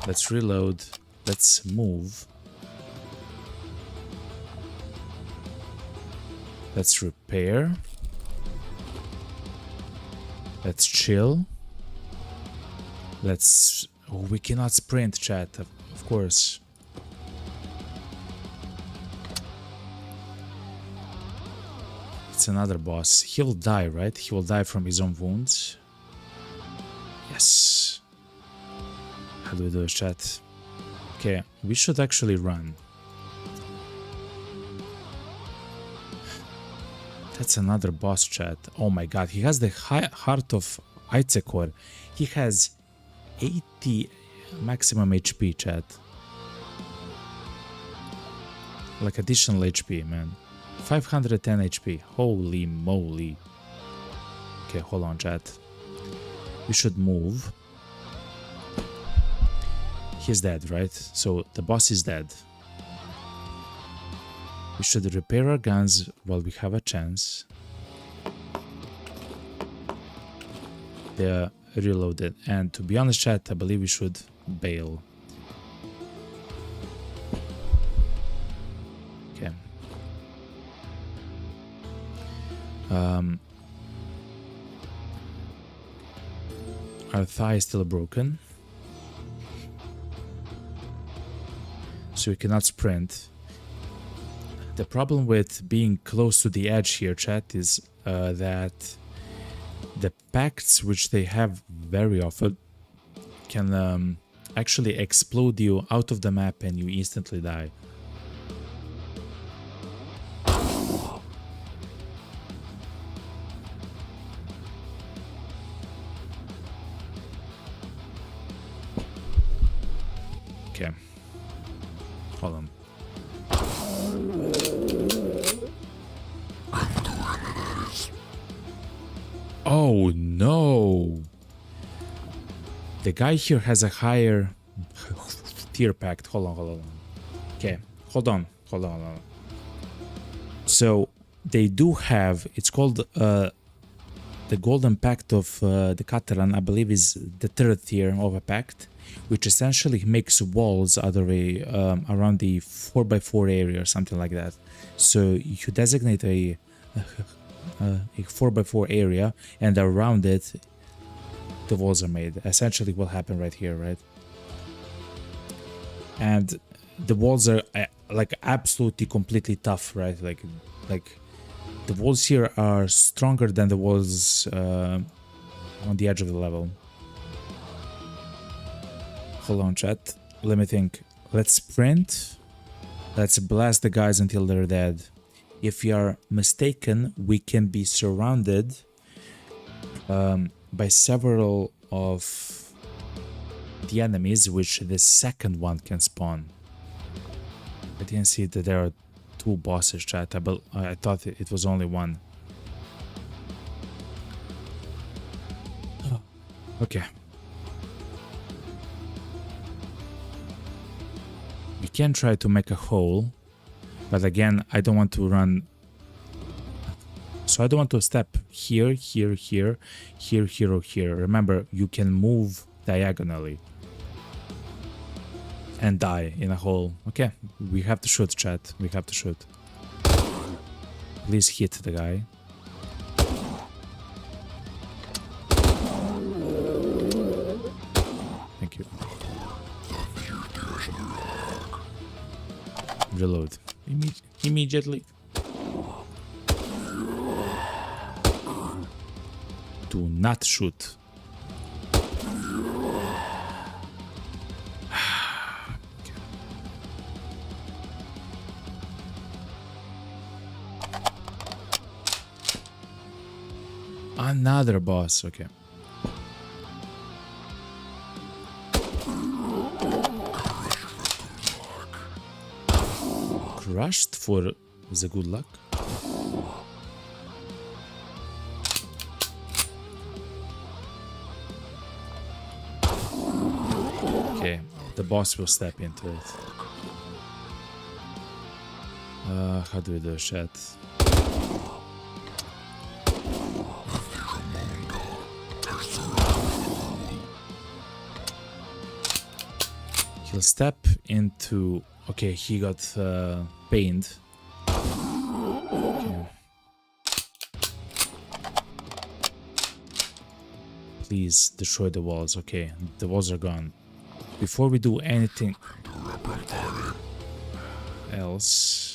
Let's reload. Let's move. Let's repair. Let's chill. Let's... Oh, we cannot sprint, chat, of course. It's another boss. He'll die, right? He will die from his own wounds. Yes. How do we do it, chat? Okay, we should actually run. That's another boss, chat. Oh my god, he has the heart of Itzekor. He has 80 maximum HP, chat. Like additional HP, man. 510 HP. Holy moly. Okay, hold on, chat. We should move. He's dead, right? So the boss is dead. We should repair our guns while we have a chance. They're reloaded. And to be honest, chat, I believe we should bail. Okay. Our thigh is still broken. So we cannot sprint. The problem with being close to the edge here, chat, is that the pacts, which they have very often, can actually explode you out of the map and you instantly die. Okay. Hold on. Oh no! The guy here has a higher tier pact. Hold on. Okay, hold on. So they do have. It's called the Golden Pact of the Catalan. I believe is the third tier of a pact, which essentially makes walls out of a around the 4x4 area or something like that. So you designate a 4x4 area, and around it the walls are made. Essentially what happened right here, right? And the walls are like absolutely completely tough, right? Like the walls here are stronger than the walls on the edge of the level. Hold on, chat, let me think. Let's sprint. Let's blast the guys until they're dead. If we are mistaken, we can be surrounded by several of the enemies, which the second one can spawn. I didn't see that there are two bosses, chat. I thought it was only one. Okay. We can try to make a hole. But again, I don't want to run. So I don't want to step here, or here. Remember, you can move diagonally and die in a hole. Okay, we have to shoot, chat. We have to shoot. Please hit the guy. Thank you. Reload. Immediately. Do not shoot. Another boss, okay. Crushed for the good luck. Okay, the boss will step into it. How do we do chat? He'll step into... Okay, he got pained. Okay. Please destroy the walls. Okay, the walls are gone. Before we do anything else...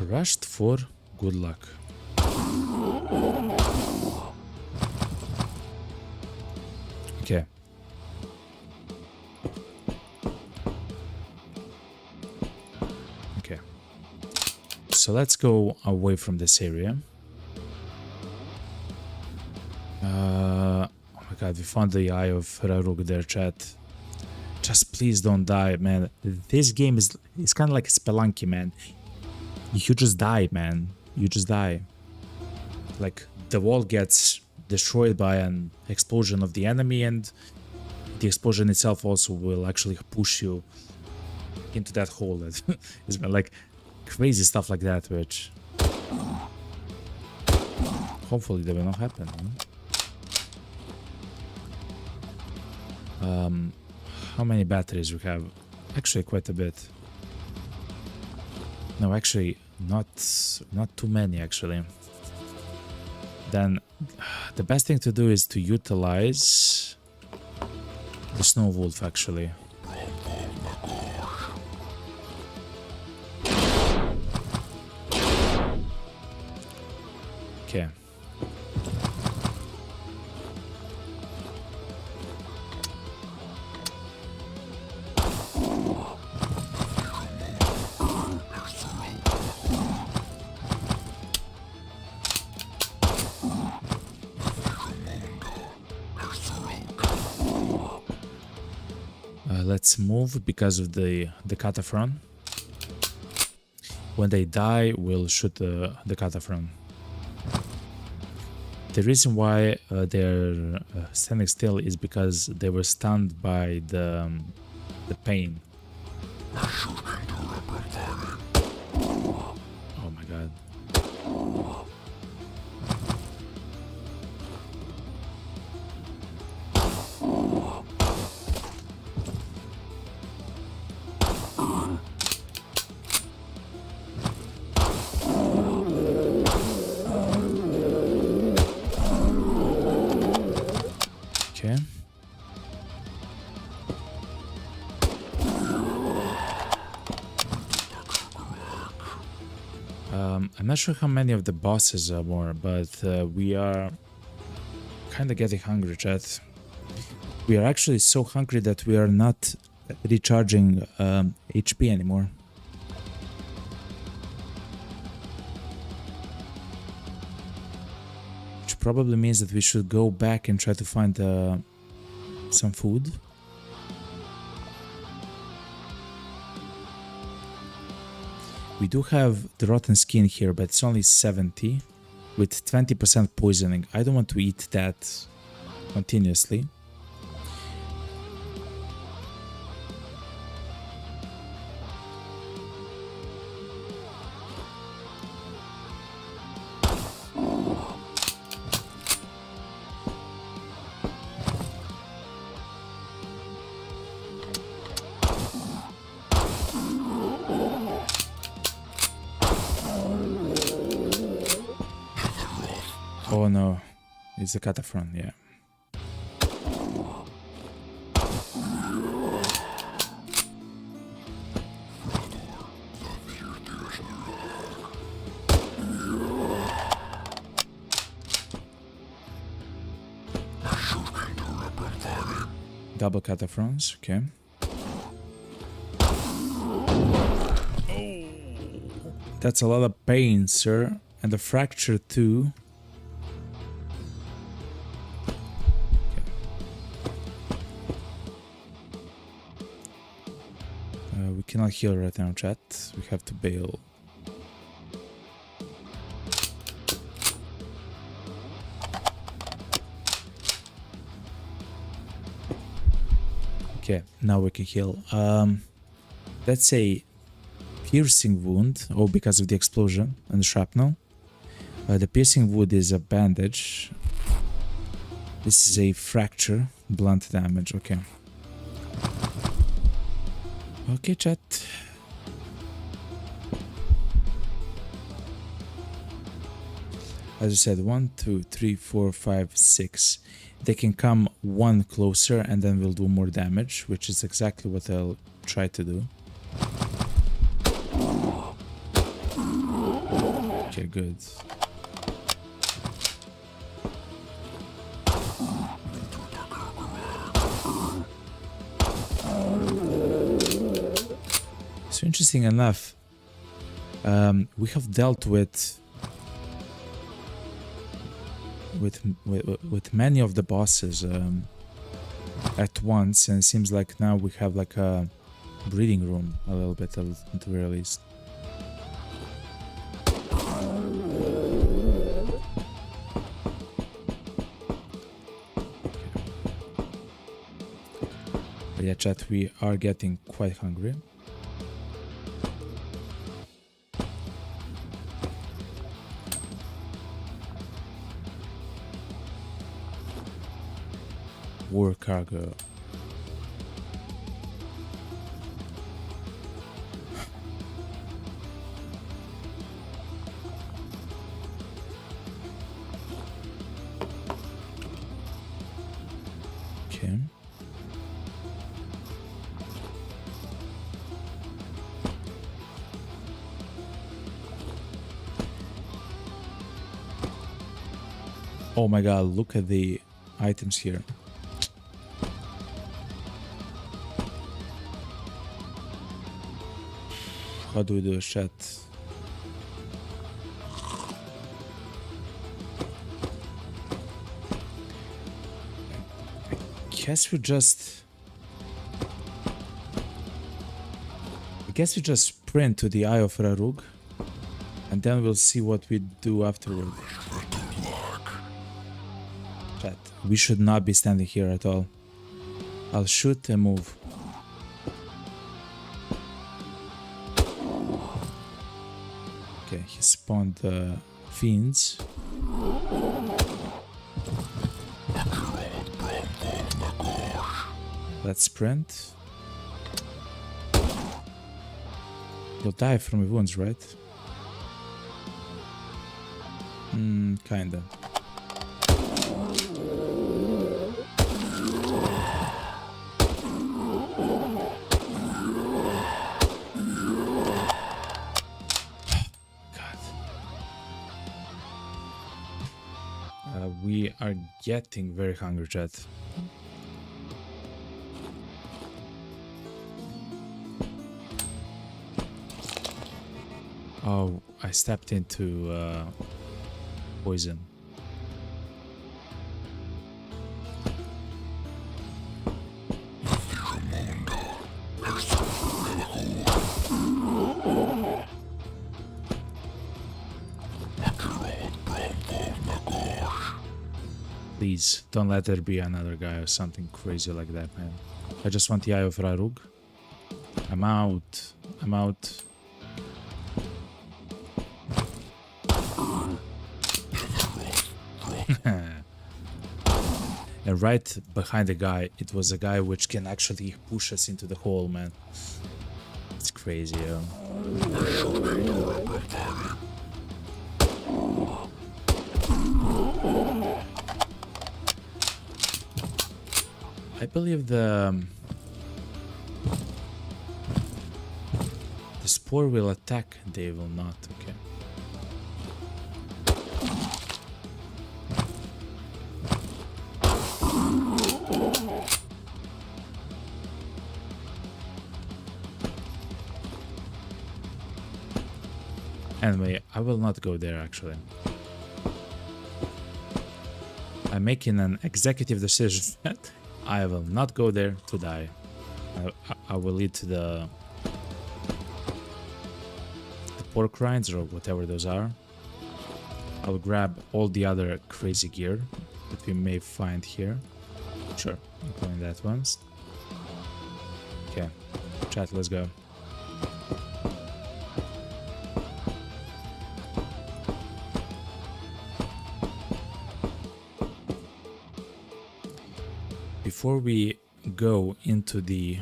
Crushed for good luck. Okay. Okay. So let's go away from this area. Oh my god, we found the eye of Rarug there, chat. Just please don't die, man. This game is kind of like Spelunky, man. You just die, man. You just die. Like, the wall gets destroyed by an explosion of the enemy, and the explosion itself also will actually push you into that hole. It's been like crazy stuff like that, which hopefully that will not happen. Huh? How many batteries we have? Actually, quite a bit. No, actually, not too many, actually. Then, the best thing to do is to utilize the Snow Wolf, actually. Okay. Let's move because of the Cataphron. When they die, we'll shoot the Cataphron. The reason why they're standing still is because they were stunned by the pain. Oh my god. Okay. I'm not sure how many of the bosses are more, but we are kind of getting hungry, chat. We are actually so hungry that we are not recharging HP anymore. Which probably means that we should go back and try to find some food. We do have the rotten skin here, but it's only 70 with 20% poisoning. I don't want to eat that continuously. Oh no, it's a Cataphron, yeah. Double Cataphrons, okay. That's a lot of pain, sir. And the fracture 2. We cannot heal right now, chat. We have to bail. Okay, now we can heal. That's a piercing wound, because of the explosion and the shrapnel. The piercing wound is a bandage. This is a fracture, blunt damage. Okay. Okay, chat. As I said, 1, 2, 3, 4, 5, 6. They can come one closer and then we'll do more damage, which is exactly what I'll try to do. Okay, good. So interesting enough, we have dealt with many of the bosses at once, and it seems like now we have like a breathing room a little bit, at the very least. But yeah, chat, we are getting quite hungry. War cargo. Okay. Oh my god, look at the items here. How do we do a chat? I guess we just sprint to the Eye of Rarug, and then we'll see what we do afterward. Chat, we should not be standing here at all. I'll shoot and move. Okay, he spawned fiends. Let's sprint. You'll die from your wounds, right? Kinda. We are getting very hungry, chat. Oh, I stepped into poison. Please, don't let there be another guy or something crazy like that, man. I just want the Eye of Rarug. I'm out. I'm out. And right behind the guy, it was a guy which can actually push us into the hole, man. It's crazy, yo. I believe the spore will attack, they will not, okay. Anyway, I will not go there actually. I'm making an executive decision that I will not go there to die. I will lead to the pork rinds or whatever those are. I'll grab all the other crazy gear that we may find here. Sure, including that ones. Okay, chat, let's go. Before we go into the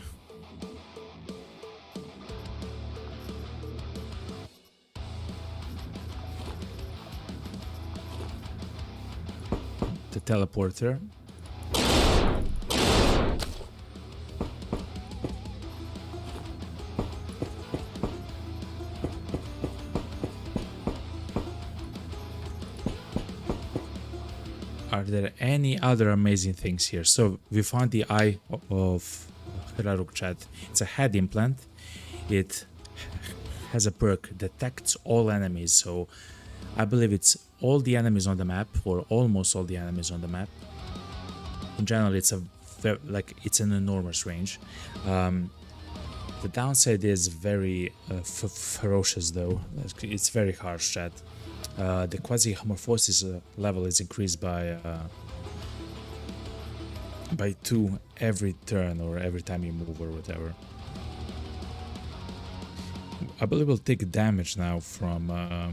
teleporter, are there any other amazing things here? So we found the eye of Hiraruk chat. It's a head implant. It has a perk, detects all enemies. So I believe it's all the enemies on the map, or almost all the enemies on the map. In general, it's it's an enormous range. The downside is very ferocious, though. It's very harsh, chat. The Quasimorphosis level is increased by 2 every turn or every time you move or whatever. I believe we'll take damage now from a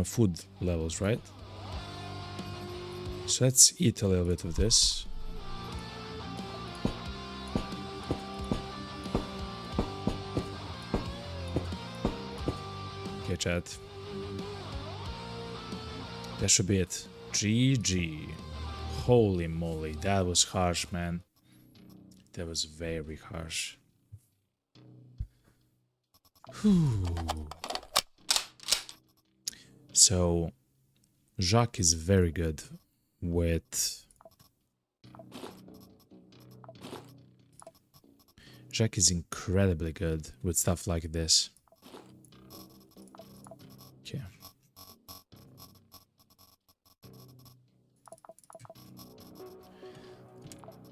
food levels, right? So let's eat a little bit of this. Okay, chat. That should be it. GG. Holy moly, that was harsh, man. That was very harsh. Whew. So, Jacques is very good with... Jacques is incredibly good with stuff like this. Okay.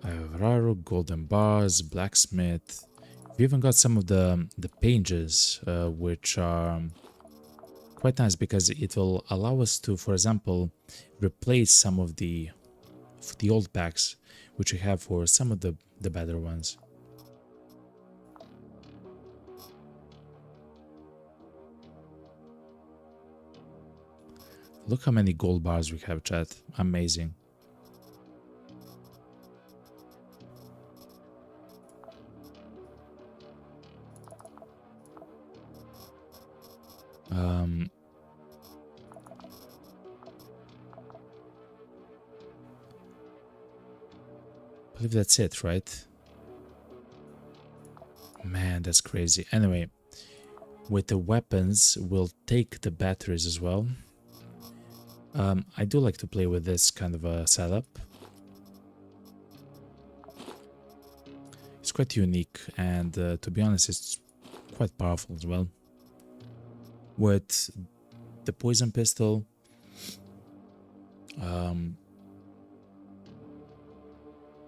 I have Raru, golden bars, blacksmith. We even got some of the pages, which are quite nice because it will allow us to, for example, replace some of the old packs which we have for some of the better ones. Look how many gold bars we have, chat. Amazing. I believe that's it, right? Man, that's crazy. Anyway, with the weapons, we'll take the batteries as well. I do like to play with this kind of a setup. It's quite unique, and to be honest, it's quite powerful as well. With the poison pistol,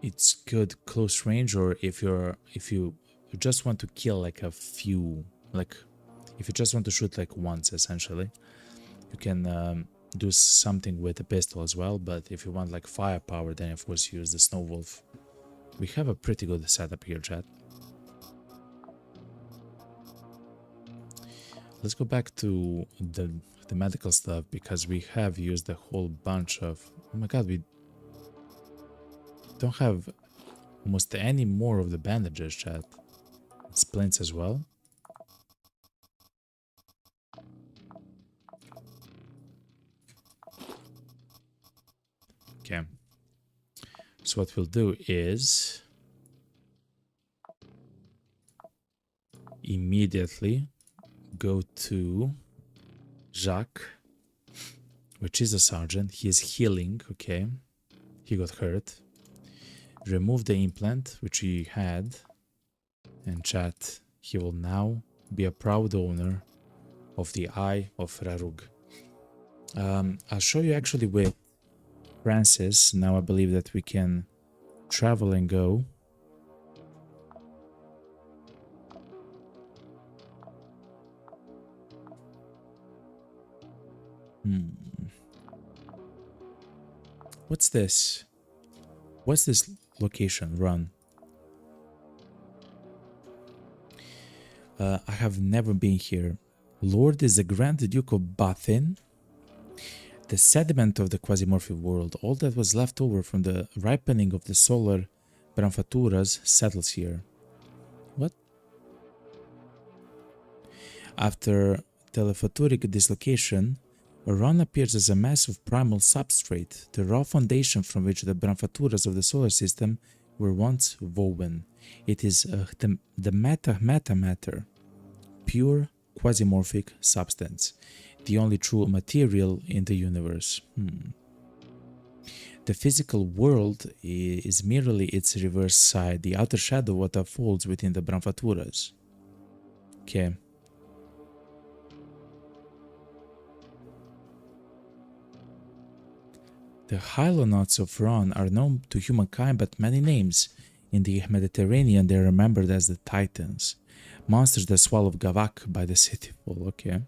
it's good close range, or if you just want to kill like a few, like if you just want to shoot like once, essentially, you can do something with the pistol as well. But if you want like firepower, then of course use the Snow Wolf. We have a pretty good setup here, chat. Let's go back to the medical stuff, because we have used a whole bunch of... Oh my god, we don't have almost any more of the bandages, chat. Splints as well. Okay. So what we'll do is immediately go to Jacques, which is a sergeant. He is healing, okay. He got hurt. Remove the implant, which he had. And chat, He will now be a proud owner of the Eye of Rarug. I'll show you actually with Francis. Now I believe that we can travel and go. What's this? What's this location? Run. I have never been here. Lord is the Grand Duke of Bathin. The sediment of the Quasimorph world, all that was left over from the ripening of the solar Branfaturas, settles here. What? After telephaturic dislocation, Orion appears as a massive primal substrate, the raw foundation from which the Branfaturas of the solar system were once woven. It is the matter, pure quasimorphic substance, the only true material in the universe. The physical world is merely its reverse side, the outer shadow what unfolds within the Branfaturas. Okay. The Hylonauts of Ron are known to humankind by many names. In the Mediterranean, they are remembered as the Titans, monsters that swallowed Gavak by the city full. Okay.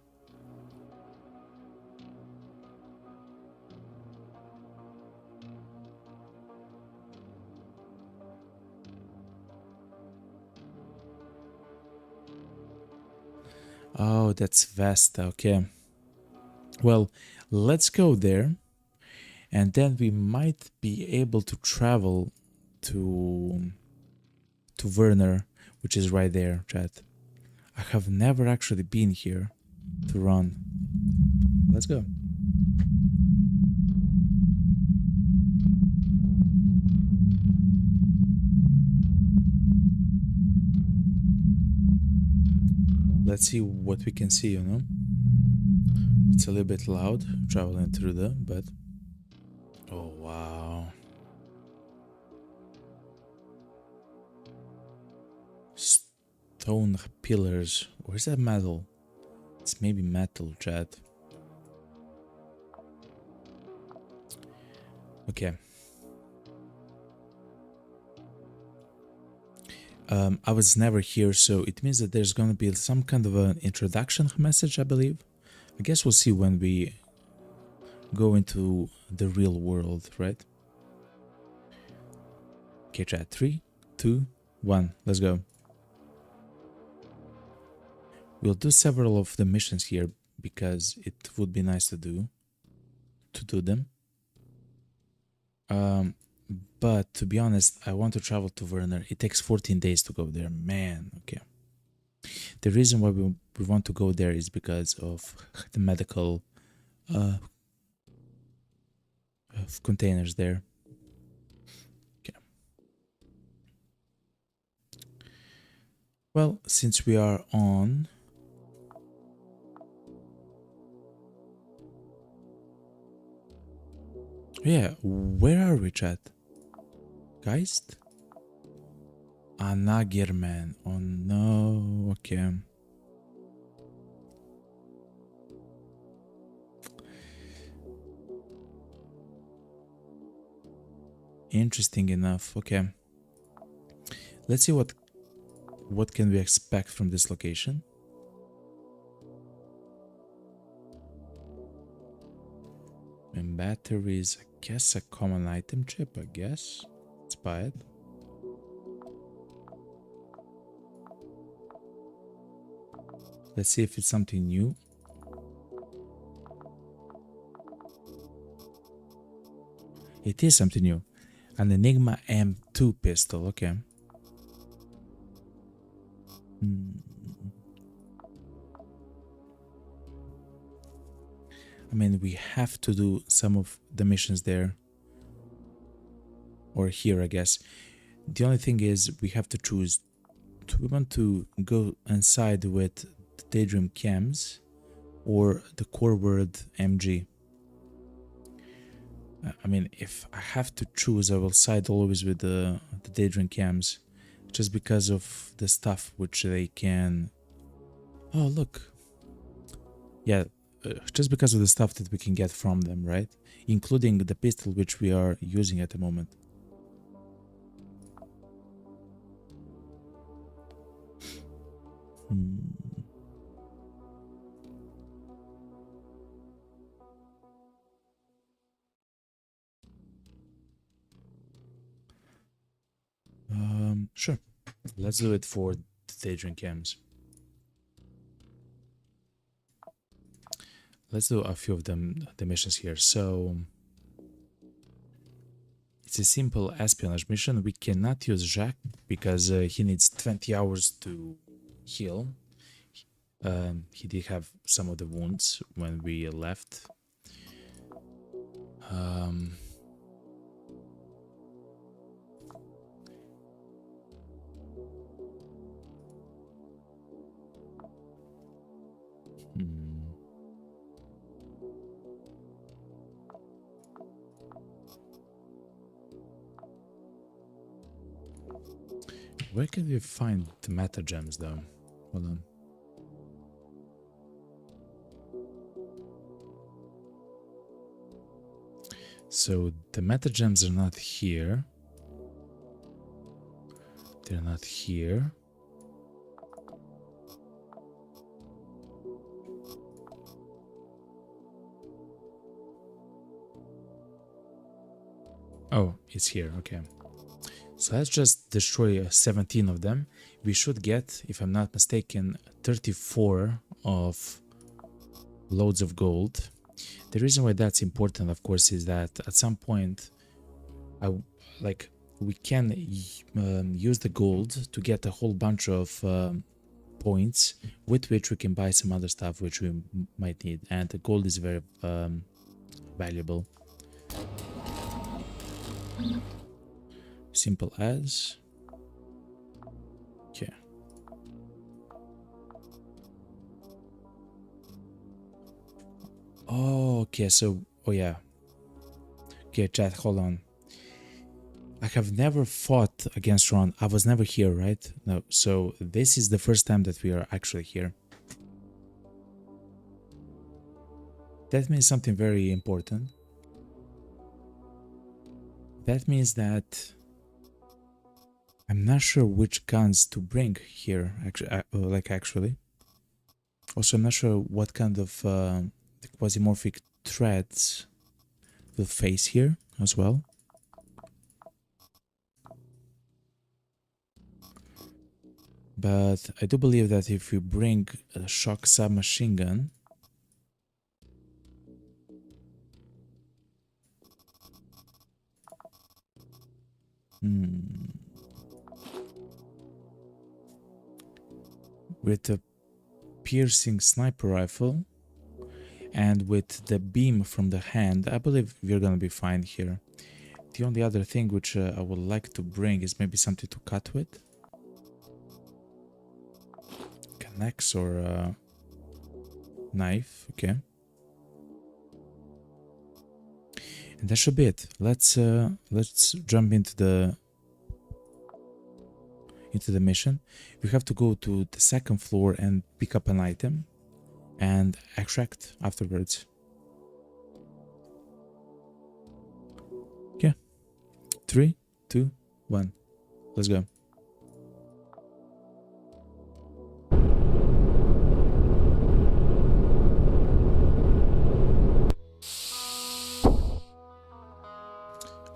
Oh, that's Vesta. Okay. Well, let's go there. And then we might be able to travel to Werner, which is right there, chat. I have never actually been here to run. Let's go. Let's see what we can see, you know? It's a little bit loud traveling through them, but... Oh, wow. Stone pillars. Where's that metal? It's maybe metal, chat. Okay. I was never here, so it means that there's gonna be some kind of an introduction message, I believe. I guess we'll see when we go into the real world, right? Okay, chat. 3, 2, 1. Let's go. We'll do several of the missions here because it would be nice to do them. But to be honest, I want to travel to Werner. It takes 14 days to go there. Man, okay. The reason why we want to go there is because of the medical containers there. Okay. Well, since we are on... Yeah, where are we, chat? Geist? Anagirman. Oh no, okay. Interesting enough. Okay. Let's see what can we expect from this location. And batteries, I guess a common item chip, I guess. Let's buy it. Let's see if it's something new. It is something new. An Enigma M2 pistol, okay. I mean, we have to do some of the missions there. Or here, I guess. The only thing is, we have to choose. Do we want to go inside with the Daydream Cams or the Core Word MG? I mean, if I have to choose, I will side always with the Daydream Cams. just because of the stuff which they can. Oh, look. Yeah, just because of the stuff that we can get from them, right? Including the pistol which we are using at the moment. Sure. Let's do it for the daydream cams. Let's do a few of them, the missions here. So it's a simple espionage mission. We cannot use Jacques because he needs 20 hours to heal. He did have some of the wounds when we left. Where can we find the meta gems though? Hold on. So the meta gems are not here. They're not here. Oh, it's here. Okay. So let's just destroy 17 of them. We should get, if I'm not mistaken, 34 of loads of gold. The reason why that's important, of course, is that at some point, we can use the gold to get a whole bunch of points with which we can buy some other stuff which we might need. And the gold is very valuable. Simple as. Okay. Oh, okay. So, oh yeah. Okay, chat, hold on. I have never fought against Ron. I was never here, right? No. So this is the first time that we are actually here. That means something very important. That means that I'm not sure which guns to bring here, actually. Also, I'm not sure what kind of the quasimorphic threats we'll face here as well. But I do believe that if we bring a shock submachine gun, with a piercing sniper rifle and with the beam from the hand, I believe we're gonna be fine here. The only other thing which I would like to bring is maybe something to cut with. An axe or a knife, okay. And that should be it. Let's jump into the mission. We have to go to the second floor and pick up an item and extract afterwards. Okay. 3, 2, 1. Let's go.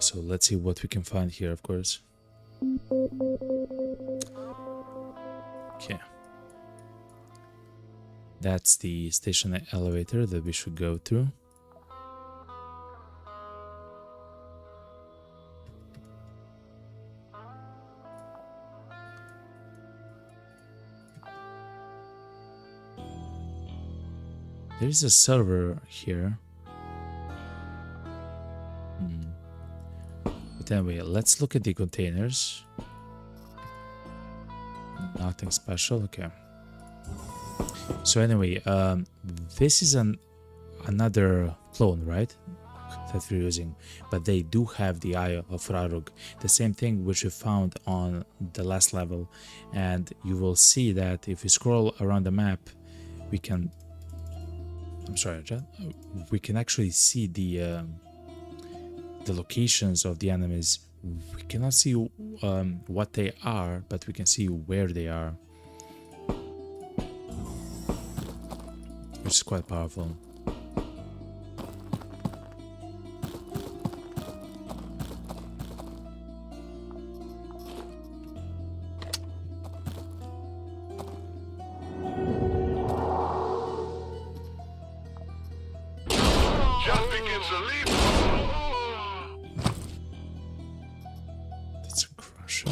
So let's see what we can find here, of course. Okay. That's the station elevator that we should go through. There is a server here. But anyway, let's look at the containers. Nothing special, okay. So anyway, this is another clone, right? that we're using, but they do have the eye of Rarug, the same thing which we found on the last level. And you will see that if we scroll around the map, we can, I'm sorry, we can actually see the locations of the enemies. We cannot see what they are, but we can see where they are, which is quite powerful. Just begins to leave. That's a crusher.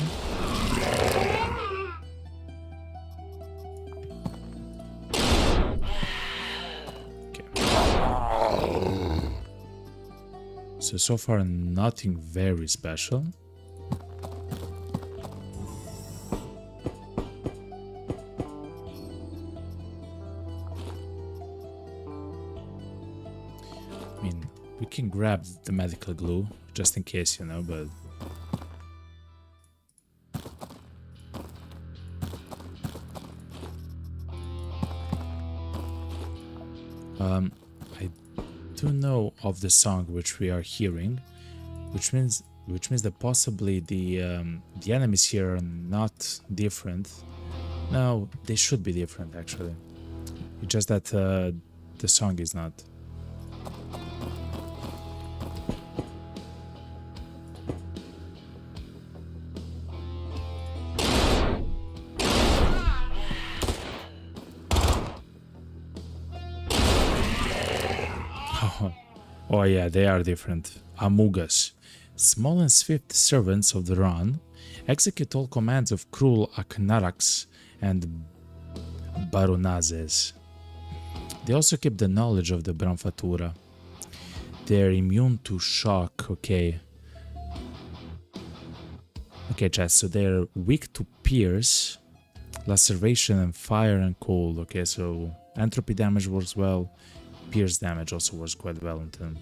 So far nothing very special. I mean, we can grab the medical glue just in case, you know, but I do know of the song which we are hearing, which means that possibly the enemies here are not different. No, they should be different actually. It's just that the song is not. Oh yeah, they are different. Amugas, small and swift servants of the Ran, execute all commands of cruel Aknaraks and Baronazes. They also keep the knowledge of the Branfatura. They are immune to shock, okay. Okay, chat, so they're weak to pierce, laceration and fire and cold. Okay, so entropy damage works well. Pierce damage also works quite well in turn.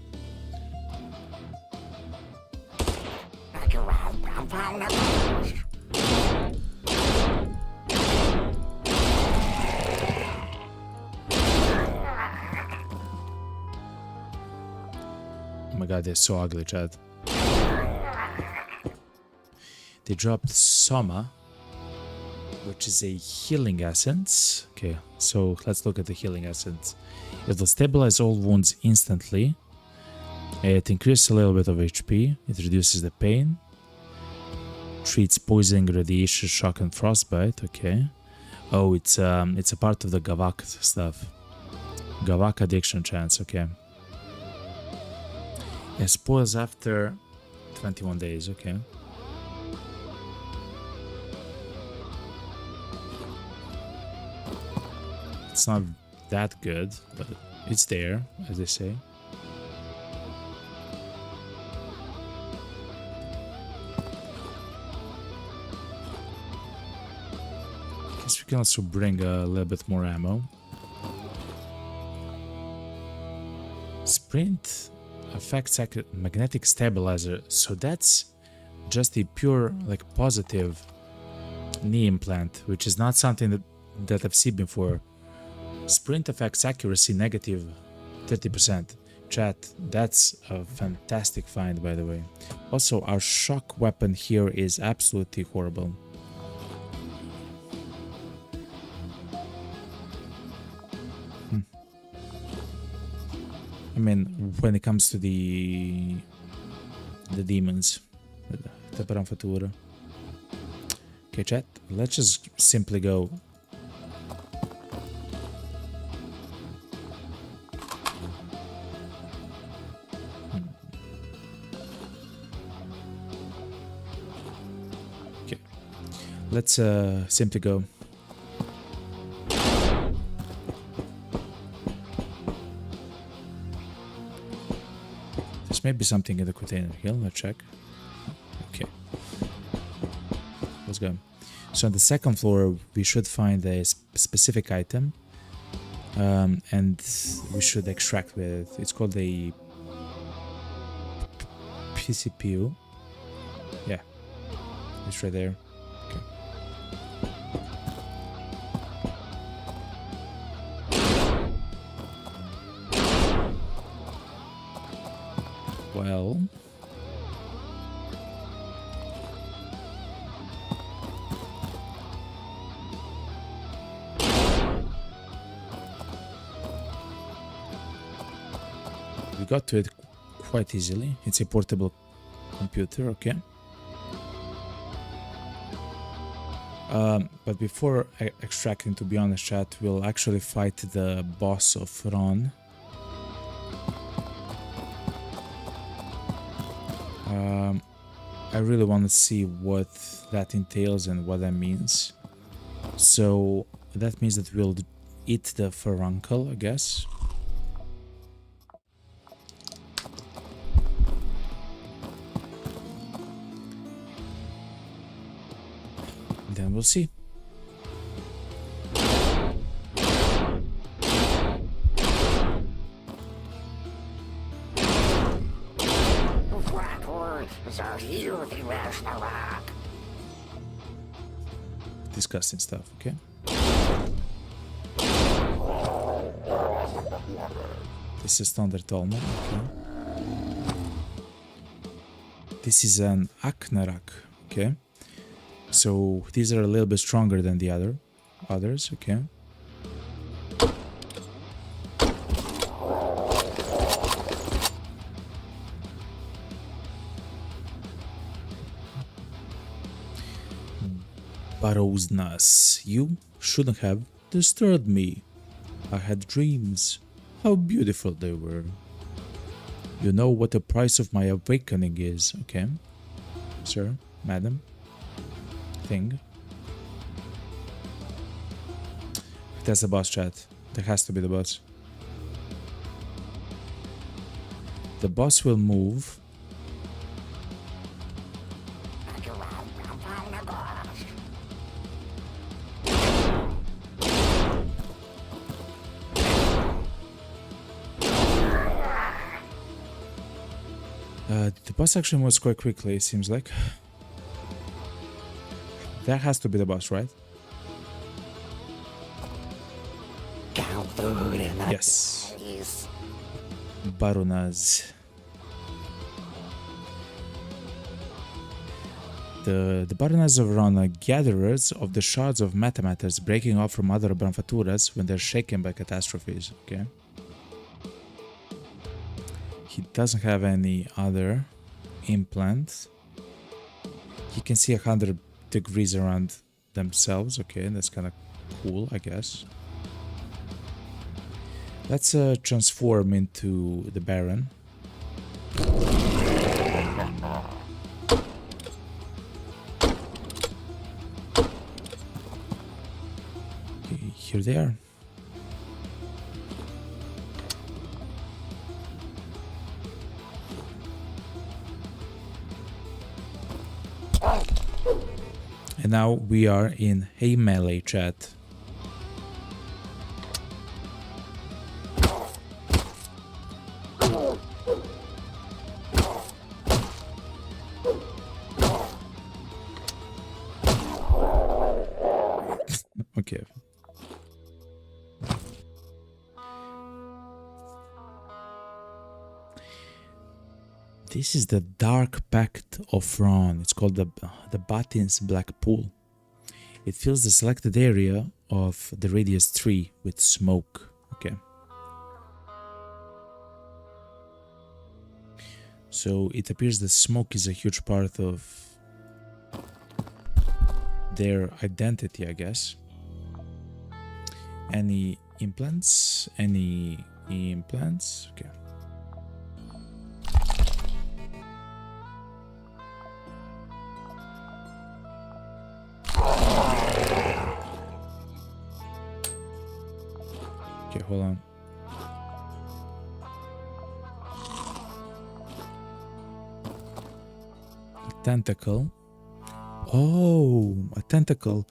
Oh my god, they're so ugly, Chad. They dropped Soma, which is a healing essence. Okay, so let's look at the healing essence. It will stabilize all wounds instantly. It increases a little bit of HP. It reduces the pain. Treats poison, radiation, shock, and frostbite. Okay. Oh, it's a part of the Gavak stuff. Gavak addiction chance. Okay. It spoils after 21 days. Okay. It's not that good, but it's there, as they say. Guess we can also bring a little bit more ammo. Sprint affects magnetic stabilizer, so that's just a pure, like, positive knee implant, which is not something that I've seen before. Sprint affects accuracy negative 30%. Chat, that's a fantastic find, by the way. Also, our shock weapon here is absolutely horrible. I mean, when it comes to the demons, the Branfatura. Okay, chat, let's just simply go. Let's simply go. There's maybe something in the container here. Let's check. Okay. Let's go. So on the second floor, we should find a specific item. And we should extract with it. It's called a CPU. Yeah, it's right there. Okay. Well, we got to it quite easily. It's a portable computer, okay. But before extracting, to be honest, chat, we'll actually fight the boss of Ron. I really want to see what that entails and what that means. So that means that we'll eat the furuncle, I guess. Then we'll see. What words are you the Ragnarok? Disgusting stuff, okay? This is standard armor, okay? This is an Aknarak, okay? So these are a little bit stronger than the others, okay? Baroznas, you shouldn't have disturbed me. I had dreams. How beautiful they were. You know what the price of my awakening is, okay? Sir, madam, thing. That's the boss, chat. That has to be the boss. The boss will move. The boss actually moves quite quickly, it seems like. That has to be the boss, right? Yes. Baronaz. The Baronaz of Ron are gatherers of the shards of mathematters breaking off from other Branfaturas when they're shaken by catastrophes, okay? He doesn't have any other implants. You can see 100 degrees around themselves, okay, that's kind of cool, I guess. Let's transform into the Baron. Okay, here they are. And now we are in a melee chat. Okay. This is the Dark Pact of Ron. It's called the Batin's Black Pool. It fills the selected area of the radius 3 with smoke. Okay. So it appears that smoke is a huge part of their identity, I guess. Any implants? Any implants? Okay. Okay, hold on. A tentacle. Oh, a tentacle.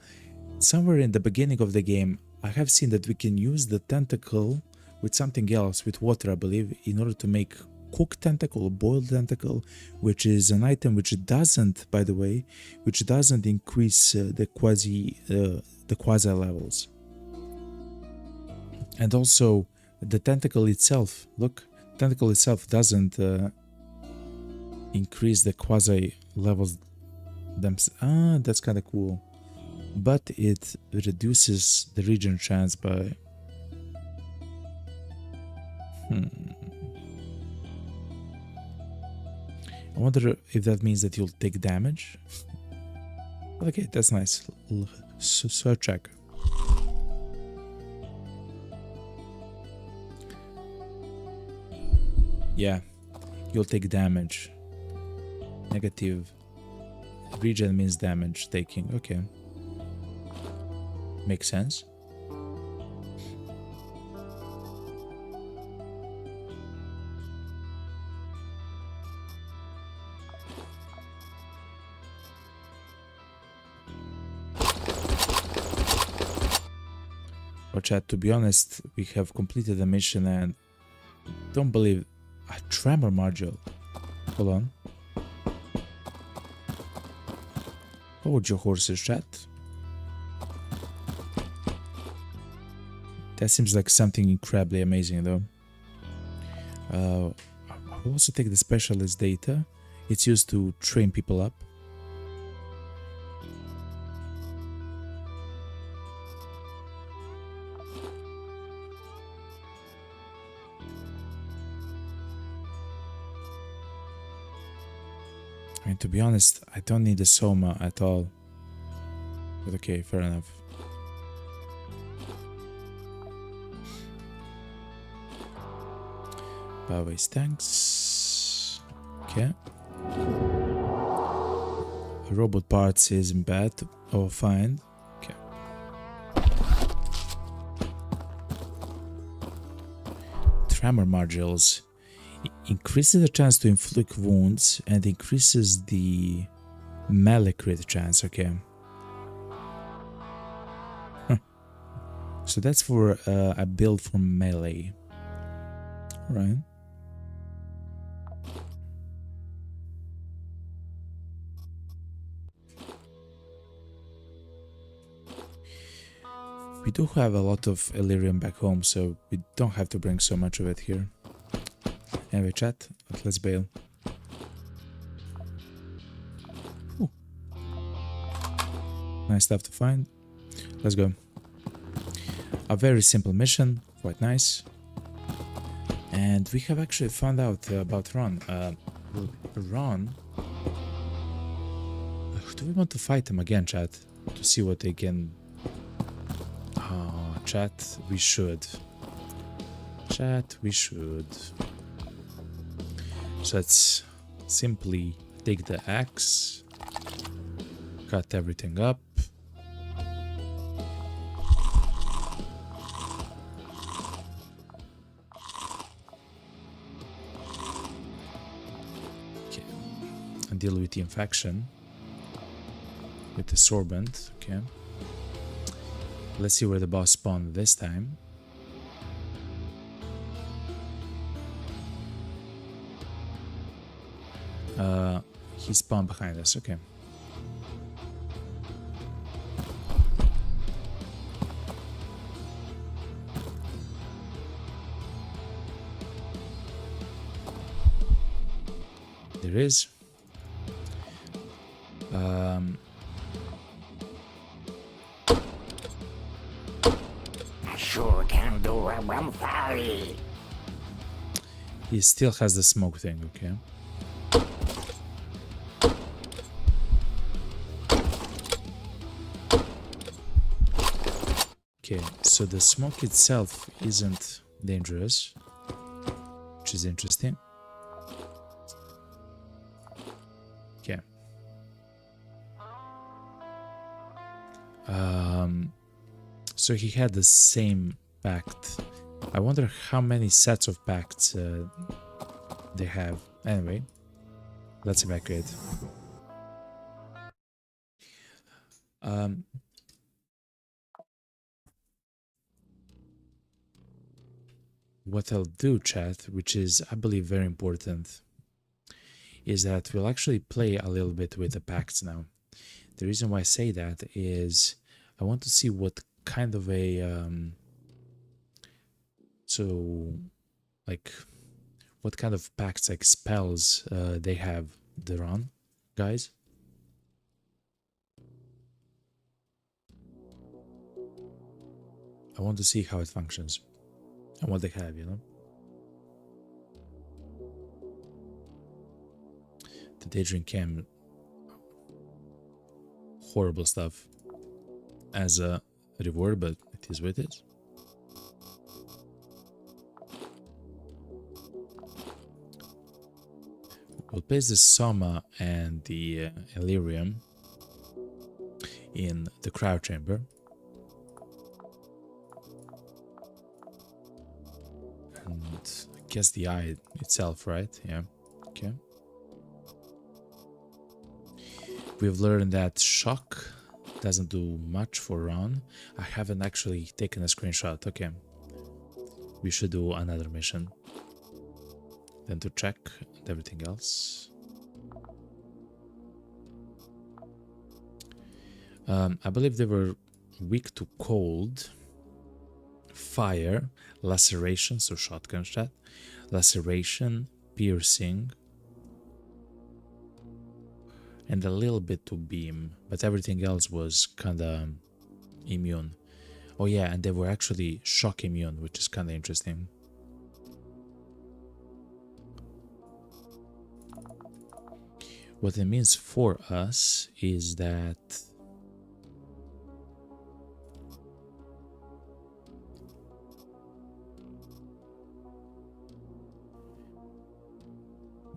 Somewhere in the beginning of the game, I have seen that we can use the tentacle with something else, with water, I believe, in order to make cooked tentacle, boiled tentacle, which is an item which doesn't, by the way, which doesn't increase the quasi levels. And also the tentacle itself, look, tentacle itself doesn't increase the quasi levels themselves. That's kind of cool. But it reduces the regen chance by... I wonder if that means that you'll take damage. Okay, that's nice. So check. Yeah, you'll take damage. Negative. Regen means damage taking. Okay. Makes sense. But chat, to be honest, we have completed the mission and don't believe a tremor module. Hold on. Hold your horses, chat. That seems like something incredibly amazing, though. I'll also take the specialist data. It's used to train people up. I mean, to be honest, I don't need the Soma at all. But okay, fair enough. Byway's tanks. Okay. Robot parts isn't bad. Oh, fine. Okay. Tremor modules. Increases the chance to inflict wounds and increases the melee crit chance. Okay. Huh. So that's for a build for melee. Right. We do have a lot of Illyrium back home, so we don't have to bring so much of it here. Anyway, chat, let's bail. Ooh. Nice stuff to find. Let's go. A very simple mission, quite nice. And we have actually found out about Ron. Ron... do we want to fight him again, chat? To see what they can... chat, we should. Chat, we should. So let's simply take the axe, cut everything up. Okay, and deal with the infection with the sorbent. Okay, let's see where the boss spawned this time. He spawned behind us, okay. There is. I sure can do a rumfari. He still has the smoke thing, okay. Okay, so the smoke itself isn't dangerous, which is interesting. Okay. So he had the same pact. I wonder how many sets of pacts they have. Anyway, let's evacuate. what I'll do, chat, which is, I believe, very important, is that we'll actually play a little bit with the pacts now. The reason why I say that is I want to see what kind of a what kind of pacts, like spells, they have they're on, guys. I want to see how it functions and what they have, you know. The Daydream Cam, horrible stuff as a reward, but it is what it is. We'll place the Soma and the Illyrium in the crowd chamber. And I guess the eye itself, right? Yeah. Okay. We've learned that shock doesn't do much for Ron. I haven't actually taken a screenshot. Okay. We should do another mission. Then to check and everything else. I believe they were weak to cold, fire, laceration, so shotgun shot, laceration, piercing, and a little bit to beam, but everything else was kinda immune. Oh yeah, and they were actually shock immune, which is kinda interesting. What it means for us is that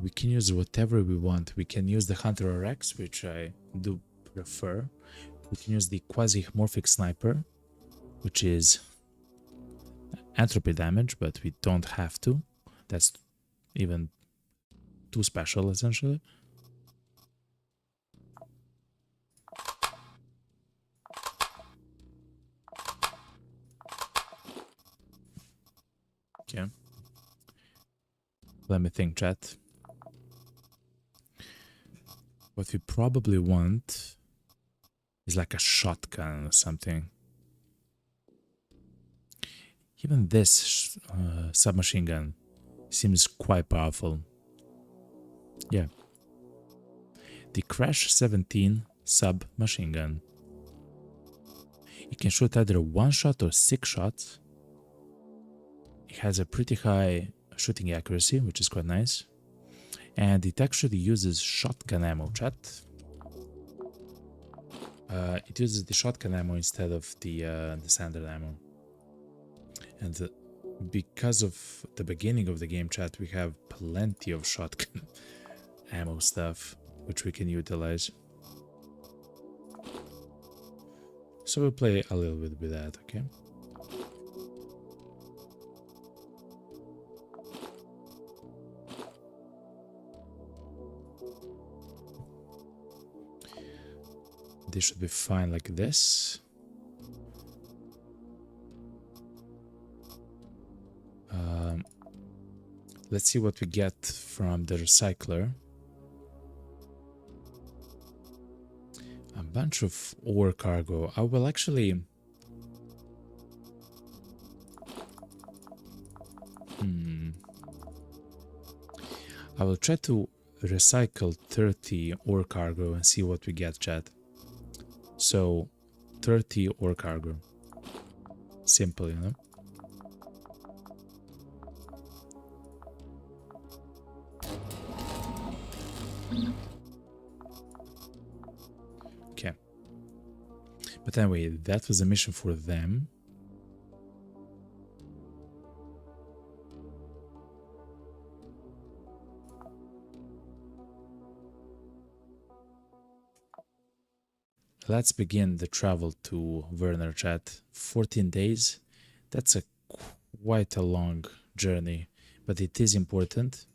we can use whatever we want. We can use the Hunter RX, which I do prefer. We can use the Quasimorphic Sniper, which is entropy damage, but we don't have to. That's even too special, essentially. Okay. Let me think, chat. What we probably want is like a shotgun or something. Even this submachine gun seems quite powerful. Yeah. The Crash 17 submachine gun. It can shoot either one shot or 6 shots. It has a pretty high shooting accuracy, which is quite nice. And it actually uses shotgun ammo, chat. It uses the shotgun ammo instead of the standard ammo. And because of the beginning of the game, chat, we have plenty of shotgun ammo stuff, which we can utilize. So we'll play a little bit with that, okay? They should be fine like this. Let's see what we get from the recycler. A bunch of ore cargo. I will actually... I will try to recycle 30 ore cargo and see what we get, chat. So, 30 ore cargo. Simple, you know? Okay. But anyway, that was a mission for them. Let's begin the travel to Werner, chat. 14 days. That's quite a long journey, but it is important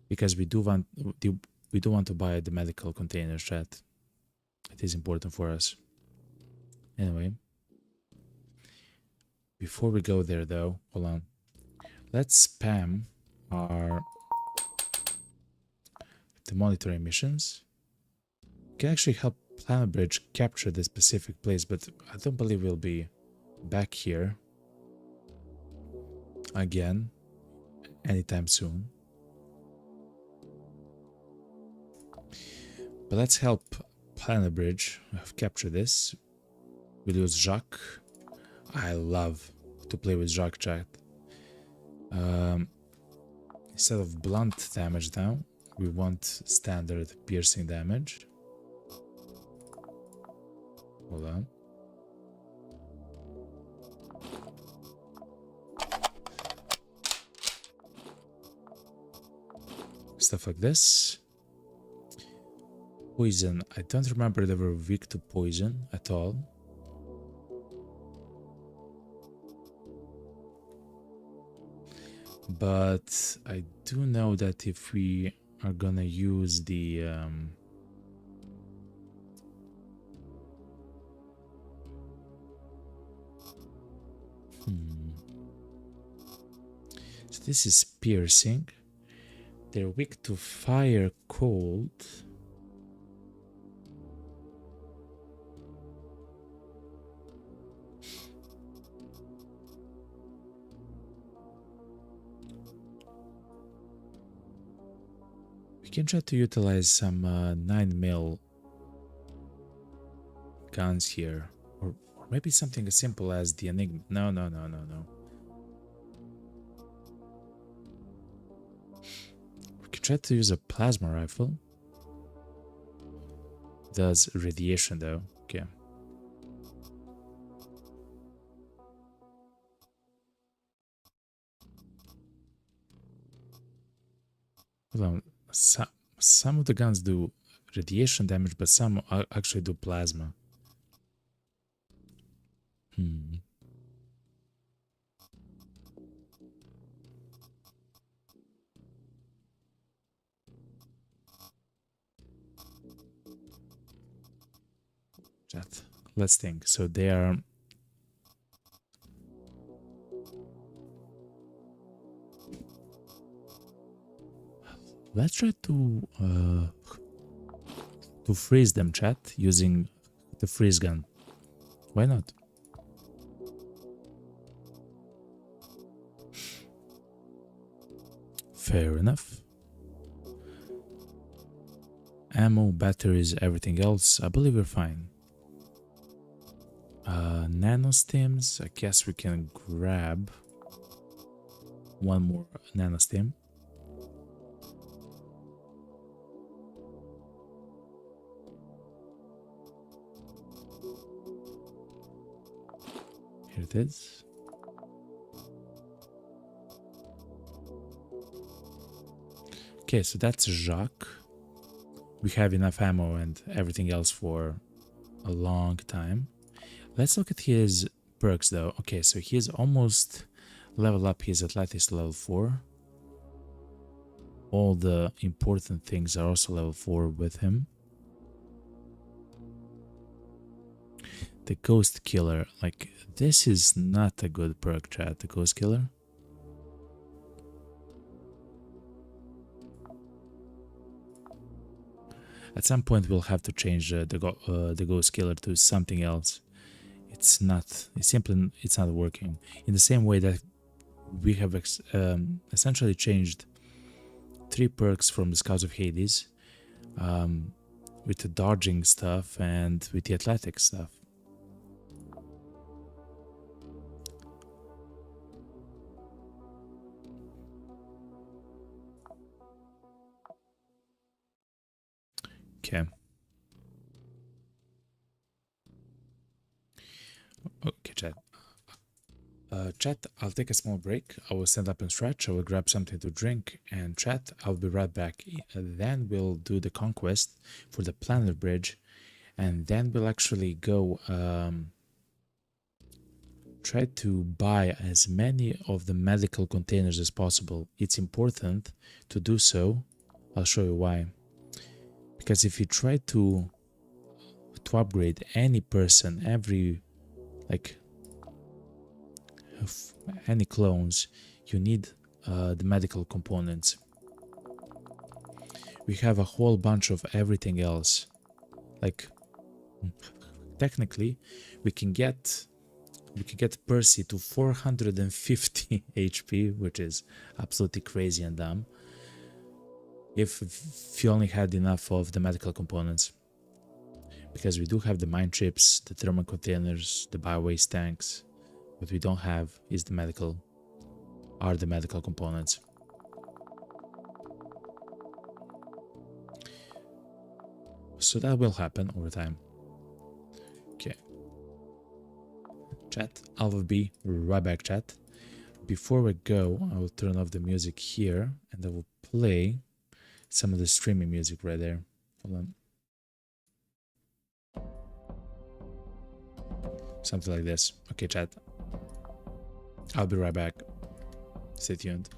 because we do want to buy the medical containers, chat. It is important for us. Anyway, before we go there, though, hold on. let's spam our the monitoring missions. We can actually help Planet Bridge capture this specific place, but I don't believe we'll be back here again anytime soon. But let's help Planet Bridge capture this. We'll use Jacques. I love to play with Jacques, chat. Instead of blunt damage now, we want standard piercing damage. Hold on. Stuff like this. Poison. I don't remember they were weak to poison at all. But I do know that if we are gonna use the so this is piercing. They're weak to fire, cold. We can try to utilize some 9mm guns here, or maybe something as simple as the Enigma. No. We can try to use a plasma rifle. Does radiation though. Okay. Hold on. Some of the guns do radiation damage, but some actually do plasma. Chat. Let's think. So they are. Let's try to freeze them, chat, using the freeze gun. Why not? Fair enough. Ammo, batteries, everything else, I believe we're fine. Nano stems, I guess we can grab one more nano stem. Here it is. Okay, so that's Jacques. We have enough ammo and everything else for a long time. Let's look at his perks though. Okay, so he's almost level up his athletics to level 4. All the important things are also level 4 with him. The Ghost Killer, like, this is not a good perk, chat, the Ghost Killer. At some point we'll have to change the Ghost Killer to something else. It's not working. In the same way that we have essentially changed 3 perks from the Scouts of Hades, with the dodging stuff and with the athletic stuff. Okay. Okay, chat. Chat, I'll take a small break. I will stand up and stretch. I will grab something to drink. And chat, I'll be right back. Then we'll do the conquest for the Planet Bridge. And then we'll actually go try to buy as many of the medical containers as possible. It's important to do so. I'll show you why. Because if you try to upgrade any person, any clones, you need the medical components. We have a whole bunch of everything else. Like, technically, we can get Percy to 450 HP, which is absolutely crazy and dumb. If you only had enough of the medical components. Because we do have the mine chips, the thermal containers, the biowaste tanks. What we don't have is the medical components. So that will happen over time. Okay. Chat, Alpha B, right back, chat. Before we go, I will turn off the music here and I will play some of the streaming music right there. Hold on. Something like this. Okay, chat. I'll be right back. Stay tuned.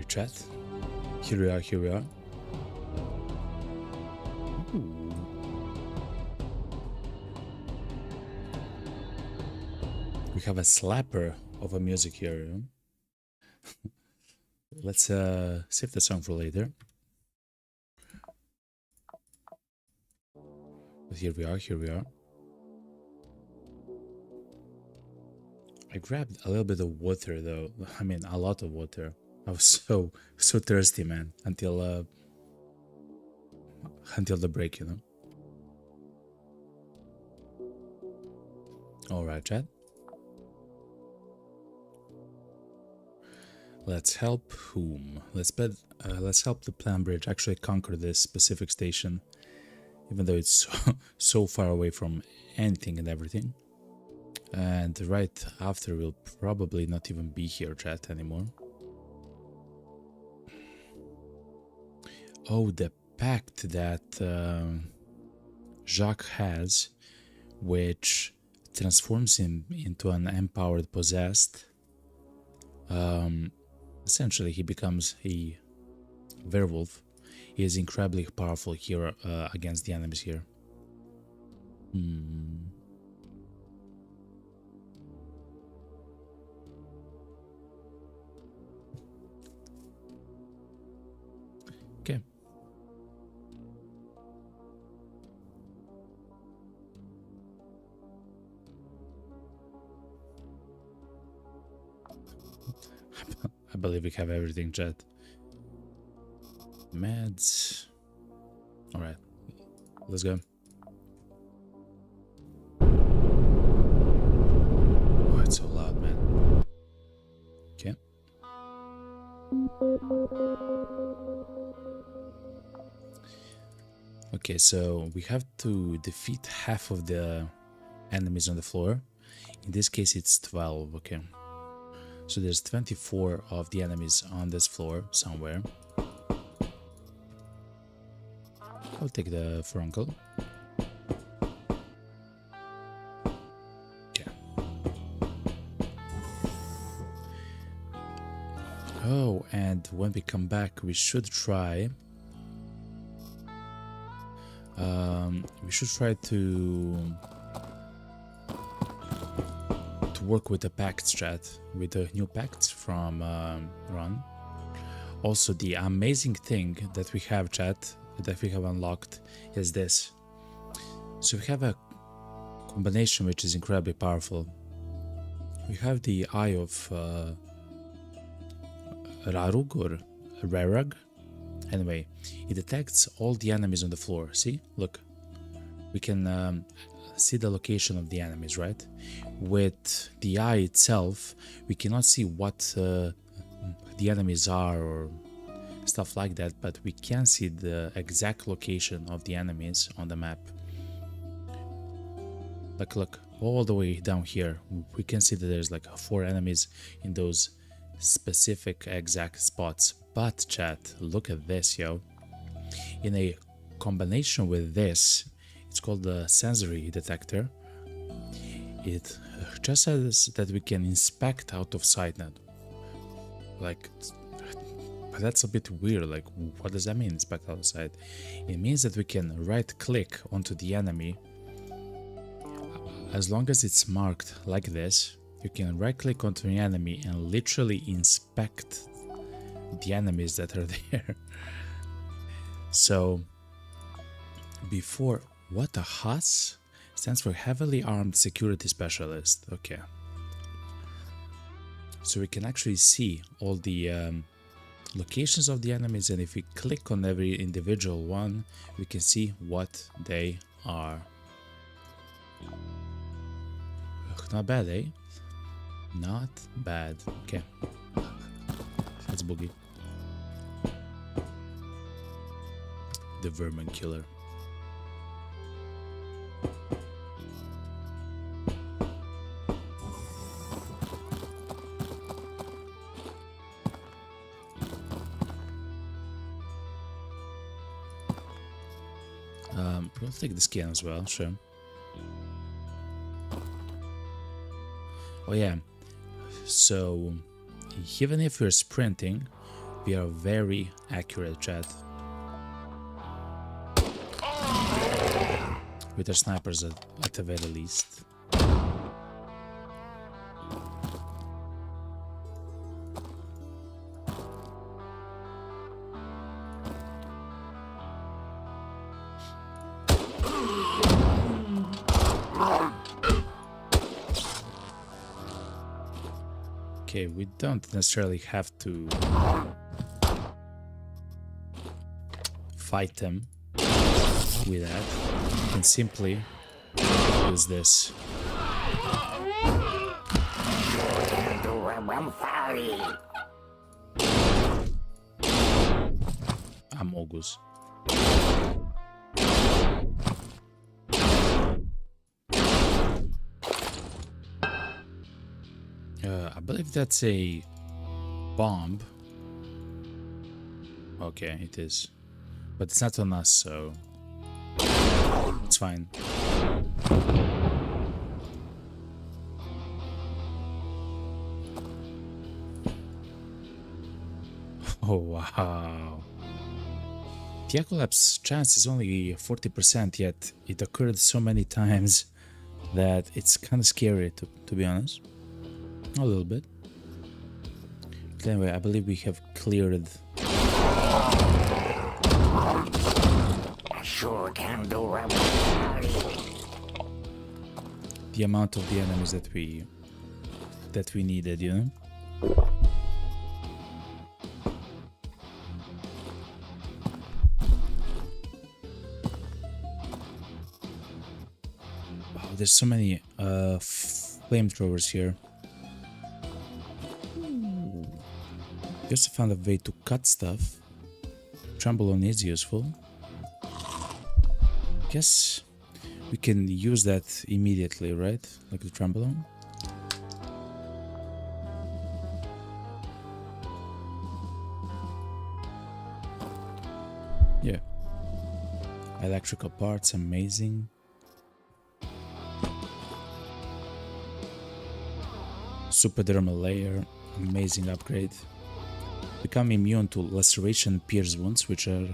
Alright, chat. Here we are, here we are. Ooh. We have a slapper of a music here. Let's save the song for later. But here we are, here we are. I grabbed a little bit of water though. I mean, a lot of water. I was so thirsty, man, until the break, you know. All right, chat. Let's help whom? Let's help the Plan Bridge actually conquer this specific station, even though it's so far away from anything and everything. And right after, we'll probably not even be here, chat, anymore. Oh, the pact that Jacques has, which transforms him into an empowered possessed. Essentially, he becomes a werewolf. He is incredibly powerful here against the enemies here. Okay. I believe we have everything, chat. Meds. Alright. Let's go. Oh, it's so loud, man. Okay. Okay, so we have to defeat half of the enemies on the floor. In this case, it's 12, okay. So there's 24 of the enemies on this floor somewhere. I'll take the furuncle. Okay. Oh, and when we come back, we should try... to work with the pacts, chat, with the new pacts from Run. Also, the amazing thing that we have, chat, that we have unlocked is this. So we have a combination which is incredibly powerful. We have the Eye of Rarug or Rarug. Anyway, it detects all the enemies on the floor. See? Look. We can see the location of the enemies, right? With the eye itself, we cannot see what the enemies are or stuff like that, but we can see the exact location of the enemies on the map. Like, look, all the way down here, we can see that there's like 4 enemies in those specific exact spots. But chat, look at this, yo. In a combination with this, it's called the sensory detector. It just says that we can inspect out of sight now. Like, that's a bit weird. Like, what does that mean, inspect out of sight? It means that we can right click onto the enemy. As long as it's marked like this, you can right click onto the enemy and literally inspect the enemies that are there. So, before... What the HAS? Stands for Heavily Armed Security Specialist. Okay. So we can actually see all the locations of the enemies, and if we click on every individual one, we can see what they are. Not bad, eh? Not bad. Okay. Let's boogie. The Vermin Killer. We'll take the skin as well, sure. Oh yeah, so even if we're sprinting, We are very accurate, chat. With our snipers at the very least. Okay, we don't necessarily have to fight them with that. We can simply use this. I'm sorry. I'm August. I believe that's a bomb. Okay, it is. But it's not on us, so it's fine. Oh, wow. The collapse chance is only 40%, yet it occurred so many times that it's kind of scary, to be honest. A little bit. But anyway, I believe we have cleared. I sure can do it. The amount of the enemies that we needed, you know. Wow, there's so many flamethrowers here. We also found a way to cut stuff. Trembolone is useful. Guess we can use that immediately, right? Like the trembolone. Yeah. Electrical parts, amazing. Superdermal layer, amazing upgrade. Become immune to laceration pierce wounds, which are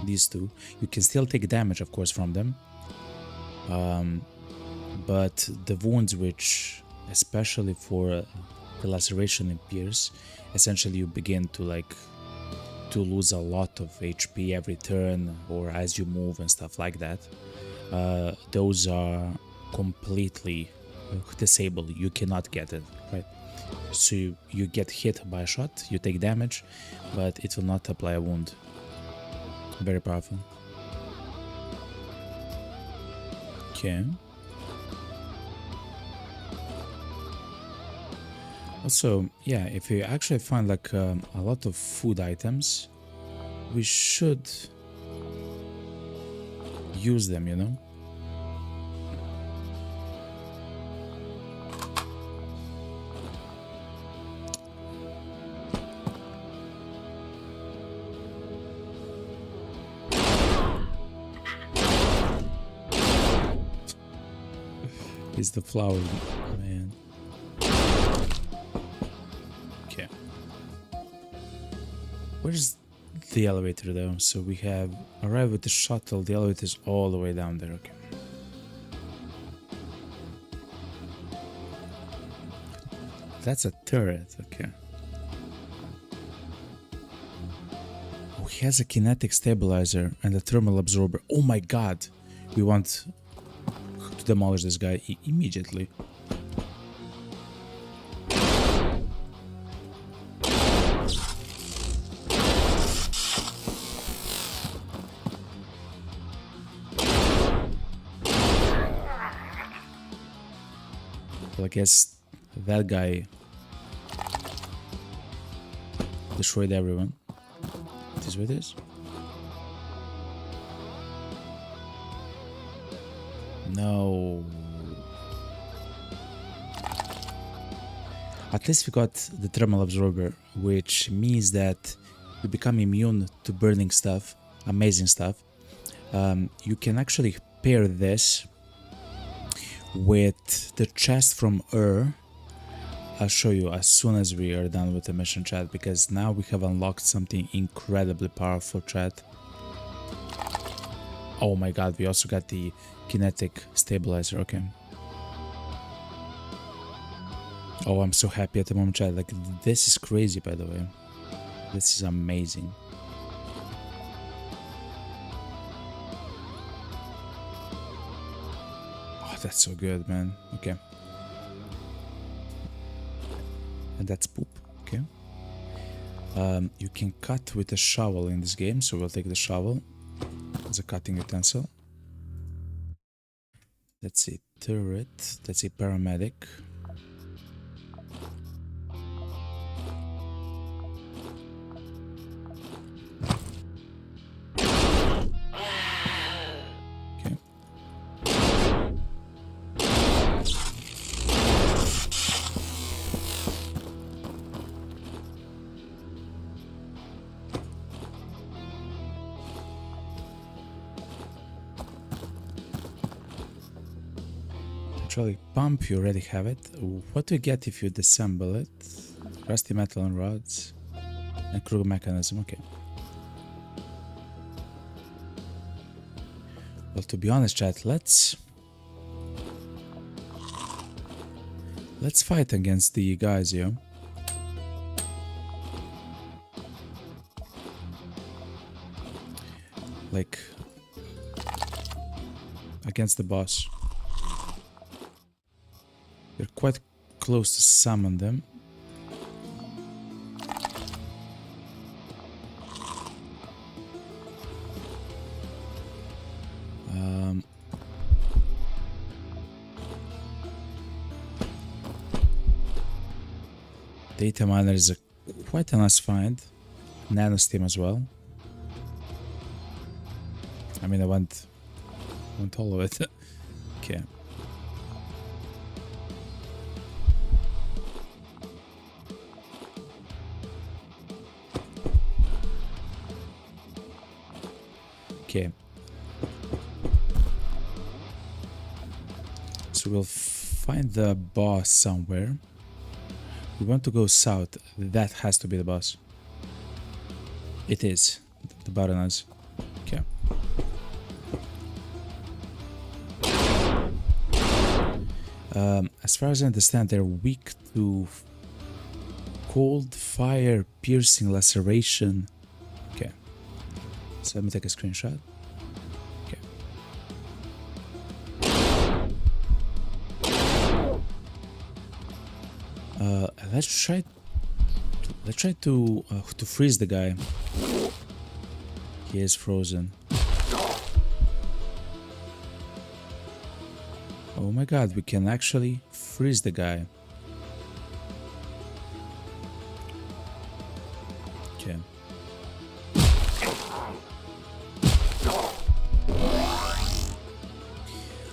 these two. You can still take damage, of course, from them. But the wounds which, especially for the laceration and pierce, essentially you begin to lose a lot of HP every turn or as you move and stuff like that. Those are completely disabled. You cannot get it, right? So you get hit by a shot, you take damage, but it will not apply a wound. Very powerful. Okay. Also, yeah, if you actually find like a lot of food items, we should use them, you know? Is the flower, man. Okay. Where's the elevator though? So we have arrived with the shuttle. The elevator is all the way down there. Okay. That's a turret. Okay. Oh, he has a kinetic stabilizer and a thermal absorber. Oh my god. We want to demolish this guy immediately. Well, I guess that guy destroyed everyone. Is this what it is? No. At least we got the thermal absorber, which means that we become immune to burning stuff. Amazing stuff. You can actually pair this with the chest from I'll show you as soon as we are done with the mission, chat, because now we have unlocked something incredibly powerful, chat. Oh my god, we also got the kinetic stabilizer. Okay. Oh, I'm so happy at the moment, chat. Like, this is crazy, by the way. This is amazing. Oh, that's so good, man. Okay. And that's poop. Okay. You can cut with a shovel in this game, so we'll take the shovel as a cutting utensil. That's a turret. That's a paramedic. Okay. Hydraulic pump, you already have it. What do you get if you disassemble it? Rusty metal and rods. And crew mechanism, okay. Well, to be honest, chat, let's fight against the guys here. Like, against the boss. We're quite close to summon them. Data miner is quite a nice find. Nano steam as well. I mean, I want all of it. Okay. Okay. So we'll find the boss somewhere. We want to go south. That has to be the boss. It is. The Baroness. Okay. As far as I understand, they're weak to cold, fire, piercing, laceration. Okay. So let me take a screenshot. Okay. Let's try to freeze the guy. He is frozen. Oh my god, we can actually freeze the guy. Okay.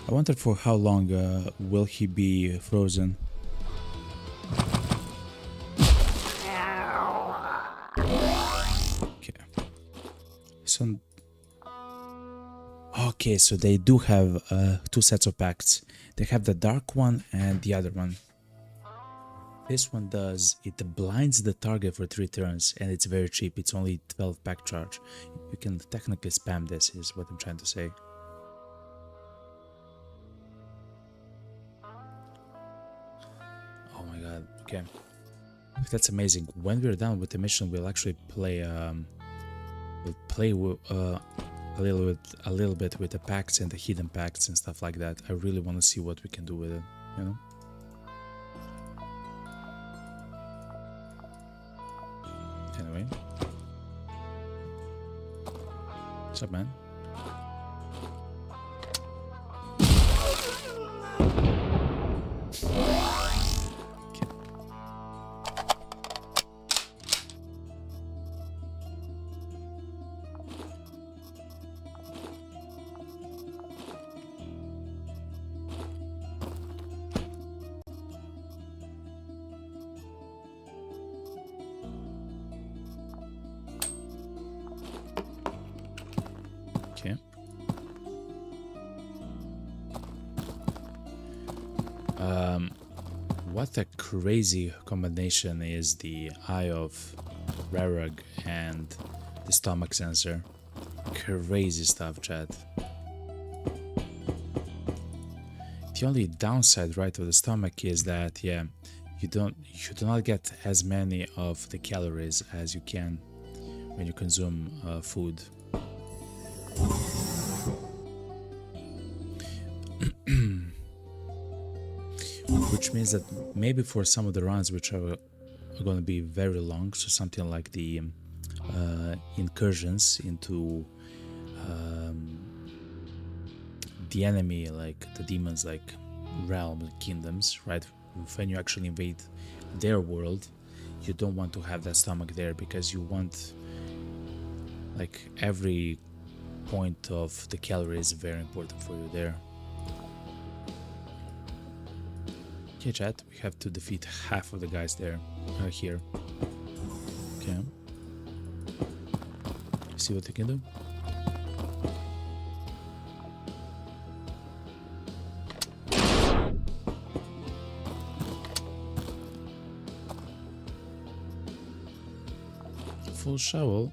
I wonder for how long will he be frozen. Okay. So okay, so they do have two sets of packs. They have the dark one and the other one. This one does, it blinds the target for 3 turns and it's very cheap. It's only 12 pack charge. You can technically spam this, is what I'm trying to say. Oh my god, okay. That's amazing. When we're done with the mission, we'll actually play a little bit with the pacts and the hidden pacts and stuff like that. I really want to see what we can do with it, you know? Anyway. What's up, man? Okay. What a crazy combination is the eye of Rarag and the stomach sensor. Crazy stuff, chat. The only downside, right, of the stomach is that, yeah, you do not get as many of the calories as you can when you consume food. Which means that maybe for some of the runs which are going to be very long, so something like the incursions into the enemy, like the demons, like realms, kingdoms, right? When you actually invade their world, you don't want to have that stomach there because you want, like, every point of the calories is very important for you there. Okay, chat, we have to defeat half of the guys there, here. Okay. See what we can do. Full shovel.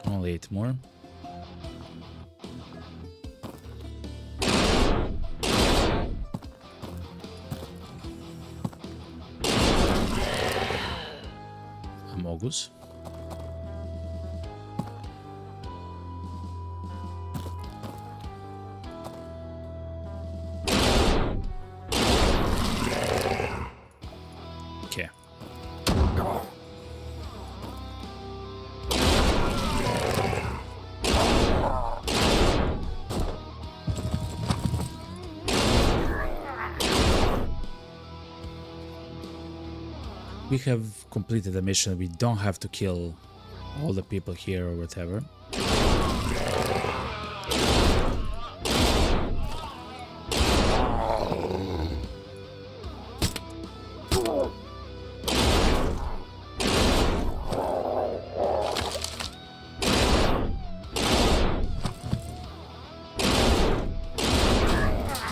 Only 8 more. Amogus. Okay. We have completed the mission. We don't have to kill all the people here or whatever.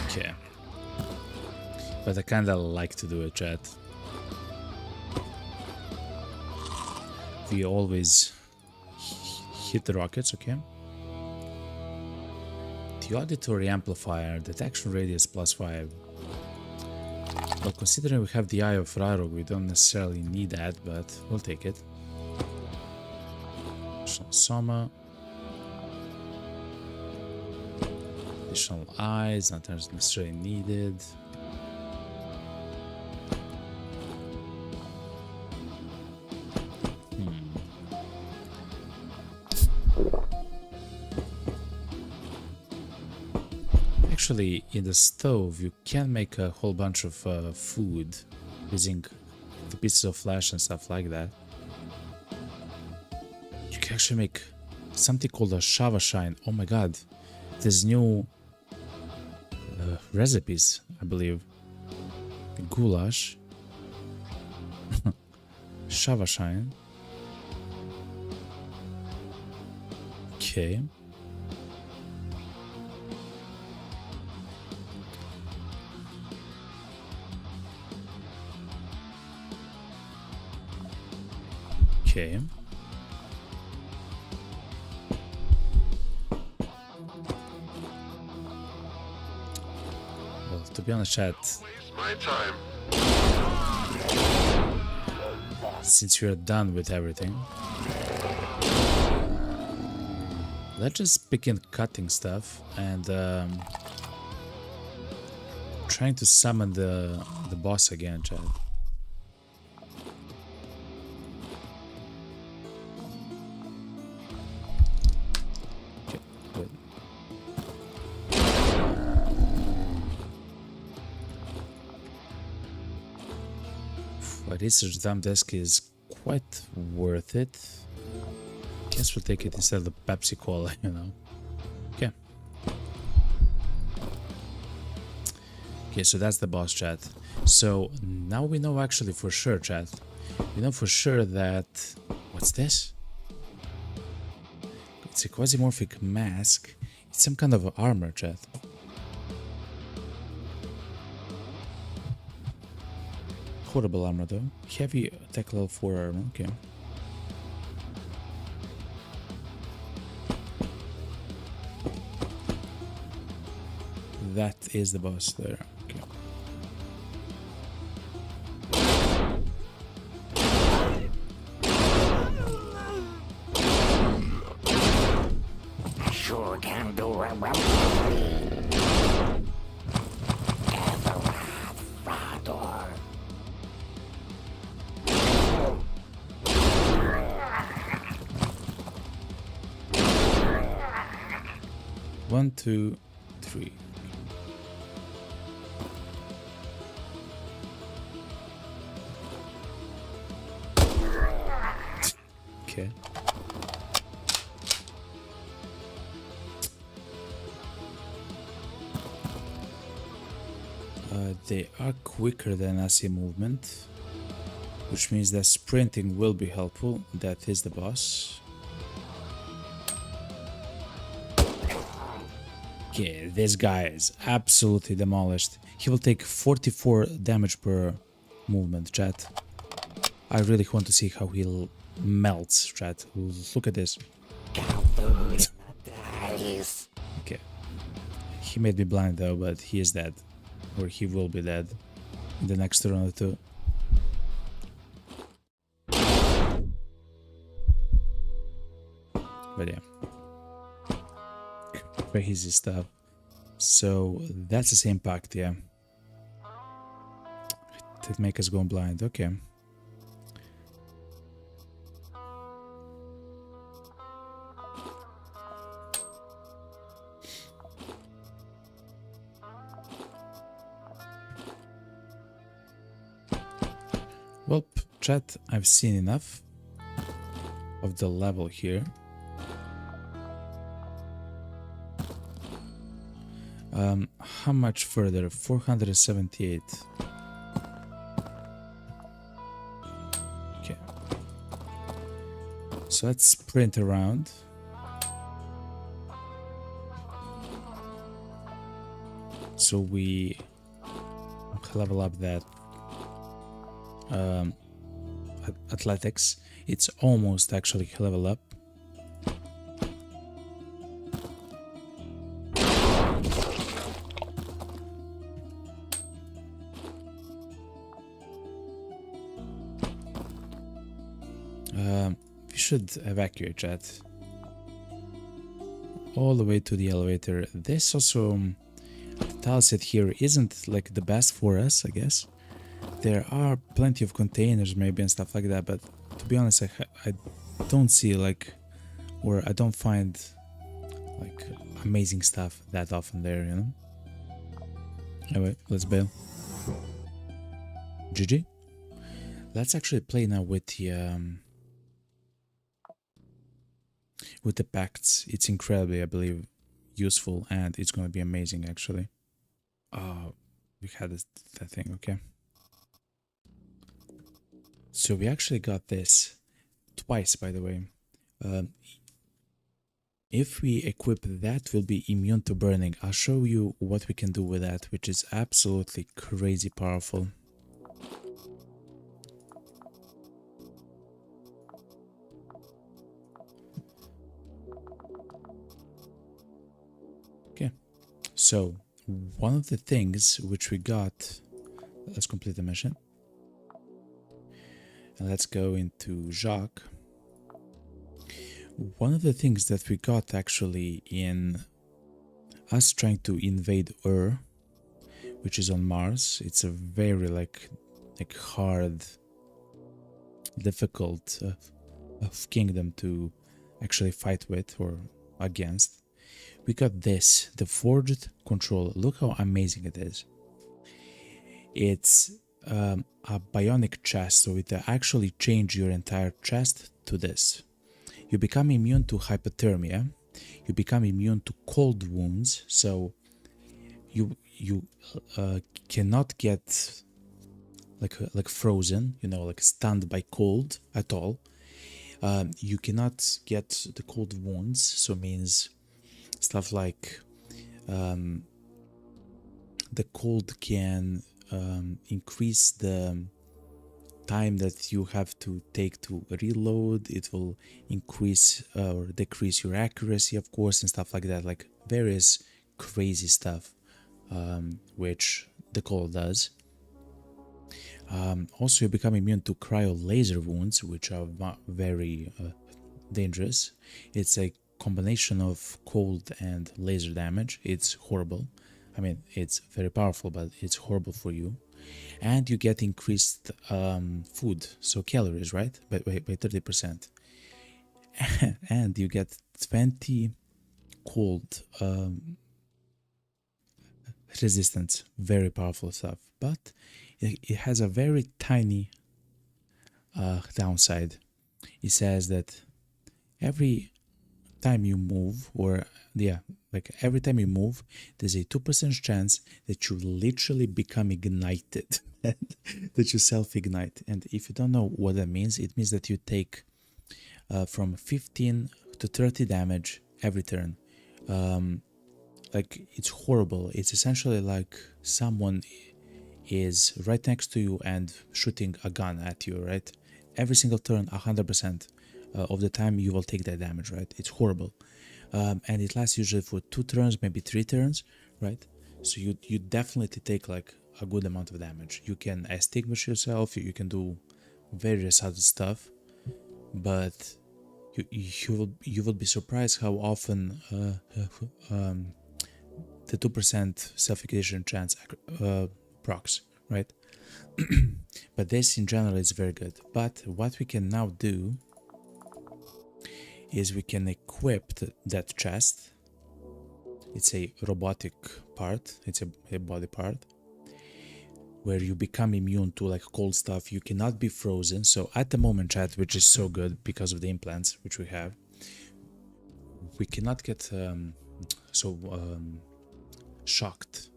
Okay. But I kinda like to do it, chat. We always hit the rockets, okay? The auditory amplifier, detection radius +5. Well, considering we have the eye of Rarog, we don't necessarily need that, but we'll take it. Additional Soma. Additional eyes, not necessarily needed. Actually, in the stove, you can make a whole bunch of food using the pieces of flesh and stuff like that. You can actually make something called a Shava Shine. Oh my god, there's new recipes, I believe. Goulash, Shava Shine. Okay. Okay. Well, to be honest, chat, Waste my time. since we're done with everything, let's just begin cutting stuff and trying to summon the boss again, chat. Research dump desk is quite worth it. Guess we'll take it instead of the Pepsi Cola, you know. Okay. Okay, so that's the boss, chat. So now we know actually for sure, chat. We know for sure that... What's this? It's a quasimorphic mask. It's some kind of armor, chat. Horrible armor though. Heavy attack level 4 armor, okay. That is the boss there. Okay. I sure can do it. Ever One, two, three. Okay. They are quicker than AC movement, which means that sprinting will be helpful. That is the boss. Okay, this guy is absolutely demolished. He will take 44 damage per movement, chat. I really want to see how he melts, chat. Look at this. Okay. He made me blind though, but he is dead. Or he will be dead in the next turn or two. But yeah. Crazy stuff. So that's the same pact, yeah. Did make us go blind, okay. Well, chat, I've seen enough of the level here. How much further? 478. Okay. So let's sprint around. So we level up that athletics. It's almost actually level up. We should evacuate, chat. All the way to the elevator. This also, the tile set here isn't like the best for us, I guess. There are plenty of containers maybe and stuff like that, but to be honest, I don't see like, or I don't find like amazing stuff that often there, you know? Anyway, let's bail. GG. Let's actually play now with the pacts. It's incredibly, I believe, useful, and it's going to be amazing actually. We had that thing, okay. So we actually got this twice, by the way. If we equip that, we'll be immune to burning. I'll show you what we can do with that, which is absolutely crazy powerful. Okay, so one of the things which we got, let's complete the mission. And let's go into Jacques. One of the things that we got actually in us trying to invade Ur, which is on Mars, it's a very like hard, difficult kingdom to actually fight with or against. We got this, the Forged Controller. Look how amazing it is. It's a bionic chest, so it actually change your entire chest to this. You become immune to hypothermia. You become immune to cold wounds. So you cannot get like frozen, you know, like stunned by cold at all. You cannot get the cold wounds, so means stuff like the cold can increase the time that you have to take to reload. It will increase or decrease your accuracy, of course, and stuff like that, like various crazy stuff, which the cold does. Also, you become immune to cryo laser wounds, which are very dangerous. It's a combination of cold and laser damage. It's horrible. I mean, it's very powerful, but it's horrible for you. And you get increased food, so calories, right? By 30%. And you get 20 cold resistance. Very powerful stuff. But it has a very tiny downside. It says that every time you move, or yeah, like every time you move, there's a 2% chance that you literally become ignited, that you self-ignite. And if you don't know what that means, it means that you take from 15 to 30 damage every turn. Like, it's horrible. It's essentially like someone is right next to you and shooting a gun at you, right? Every single turn, 100% of the time you will take that damage, right? It's horrible. And it lasts usually for 2 turns, maybe 3 turns, right? So you definitely take like a good amount of damage. You can extinguish yourself, you can do various other stuff, but you will be surprised how often the 2% self-ignition chance procs, right? But this in general is very good. But what we can now do is we can equip that chest. It's a robotic part, it's a body part, where you become immune to like cold stuff. You cannot be frozen. So at the moment, chat, which is so good because of the implants which we have, we cannot get shocked.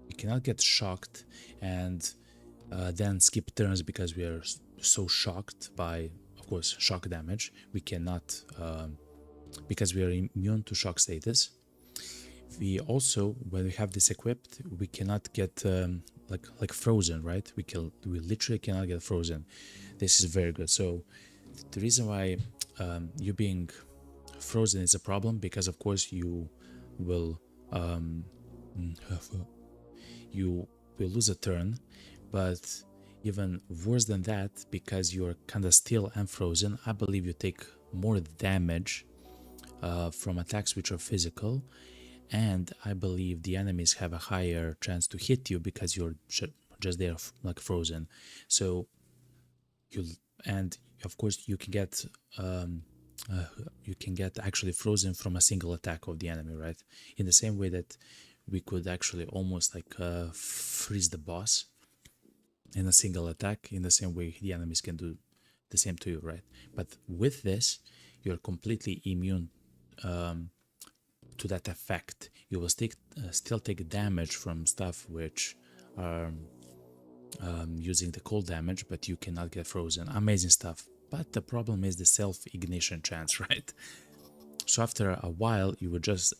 We cannot get shocked and then skip turns because we are so shocked by, of course, shock damage. We cannot, because we are immune to shock status. We also, when we have this equipped, we cannot get like frozen, right? We literally cannot get frozen. This is very good. So the reason why you being frozen is a problem, because of course you will lose a turn, but even worse than that, because you're kind of still unfrozen, I believe you take more damage from attacks which are physical, and I believe the enemies have a higher chance to hit you because you're just there like frozen. So and of course you can get actually frozen from a single attack of the enemy, right? In the same way that we could actually almost like freeze the boss in a single attack, in the same way the enemies can do the same to you, right? But with this, you're completely immune to that effect. You will still take damage from stuff which are using the cold damage, but you cannot get frozen. Amazing stuff. But the problem is the self-ignition chance, right? So after a while, you would just,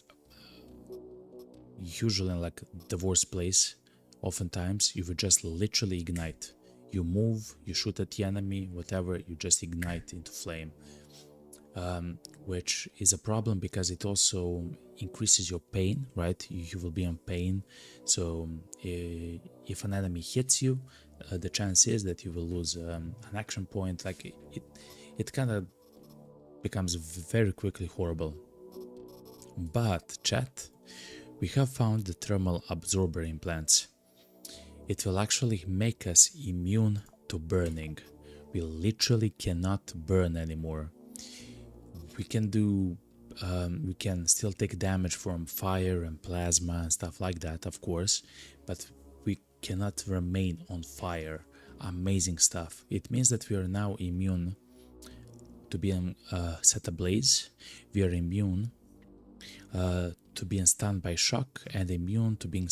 usually in like the worst place, oftentimes you would just literally ignite. You move, you shoot at the enemy, whatever, you just ignite into flame. Which is a problem because it also increases your pain, right? You will be in pain. So if an enemy hits you, the chance is that you will lose an action point. Like it kind of becomes very quickly horrible. But chat, we have found the thermal absorber implants. It will actually make us immune to burning. We literally cannot burn anymore. We can do, we can still take damage from fire and plasma and stuff like that, of course, but we cannot remain on fire. Amazing stuff. It means that we are now immune to being set ablaze. We are immune to to being stunned by shock and immune to being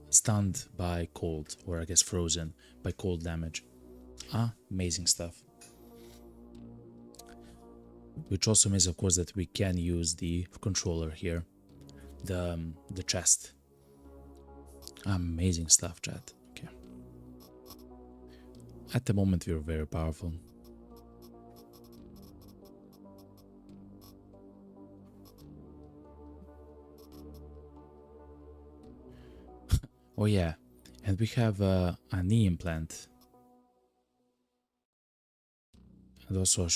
stunned by cold, or I guess frozen by cold damage. Amazing stuff. Which also means, of course, that we can use the controller here, the chest. Amazing stuff, chat. Okay. At the moment, we're very powerful. Oh yeah, and we have a knee implant, and also a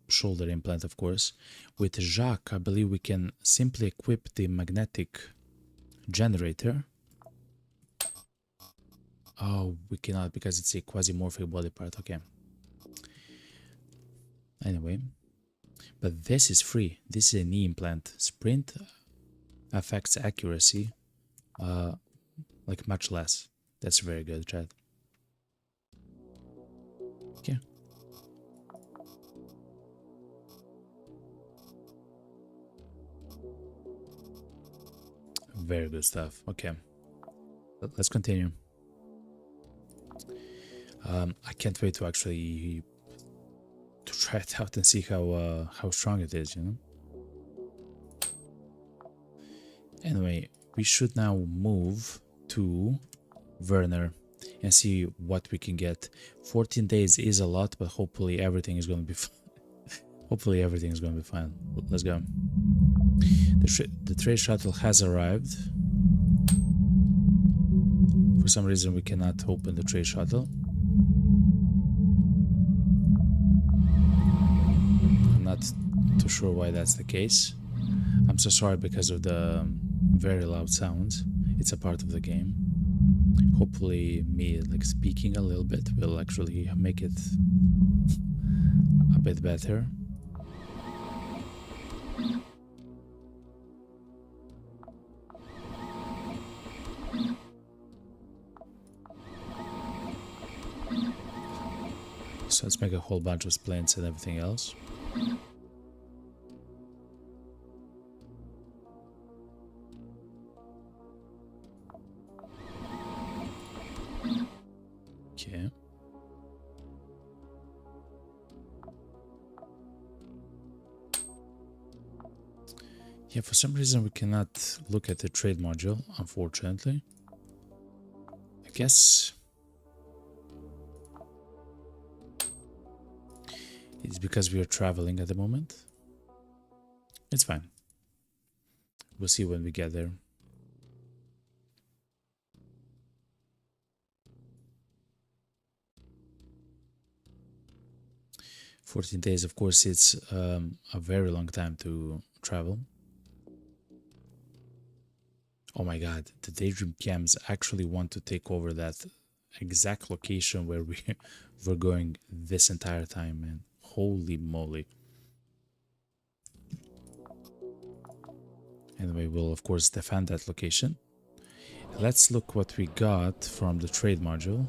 shoulder implant, of course. With Jacques, I believe we can simply equip the magnetic generator. Oh, we cannot because it's a quasimorphic body part. Okay. Anyway, but this is free. This is a knee implant. Sprint affects accuracy, like much less. That's very good, chat. Okay. Very good stuff. Okay. Let's continue. I can't wait to actually try it out and see how strong it is, you know. Anyway, we should now move to Werner and see what we can get. 14 days is a lot, but hopefully everything is going to be fine. Hopefully everything is going to be fine. Let's go. The trade shuttle has arrived. For some reason we cannot open the trade shuttle. I'm not too sure why that's the case. I'm so sorry because of the very loud sounds. It's a part of the game. Hopefully me like speaking a little bit will actually make it a bit better. So let's make a whole bunch of splints and everything else. Okay. Yeah, for some reason we cannot look at the trade module, unfortunately. I guess it's because we are traveling at the moment. It's fine. We'll see when we get there. "14 days, of course, it's a very long time to travel. Oh my god, the Daydream Cams actually want to take over that exact location where we were going this entire time, man. Holy moly. Anyway, we'll of course defend that location. Let's look what we got from the trade module.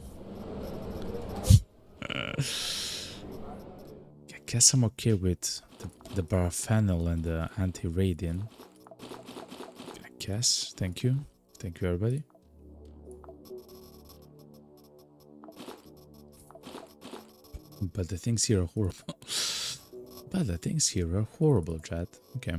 I guess I'm okay with the Barfanel and the Anti-Radian. I guess. Thank you. Thank you, everybody. But the things here are horrible. But the things here are horrible, chat. Okay.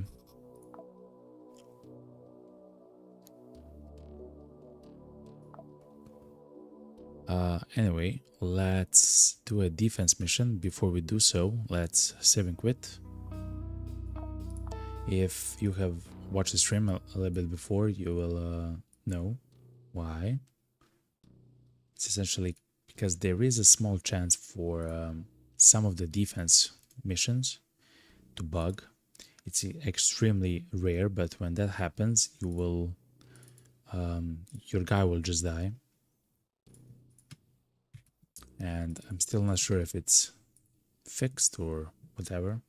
Anyway, let's do a defense mission. Before we do so, let's save and quit. If you have watched the stream a little bit before, you will know why. It's essentially because there is a small chance for some of the defense missions to bug. It's extremely rare, but when that happens, you will your guy will just die. And I'm still not sure if it's fixed or whatever.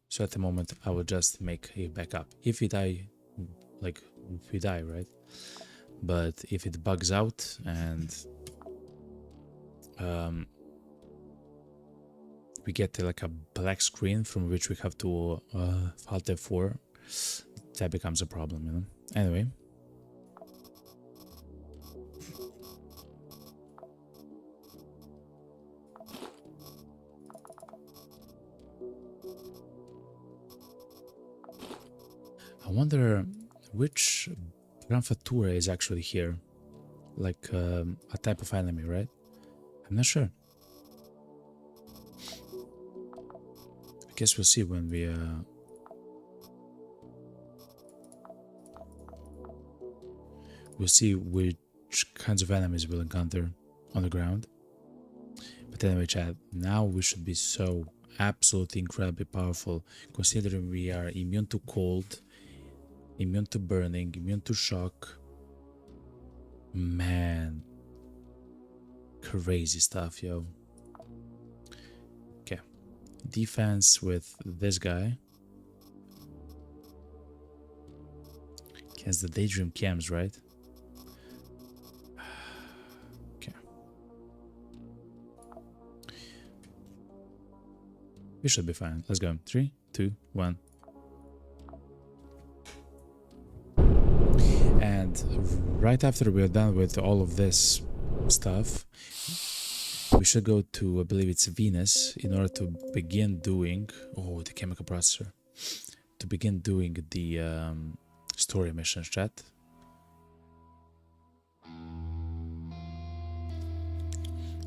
So at the moment, I will just make a backup. If we die, like, if we die, right? But if it bugs out and we get like a black screen from which we have to Alt F4 that becomes a problem, you know. Anyway. I wonder which Granfatura is actually here. Like a type of enemy, right? I'm not sure. I guess we'll see when we we'll see which kinds of enemies we'll encounter on the ground. But anyway, chat, now we should be so absolutely incredibly powerful, considering we are immune to cold, immune to burning, immune to shock. Man, crazy stuff, yo. Okay, defense with this guy against the Daydream Cams, right? Okay, we should be fine. Let's go. 3, 2, 1. And right after we're done with all of this stuff, we should go to, I believe it's Venus, in order to begin doing, oh, the chemical processor, to begin doing the story missions, chat.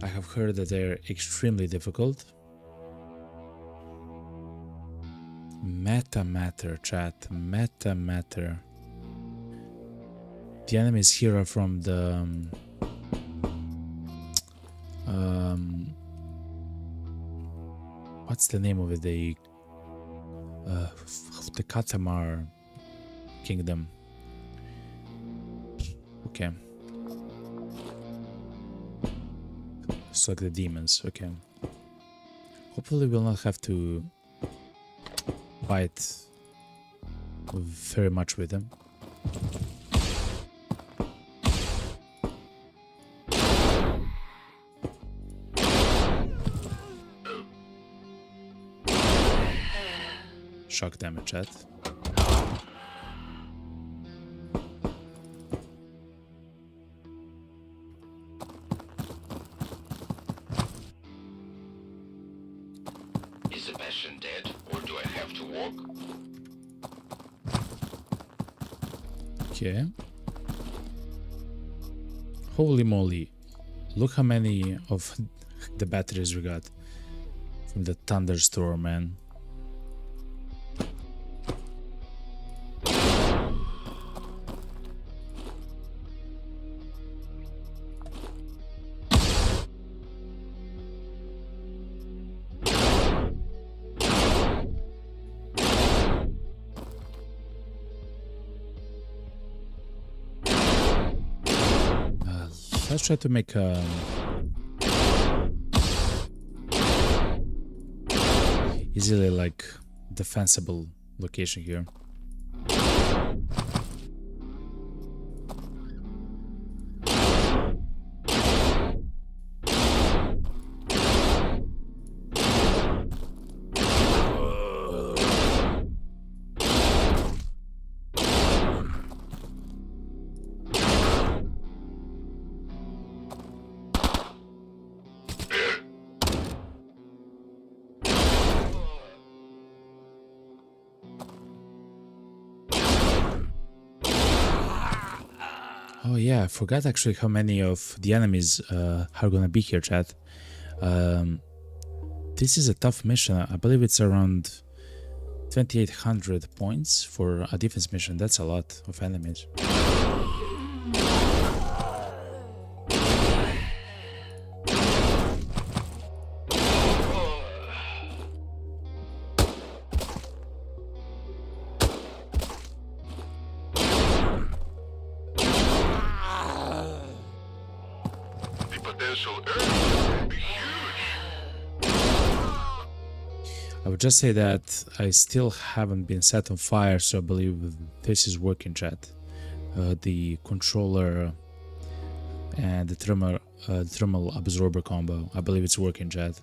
I have heard that they're extremely difficult. Meta matter, chat, meta matter. The enemies here are from the what's the name of it? The Katamar Kingdom. Okay. It's like the demons. Okay. Hopefully we'll not have to fight very much with them. Shock damage, chat. Is Sebastian dead, or do I have to walk? Okay. Holy moly. Look how many of the batteries we got from the thunderstorm, man. Let's try to make a easily like defensible location here. Oh yeah, I forgot actually how many of the enemies are gonna be here, chat. This is a tough mission. I believe it's around 2800 points for a defense mission. That's a lot of enemies. I would just say that I still haven't been set on fire, so I believe this is working, chat. The controller and the thermal absorber combo, I believe it's working, chat.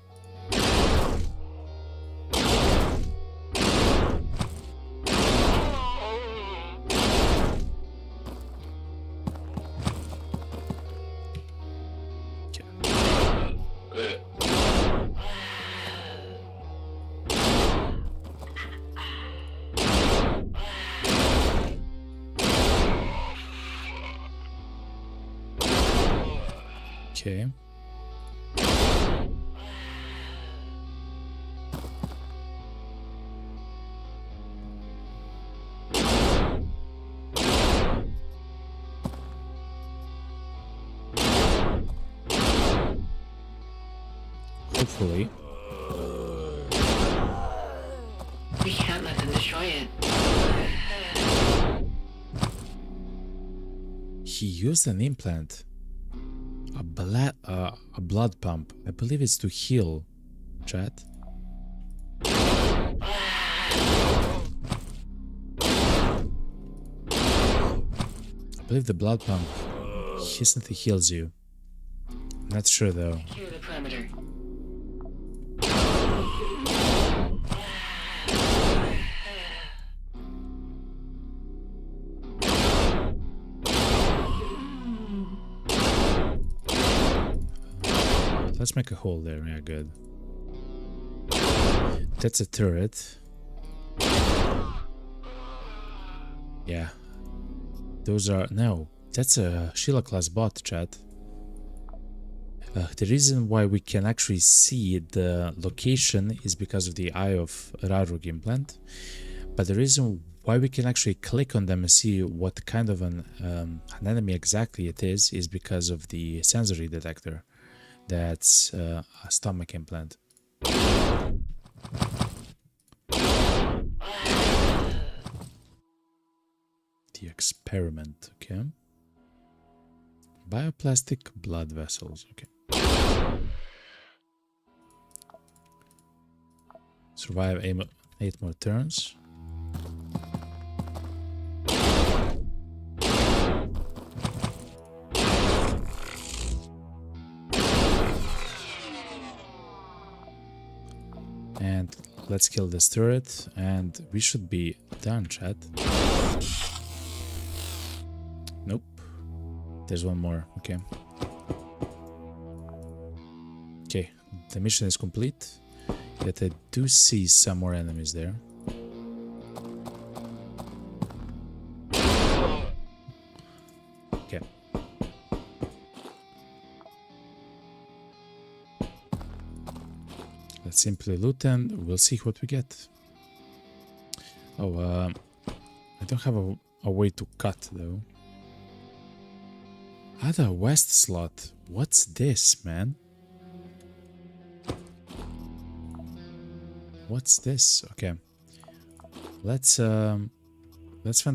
Okay. Hopefully. We can't let them destroy it. He used an implant. A blood pump. I believe it's to heal, chat. I believe the blood pump instantly heals you. Not sure though. Secure the perimeter. Let's make a hole there. Yeah, good. That's a turret. Yeah. Those are... No. That's a Sheila class bot, chat. The reason why we can actually see the location is because of the Eye of Rarug implant. But the reason why we can actually click on them and see what kind of an enemy exactly it is because of the sensory detector. That's a stomach implant. The experiment, okay. Bioplastic blood vessels, okay. Survive 8 more turns. And let's kill this turret, and we should be done, chat. Nope. There's one more, okay. Okay, the mission is complete. Yet I do see some more enemies there. Okay. Let's simply loot and we'll see what we get. Oh, I don't have a way to cut though. Other west slot. What's this, man? What's this? Okay. Let's find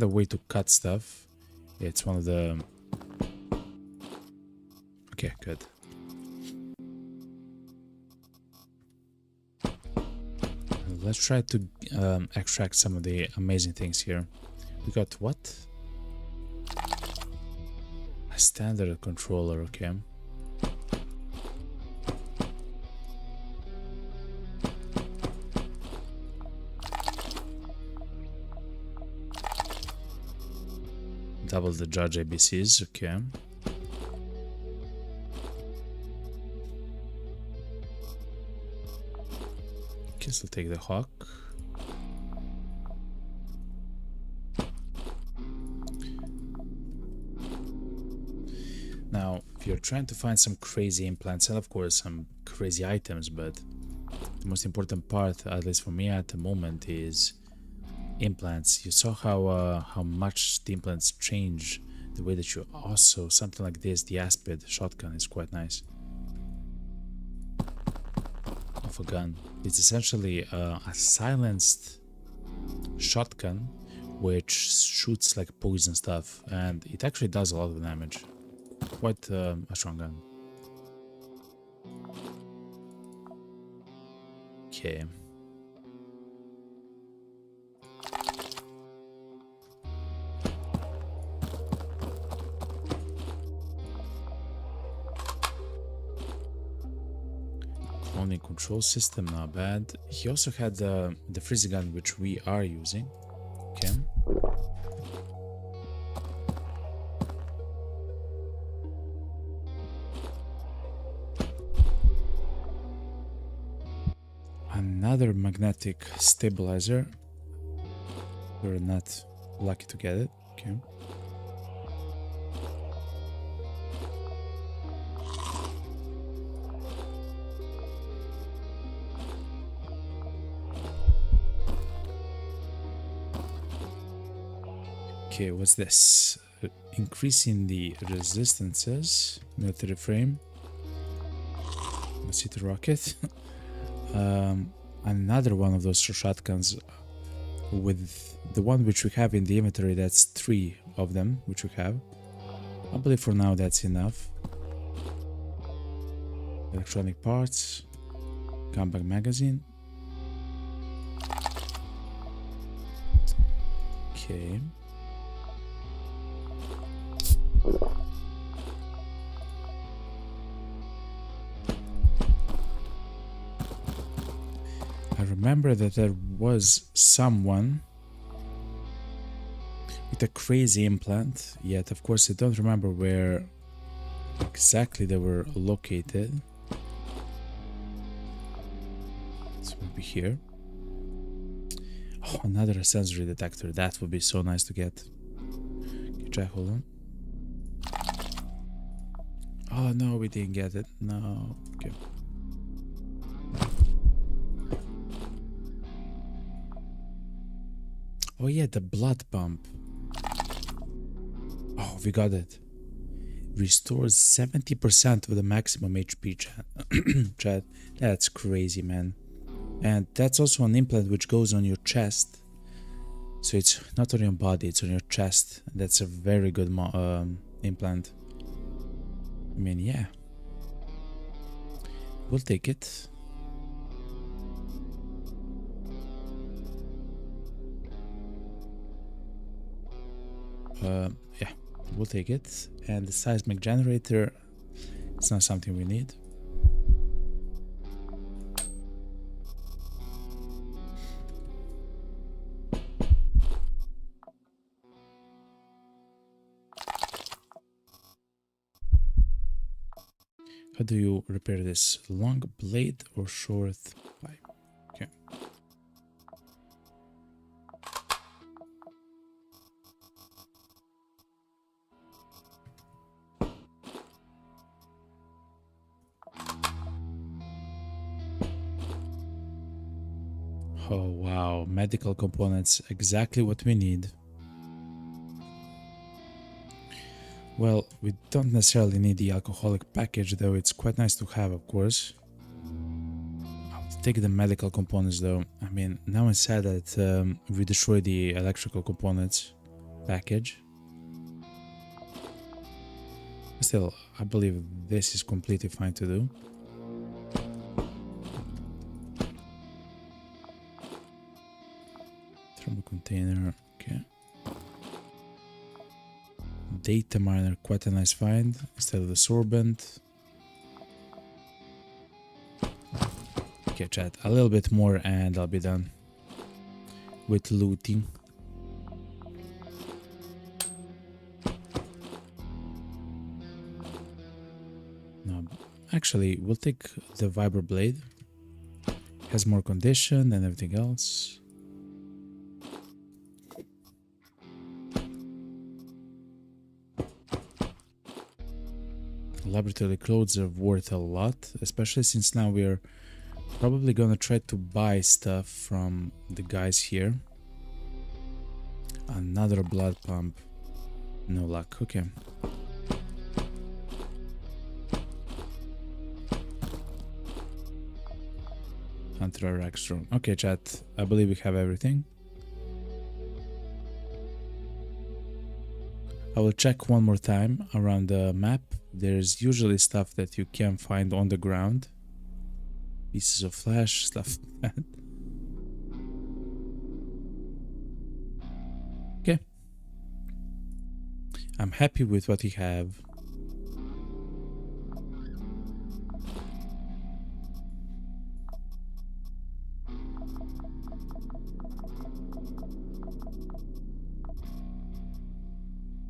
a way to cut stuff. It's one of the... Okay, good. Let's try to extract some of the amazing things here. We got what? A standard controller, okay. Double the judge ABCs, okay. Okay, so take the hawk. Now, if you're trying to find some crazy implants and of course some crazy items, but the most important part, at least for me at the moment, is implants. You saw how much the implants change the way that you also something like this. The Aspid shotgun is quite nice. Of a gun. It's essentially a silenced shotgun which shoots like poison stuff, and it actually does a lot of damage. Quite a strong gun. Okay. Only control system, not bad. He also had the freezer gun, which we are using. Okay. Another magnetic stabilizer. We're not lucky to get it. Okay. Okay, what's this? Increasing the resistances. Military frame. Let's hit the rocket. Another one of those shotguns with the one which we have in the inventory. That's 3 of them which we have. I believe for now that's enough. Electronic parts. Comeback magazine. Okay. I remember that there was someone with a crazy implant, yet of course I don't remember where exactly they were located. So maybe here. Oh, another sensory detector. That would be so nice to get. Okay, try, hold on. Oh no, we didn't get it. No. Okay. Oh yeah, the blood pump. Oh, we got it. Restores 70% of the maximum HP, chat. That's crazy, man. And that's also an implant which goes on your chest. So it's not on your body, it's on your chest. That's a very good implant. I mean, yeah. We'll take it. Yeah, we'll take it. And the seismic generator, it's not something we need. How do you repair this? Long blade or short pipe? Okay. Oh wow, medical components, exactly what we need. Well, we don't necessarily need the alcoholic package, though it's quite nice to have, of course. I'll take the medical components, though. I mean, now it's sad that we destroyed the electrical components package. Still, I believe this is completely fine to do. Thermal container, okay. Data miner, quite a nice find instead of the sorbent. Okay, chat, a little bit more and I'll be done with looting. No, actually, we'll take the Vibra Blade. Has more condition and everything else. Laboratory clothes are worth a lot, especially since now we're probably gonna try to buy stuff from the guys here. Another blood pump. No luck. Okay. Hunter Extra. Okay, chat. I believe we have everything. I will check one more time around the map. There's usually stuff that you can find on the ground. Pieces of flesh, stuff like that. Okay. I'm happy with what we have.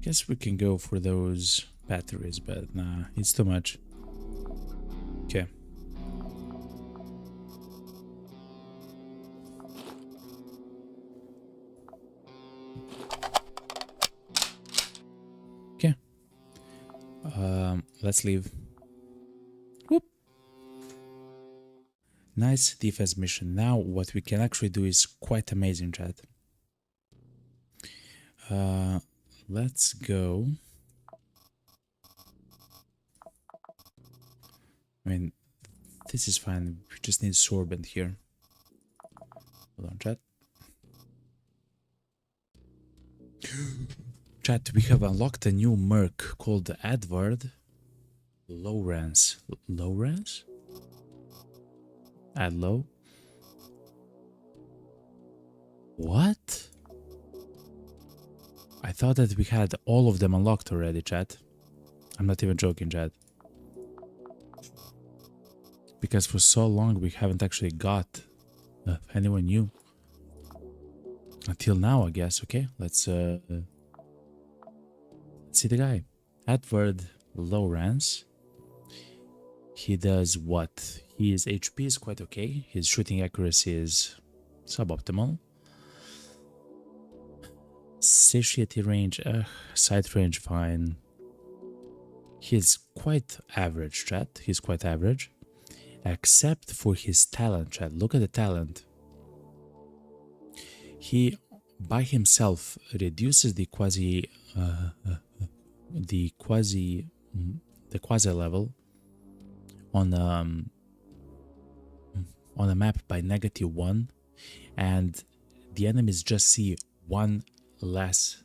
Guess we can go for those batteries, but nah, it's too much. Okay. Okay. Let's leave. Whoop. Nice defense mission. Now what we can actually do is quite amazing, chat. let's go. I mean, this is fine. We just need sorbent here. Hold on, chat. Chat, we have unlocked a new merc called Edward Lawrence. Lawrence? Add low. What? I thought that we had all of them unlocked already, chat. I'm not even joking, chat. Because for so long we haven't actually got anyone new. Until now, I guess. Okay, let's see the guy. Edward Lawrence. He does what? His HP is quite okay. His shooting accuracy is suboptimal. Satiety range, sight range fine. He's quite average, chat. He's quite average. Except for his talent, chat. Look at the talent. He, by himself, reduces the quasi level on a map by -1, and the enemies just see one less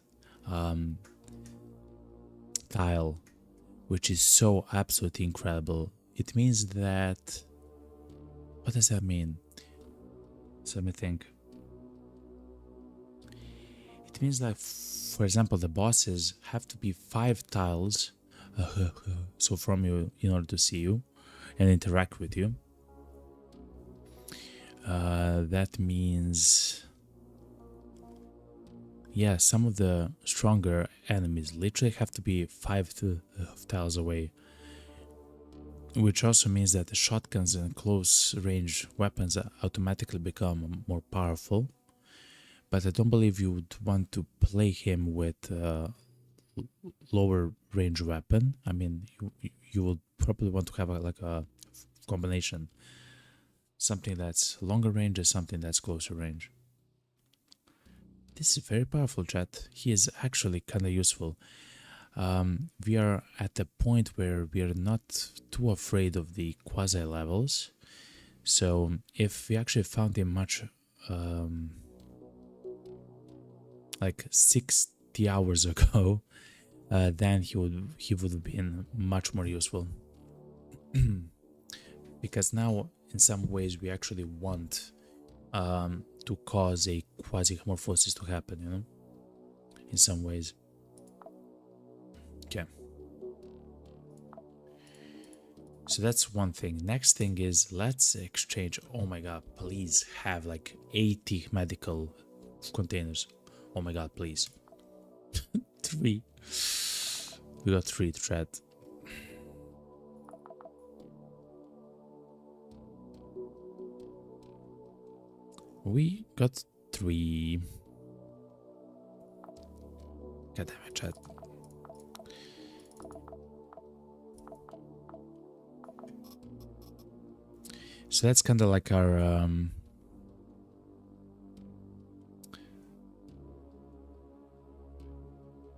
tile, which is so absolutely incredible. It means that, what does that mean? So let me think. It means that, for example, the bosses have to be 5 tiles so from you in order to see you and interact with you. That means, yeah, some of the stronger enemies literally have to be 5 tiles away, which also means that the shotguns and close range weapons automatically become more powerful. But I don't believe you would want to play him with lower range weapon. I mean, you would probably want to have like a combination, something that's longer range and something that's closer range. This is very powerful, chat. He is actually kind of useful. We are at the point where we are not too afraid of the quasi levels. So if we actually found him much like 60 hours ago, then he would have been much more useful. Because now in some ways we actually want to cause a quasi-morphosis to happen, you know, in some ways. Okay, so that's one thing. Next thing is, let's exchange. Oh my god, please have like 80 medical containers. Oh my god, please. 3. We got 3 to thread. We got 3. God damn it, chat. So that's kind of like our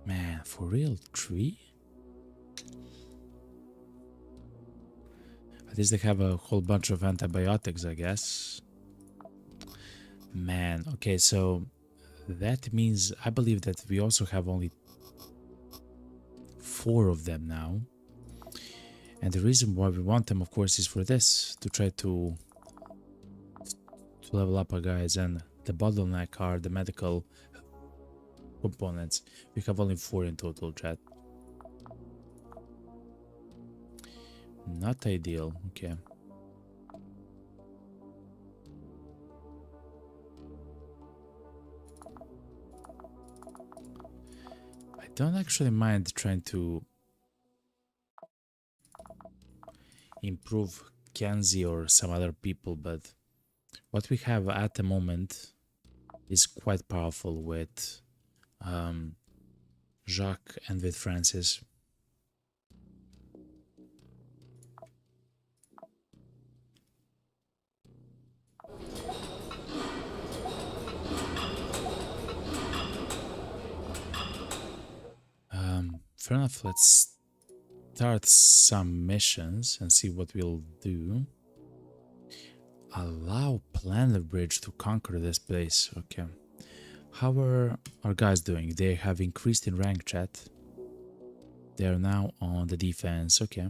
man, for real, 3? At least they have a whole bunch of antibiotics, I guess. Man, okay, so that means I believe that we also have only 4 of them now. And the reason why we want them, of course, is for this, to try to level up our guys, and the bottleneck are the medical components. We have only 4 in total, chat. Not ideal, okay. I don't actually mind trying to improve Kenzie or some other people, but what we have at the moment is quite powerful with Jacques and with Francis. fair enough. Let's start some missions and see what we'll do. Allow Planet Bridge to conquer this place. Okay. How are our guys doing? They have increased in rank, chat. They are now on the defense. Okay.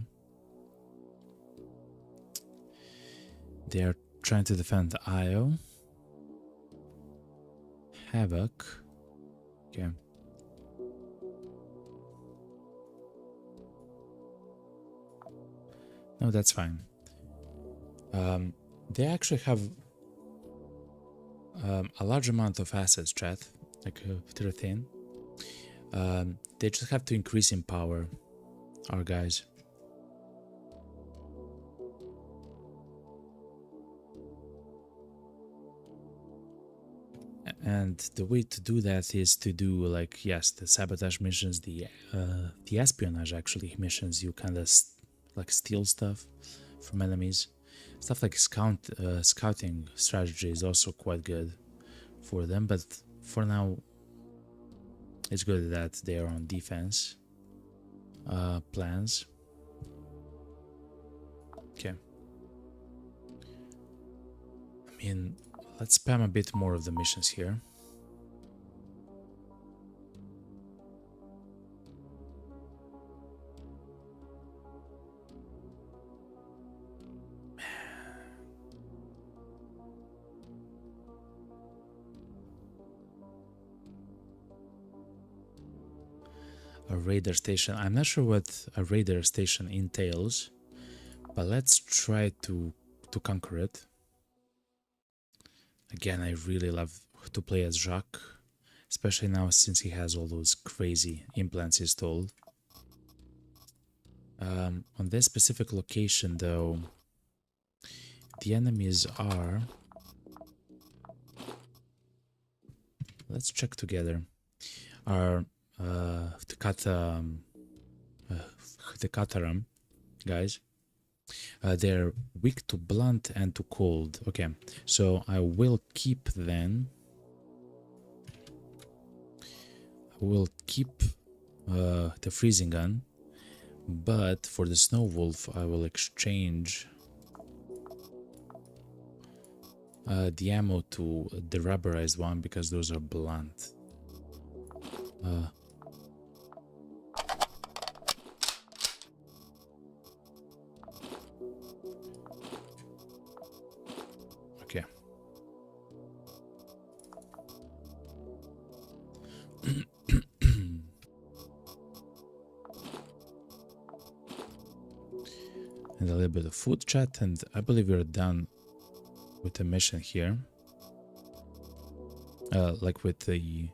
They are trying to defend Io. Havoc. Okay. No, that's fine. They actually have a large amount of assets, chat, like 13. They just have to increase in power, our guys. And the way to do that is to do, like, yes, the sabotage missions, the espionage actually missions. You kind of like steal stuff from enemies. Stuff like scouting strategy is also quite good for them, but for now it's good that they are on defense plans. Okay. I mean, let's spam a bit more of the missions here. A radar station. I'm not sure what a radar station entails, but let's try to conquer it. Again, I really love to play as Jacques, especially now since he has all those crazy implants installed. On this specific location, though, the enemies are... Let's check together. Are the Kataram guys. They're weak to blunt and to cold. Okay, so I will keep then. I will keep the freezing gun, but for the snow wolf, I will exchange the ammo to the rubberized one because those are blunt. Okay. And a little bit of food, chat, and I believe we're done with the mission here. Like with the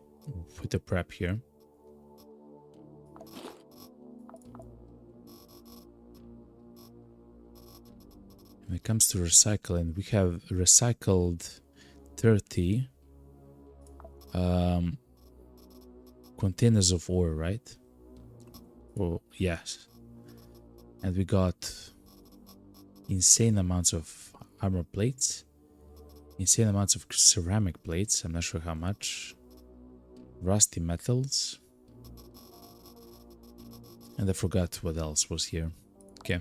prep here. When it comes to recycling, we have recycled 30 containers of ore, right? Oh, yes. And we got insane amounts of armor plates, insane amounts of ceramic plates, I'm not sure how much, rusty metals, and I forgot what else was here. Okay.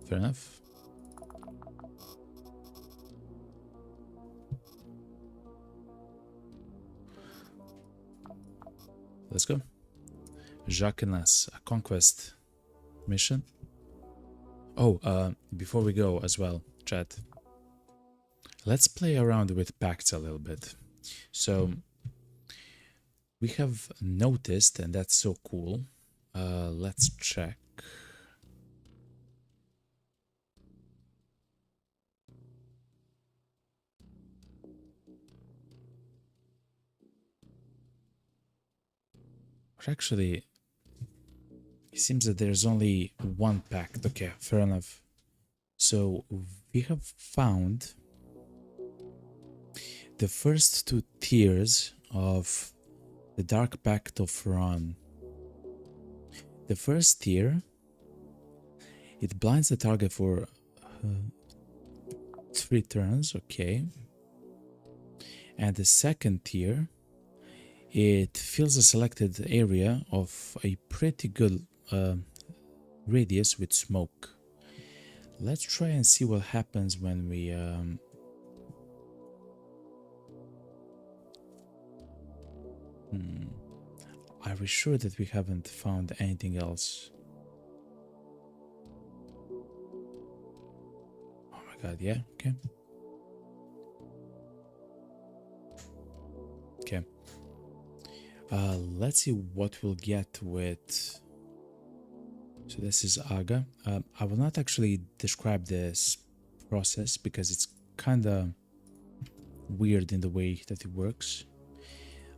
Fair enough. Let's go. Jacques and us, a conquest mission. Oh, before we go as well, chat, let's play around with pacts a little bit. So we have noticed, and that's so cool. Let's check. Actually, it seems that there's only one pact. Okay, fair enough. So we have found the first two tiers of the Dark Pact of Ron. The first tier, it blinds the target for 3 turns, okay. And the second tier, it fills a selected area of a pretty good radius with smoke. Let's try and see what happens when we are we sure that we haven't found anything else? Oh my god, yeah, okay. Okay. Let's see what we'll get with... So this is Aga. I will not actually describe this process because it's kind of weird in the way that it works.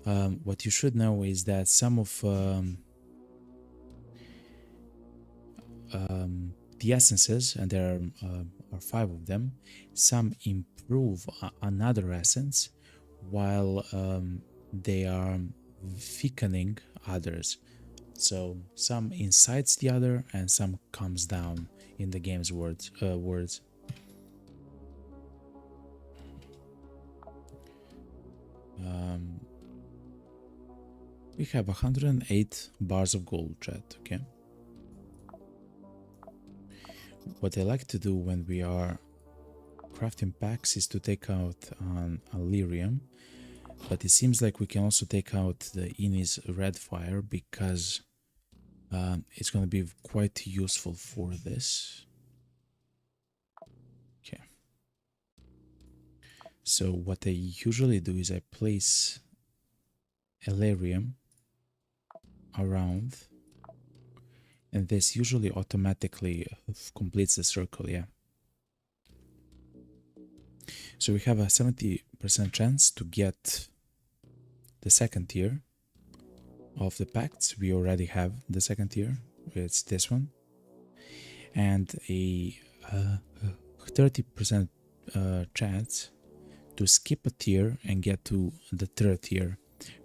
What you should know is that some of the essences, and there are 5 of them, some improve another essence while they are thickening others. So some incites the other and some comes down in the game's words. We have 108 bars of gold, chat, okay? What I like to do when we are crafting packs is to take out an Illyrium, but it seems like we can also take out the Innis Redfire because it's going to be quite useful for this. Okay. So what I usually do is I place Illyrium around, and this usually automatically completes the circle, yeah. So we have a 70% chance to get the second tier of the pacts. We already have the second tier, it's this one, and a 30% chance to skip a tier and get to the third tier,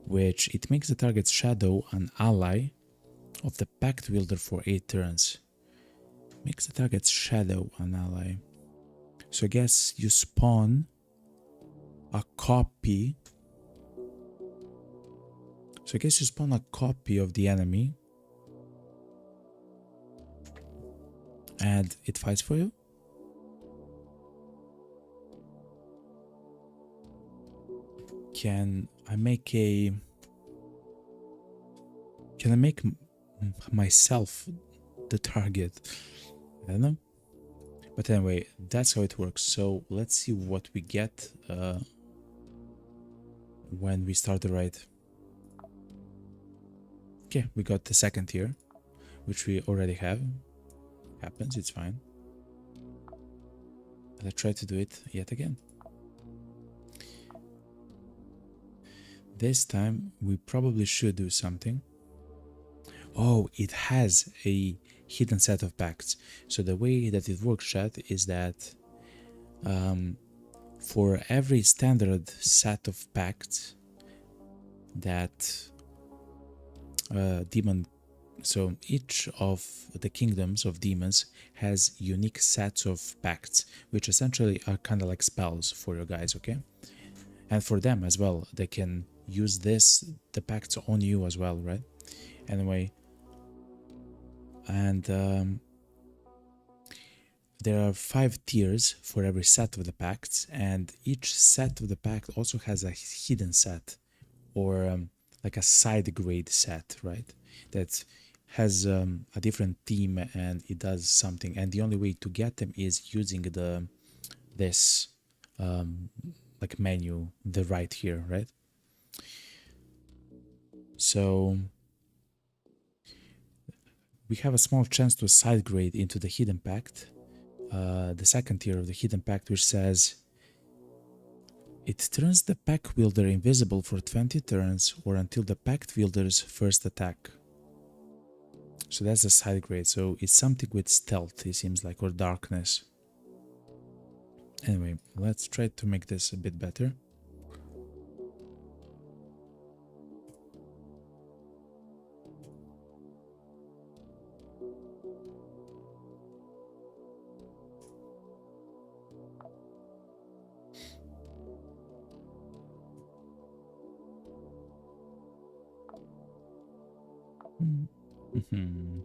which it makes the target's shadow an ally of the pact wielder for 8 turns. Makes the target's shadow an ally. So I guess you spawn a copy. So I guess you spawn a copy of the enemy and it fights for you. Can I make myself the target? I don't know. But anyway, that's how it works. So let's see what we get when we start the raid. Okay, we got the second tier, which we already have. Happens, it's fine. Let's try to do it yet again. This time we probably should do something. Oh, it has a hidden set of pacts. So the way that it works, chat, is that for every standard set of pacts that demon, so each of the kingdoms of demons has unique sets of pacts, which essentially are kind of like spells for your guys, okay? And for them as well, they can use the pacts on you as well, right? Anyway, and there are 5 tiers for every set of the pacts, and each set of the pact also has a hidden set, or like a side grade set, right? That has a different theme and it does something, and the only way to get them is using this like menu, the right here, right? So we have a small chance to side grade into the hidden pact, the second tier of the hidden pact, which says it turns the pact wielder invisible for 20 turns or until the pact wielder's first attack. So that's the side grade. So it's something with stealth, it seems like, or darkness. Anyway, let's try to make this a bit better. Mhm.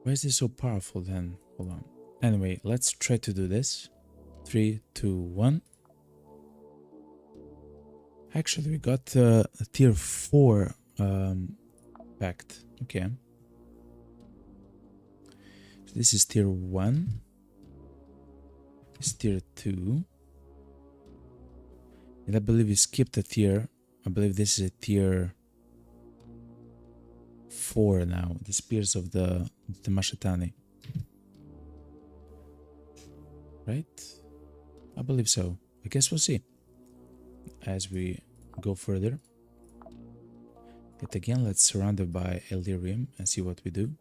Why is this so powerful then? Hold on. Anyway, let's try to do this. 3, 2, 1. Actually, we got a tier 4 pact. Okay. So this is tier 1. This is tier 2. And I believe we skipped a tier. I believe this is a tier 4 now. The Spears of the Mashatani. Right? I believe so. I guess we'll see as we go further. Yet again, let's surround it by Ellyrium and see what we do.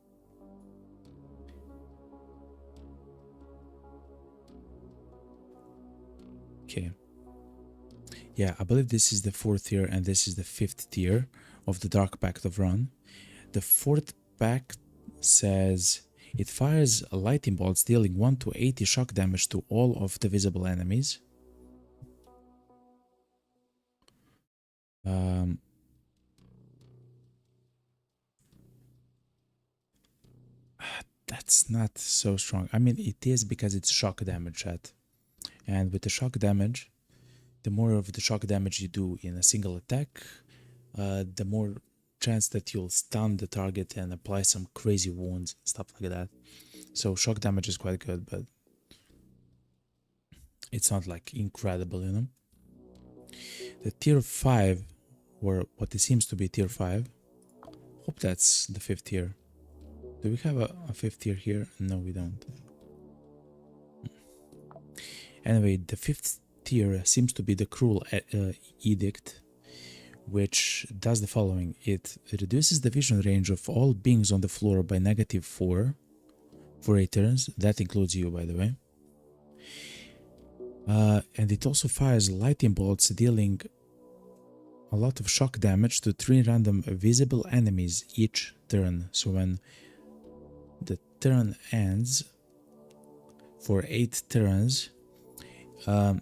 Okay. Yeah, I believe this is the 4th tier and this is the 5th tier of the Dark Pact of Run. The 4th pact says it fires lightning bolts dealing 1 to 80 shock damage to all of the visible enemies. That's not so strong. I mean, it is because it's shock damage, chat. And with the shock damage, the more of the shock damage you do in a single attack, the more chance that you'll stun the target and apply some crazy wounds, stuff like that. So shock damage is quite good, but it's not like incredible, you know. The tier 5, or what it seems to be tier 5, hope that's the 5th tier. Do we have a 5th tier here? No, we don't. Anyway, the 5th tier seems to be the Cruel Edict, which does the following. It reduces the vision range of all beings on the floor by -4 for 8 turns. That includes you, by the way. And it also fires lightning bolts, dealing a lot of shock damage to 3 random visible enemies each turn. So when the turn ends, for 8 turns,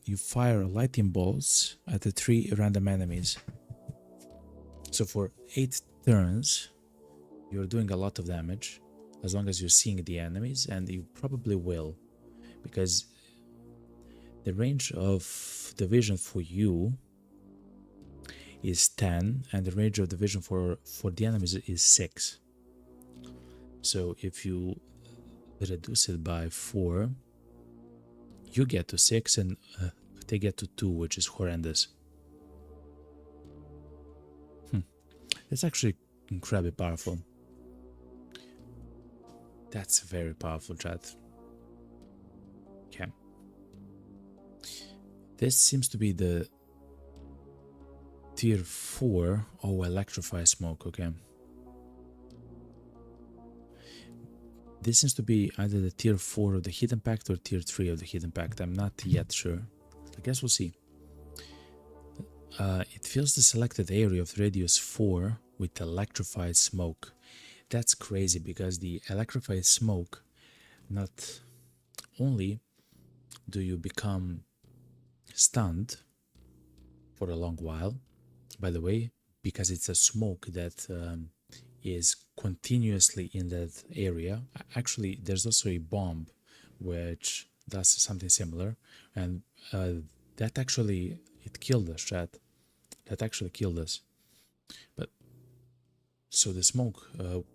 you fire lightning bolts at the 3 random enemies. So for 8 turns, you're doing a lot of damage, as long as you're seeing the enemies, and you probably will, because the range of the vision for you is 10, and the range of the vision for the enemies is 6. So if you reduce it by 4, you get to 6 and they get to 2, which is horrendous. That's actually incredibly powerful. That's very powerful, chat. Okay. This seems to be the tier 4. Oh, Electrify Smoke, okay. This seems to be either the tier 4 of the Hidden Pact or tier 3 of the Hidden Pact. I'm not yet sure. I guess we'll see. It fills the selected area of radius 4 with electrified smoke. That's crazy, because the electrified smoke, not only do you become stunned for a long while, by the way, because it's a smoke that is continuously in that area. Actually, there's also a bomb which does something similar, and that actually, it killed us, chat. That actually killed us. But so the smoke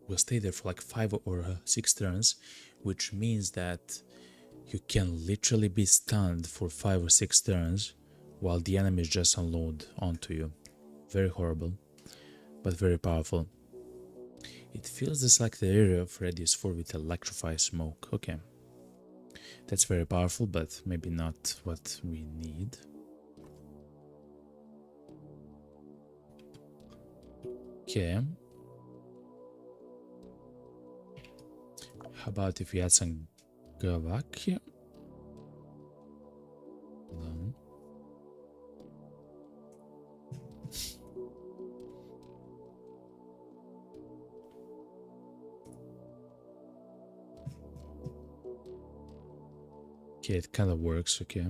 will stay there for like 5 or 6 turns, which means that you can literally be stunned for 5 or 6 turns while the enemies just unload onto you. Very horrible, but very powerful. It fills the selected area of radius 4 with electrify smoke. Okay, that's very powerful, but maybe not what we need. Okay. How about if we add some Gavak here? Hold on. Okay, it kind of works, okay.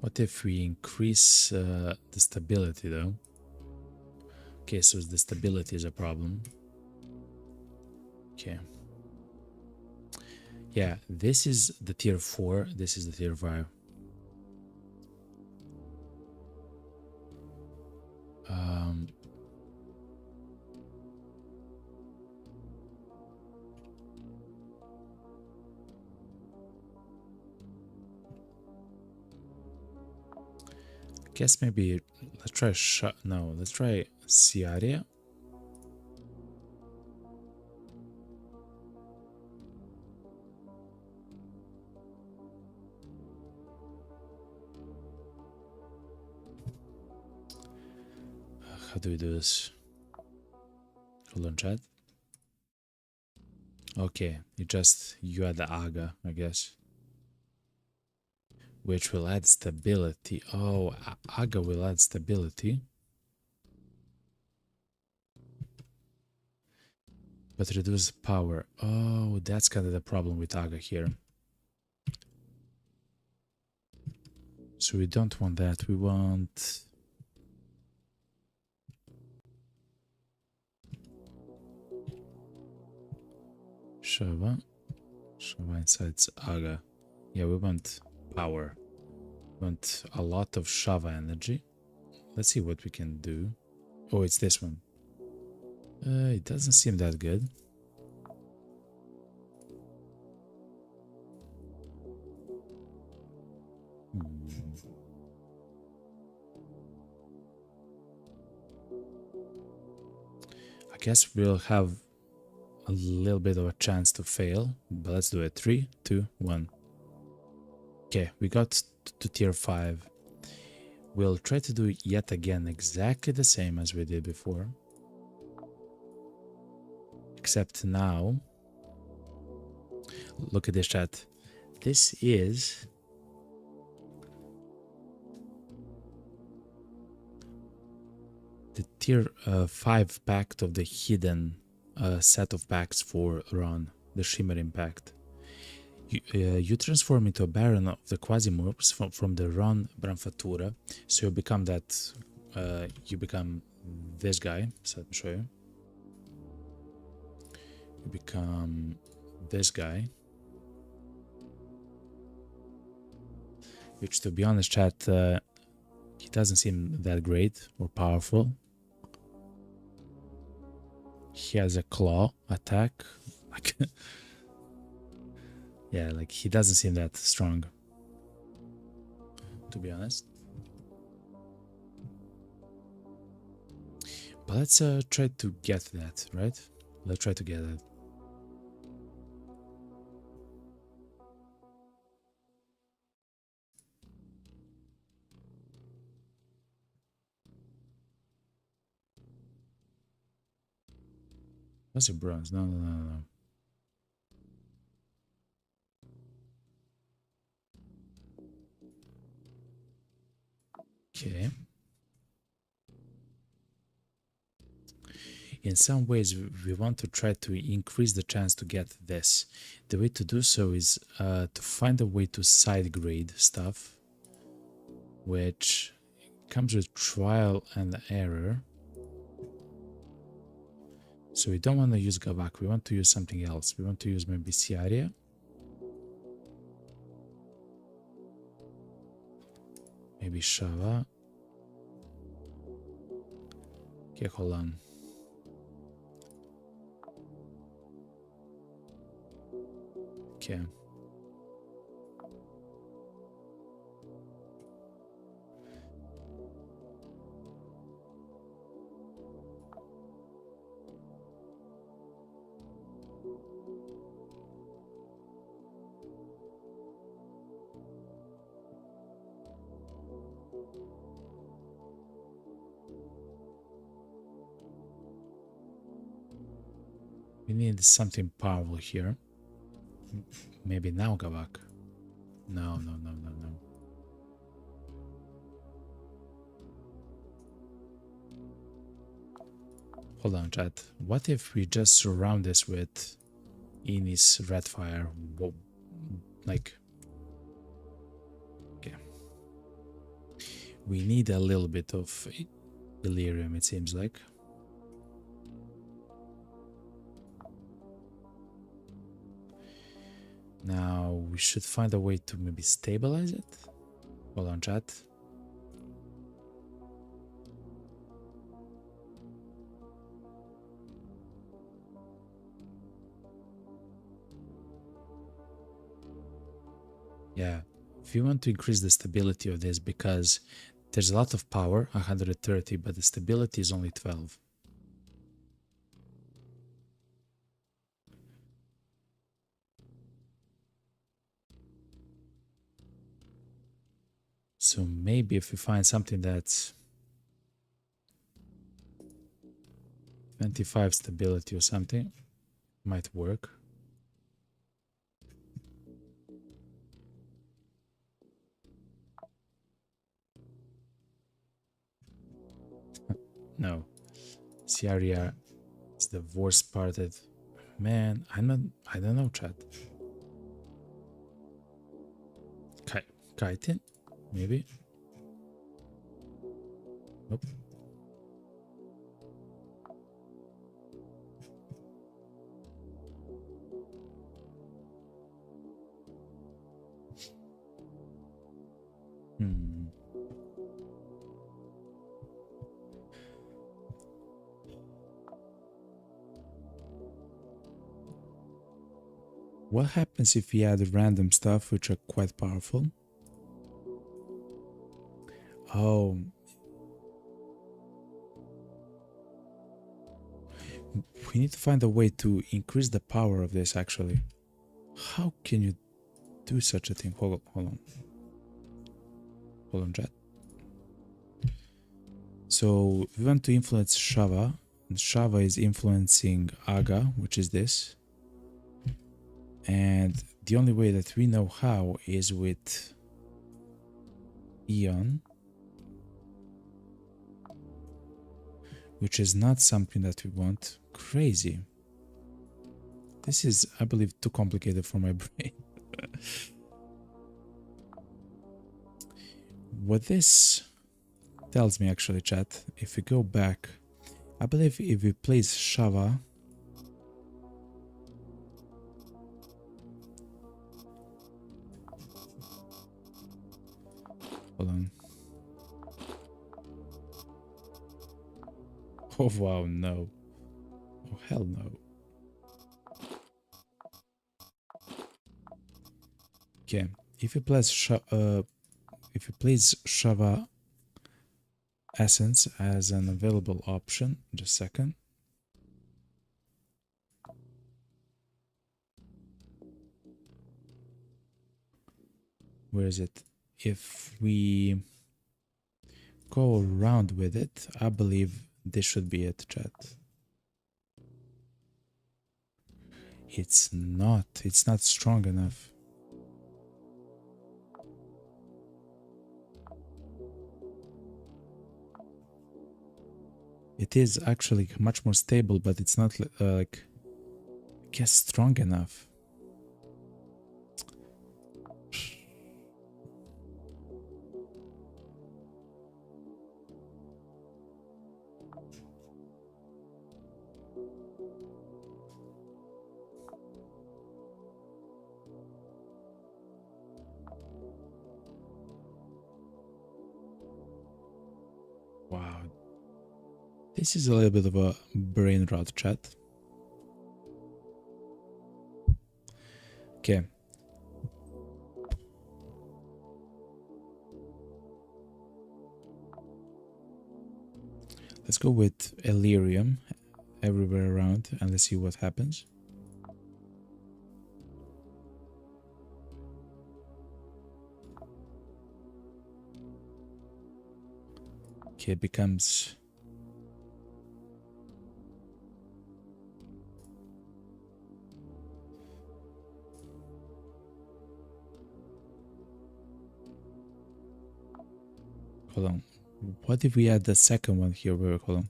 What if we increase the stability though? Okay, so the stability is a problem. Okay. Yeah, this is the tier 4, this is the tier 5. Guess maybe let's try let's try Ciaria. How do we do this? Hold on, chat. Okay, you add the Aga, I guess. Which will add stability. Oh, Aga will add stability. But reduce power. Oh, that's kind of the problem with Aga here. So we don't want that. We want... Shava. Shava inside Aga. Yeah, we want power. We want a lot of Shava energy. Let's see what we can do. Oh, it's this one. It doesn't seem that good. I guess we'll have a little bit of a chance to fail, but let's do it. 3, 2, 1. Okay, we got to tier 5. We'll try to do yet again exactly the same as we did before. Except now, look at this, chat. This is the tier 5 pact of the hidden set of packs for Ron, the Shimmering Pact. You transform into a Baron of the Quasimorphs from the Ron Branfatura, so you become that. You become this guy. So let me show you. You become this guy, which, to be honest, chat, he doesn't seem that great or powerful. He has a claw attack, like yeah, like he doesn't seem that strong, to be honest. But let's try to get that, right? Let's try to get it. What's a bronze? No. Okay. In some ways, we want to try to increase the chance to get this. The way to do so is to find a way to side grade stuff, which comes with trial and error. So we don't want to use Gavak, we want to use something else. We want to use maybe Ciaria. Maybe Shava. Okay, hold on. Okay. We need something powerful here. Maybe now Gavak. No. Hold on, chat. What if we just surround this with Inis Redfire? Like, okay. We need a little bit of delirium, it seems like. Now we should find a way to maybe stabilize it. Hold on, chat. Yeah, if you want to increase the stability of this, because there's a lot of power, 130, but the stability is only 12. So maybe if we find something that's 25 stability or something, might work. No. CRER is the worst part that, man, I don't know, chat. Chitin? Maybe? Nope. Hmm. What happens if we add random stuff which are quite powerful? Oh. We need to find a way to increase the power of this actually. How can you do such a thing? Hold on. Hold on, chat. So we want to influence Shava, and Shava is influencing Aga, which is this. And the only way that we know how is with Eon, which is not something that we want. Crazy. This is, I believe, too complicated for my brain. What this tells me actually, chat, if we go back, I believe if we place Shava, hold on. Oh wow, no. Oh hell no. Okay, if you place Shava Essence as an available option, just a second. Where is it? If we go around with it, I believe this should be it, chat. It's not strong enough. It is actually much more stable, but it's not like, I guess, strong enough. Wow. This is a little bit of a brain rot, chat. Okay. Let's go with Elerium everywhere around and let's see what happens. Okay, it becomes... Hold on. What if we add the second one here? Wait, hold on.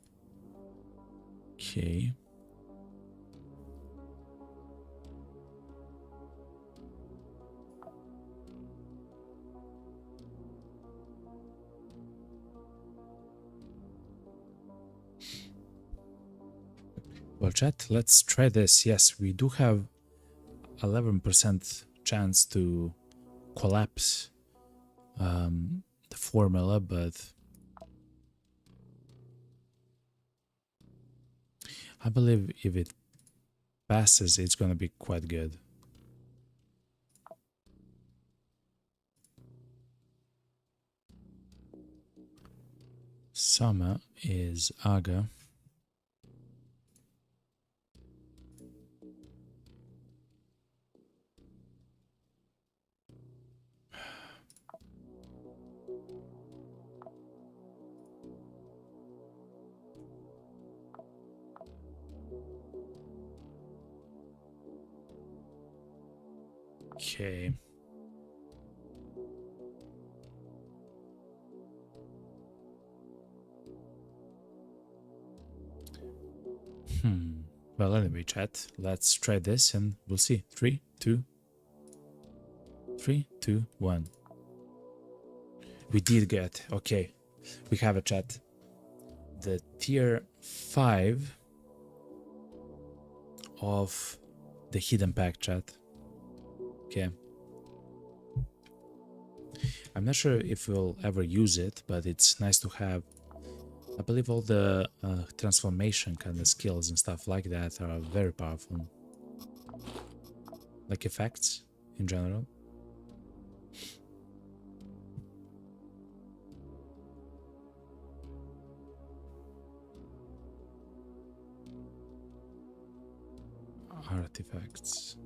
Okay. Well, chat, let's try this. Yes, we do have 11% chance to collapse the formula, but I believe if it passes, it's gonna be quite good. Sama is Aga. Okay. Well, anyway, chat, let's try this and we'll see. 3, 2, 1. We did get, okay, we have a chat. The tier 5 of the hidden pack, chat. Okay. I'm not sure if we'll ever use it, but it's nice to have. I believe all the transformation kind of skills and stuff like that are very powerful. Like effects in general. Artifacts.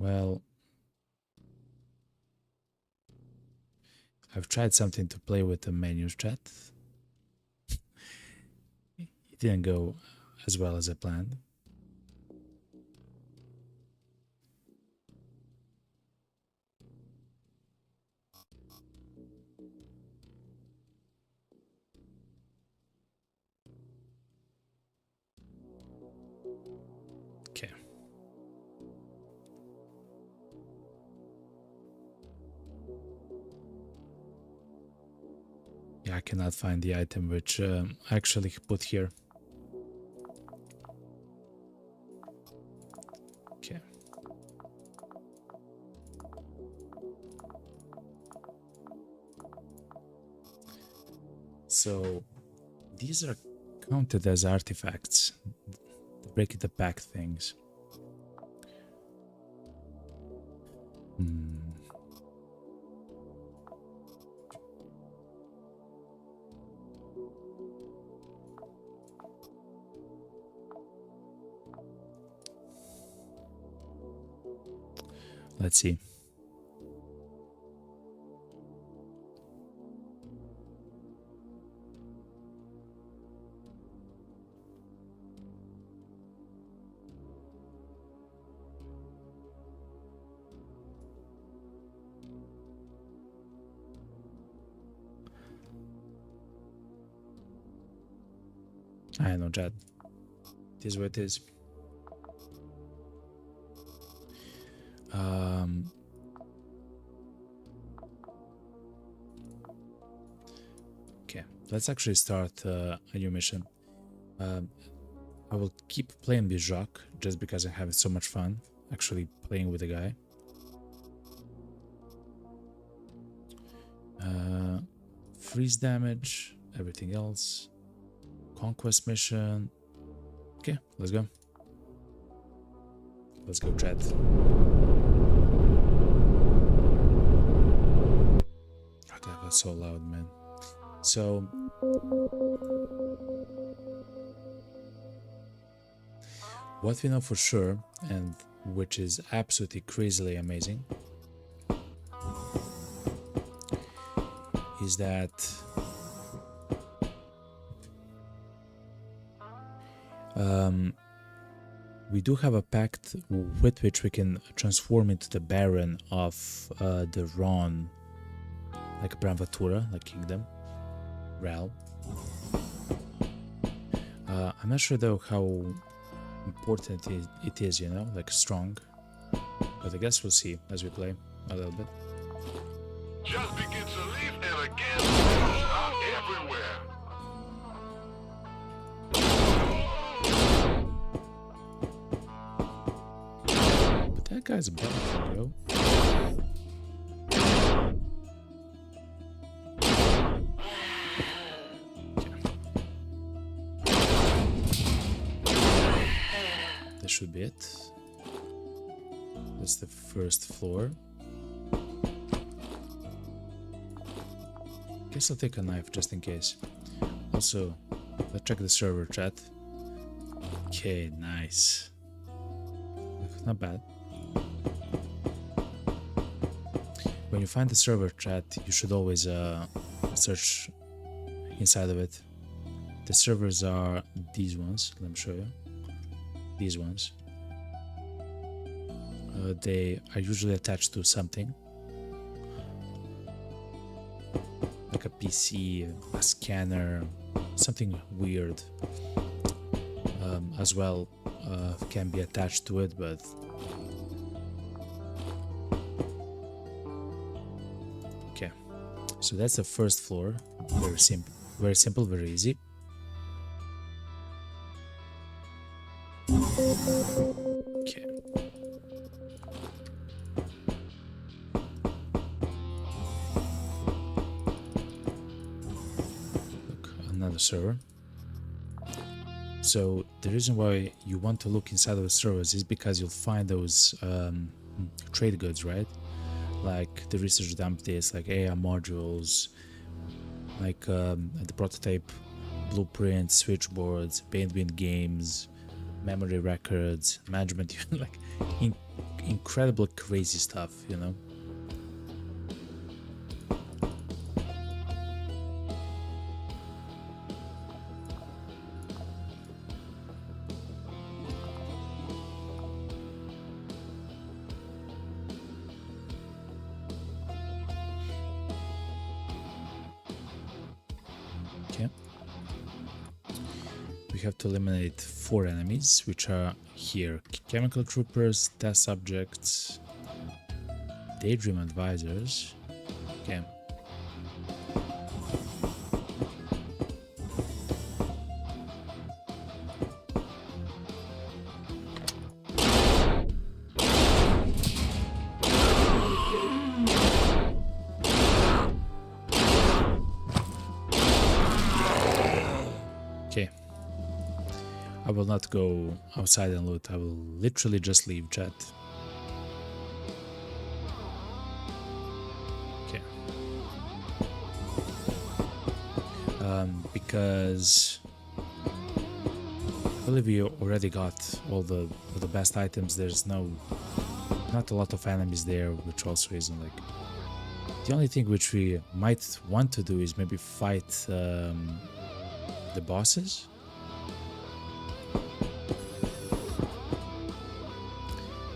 Well, I've tried something to play with the menus, chat. It didn't go as well as I planned. Okay. Yeah, I cannot find the item which I actually put here. Okay. So these are counted as artifacts. The break the pack things. Let's see. I know, chat. It is what it is. Okay, let's actually start a new mission. I will keep playing with Jacques just because I'm having so much fun actually playing with the guy. Freeze damage, everything else. Conquest mission. Okay, let's go. Let's go, chat. Oh, that was so loud, man. So What we know for sure, and which is absolutely crazily amazing, is that we do have a pact with which we can transform into the Baron of the Ron, like Bravatura, like Kingdom, realm. I'm not sure though how important it is, you know, like strong. But I guess we'll see as we play a little bit. Just begin to leave and again, monsters are everywhere. But that guy's a bad, bro. That should be it. That's the first floor. Guess I'll take a knife just in case. Also, let's check the server chat. Okay, nice. Not bad. When you find the server chat, you should always search inside of it. The servers are these ones. Let me show you. These ones. They are usually attached to something. Like a PC, a scanner, something weird. As well can be attached to it, but okay. So that's the first floor. Very simple, very easy. Okay. Look, another server. So the reason why you want to look inside of the servers is because you'll find those trade goods, right? Like the research dump disks, like AI modules, like the prototype blueprints, switchboards, paint games, memory records, management, like incredible crazy stuff, you know. Okay. We have to eliminate 4 enemies, which are here: chemical troopers, test subjects, daydream advisors. Okay. Okay. I will not go outside and loot. I will literally just leave chat. Okay. Because I believe we already got all the best items. There's not a lot of enemies there, which also isn't like. The only thing which we might want to do is maybe fight the bosses.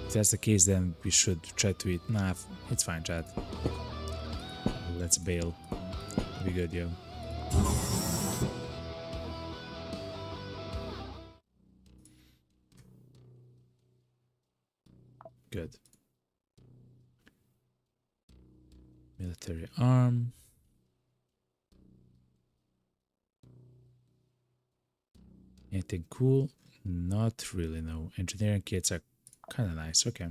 If that's the case, then we should try to eat. Nah, it's fine, chat. Let's bail. Be good, yo. Good. Military arm. Anything cool? Not really, no. Engineering kits are kind of nice. Okay.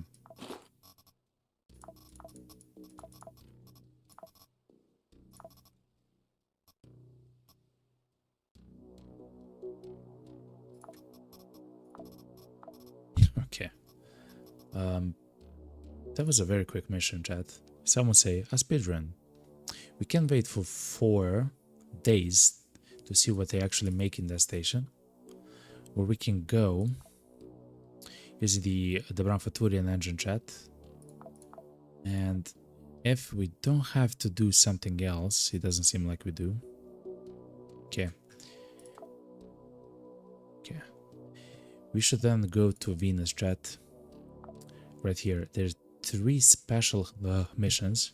Okay. That was a very quick mission, chat. Someone say a speedrun. We can wait for 4 days to see what they actually make in that station. Or we can go using the Branfaturian engine chat. And if we don't have to do something else, it doesn't seem like we do. Okay. Okay. We should then go to Venus chat. Right here. There's 3 special missions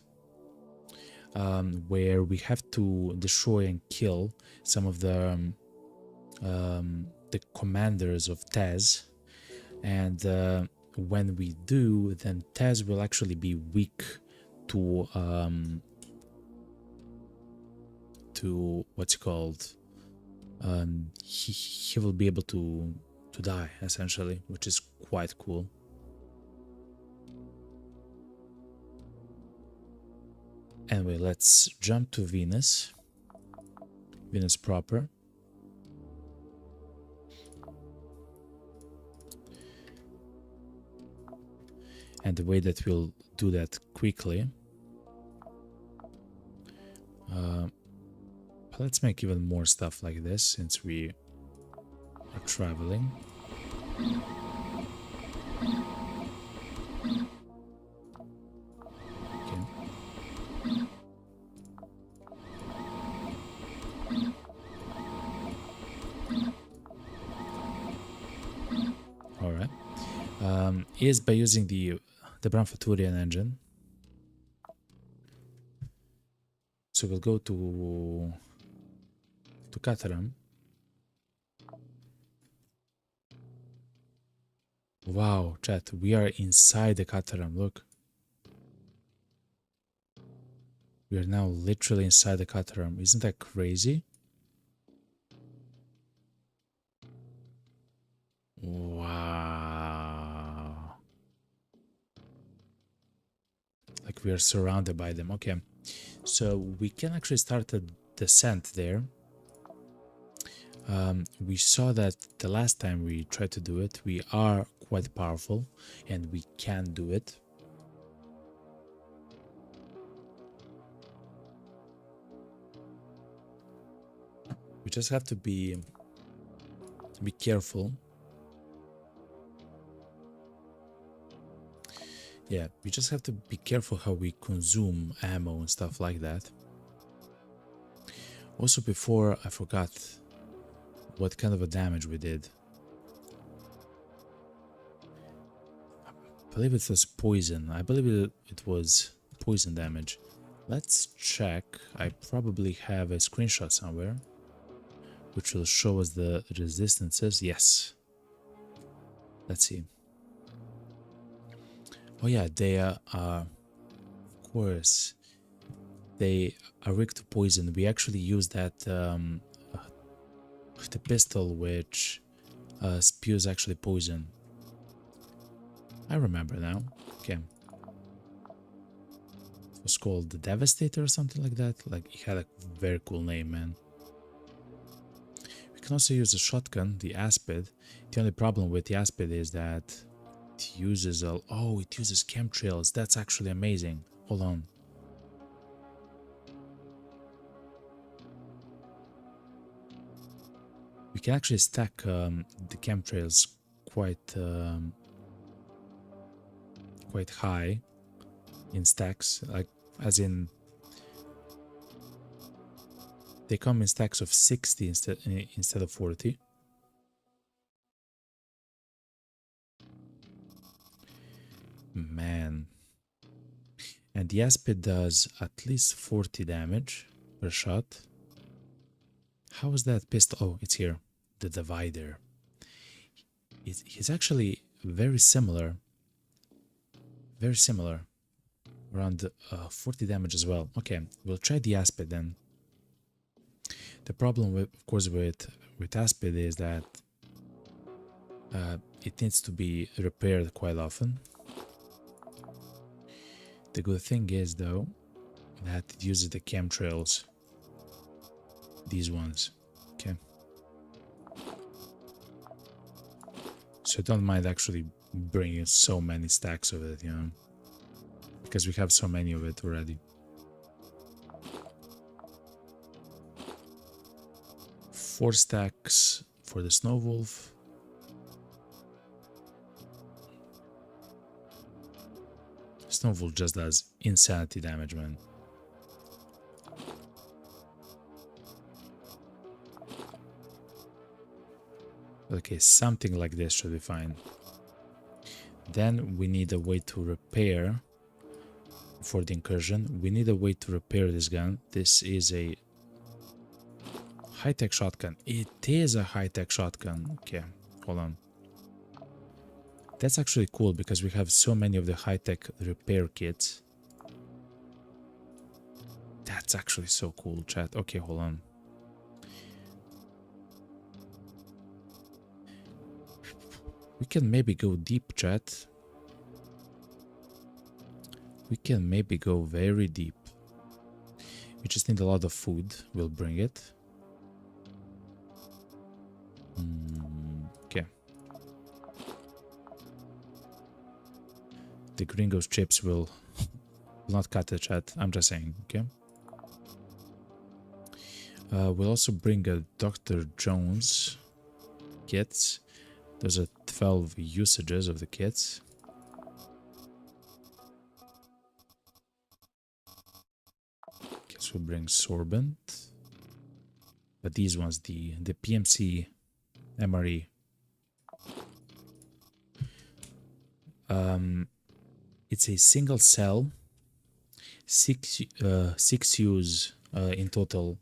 where we have to destroy and kill some of the commanders of Tez. And when we do, then Tez will actually be weak to what's it called, he will be able to die essentially, which is quite cool. Anyway, let's jump to Venus proper. And the way that we'll do that quickly, let's make even more stuff like this since we are traveling. Okay. All right. Is by using the Branfaturian engine. So we'll go to Kataram. Wow, chat, we are inside the Kataram, look. We are now literally inside the Kataram. Isn't that crazy? Wow. Like we are surrounded by them. Okay. So we can actually start a descent there. We saw that the last time we tried to do it, we are quite powerful and we can do it. We just have to be careful. Yeah, we just have to be careful how we consume ammo and stuff like that. Also, before I forgot what kind of a damage we did. I believe it was poison. I believe it was poison damage. Let's check. I probably have a screenshot somewhere which will show us the resistances. Yes. Let's see. Oh yeah, they are, of course, they are weak to poison. We actually use that, the pistol which spews actually poison. I remember now. Okay. It was called the Devastator or something like that. Like, it had a very cool name, man. We can also use the shotgun, the Aspid. The only problem with the Aspid is that it uses it uses chemtrails. That's actually amazing. Hold on. We can actually stack the chemtrails quite high in stacks, like as in they come in stacks of 60 instead of 40. Man. And the Aspid does at least 40 damage per shot. How is that pistol? Oh, it's here. The Divider. He's actually very similar. Very similar. Around 40 damage as well. Okay, we'll try the Aspid then. The problem, with, of course, with Aspid is that it needs to be repaired quite often. The good thing is, though, that it uses the chemtrails. These ones. Okay. So I don't mind actually bringing so many stacks of it, you know, because we have so many of it already. 4 stacks for the Snow Wolf. Stone Wool just does insanity damage, man. Okay, something like this should be fine. Then we need a way to repair for the incursion. We need a way to repair this gun. This is a high-tech shotgun. It is a high-tech shotgun. Okay, hold on. That's actually cool because we have so many of the high-tech repair kits. That's actually so cool, chat. Okay, hold on. We can maybe go deep, chat. We can maybe go very deep. We just need a lot of food. We'll bring it. Okay. The Gringo's chips will not cut the chat. I'm just saying, okay? We'll also bring a Dr. Jones kit. There's a 12 usages of the kits. Guess we'll bring Sorbent. But these ones, the PMC MRE. It's a single cell, six use in total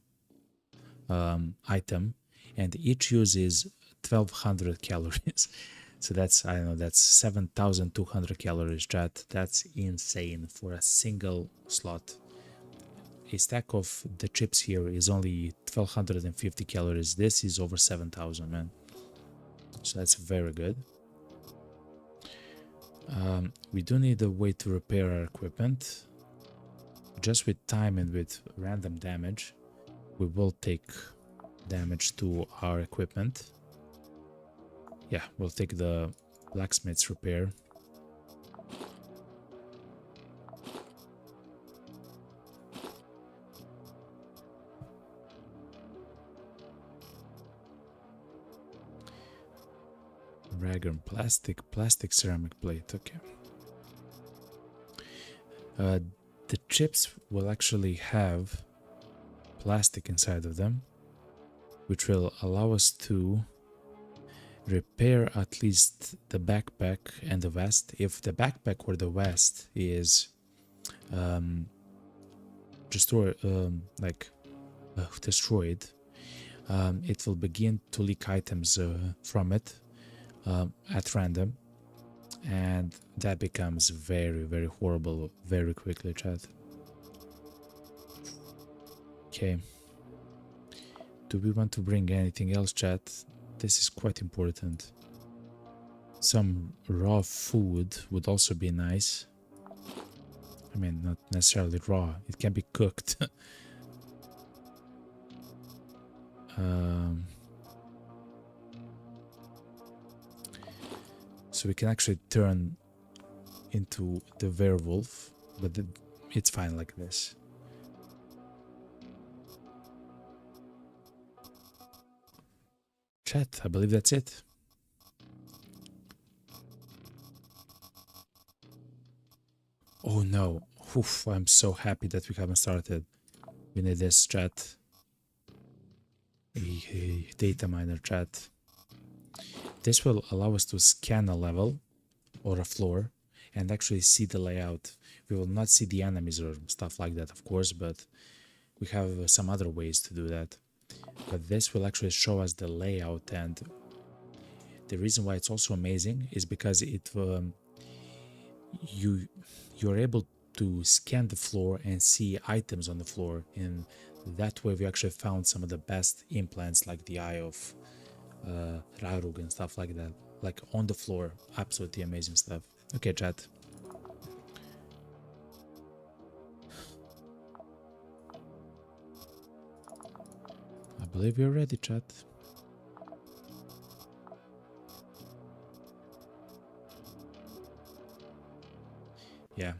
item, and each use is 1200 calories. So that's, I don't know, that's 7200 calories, chat. That's insane for a single slot. A stack of the chips here is only 1250 calories. This is over 7000, man. So that's very good. We do need a way to repair our equipment. Just with time and with random damage, we will take damage to our equipment. Yeah, we'll take the blacksmith's repair. Raglan plastic ceramic plate, okay. The chips will actually have plastic inside of them, which will allow us to repair at least the backpack and the vest. If the backpack or the vest is destroyed, it will begin to leak items from it at random, and that becomes very, very horrible very quickly, chat. Okay, do we want to bring anything else, chat? This is quite important. Some raw food would also be nice. I mean, not necessarily raw, it can be cooked. So we can actually turn into the werewolf, but it's fine like this. Chat, I believe that's it. Oh no, oof, I'm so happy that we haven't started. We need this, chat. A data miner, chat. This will allow us to scan a level or a floor and actually see the layout. We will not see the enemies or stuff like that, of course, but we have some other ways to do that. But this will actually show us the layout, and the reason why it's also amazing is because it you're able to scan the floor and see items on the floor. In that way, we actually found some of the best implants, like the eye of Rarug and stuff like that, like on the floor. Absolutely amazing stuff. Okay, chat. I believe you're ready, chat. Yeah.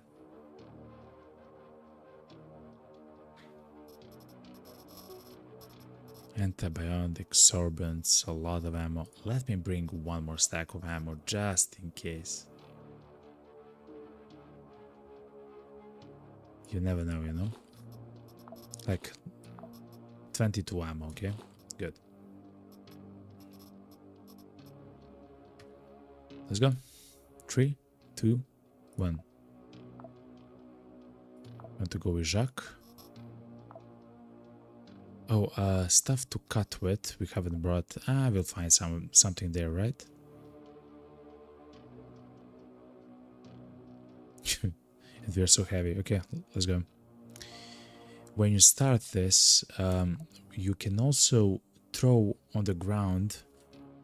Antibiotics, sorbents, a lot of ammo. Let me bring one more stack of ammo just in case. You never know, you know? Like 22 ammo, okay? Good. Let's go. 3, 2, 1. Want to go with Jacques. Oh, stuff to cut with. We haven't brought. We'll find something there, right? And we're so heavy. Okay, let's go. When you start this, you can also throw on the ground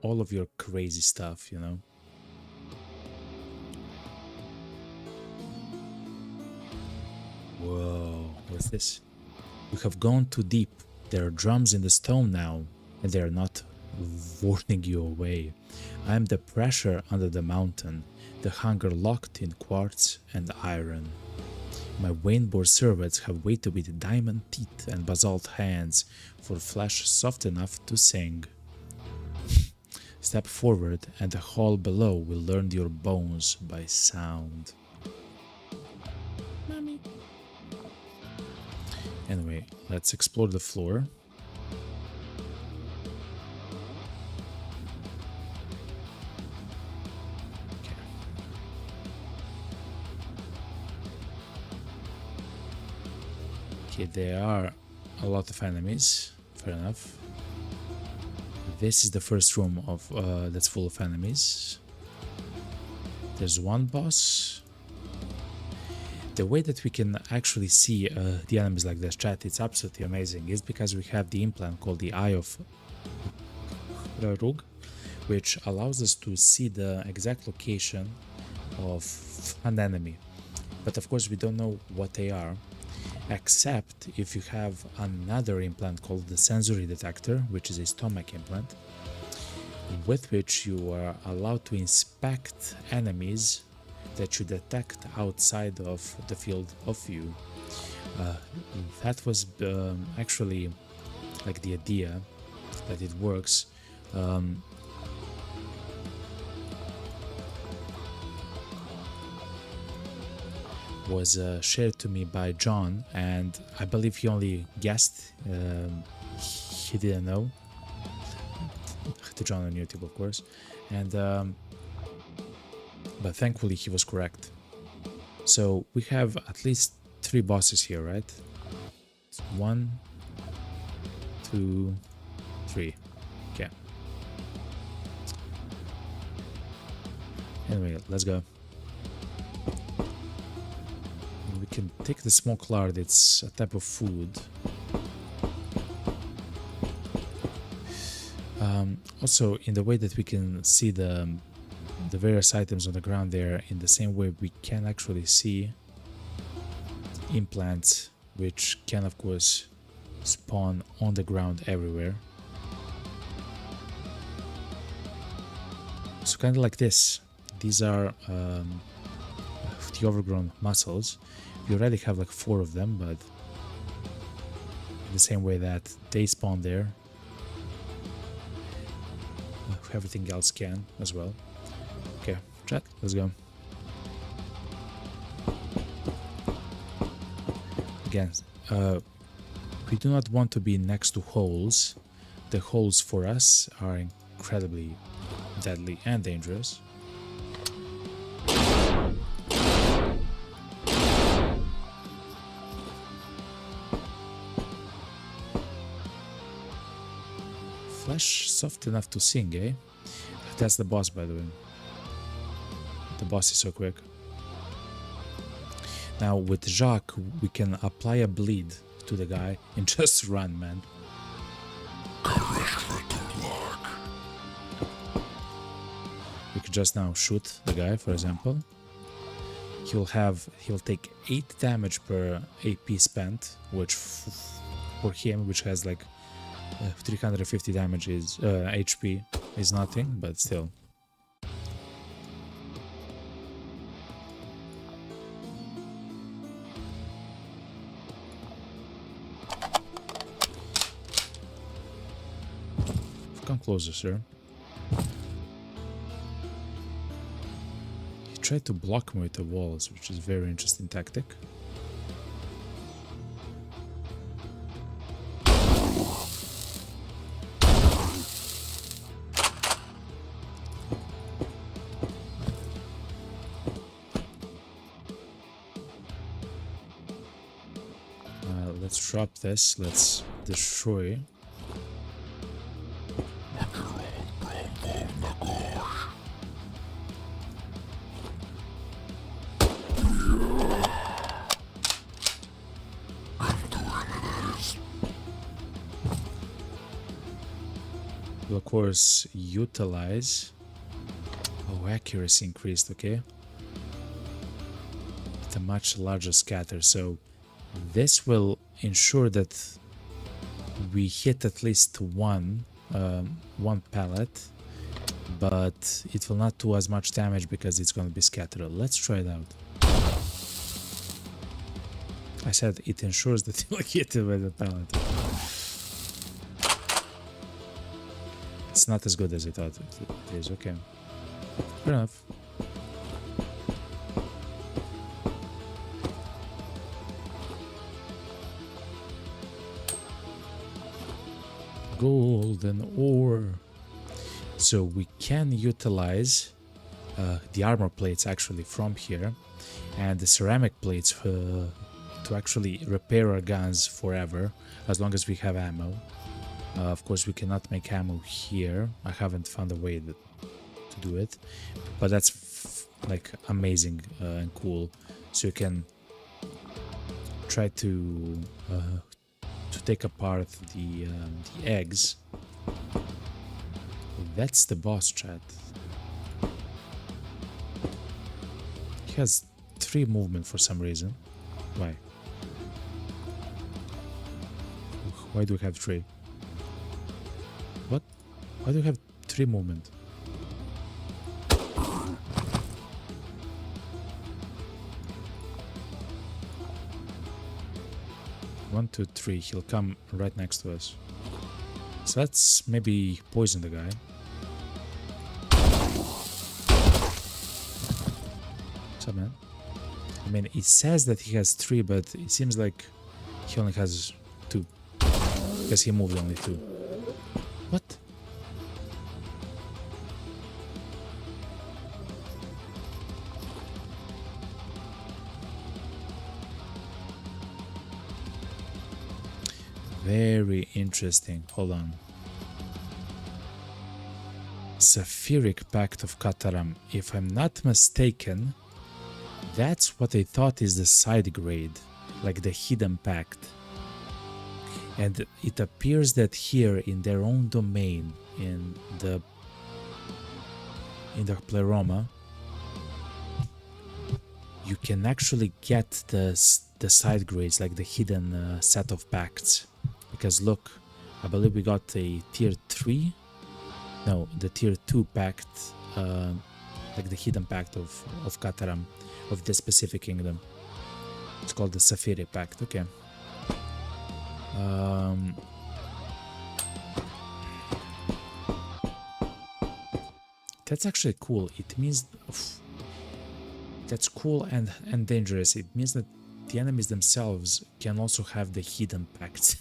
all of your crazy stuff, you know. Whoa, what's this? We have gone too deep. There are drums in the stone now, and they are not warning you away. I am the pressure under the mountain, the hunger locked in quartz and iron. My Wainbore servants have waited with diamond teeth and basalt hands for flesh soft enough to sing. Step forward, and the hall below will learn your bones by sound. Mommy. Anyway, let's explore the floor. Okay, there are a lot of enemies. Fair enough. This is the first room of that's full of enemies. There's one boss. The way that we can actually see the enemies like this, chat, it's absolutely amazing. It's because we have the implant called the Eye of Rogue, which allows us to see the exact location of an enemy. But of course we don't know what they are, except if you have another implant called the sensory detector, which is a stomach implant, with which you are allowed to inspect enemies that you detect outside of the field of view. That was actually like the idea that it works. Was shared to me by John, and I believe he only guessed. He didn't know. To John on YouTube, of course, and but thankfully he was correct. So we have at least 3 bosses here, right? 1, 2, 3. Okay. Anyway, let's go. We can take the smoke lard. It's a type of food. Also, in the way that we can see the various items on the ground there, in the same way we can actually see implants, which can of course spawn on the ground everywhere. So kind of like this. These are the overgrown muscles. We already have like 4 of them, but in the same way that they spawn there, everything else can as well. Okay, chat, let's go. Again, we do not want to be next to holes. The holes for us are incredibly deadly and dangerous. Flesh soft enough to sing, eh? That's the boss, by the way. The boss is so quick. Now with Jacques, we can apply a bleed to the guy and just run, man. We could just now shoot the guy, for example. He'll take 8 damage per AP spent, which for him, which has like 350 damage is HP is nothing, but still. Come closer, sir. He tried to block me with the walls, which is a very interesting tactic. drop this. Let's destroy. We'll of course utilize. Oh, accuracy increased, okay. With a much larger scatter, so this will ensure that we hit at least one pallet, but it will not do as much damage because it's going to be scattered. Let's try it out. I said it ensures that you'll hit it with a pallet. It's not as good as I thought it is. Okay, fair enough. Golden ore. So we can utilize the armor plates actually from here, and the ceramic plates to actually repair our guns forever as long as we have ammo. Of course, we cannot make ammo here. I haven't found a way to do it, but that's like amazing and cool. So you can try to take apart the eggs. That's the boss, chat. He has 3 movement for some reason. Why? Why do we have 3? What? Why do we have 3 movement? One, two, three. He'll come right next to us. So let's maybe poison the guy. What's up, man? I mean, it says that he has 3, but it seems like he only has 2. Because he moved only 2. What? Very interesting. Hold on. Sapphiric Pact of Kataram. If I'm not mistaken, that's what I thought is the side grade, like the hidden pact. And it appears that here in their own domain, in the Pleroma, you can actually get the side grades, like the hidden set of pacts. Because look, I believe we got a tier 3, no, the tier 2 pact, like the hidden pact of Kataram, of this specific kingdom. It's called the Sapphire Pact, okay. That's actually cool. It means that's cool and dangerous. It means that the enemies themselves can also have the hidden pacts.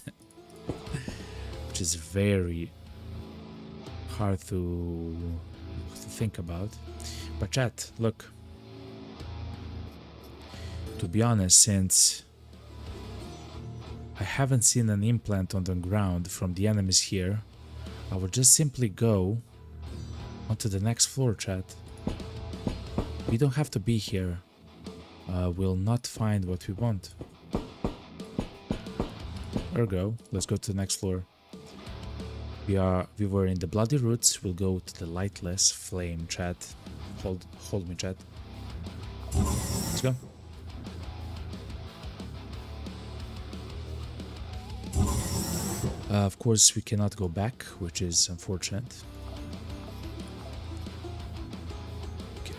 Which is very hard to think about. But chat, look. To be honest, since I haven't seen an implant on the ground from the enemies here, I will just simply go onto the next floor, chat. We don't have to be here. We'll not find what we want. Ergo, let's go to the next floor. We were in the Bloody Roots. We'll go to the Lightless Flame, chat. Hold me, chat. Let's go. Of course, we cannot go back, which is unfortunate. Okay.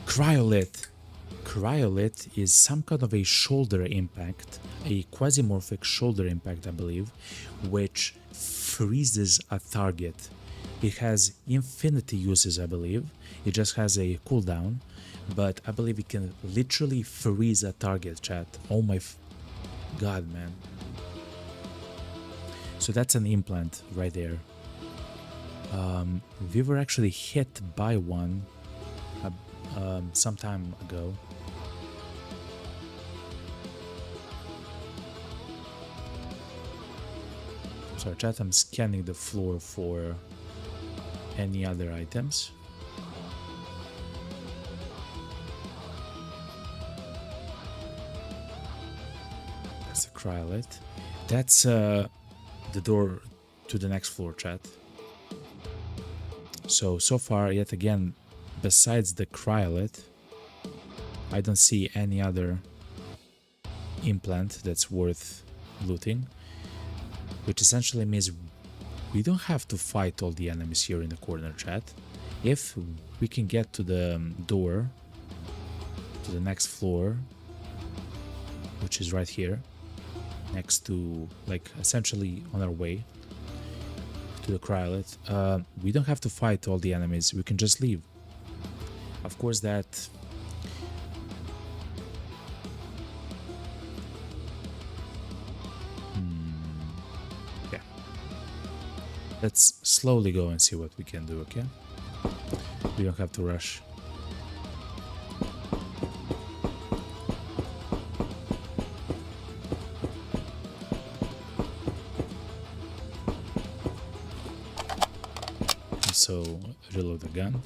Cryolith. Cryolith is some kind of a shoulder impact, a quasimorphic shoulder impact, I believe, which freezes a target. It has infinity uses, I believe. It just has a cooldown, but I believe it can literally freeze a target, chat. Oh my god, man. So that's an implant right there. We were actually hit by one some time ago. Sorry, chat, I'm scanning the floor for any other items. That's the cryolite. That's the door to the next floor, chat. So far, yet again, besides the cryolite, I don't see any other implant that's worth looting, which essentially means we don't have to fight all the enemies here in the corner, chat. If we can get to the door to the next floor, which is right here, next to, like, essentially on our way to the cryolite, we don't have to fight all the enemies, we can just leave. Of course, that yeah, let's slowly go and see what we can do. Okay, we don't have to rush. So reload the gun.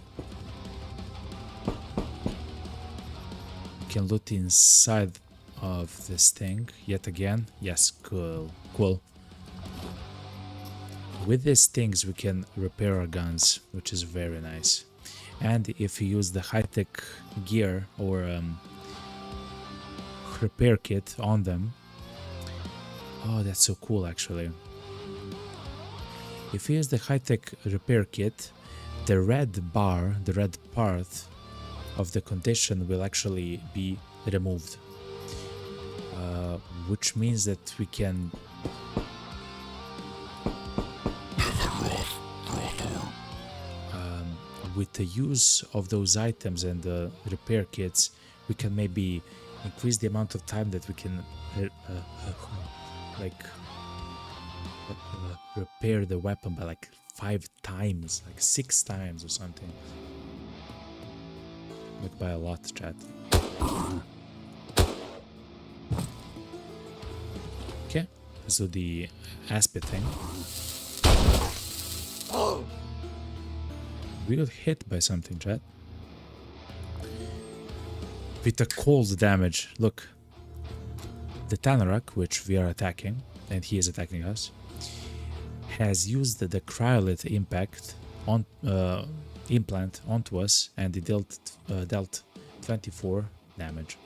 Can loot inside of this thing yet again. Yes, cool. With these things we can repair our guns, which is very nice. And if you use the high-tech gear or repair kit on them, oh, that's so cool actually. If you use the high-tech repair kit, the red bar, the red part of the condition will actually be removed, which means that we can with the use of those items and the repair kits, we can maybe increase the amount of time that we can repair the weapon by like 5 times, like 6 times or something. Like by a lot, chat. Okay, so the aspect thing. We got hit by something, chat. With a cold damage. Look. The Tanarak, which we are attacking, and he is attacking us, has used the cryolite impact on implant onto us, and it dealt 24 damage,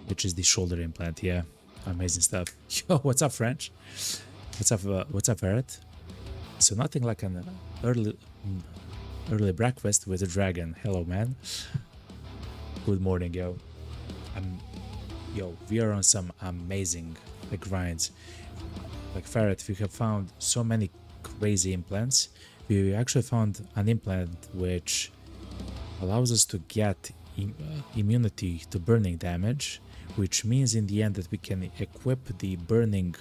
which is the shoulder implant. Yeah, amazing stuff. Yo, what's up, French? What's up, Ferret? So nothing like an early breakfast with a dragon. Hello, man. Good morning, yo. We are on some amazing grinds. Like Ferret, we have found so many crazy implants. We actually found an implant which allows us to get immunity to burning damage, which means in the end that we can equip the burning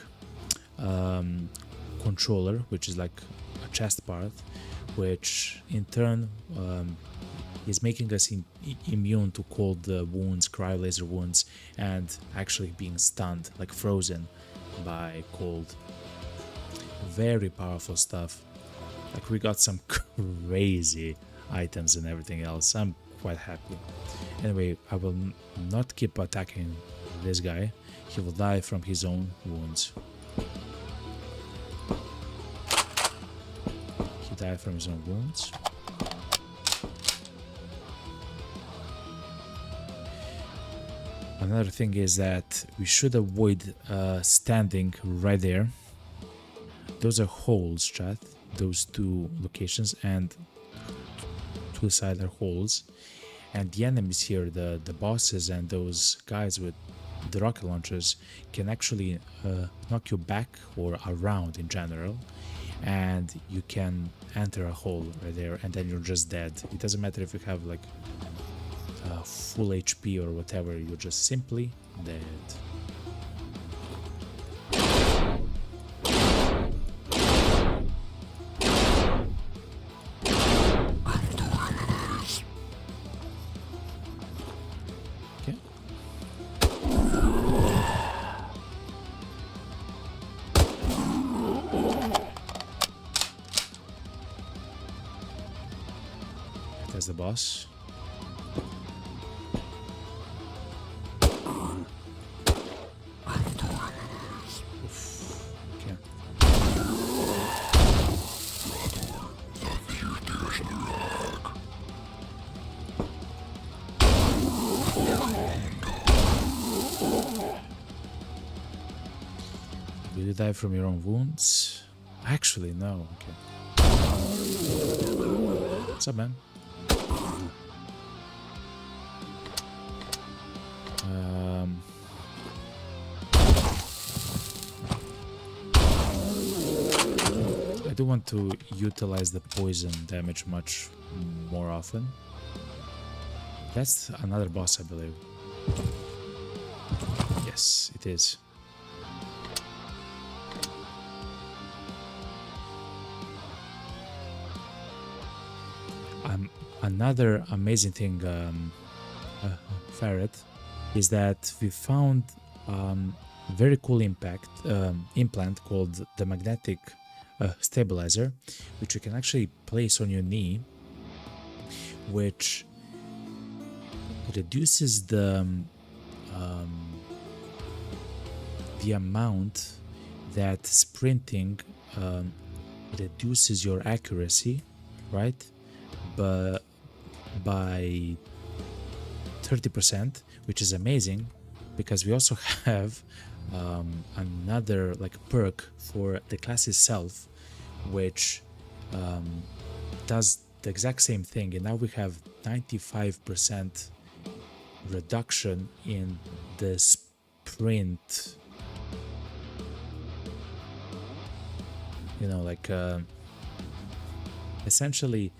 controller, which is like a chest part, which in turn is making us immune to cold wounds, cryo laser wounds, and actually being stunned, like frozen by cold. Very powerful stuff. Like, we got some crazy items and everything else. I'm quite happy. Anyway, I will not keep attacking this guy. He will die from his own wounds. He died from his own wounds. Another thing is that we should avoid standing right there. Those are holes, chat. Those 2 locations, and to the side are holes. And the enemies here, the bosses and those guys with the rocket launchers, can actually knock you back or around in general. And you can enter a hole right there, and then you're just dead. It doesn't matter if you have like full HP or whatever, you're just simply dead. Okay. That's the boss. Oof. Okay. Will you die from your own wounds? Actually, no. Okay. What's up, man? I do want to utilize the poison damage much more often. That's another boss, I believe. Yes, it is. Another amazing thing, Ferret, is that we found very cool implant called the magnetic stabilizer, which you can actually place on your knee, which reduces the amount that sprinting reduces your accuracy, right? But by 30%, which is amazing, because we also have another like perk for the class itself, which does the exact same thing, and now we have 95% reduction in the sprint. You know, like essentially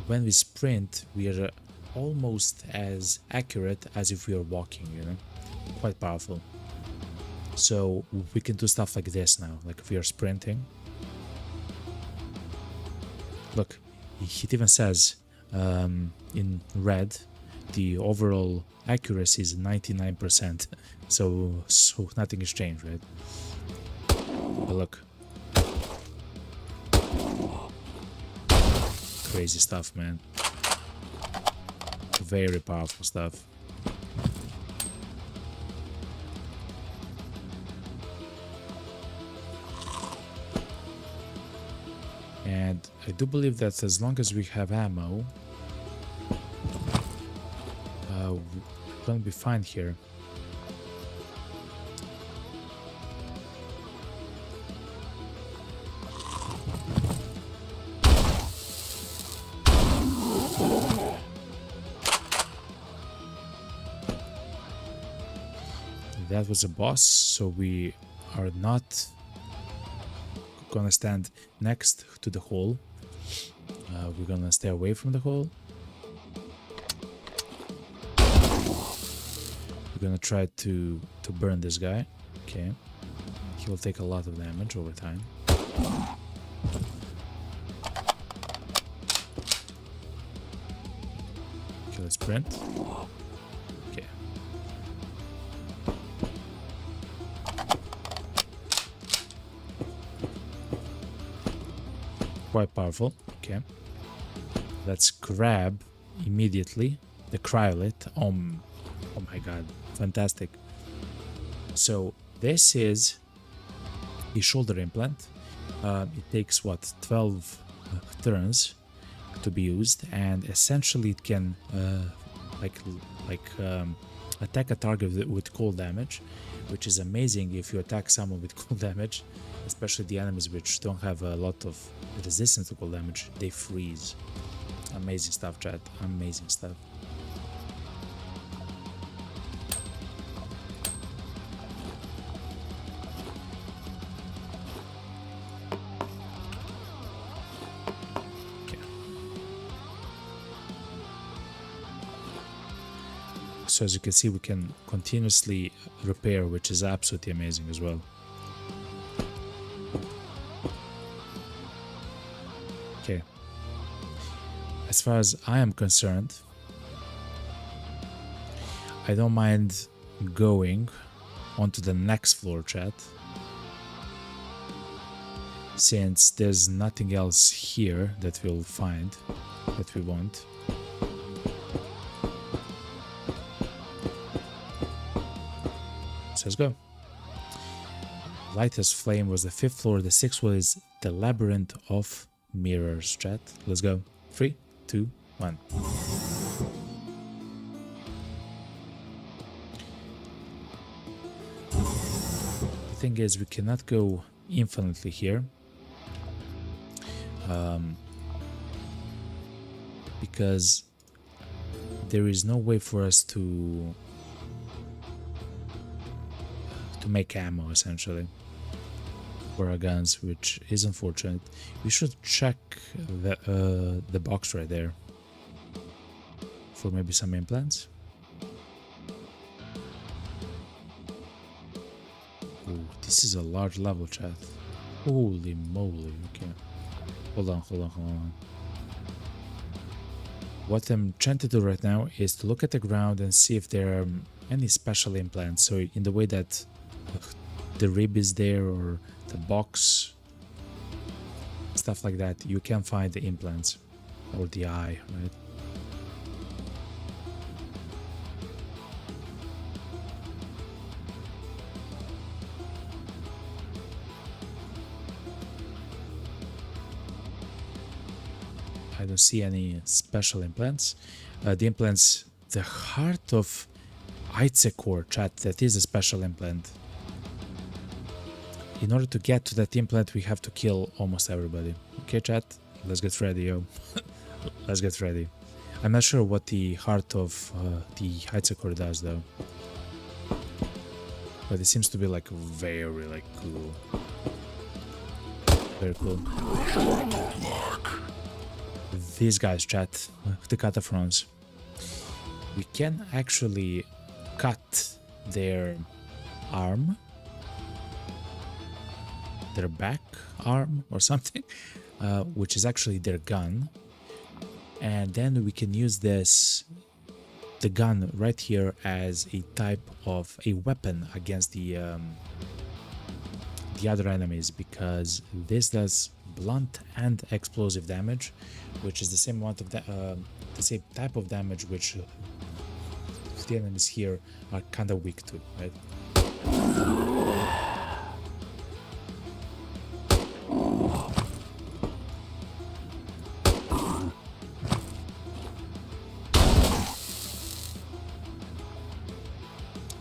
when we sprint, we are almost as accurate as if we were walking, you know, quite powerful. So we can do stuff like this now, like if we are sprinting. Look, it even says in red, the overall accuracy is 99%, so nothing has changed, right? But look. Crazy stuff, man. Very powerful stuff. And I do believe that as long as we have ammo, we're gonna be fine here. That was a boss, so we are not gonna stand next to the hole. We're gonna stay away from the hole. We're gonna try to burn this guy. Okay, he'll take a lot of damage over time. Okay, let's sprint. Okay. Quite powerful. Okay. Let's grab immediately the cryolit. Oh my god. Fantastic. So this is a shoulder implant. It takes what, 12 turns to be used, and essentially it can attack a target with cold damage, which is amazing if you attack someone with cold damage, especially the enemies which don't have a lot of resistance to cold damage. They freeze. Amazing stuff, chat. Amazing stuff. So as you can see, we can continuously repair, which is absolutely amazing as well. Okay. As far as I am concerned, I don't mind going onto the next floor, chat, since there's nothing else here that we'll find that we want. Let's go. Lightest flame was the 5th floor. The 6th floor is the labyrinth of mirrors, chat. Let's go. 3, 2, 1. The thing is, we cannot go infinitely here. Because there is no way for us to make ammo, essentially, for our guns, which is unfortunate. We should check the box right there for maybe some implants. Ooh, this is a large level, chat. Holy moly. Okay, hold on. What I'm trying to do right now is to look at the ground and see if there are any special implants. So in the way that the rib is there, or the box, stuff like that, you can find the implants, or the eye, right? I don't see any special implants. The implants, the heart of Tezctlan, chat, that is a special implant. In order to get to that implant, we have to kill almost everybody. Okay, chat, let's get ready, yo. Let's get ready. I'm not sure what the heart of the Tezctlan does, though. But it seems to be like very, like, cool. Very cool. These guys, chat, the cataphrons. We can actually cut their arm, their back arm or something, which is actually their gun, and then we can use the gun right here as a type of a weapon against the other enemies, because this does blunt and explosive damage, which is the same amount of the same type of damage which the enemies here are kind of weak to, right?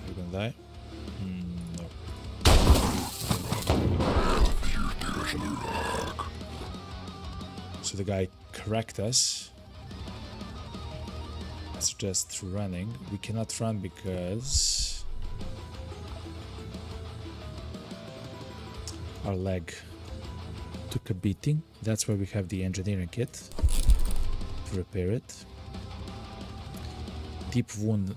Are you gonna die? No. So the guy correct us. It's just running. We cannot run because our leg took a beating. That's why we have the engineering kit to repair it. Deep wound,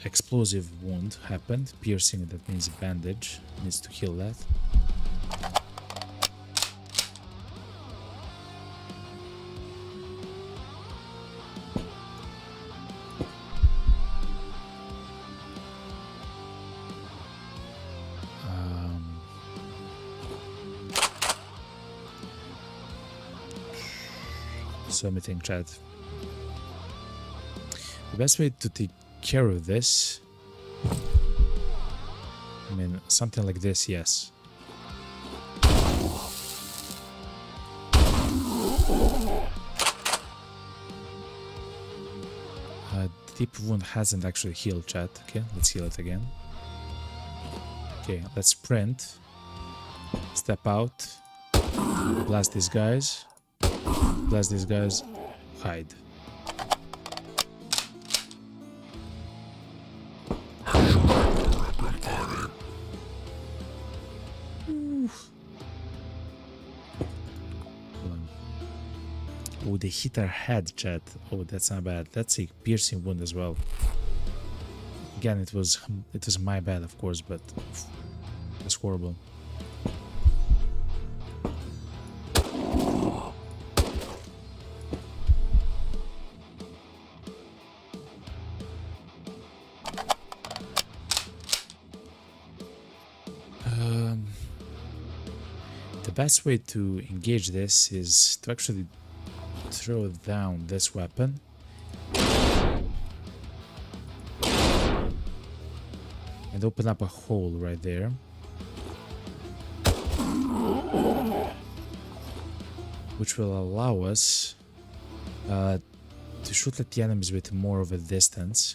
explosive wound happened. Piercing, that means bandage. Needs to heal that. So let me think, chat. The best way to take care of this, I mean, something like this, yes. Deep wound hasn't actually healed, chat. Okay, let's heal it again. Okay, let's sprint. Step out. Blast these guys. Blast these guys. Hide. Oh, they hit our head, chat. Oh, that's not bad. That's a piercing wound as well. Again, it was my bad, of course, but it's horrible. The best way to engage this is to actually throw down this weapon. And and open up a hole right there. Which will allow us to shoot at the enemies with more of a distance.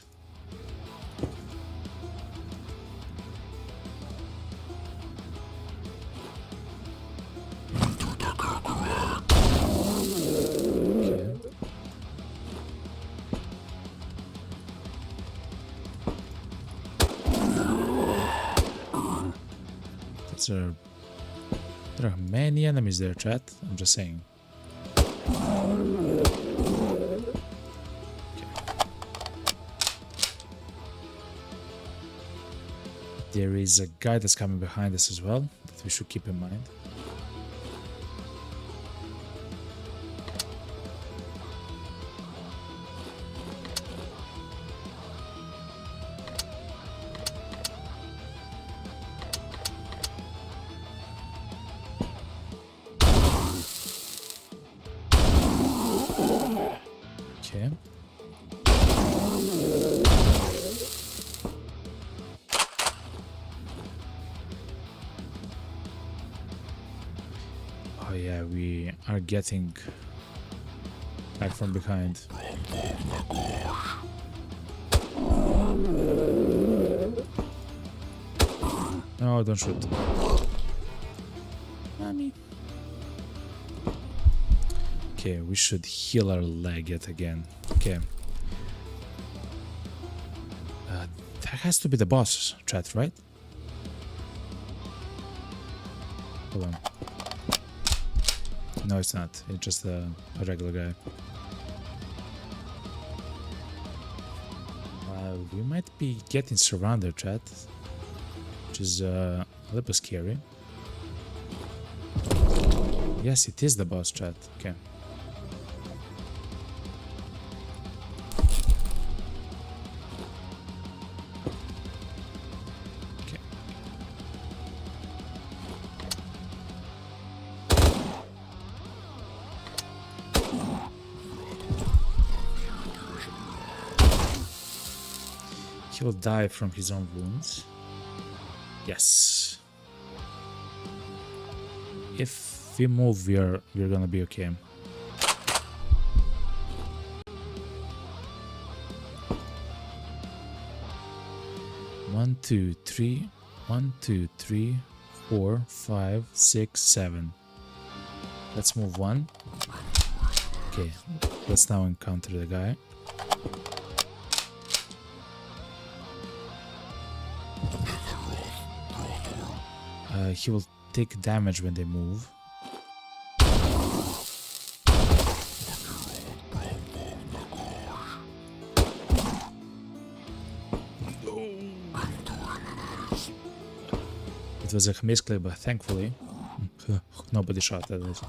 Okay. There are many enemies there, chat. I'm just saying. There is a guy that's coming behind us as well that we should keep in mind. Okay. Oh yeah, we are getting back from behind. No, don't shoot. Mommy. Okay, we should heal our leg yet again. Okay. That has to be the boss, chat, right? Hold on. No, it's not. It's just a regular guy. We might be getting surrounded, chat. Which is a little bit scary. Yes, it is the boss, chat. Okay. He will die from his own wounds. Yes. If we move, we're gonna be okay. One, two, three. 1, 2, 3, 4, 5, 6, 7. Let's move one. Okay, let's now encounter the guy. He will take damage when they move. It was a misclick, but thankfully nobody shot at us.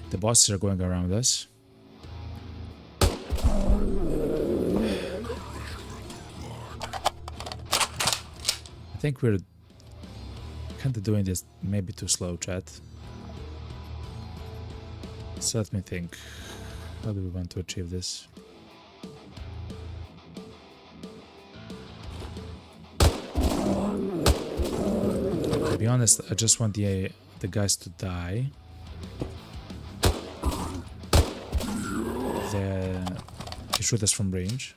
The bosses are going around us. I think we're kind of doing this maybe too slow, chat. So let me think. How do we want to achieve this? To be honest, I just want the guys to die. They shoot us from range.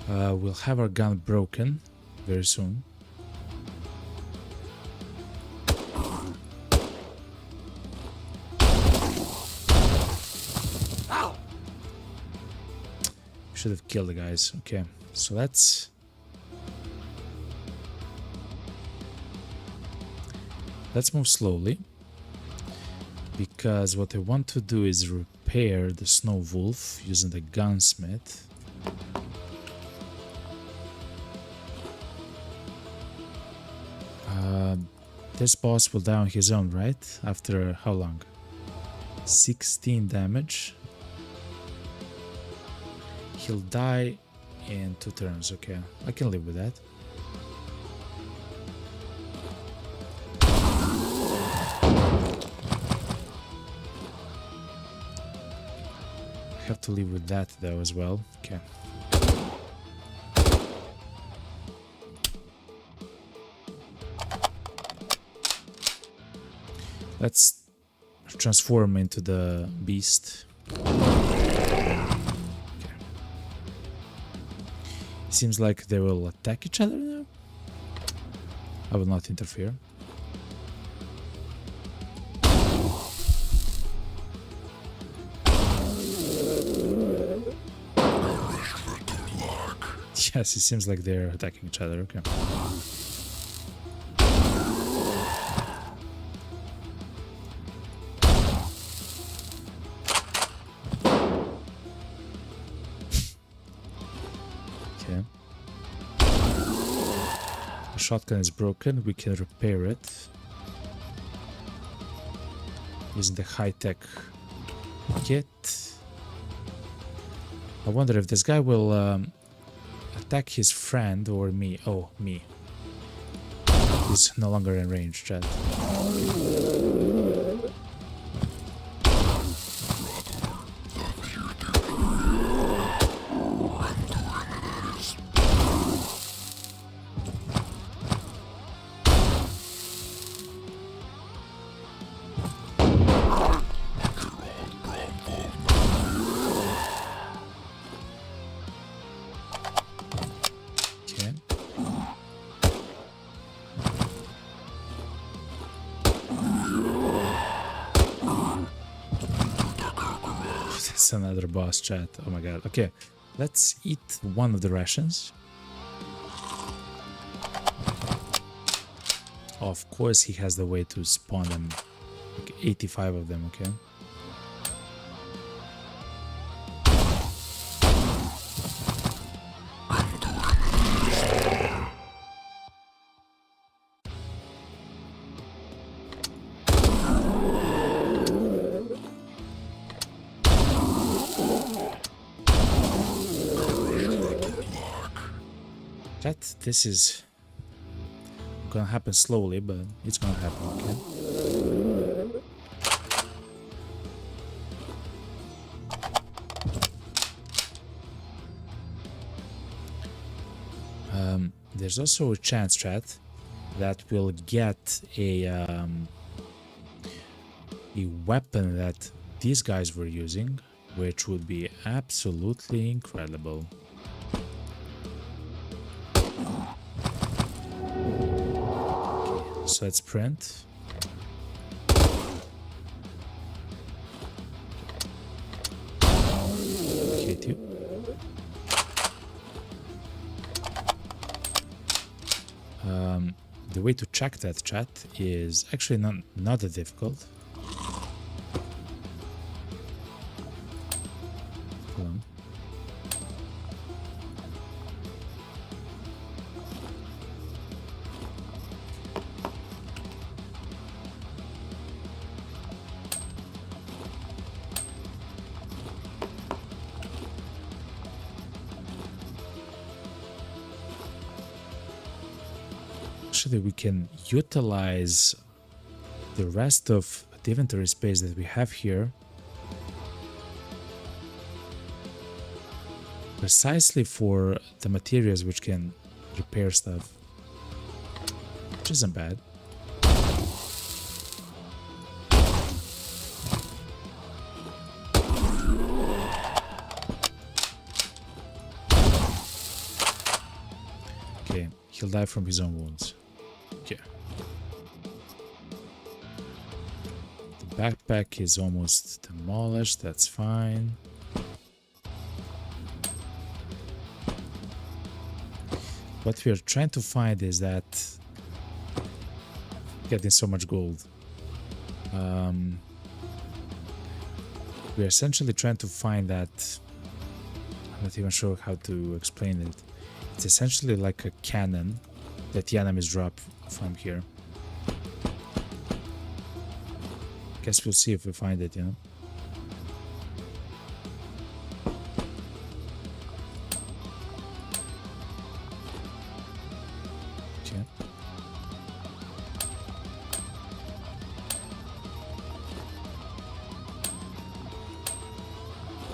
We'll have our gun broken very soon. Should have killed the guys. Okay, so let's move slowly, because what I want to do is repair the Snow Wolf using the gunsmith. This boss will die on his own, right? After how long? 16 damage. He'll die in 2 turns. Okay, I can live with that. I have have to live with that though as well. Okay. Let's transform into the beast. Okay. Seems like they will attack each other now. I will not interfere. Yes, it seems like they're attacking each other. Okay. Okay. The shotgun is broken. We can repair it using the high-tech kit. I wonder if this guy will attack his friend or me. Oh, me. He's no longer in range, chat. Another boss, chat. Oh my god. Okay, let's eat one of the rations. Of course he has the way to spawn them, like 85 of them. Okay, this is gonna happen slowly, but it's gonna happen. Okay. There's also a chance, chat, that we'll get a weapon that these guys were using, which would be absolutely incredible. So let's print. Okay, too. The way to check that, chat, is actually not that difficult. Hold on. Actually, we can utilize the rest of the inventory space that we have here precisely for the materials which can repair stuff, which isn't bad. Okay, he'll die from his own wounds. Okay. The backpack is almost demolished, that's fine. What we are trying to find is that getting so much gold. We're essentially trying to find that. I'm not even sure how to explain it. It's essentially like a cannon that the enemies drop from here. Guess we'll see if we find it, you know. Okay.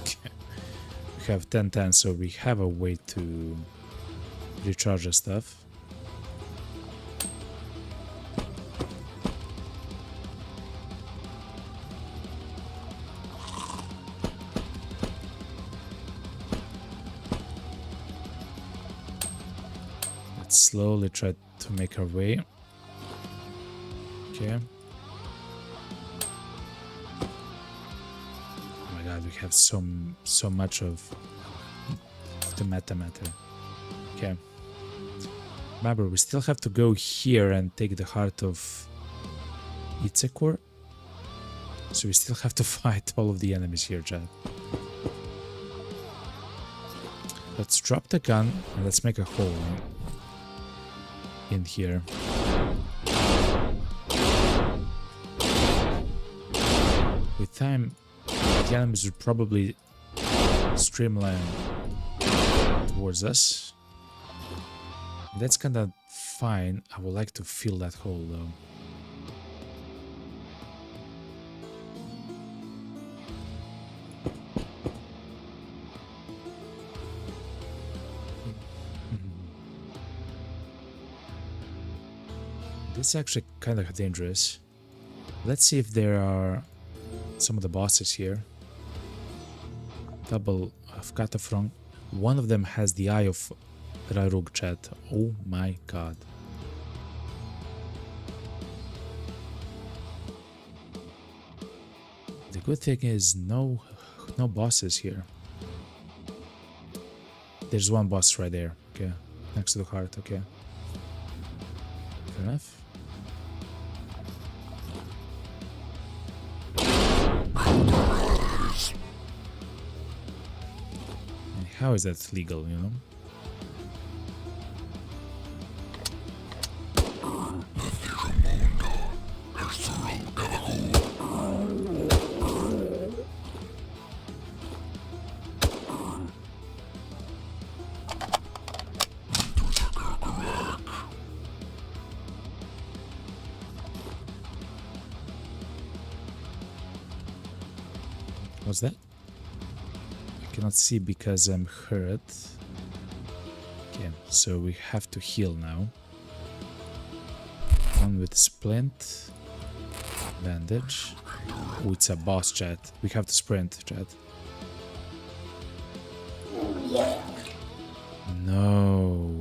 Okay. have 10-10, so we have a way to recharge our stuff. Let's slowly try to make our way. Okay. Oh my god, we have so much of the matter. Okay. Remember, we still have to go here and take the heart of Itzekor. So we still have to fight all of the enemies here, Chad. Let's drop the gun and let's make a hole in here. With time, the enemies would probably streamline towards us. That's kinda fine. I would like to fill that hole though. This is actually kind of dangerous. Let's see if there are some of the bosses here. Double of Katafrong. One of them has the eye of Rarug, chat. Oh my god. The good thing is no bosses here. There's one boss right there. Okay, next to the heart. Okay, fair enough. And how is that legal, you know? What's that? I cannot see because I'm hurt. Okay, so we have to heal now. One with splint. Bandage. Oh, it's a boss, chat. We have to sprint, chat. No.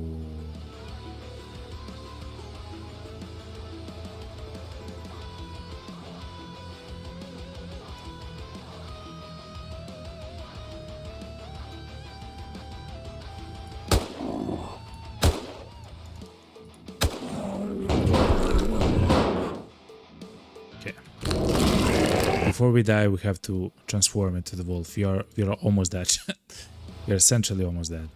Before we die, we have to transform into the wolf. We are almost dead. We are essentially almost dead.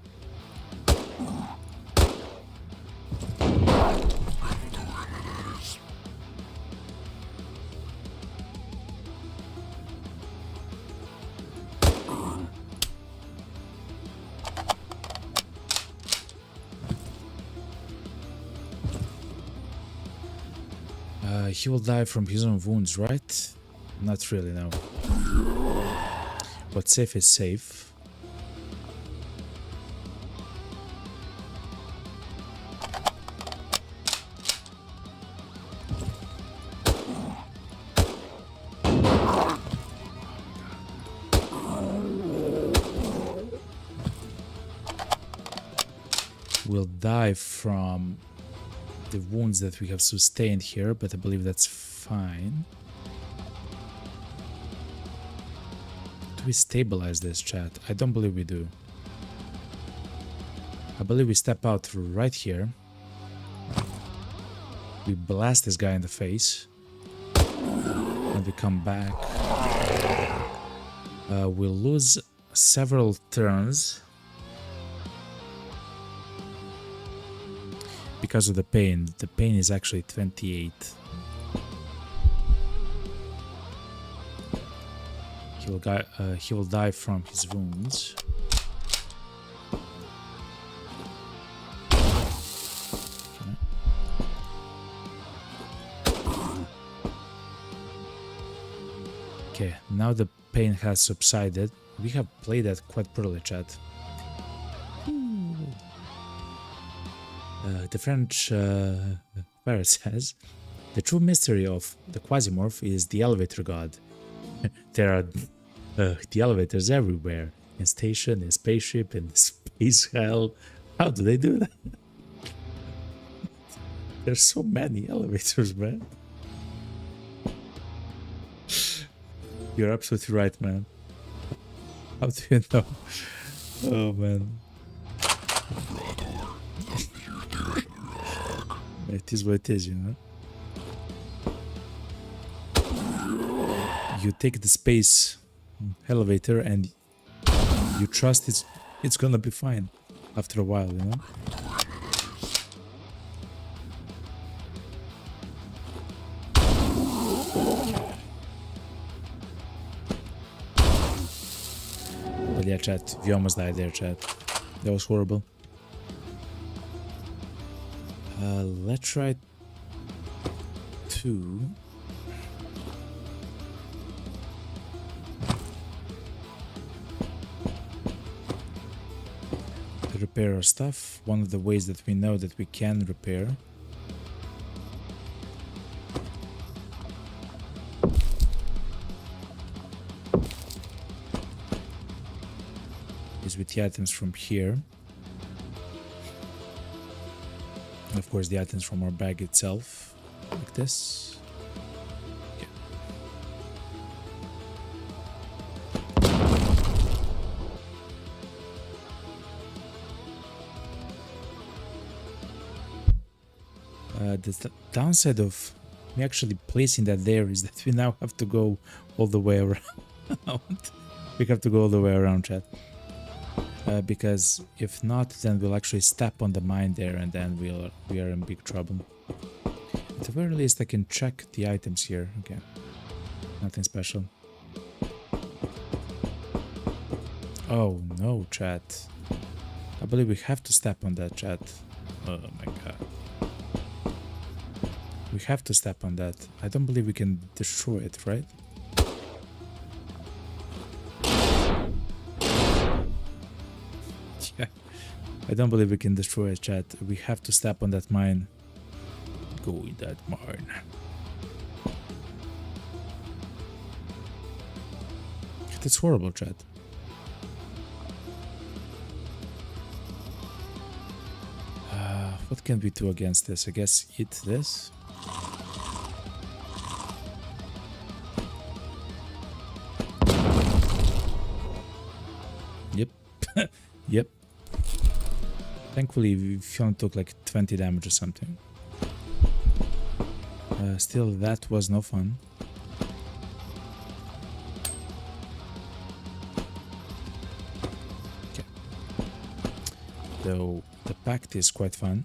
He will die from his own wounds, right? Not really, no. But safe is safe. We'll die from the wounds that we have sustained here, but I believe that's fine. Do we stabilize this, chat? I don't believe we do. I believe we step out right here. We blast this guy in the face. And we come back. We'll lose several turns. Because of the pain. The pain is actually 28. He will die from his wounds. Okay, now the pain has subsided. We have played that quite poorly, chat. The French Paris says, the true mystery of the Quasimorph is the elevator god. There are the elevators everywhere. In station, in spaceship, in space hell. How do they do that? There's so many elevators, man. You're absolutely right, man. How do you know? Oh, man. It is what it is, you know? You take the space elevator and you trust it's gonna be fine after a while, you know? But yeah, chat, we almost died there, chat. That was horrible. Let's try 2. Repair our stuff. One of the ways that we know that we can repair is with the items from here. And of course the items from our bag itself, like this. Okay. The downside of me actually placing that there is that we now have to go all the way around. We have to go all the way around, chat. Because if not, then we'll actually step on the mine there, and then we are in big trouble. At the very least, I can check the items here. Okay, nothing special. Oh no, chat! I believe we have to step on that, chat. Oh my god, we have to step on that. I don't believe we can destroy it, right? I don't believe we can destroy it, chat. We have to step on that mine. Go in that mine. That's horrible, chat. What can we do against this? I guess eat this. Yep. Yep. Thankfully, we only took like 20 damage or something. Still, that was no fun. Okay. Though the pact is quite fun.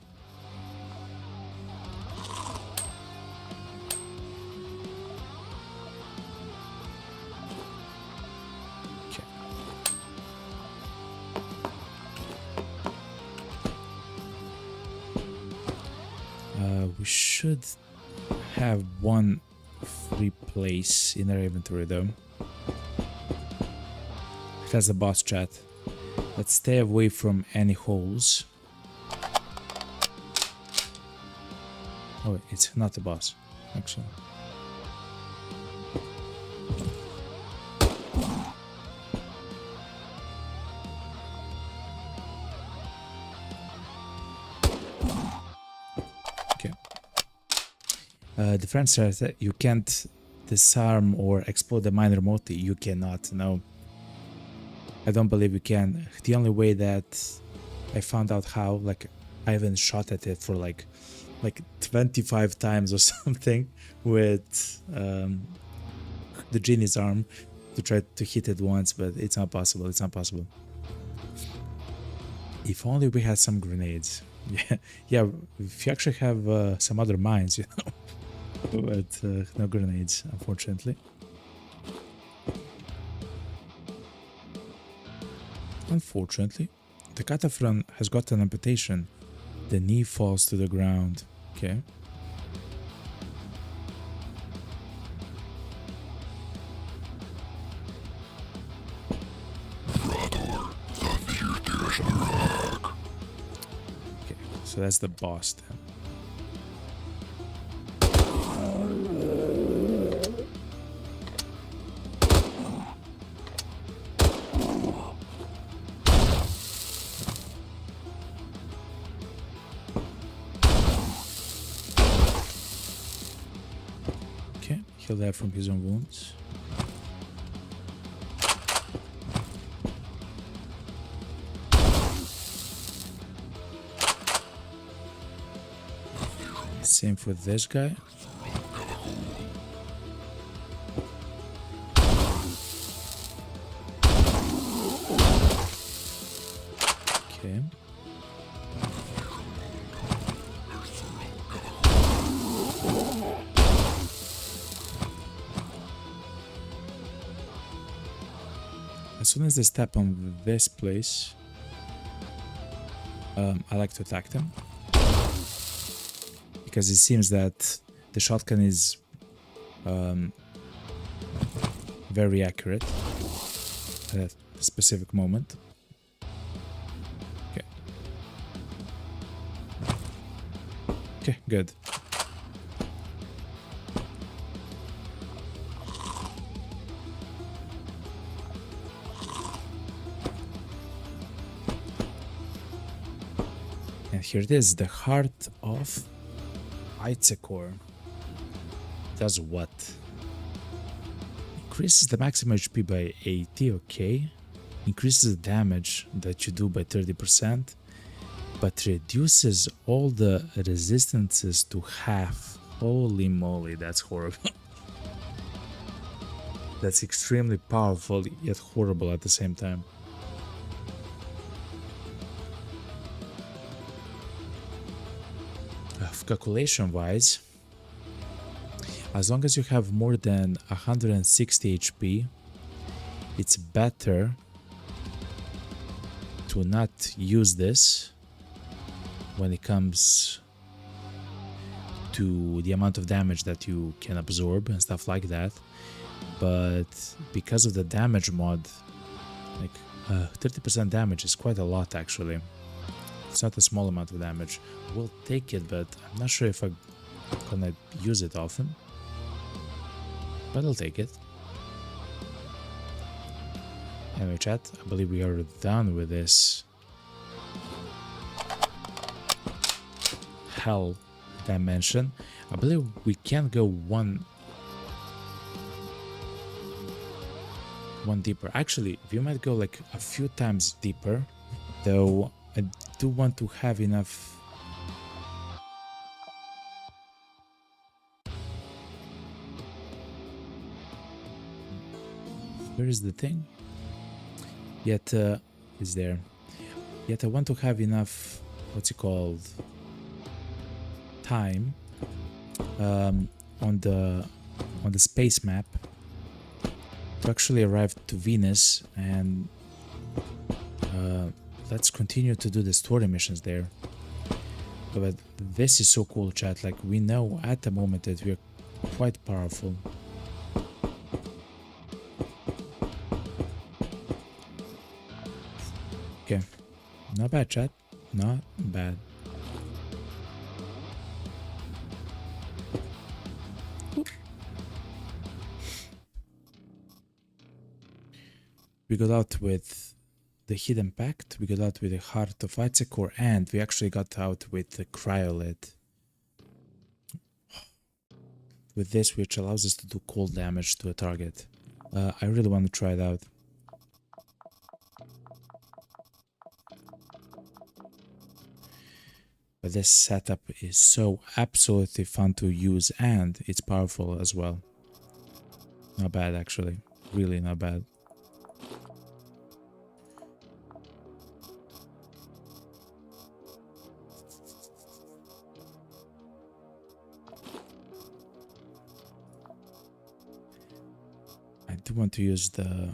We should have one free place in our inventory though. That's the boss, chat. Let's stay away from any holes. Oh, it's not the boss, actually. The friend says that you can't disarm or explode the mine remotely. You cannot, no. I don't believe you can. The only way that I found out how, like, I haven't shot at it for like 25 times or something with the genie's arm to try to hit it once, but it's not possible. It's not possible. If only we had some grenades. Yeah. If you actually have some other mines, you know. But no grenades, unfortunately. Unfortunately, the Cataphren has got an amputation. The knee falls to the ground. Okay. So that's the boss then. Okay, heal that from his own wounds. Same for this guy. Okay. As soon as they step on this place, I like to attack them. Because it seems that the shotgun is very accurate at a specific moment. Okay. Okay, good. And here it is, the heart of Tezctlan. Does what? Increases the maximum HP by 80, okay. Increases the damage that you do by 30%, but reduces all the resistances to half. Holy moly, that's horrible. That's extremely powerful, yet horrible at the same time. Calculation wise, as long as you have more than 160 HP, it's better to not use this when it comes to the amount of damage that you can absorb and stuff like that. But because of the damage mod, like 30% damage is quite a lot actually. It's not a small amount of damage. We'll take it, but I'm not sure if I'm gonna use it often. But I'll take it. Anyway, chat, I believe we are done with this hell dimension. I believe we can go one deeper. Actually, we might go like a few times deeper, though I do want to have enough. Where is the thing? Yet is there. Yet I want to have enough, what's it called, time on the space map to actually arrive to Venus, and let's continue to do the story missions there. But this is so cool, chat. Like, we know at the moment that we're quite powerful. Okay, not bad, chat. Not bad. Oop. We got out with the Hidden Pact, we got out with the Heart of Tezctlan, and we actually got out with the Cryolith. With this, which allows us to do cold damage to a target. I really want to try it out. But this setup is so absolutely fun to use, and it's powerful as well. Not bad, actually. Really not bad. I do want to use the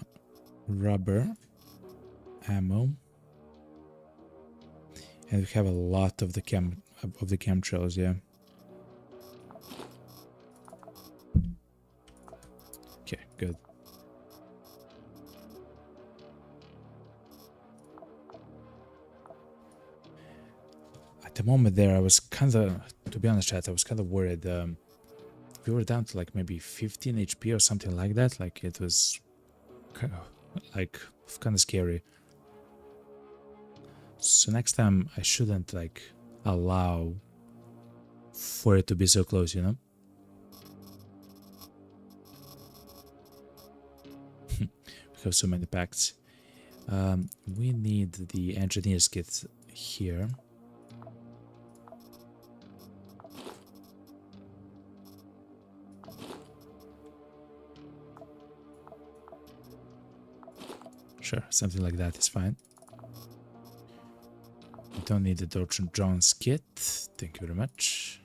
rubber ammo. And we have a lot of the chemtrails, yeah. Okay, good. I At the moment there, I was kind of, to be honest, chat, I was kind of worried. We were down to like maybe 15 HP or something like that. Like it was kind of scary. So next time I shouldn't like allow for it to be so close, you know? We have so many packs. We need the engineer's kit here. Sure, something like that is fine. We don't need the Dr. John's kit. Thank you very much.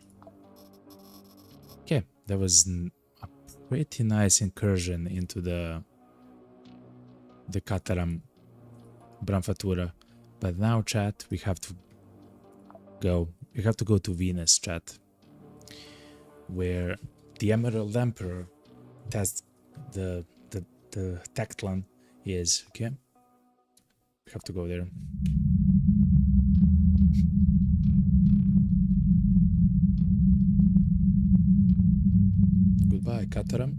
Okay, that was a pretty nice incursion into the Kataram Branfatura. But now, chat, we have to go to Venus, chat, where the Emerald Emperor test the Tezctlan is. Okay, we have to go there. Goodbye, Kataram.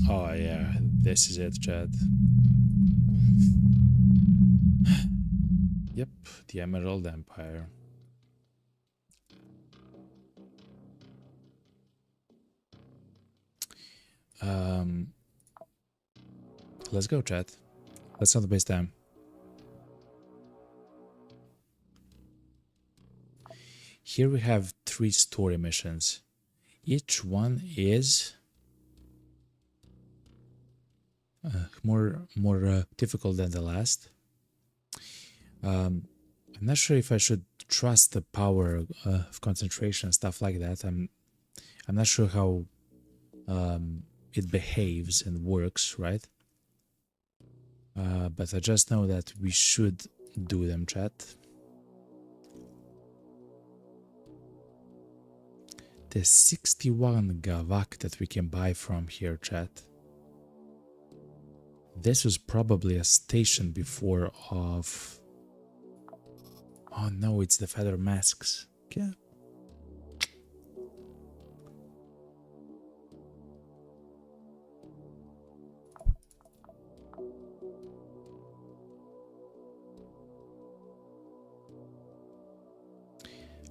Oh yeah, this is it, chat. Yep, the Emerald Empire. Let's go, chat. Let's not waste time. Here we have 3 story missions. Each one is more difficult than the last. I'm not sure if I should trust the power of concentration, stuff like that. I'm not sure how it behaves and works, right? But I just know that we should do them, chat. There's 61 Gavak that we can buy from here, chat. This was probably a station before of... Oh no, it's the feather masks. Okay.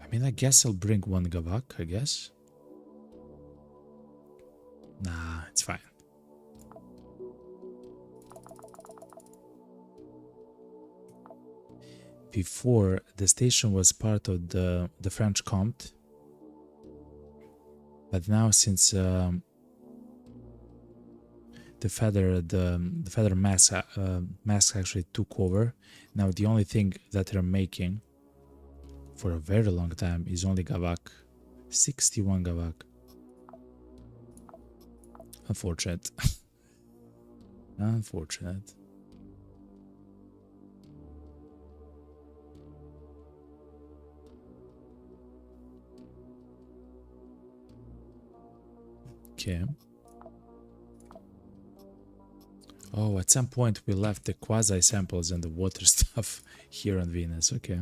I mean, I guess I'll bring 1 Gavak, I guess. Nah, it's fine. Before, the station was part of the French Comte, but now since the feather mask actually took over, now the only thing that they're making for a very long time is only Gavak. 61 Gavak. Unfortunate. Unfortunate. Okay. Oh, at some point we left the quasi samples and the water stuff here on Venus. Okay.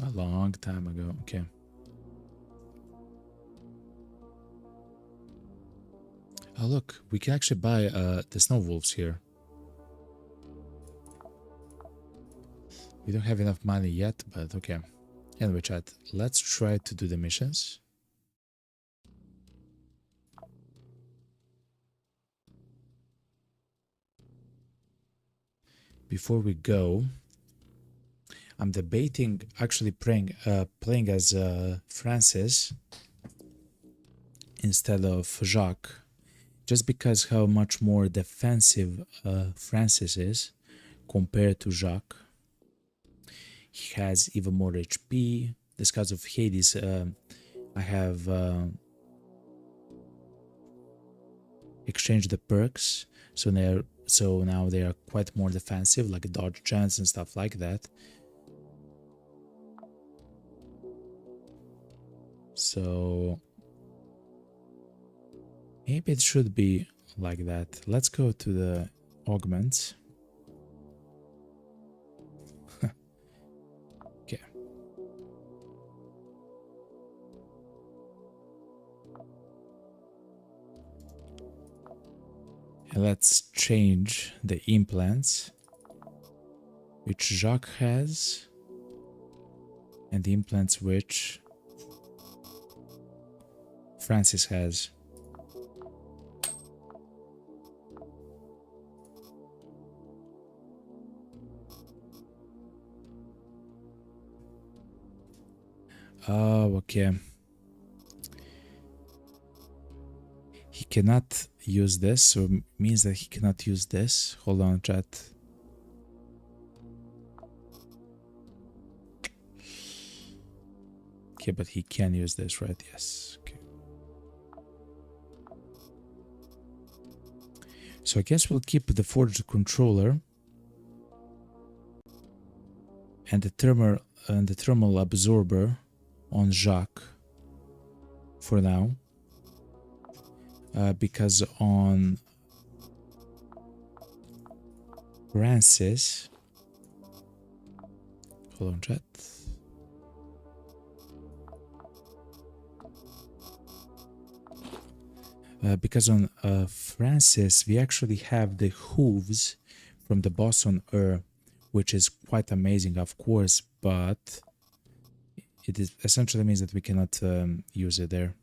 A long time ago. Okay. Oh, look, we can actually buy the snow wolves here. We don't have enough money yet, but okay. Anyway, chat, let's try to do the missions. Before we go, I'm debating actually playing as Francis instead of Jacques, just because how much more defensive Francis is compared to Jacques. He has even more HP. The Scouts of Hades, I have exchanged the perks, so now they are quite more defensive, like dodge chance and stuff like that. So maybe it should be like that. Let's go to the augments. Let's change the implants, which Jacques has, and the implants which Francis has. Oh, okay. He cannot use this, so it means that he cannot use this. Hold on, chat. Okay, but he can use this, right? Yes. Okay. So I guess we'll keep the forged controller and the thermal absorber on Jacques for now, because on Francis, hold on, chat. Because on Francis, we actually have the hooves from the boss on Earth, which is quite amazing, of course, but it is essentially means that we cannot use it there.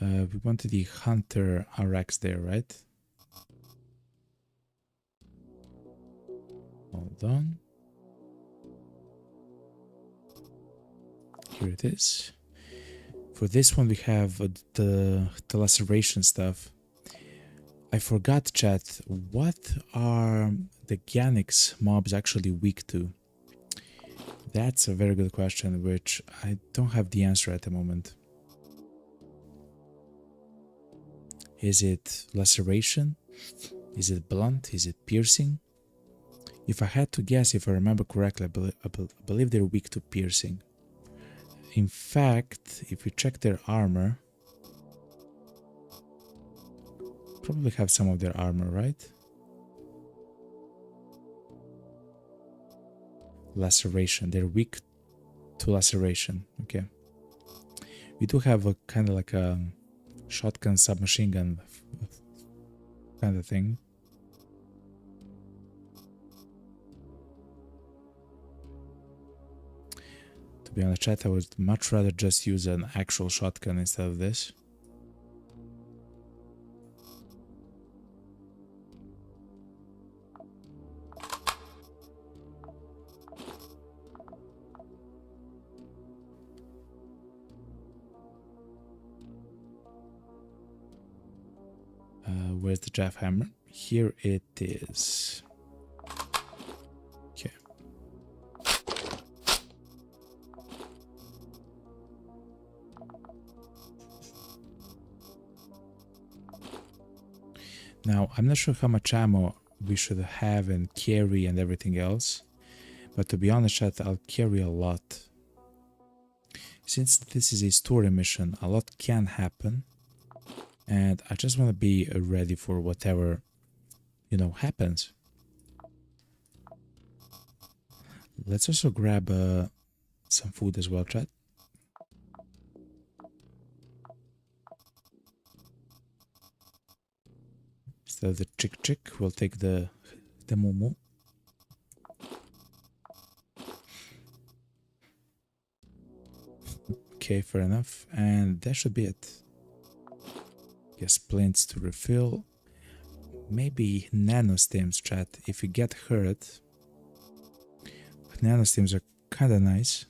We wanted the Hunter RX there, right? Hold on. Here it is. For this one, we have the laceration stuff. I forgot, chat. What are the Ganix mobs actually weak to? That's a very good question, which I don't have the answer at the moment. Is it laceration? Is it blunt? Is it piercing? If I had to guess, if I remember correctly, I believe they're weak to piercing. In fact, if we check their armor, probably have some of their armor, right? Laceration. They're weak to laceration. Okay. We do have a kind of like a shotgun submachine gun kind of thing. To be honest, chat, I would much rather just use an actual shotgun instead of this. Where's the jackhammer? Here it is. Okay. Now, I'm not sure how much ammo we should have and carry and everything else, but to be honest, chat, I'll carry a lot. Since this is a story mission, a lot can happen. And I just want to be ready for whatever, you know, happens. Let's also grab some food as well, chat. Instead of the chick, we'll take the mumu. Okay, fair enough. And that should be it. Yes, splints to refill. Maybe nanostems, chat. If you get hurt, nanostems are kind of nice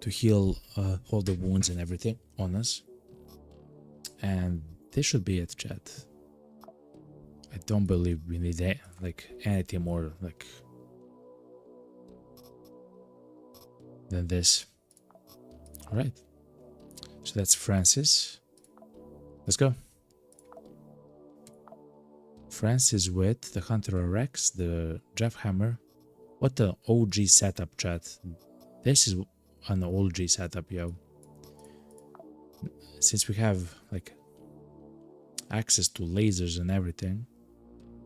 to heal all the wounds and everything on us. And this should be it, chat. I don't believe we need anything more than this. All right. So that's Francis. Let's go. Francis with the Hunter RX, the Jackhammer. What the OG setup, chat. This is an OG setup, yo. Since we have access to lasers and everything.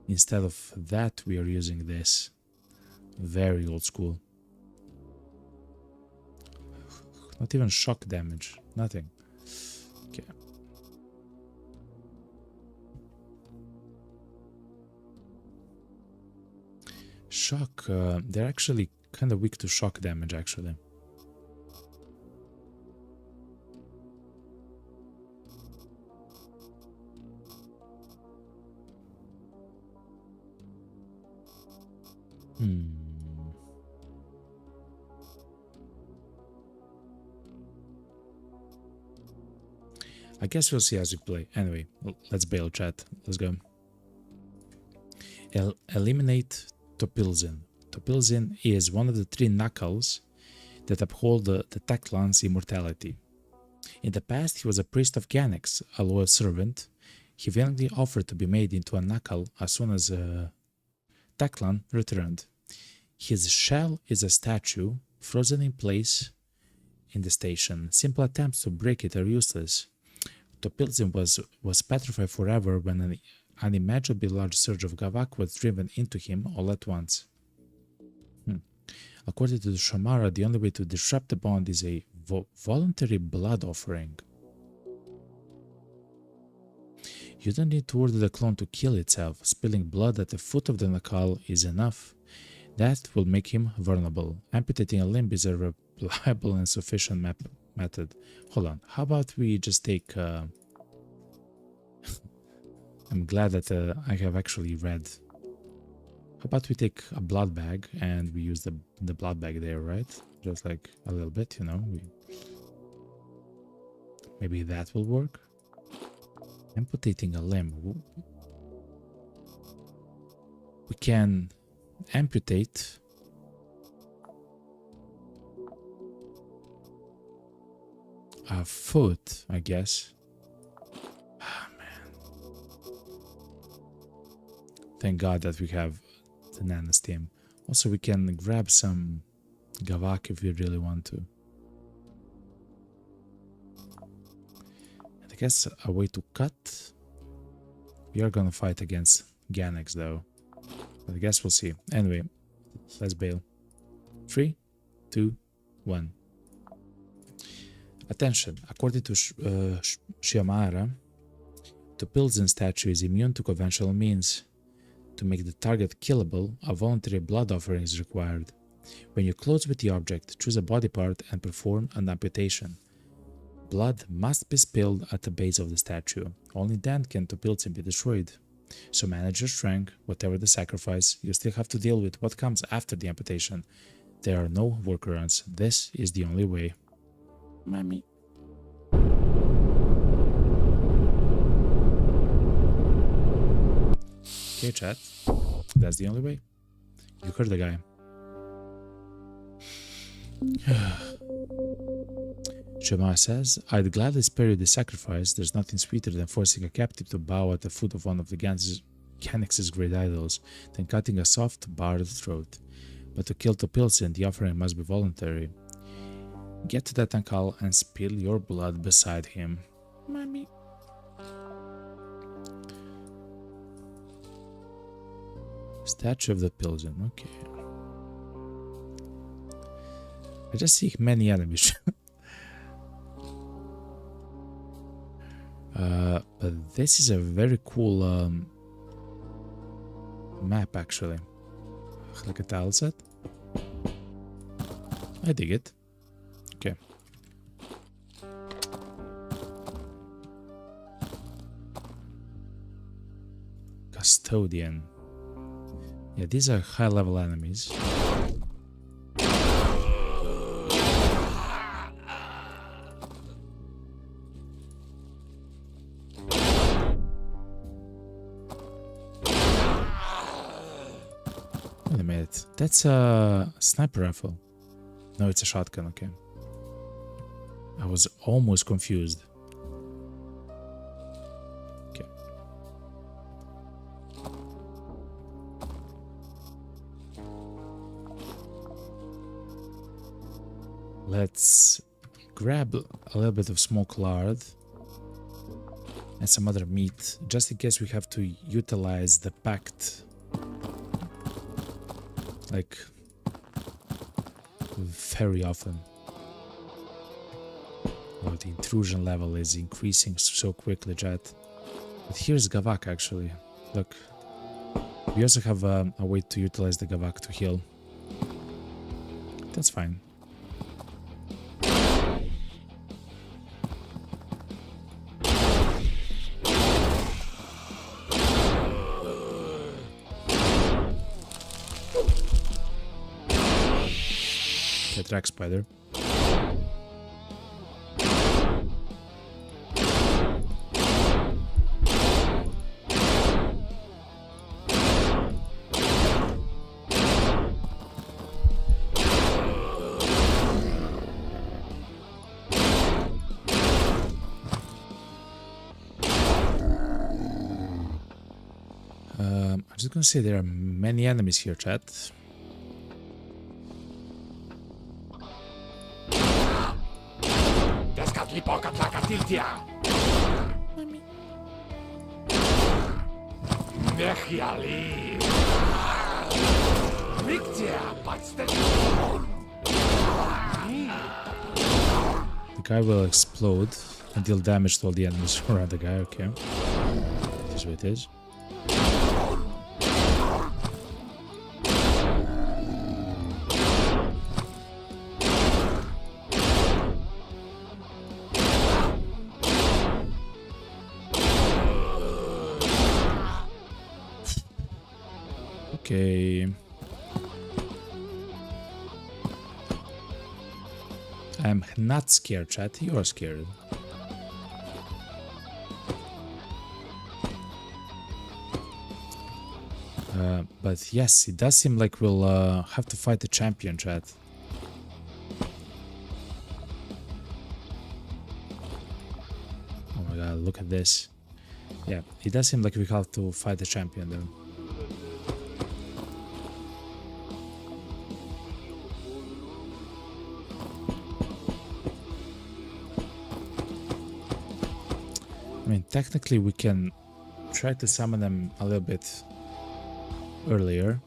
Instead of that, we are using this. Very old school. Not even shock damage. Nothing. Okay. Shock. They're actually kind of weak to shock damage, actually. I guess we'll see as we play. Anyway, let's bail, chat. Let's go. Eliminate Topilzin. Topilzin is one of the 3 knuckles that uphold the Tezctlan's immortality. In the past, he was a priest of Ganex, a loyal servant. He willingly offered to be made into a knuckle as soon as Tezctlan returned. His shell is a statue, frozen in place in the station. Simple attempts to break it are useless. Topilzin was petrified forever when an unimaginably large surge of Gavak was driven into him all at once. According to the Shamara, the only way to disrupt the bond is a voluntary blood offering. You don't need to order the clone to kill itself. Spilling blood at the foot of the Nakal is enough. That will make him vulnerable. Amputating a limb is a reliable and sufficient method. Hold on, how about we just take... I'm glad that I have actually read. How about we take a blood bag and we use the blood bag there, right? Just like a little bit, you know. Maybe that will work. Amputating a limb. We can amputate a foot, I guess. Ah, man. Thank God that we have the Nana Steam. Also, we can grab some Gavak if we really want to. And I guess a way to cut. We are gonna fight against Ganex though. But I guess we'll see. Anyway, let's bail. 3, 2, 1. Attention, according to Shyamara, the Pilsen statue is immune to conventional means. To make the target killable, a voluntary blood offering is required. When you close with the object, choose a body part and perform an amputation. Blood must be spilled at the base of the statue. Only then can Topilzin be destroyed. So manage your strength. Whatever the sacrifice, you still have to deal with what comes after the amputation. There are no workarounds. This is the only way. Mommy. Okay, chat. That's the only way. You heard the guy. Shamar says, I'd gladly spare you the sacrifice. There's nothing sweeter than forcing a captive to bow at the foot of one of the Ganex's great idols, than cutting a soft, barred throat. But to kill Topilzin, the offering must be voluntary. Get to that Ankal and spill your blood beside him. Mommy. Statue of the Pilsen, okay. I just see many enemies. But this is a very cool map actually. Like a tile set. I dig it. Okay. Custodian. Yeah, these are high level enemies. Wait a minute. That's a sniper rifle. No, it's a shotgun, okay. I was almost confused. Okay. Let's grab a little bit of smoke lard. and some other meat, just in case we have to utilize the pact, like, very often. Oh, the intrusion level is increasing so quickly, chat. But here's Gavak, actually. Look. We also have a way to utilize the Gavak to heal. That's fine. Okay, track spider. I'm just gonna say there are many enemies here, chat. The guy will explode and deal damage to all the enemies around the guy, okay. Here's what it is. Okay. I'm not scared, chat. You're scared. But yes, it does seem like we'll have to fight the champion, chat. Oh my god, look at this. Yeah, it does seem like we have to fight the champion though. I mean, technically we can try to summon them a little bit earlier.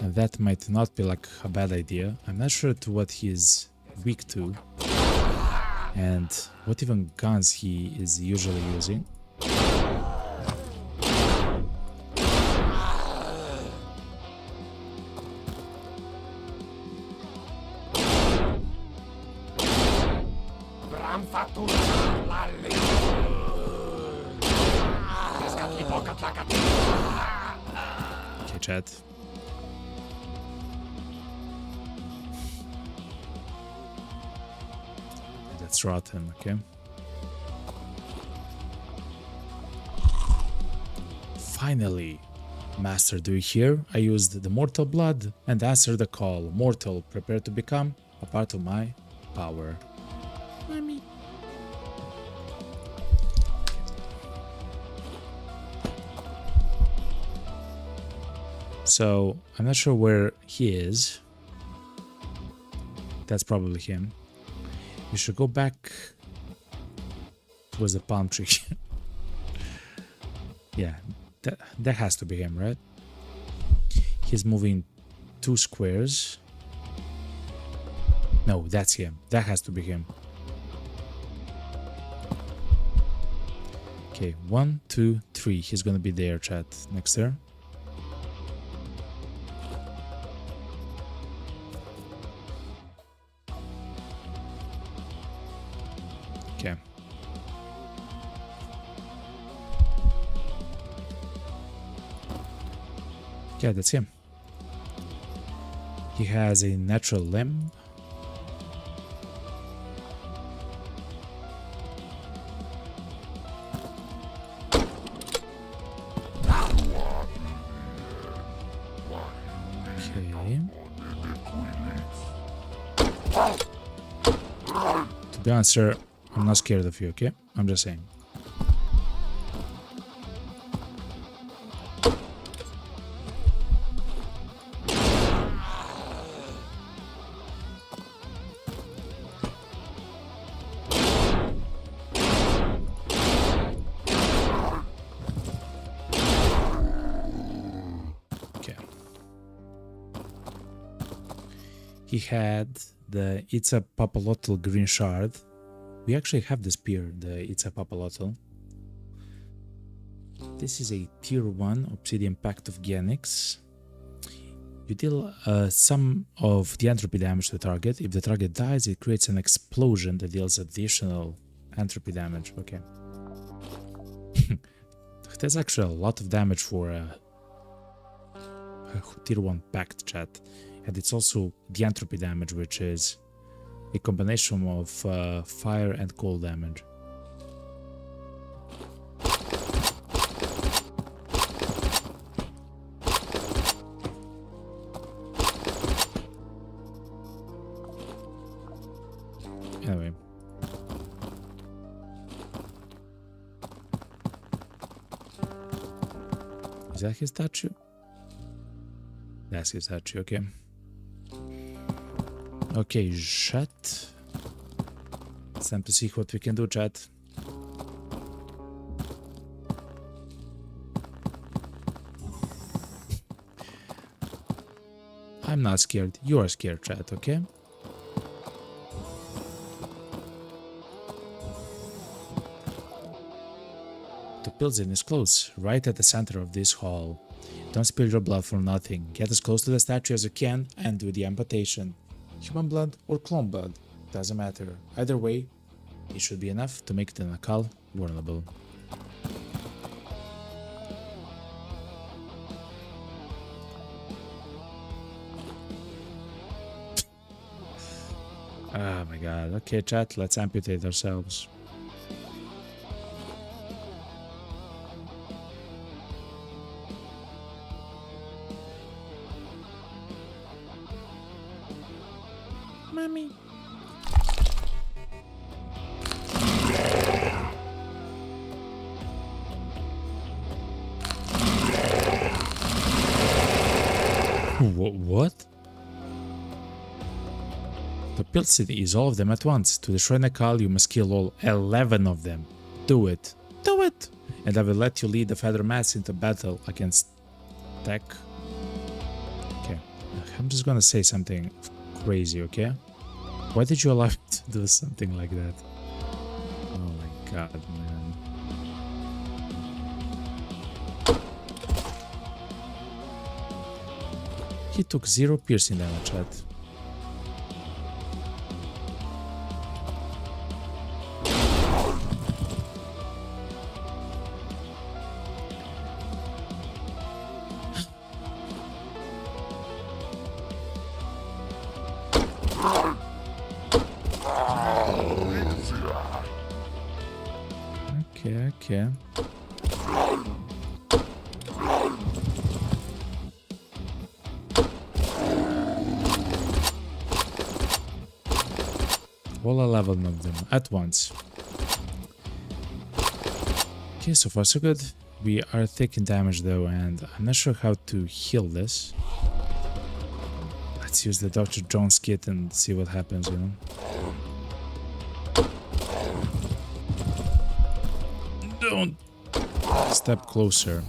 And that might not be like a bad idea. I'm not sure to what he is weak to. And what even guns he is usually using. Okay, chat. That's rotten, okay. Finally, Master, do you hear? I used the mortal blood and answered the call. Mortal, prepare to become a part of my power. Mommy. So, I'm not sure where he is. That's probably him. We should go back towards the palm tree. Yeah, that has to be him, right? He's moving 2 squares. No, that's him. That has to be him. Okay, 1, 2, 3. He's gonna be there, chat. Next there. Okay. Yeah, that's him. He has a natural limb. Okay. To be honest, sir, I'm not scared of you, okay? I'm just saying. he had the It's a Papalotl green shard. We actually have the spear, the It's a Papalotl. This is a tier 1 Obsidian Pact of Genix. You deal some of the entropy damage to the target. If the target dies, it creates an explosion that deals additional entropy damage. Okay. That's actually a lot of damage for a tier 1 pact, chat. And it's also the entropy damage, which is a combination of fire and cold damage. Anyway. Is that his statue? That's his statue, okay. Okay, chat. It's time to see what we can do, chat. I'm not scared. You are scared, chat, okay? The building is close, right at the center of this hall. Don't spill your blood for nothing. Get as close to the statue as you can and do the amputation. Human blood or clone blood, doesn't matter. Either way, it should be enough to make the Nakal vulnerable. Oh my god. Okay, chat, let's amputate ourselves. Mommy. What? The Pill City is all of them at once. To destroy Nakal, you must kill all 11 of them. Do it. Do it! And I will let you lead the Feather Mass into battle against Tech. Okay. I'm just gonna say something crazy, okay? Why did you allow me to do something like that? Oh my god, man. He took 0 piercing damage, chat. Okay. All 11 of them at once. Okay, so far so good. We are taking damage though, and I'm not sure how to heal this. Let's use the Dr. Jones kit and see what happens, you know. Don't step closer.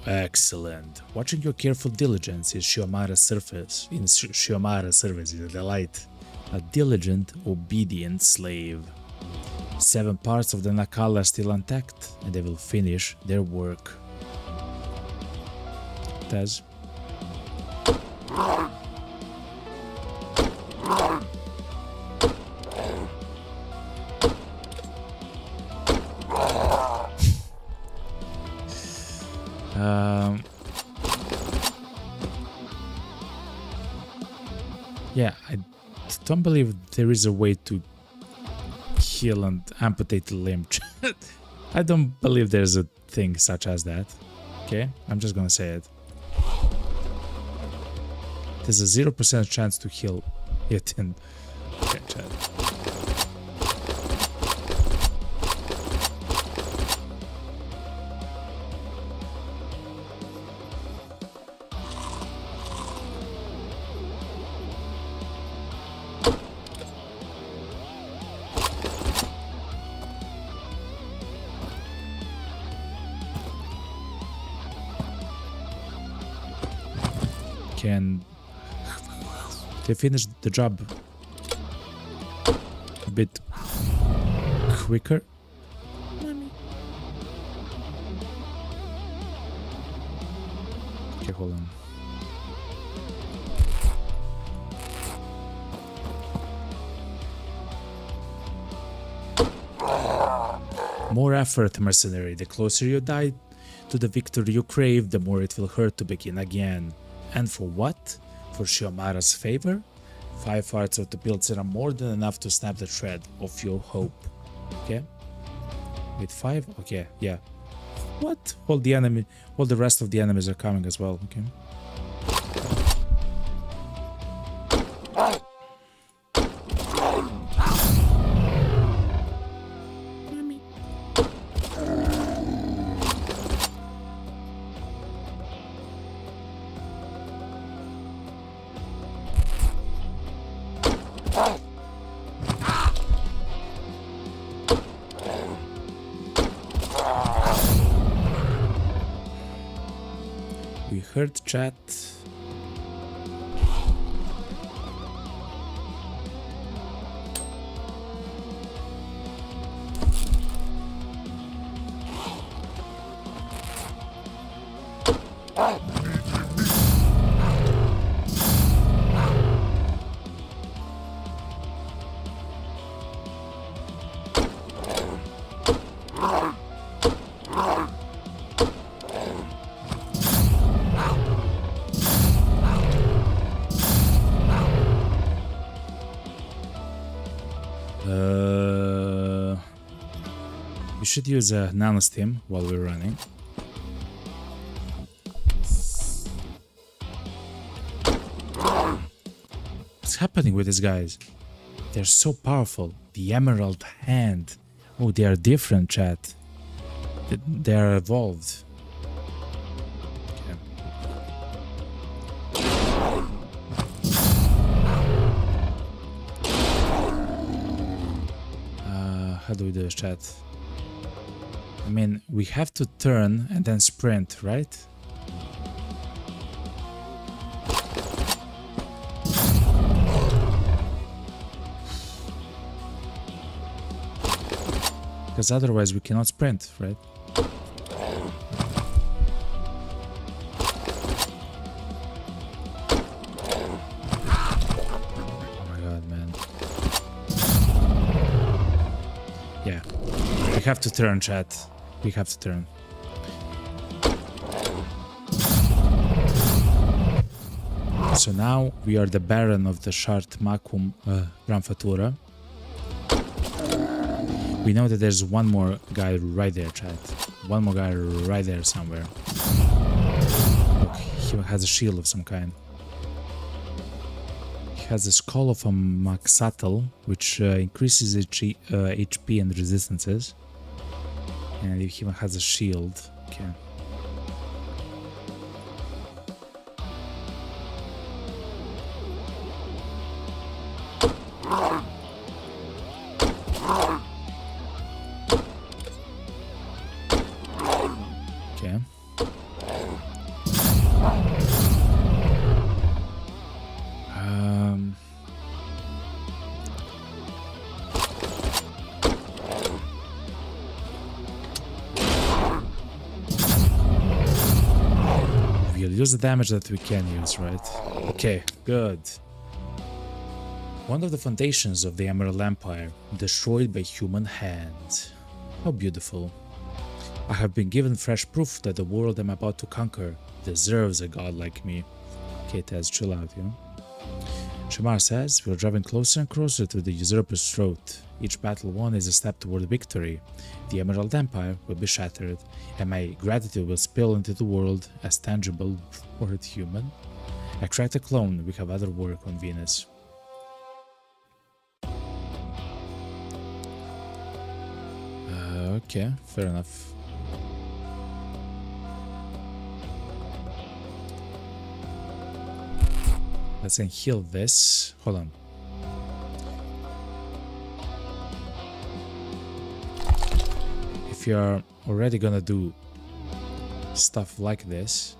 Excellent. Watching your careful diligence in Shiomara's service is a delight. A diligent, obedient slave. 7 parts of the Nakal are still intact, and they will finish their work. Tez. Yeah, I don't believe there is a way to heal and amputate the limb. I don't believe there's a thing such as that. Okay, I'm just gonna say it. There's a 0% chance to heal it in... Okay, chat. Can They finished the job a bit quicker. Okay, hold on. More effort, mercenary. The closer you die to the victory you crave, the more it will hurt to begin again. And for what? For Shiomara's favor? 5 hearts of the builds are more than enough to snap the thread of your hope. Okay? With 5? Okay, yeah. What? All the rest of the enemies are coming as well, okay? We heard chat. We should use a nanostim while we're running. What's happening with these guys? They're so powerful. The Emerald Hand. Oh, they are different, chat. They are evolved. How do we do this, chat? I mean, we have to turn and then sprint, right? Because otherwise we cannot sprint, right? Oh my god, man. Yeah. We have to turn, chat. We have to turn. So now we are the Baron of the Shart Macum Ramfatura. We know that there's one more guy right there, chat. One more guy right there somewhere. Look, he has a shield of some kind. He has the skull of a Maxatl, which increases HP and resistances. And he even has a shield. Okay. Okay. We'll use the damage that we can use, right? Okay, good. One of the foundations of the Emerald Empire, destroyed by human hands. How beautiful. I have been given fresh proof that the world I'm about to conquer deserves a god like me. Okay, Tez, chill out, you know? Shamar says, we're driving closer and closer to the usurper's throat. Each battle won is a step toward victory. The Emerald Empire will be shattered, and my gratitude will spill into the world as tangible word human. Extract a clone, we have other work on Venus. Okay, fair enough. Let's heal this. Hold on. If you're already gonna do stuff like this,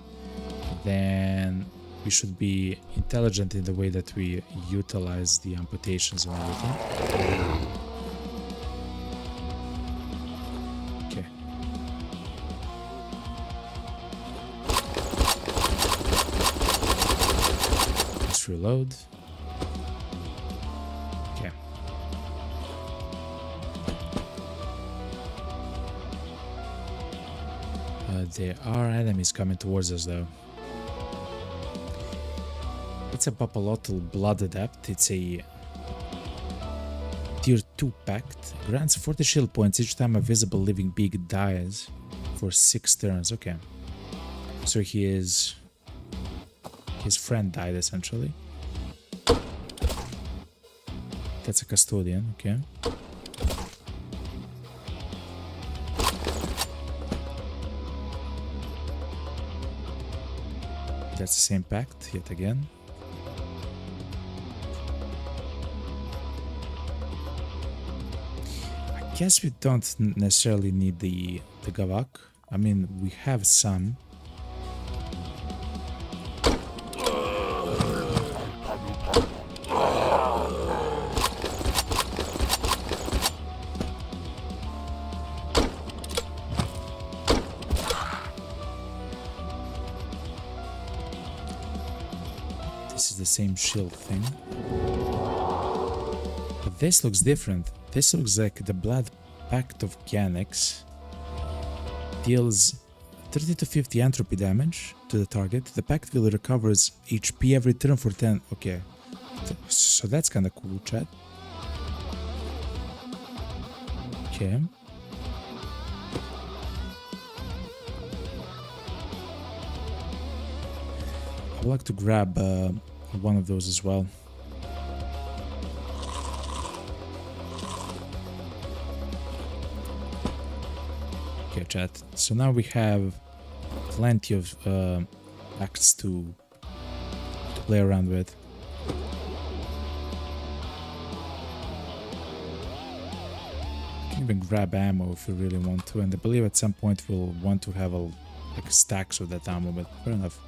then we should be intelligent in the way that we utilize the amputations and everything. Okay. Let's reload. Okay. There are enemies coming towards us though. It's a Papalotl Blood Adept. It's a Tier 2 pact. Grants 40 shield points each time a visible living being dies for 6 turns. Okay. So he is... his friend died essentially. That's a custodian. Okay. That's the same pact yet again. I guess we don't necessarily need the Gavak. I mean, we have some. This is the same shield thing. But this looks different. This looks like the Blood Pact of Ganex. Deals 30 to 50 entropy damage to the target. The pact will recover HP every turn for 10. Okay. So that's kind of cool, chat. Okay. I'd like to grab one of those as well. Okay, chat. So now we have plenty of acts to play around with. Can even grab ammo if we really want to, and I believe at some point we'll want to have like stacks of that ammo, but fair enough.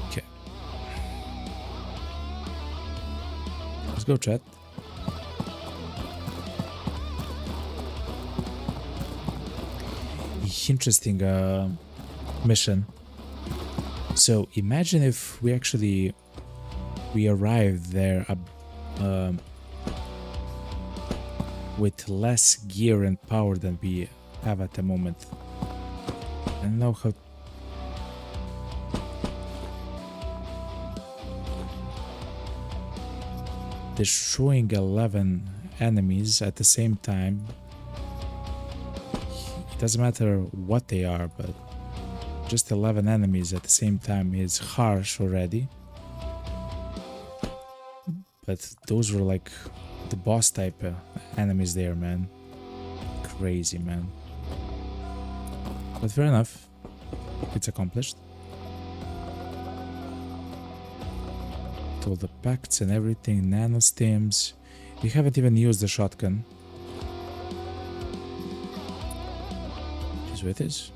Okay. Let's go, chat. Interesting mission. So imagine if we actually arrived there with less gear and power than we have at the moment. I don't know how. Destroying 11 enemies at the same time. Doesn't matter what they are, but just 11 enemies at the same time is harsh already. But those were like the boss type enemies there, man. Crazy, man. But fair enough. It's accomplished. With all the pacts and everything, nano stems. We haven't even used the shotgun. With this.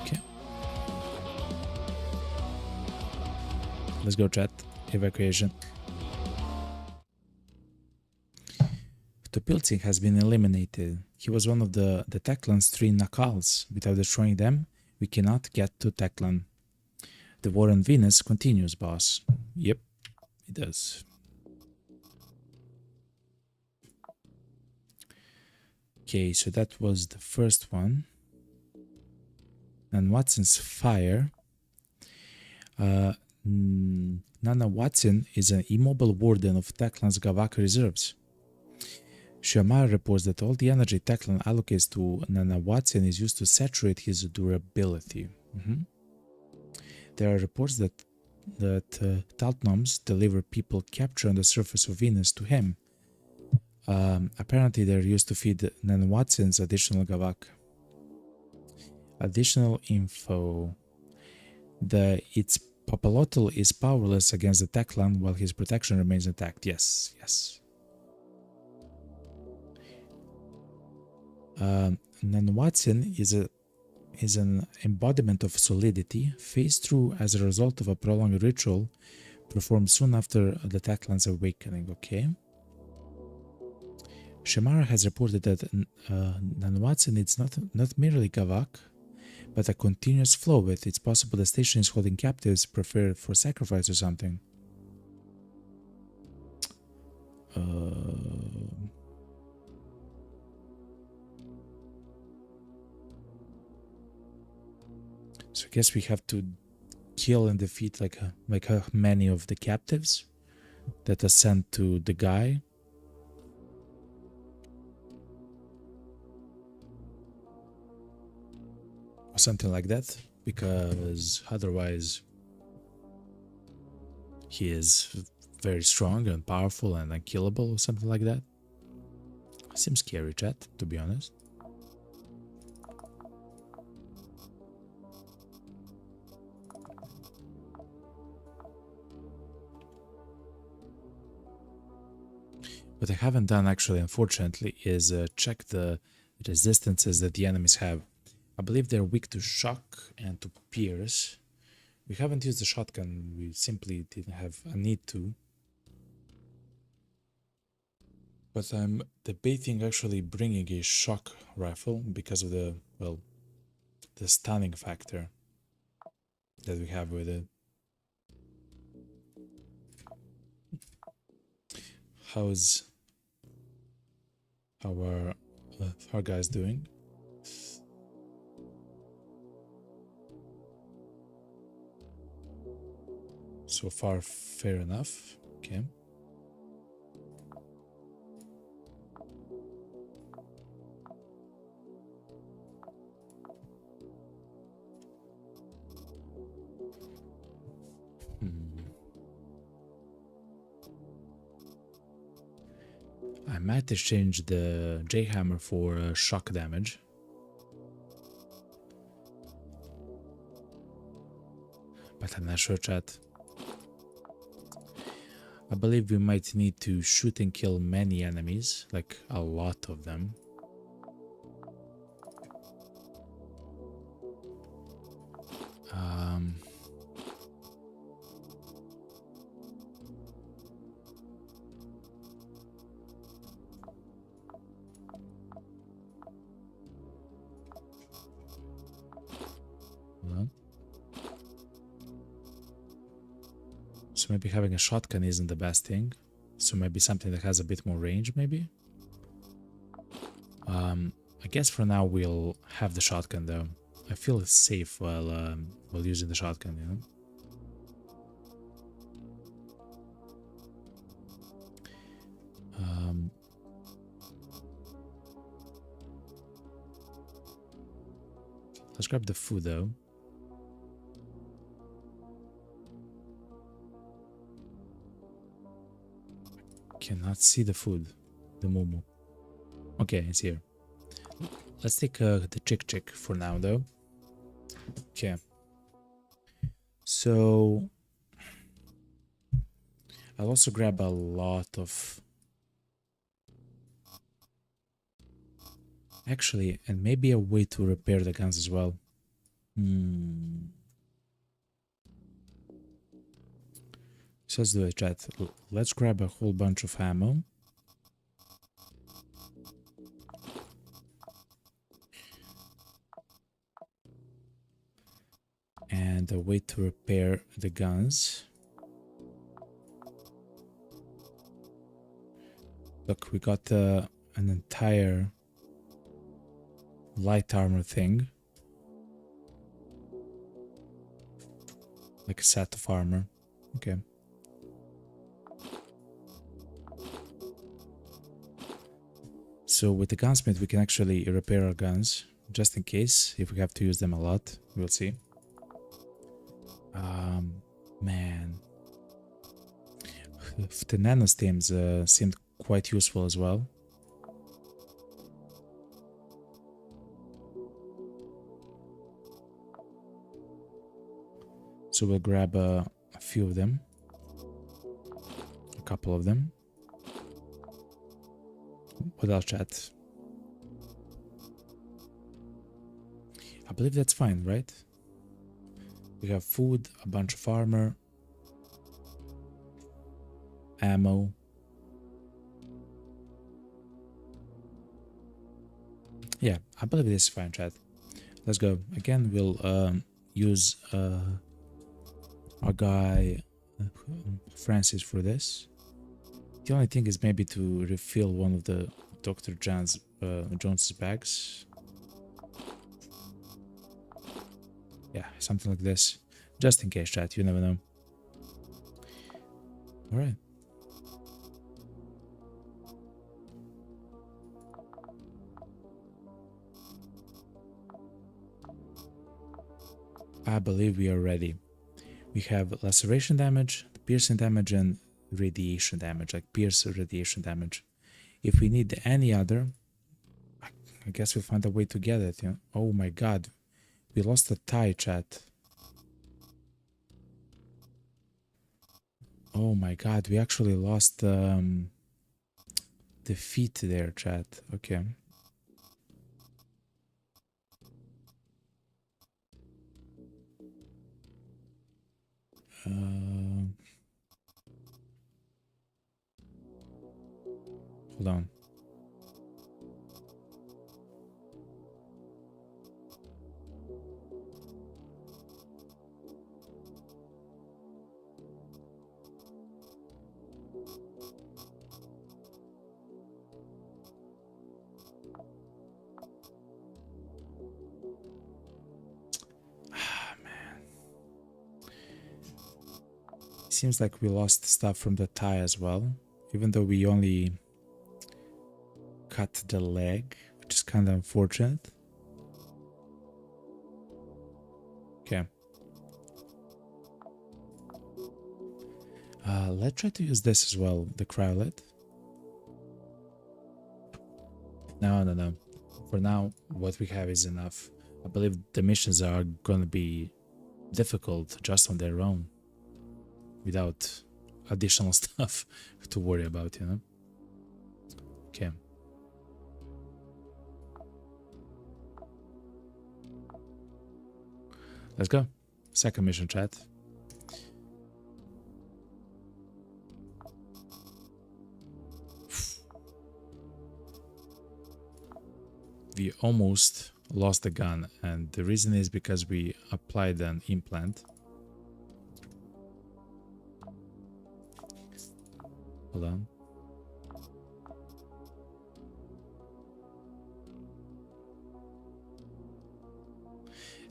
Okay. Let's go, chat. Evacuation. Topiltzing has been eliminated. He was one of the Tezctlan's 3 Nakals. Without destroying them, we cannot get to Tezctlan. The war on Venus continues, boss. Yep, it does. Okay, so that was the first one. And Watson's fire. Nana Watson is an immobile warden of Tezctlan's Gavak reserves. Shyamara reports that all the energy Tezctlan allocates to Nana Watson is used to saturate his durability. There are reports that Taltnoms deliver people captured on the surface of Venus to him. Apparently they're used to feed Nana Watson's additional Gavak. Additional info. its Popolotl is powerless against the Tezctlan while his protection remains intact. Yes, yes. Nanwatsin is an embodiment of solidity, phased through as a result of a prolonged ritual performed soon after the Tezctlan's awakening. Okay. Shemara has reported that Nanwatsin is not merely Gavak, but a continuous flow with. It's possible the station is holding captives prepared for sacrifice or something. So I guess we have to kill and defeat like many of the captives that are sent to the guy. Or something like that, because otherwise he is very strong and powerful and unkillable or something like that. Seems scary, chat, to be honest. What I haven't done actually, unfortunately, is check the resistances that the enemies have. I believe they're weak to shock and to pierce. We haven't used the shotgun, we simply didn't have a need to. But I'm debating actually bringing a shock rifle because of the, well, the stunning factor that we have with it. How's our guys doing? So far, fair enough. Okay. I might exchange the J-Hammer for shock damage. But I'm not sure, chat. I believe we might need to shoot and kill many enemies, like a lot of them. So maybe having a shotgun isn't the best thing. So maybe something that has a bit more range, maybe? I guess for now we'll have the shotgun though. I feel safe while using the shotgun, you know? Let's grab the food though. Cannot see the food. The Momo. Okay, it's here. Let's take the chick for now though. Okay. So I'll also grab a lot of... Actually, and maybe a way to repair the guns as well. So let's do it, chat. Let's grab a whole bunch of ammo. And a way to repair the guns. Look, we got an entire light armor thing. Like a set of armor. Okay. So with the gunsmith we can actually repair our guns, just in case, if we have to use them a lot, we'll see. Man. The nanostems seemed quite useful as well. So we'll grab a few of them. A couple of them. What else, chat? I believe that's fine, right? We have food, a bunch of armor, ammo. Yeah, I believe this is fine, chat. Let's go. Again, we'll use our guy Francis for this. The only thing is maybe to refill one of the Dr. Jones's bags. Yeah, something like this. Just in case, chat, you never know. Alright. I believe we are ready. We have laceration damage, piercing damage, and radiation damage, like pierce radiation damage. If we need any other, I guess we'll find a way to get it. You know? Oh my god, we lost a tie, chat. Oh my god, we actually lost the feet there, chat. Okay. Hold on. Seems like we lost stuff from the tie as well, even though we only cut the leg, which is kind of unfortunate. Okay. Let's try to use this as well, the cryolet. No. For now, what we have is enough. I believe the missions are gonna be difficult just on their own, without additional stuff to worry about, you know? Okay. Let's go. Second mission, chat. We almost lost the gun, and the reason is because we applied an implant. Hold on.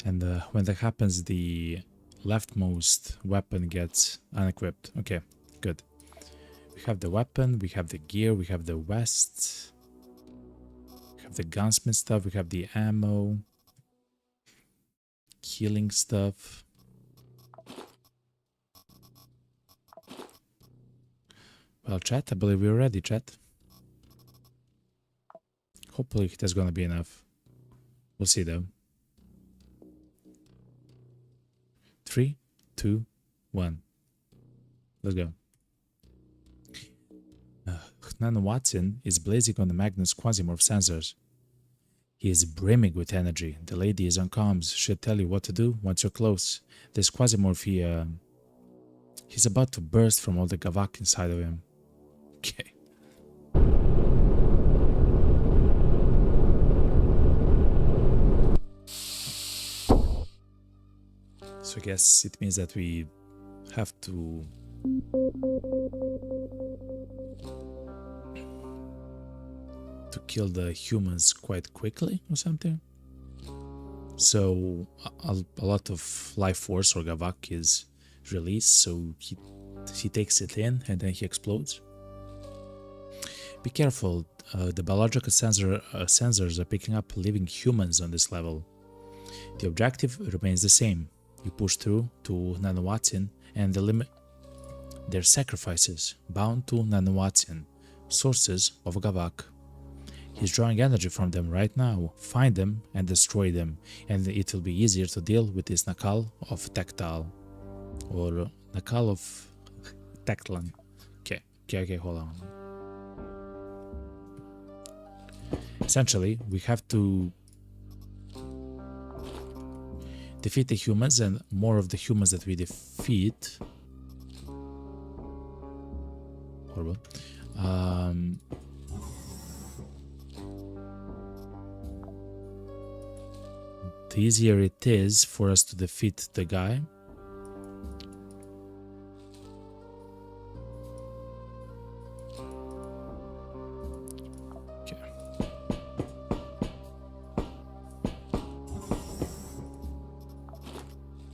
And when that happens, the leftmost weapon gets unequipped. Okay, good. We have the weapon, we have the gear, we have the vest, we have the gunsmith stuff, we have the ammo, healing stuff. Well, chat, I believe we're ready, chat. Hopefully that's gonna be enough. We'll see though. 3, 2, 1. Let's go. Nano Watson is blazing on the Magnus Quasimorph sensors. He is brimming with energy. The lady is on comms. She'll tell you what to do once you're close. This Quasimorph, he's about to burst from all the gavak inside of him. Okay. So I guess it means that we have to kill the humans quite quickly or something. So a lot of life force or gavak is released, so he takes it in and then he explodes. Be careful, the biological sensors are picking up living humans on this level. The objective remains the same. You push through to Nanowatsin and limit their sacrifices, bound to Nanowatsin, sources of Gavak. He's drawing energy from them right now. Find them and destroy them, and it will be easier to deal with this Nakal of Tezctlan. Or the call of Tezctlan. Okay, hold on. Essentially, we have to defeat the humans, and more of the humans that we defeat. Horrible. The easier it is for us to defeat the guy.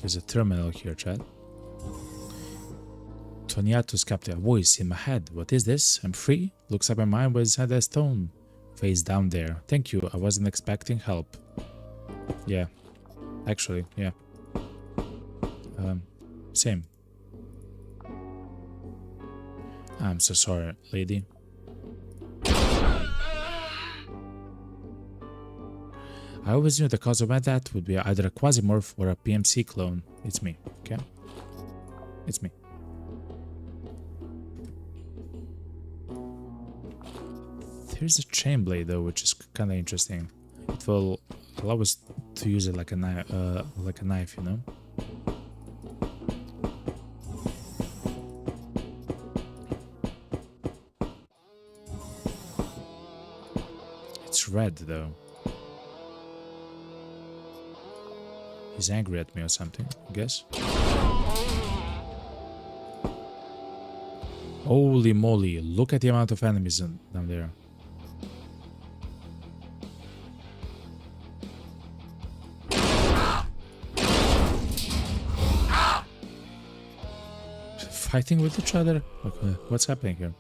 There's a terminal here, chat. Toniato's captive voice in my head. What is this? I'm free? Looks like my mind was inside a stone. Face down there. Thank you. I wasn't expecting help. Yeah. Actually, yeah. Same. I'm so sorry, lady. I always knew the cause of my death would be either a Quasimorph or a PMC clone. It's me, okay? It's me. There's a chain blade though, which is kind of interesting. It will allow us to use it like a knife, you know? It's red though. He's angry at me or something, I guess. Holy moly, look at the amount of enemies down there. Fighting with each other? Okay, what's happening here?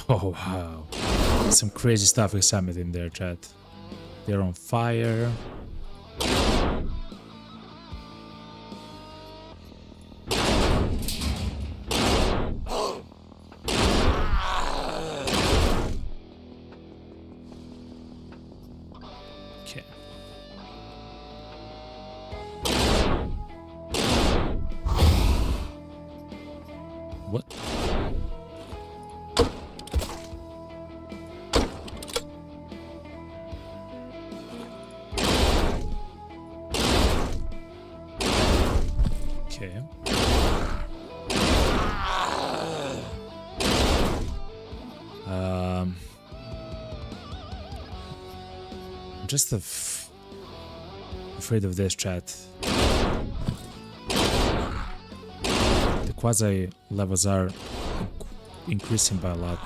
Oh wow, some crazy stuff is happening in there, chat. They're on fire. Okay. What? Okay. I'm just afraid of this, chat. The quasi levels are increasing by a lot.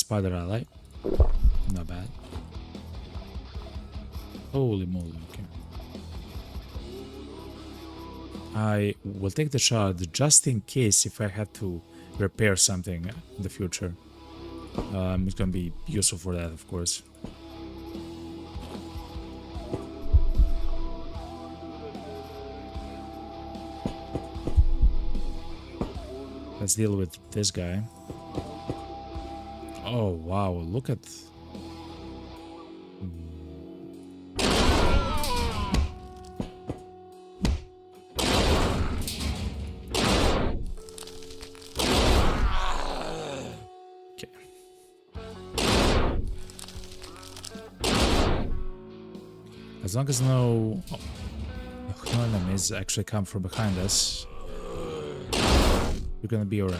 Spider ally. Not bad. Holy moly, okay. I will take the shard just in case if I had to repair something in the future. It's gonna be useful for that, of course. Let's deal with this guy. Oh wow, look at... Okay. As long as no enemies actually come from behind us, we're gonna be alright.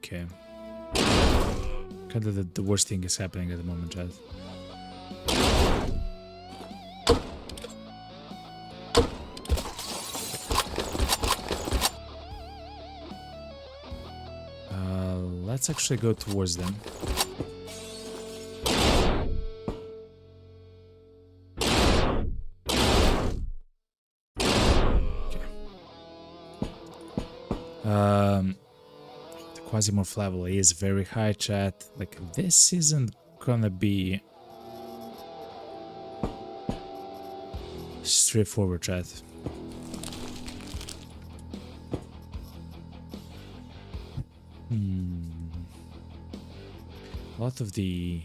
Okay. Kind of the worst thing is happening at the moment, Chad. Let's actually go towards them. The Quasimorph level is very high, chat. Like, this isn't gonna be straightforward, chat. A lot of the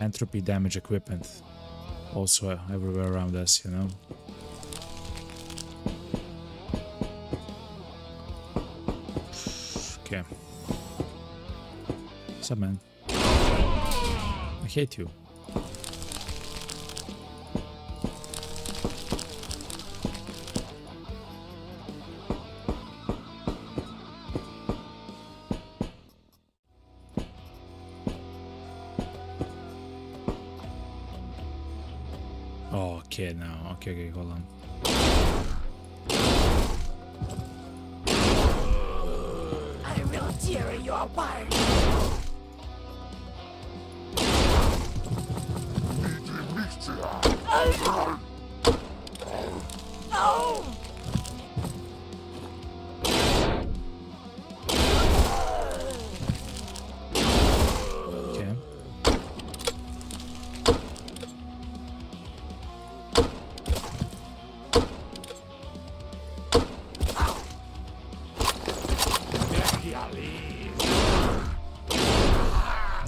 entropy damage equipment also everywhere around us, you know. Okay. What's up, man? I hate you. Oh, okay, now. Okay, hold on. I will tear you apart. Oh! Okay.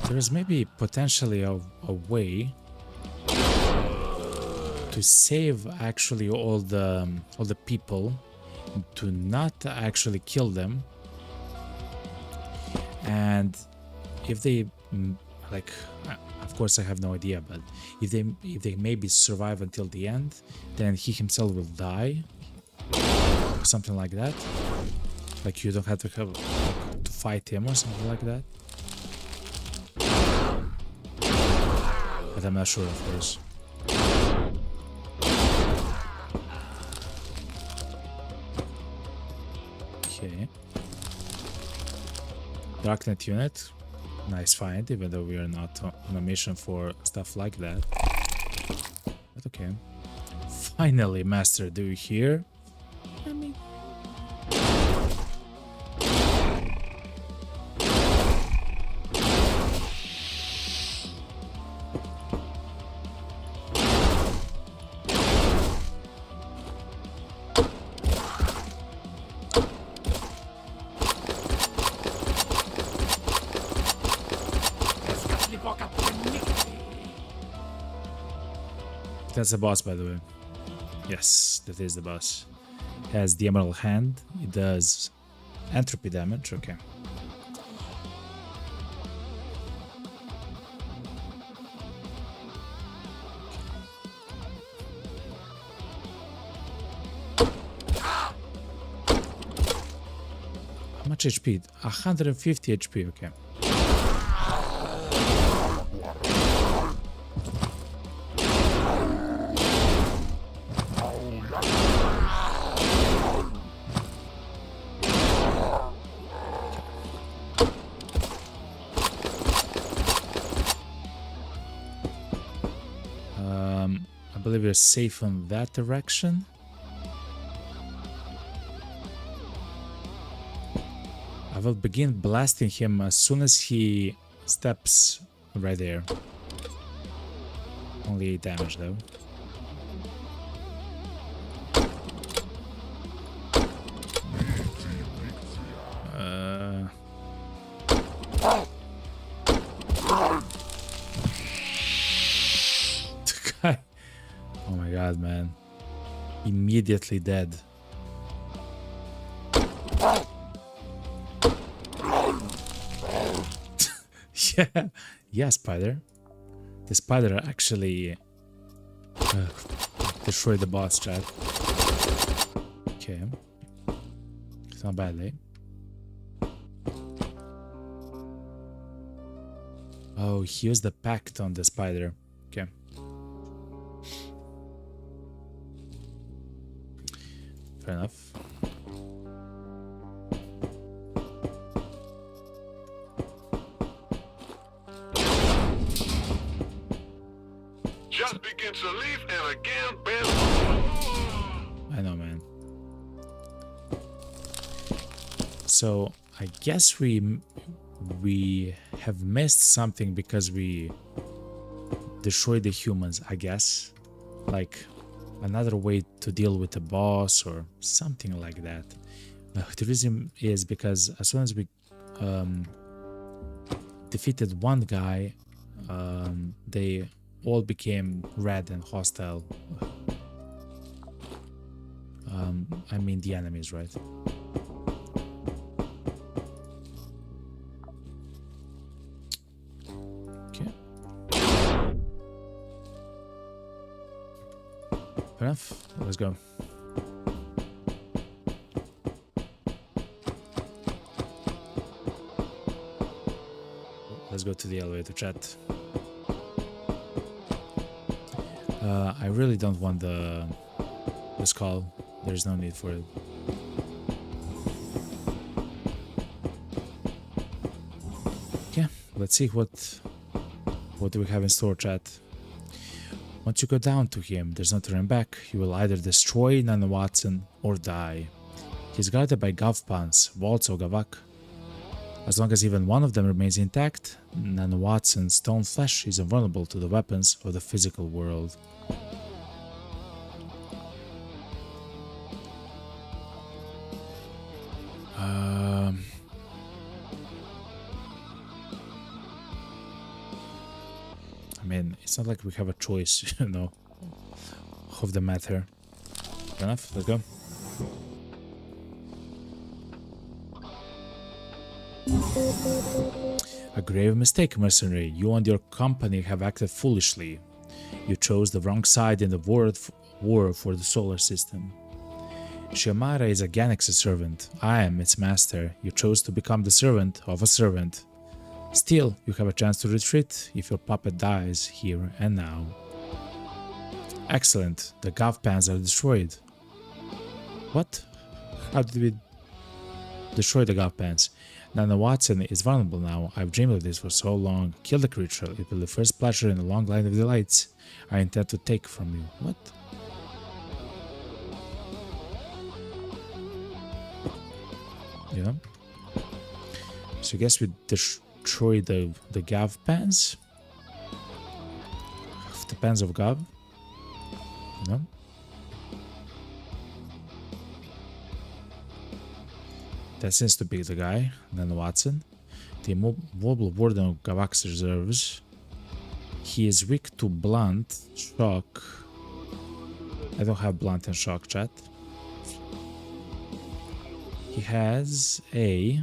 There's maybe potentially a way to save actually all the people, to not actually kill them, and if they like, of course I have no idea, but if they maybe survive until the end, then he himself will die, or something like that. Like, you don't have to fight him or something like that. But I'm not sure, of course. Okay. Darknet unit. Nice find, even though we are not on a mission for stuff like that. But okay. Finally, Master, do you hear? I mean... That's the boss, by the way. Yes, that is the boss. Has the Emerald Hand. It does entropy damage. Okay. How much HP? 150 HP. Okay. I believe we're safe in that direction. I will begin blasting him as soon as he steps right there. Only 8 damage though. Oh my god, man. Immediately dead. Yeah. Yeah, spider. The spider actually destroyed the boss, chat. Okay. It's not bad, eh? Oh, he used the pact on the spider. Okay. Fair enough. Just begin to leave and again bend. I know, man. So I guess we have missed something because we destroyed the humans, I guess. Like another way to deal with the boss or something like that. The reason is because as soon as we defeated one guy, they all became red and hostile. I mean the enemies, right? Okay. Fair enough. Let's go. Let's go to the elevator chat. I really don't want this call. There's no need for it. Okay, let's see what do we have in store, chat. Once you go down to him, there's no turning back. You will either destroy Nana Watson or die. He's guarded by Gavpans, Waltz or Gavak. As long as even one of them remains intact, Nana Watson's stone flesh is invulnerable to the weapons of the physical world. I mean, it's not like we have a choice, you know, of the matter. Fair enough, let's go. A grave mistake, mercenary. You and your company have acted foolishly. You chose the wrong side in the war for the solar system. Shiamara is a Galaxy servant. I am its master. You chose to become the servant of a servant. Still, you have a chance to retreat if your puppet dies here and now. Excellent. The Gavpans are destroyed. What? How did we destroy the Gavpans? Nana Watson is vulnerable now. I've dreamed of this for so long. Kill the creature. It will be the first pleasure in a long line of delights I intend to take from you. What? You know? So I guess we destroy the Gavpans? The pans of Gav? You know? That seems to be the guy, Nana Watson. The immobile warden of Gavak's reserves. He is weak to blunt, shock. I don't have blunt and shock, chat. He has a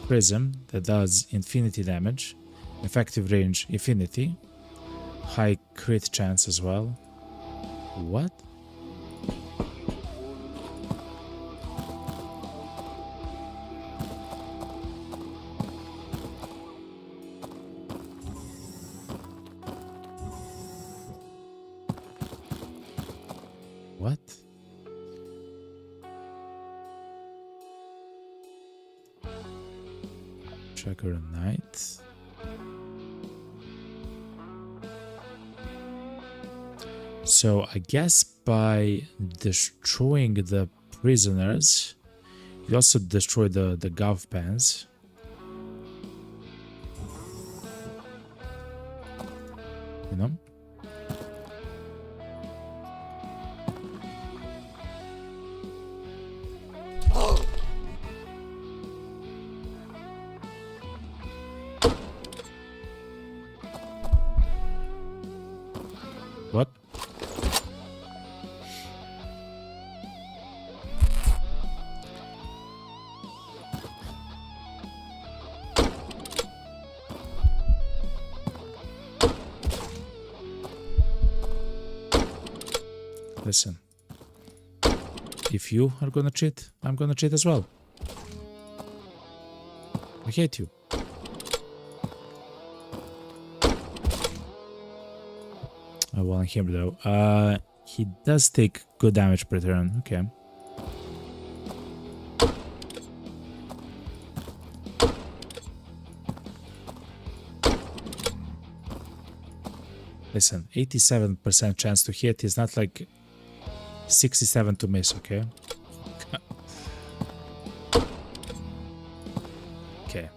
prism that does infinity damage, effective range infinity, high crit chance as well. What? What? Tracker Knight. So I guess by destroying the prisoners, you also destroy the Gavpans. You know? What? Listen. If you are gonna cheat, I'm gonna cheat as well. I hate you. well, on him though. He does take good damage per turn. Okay. Listen, 87% chance to hit is not like 67 to miss, okay? Okay.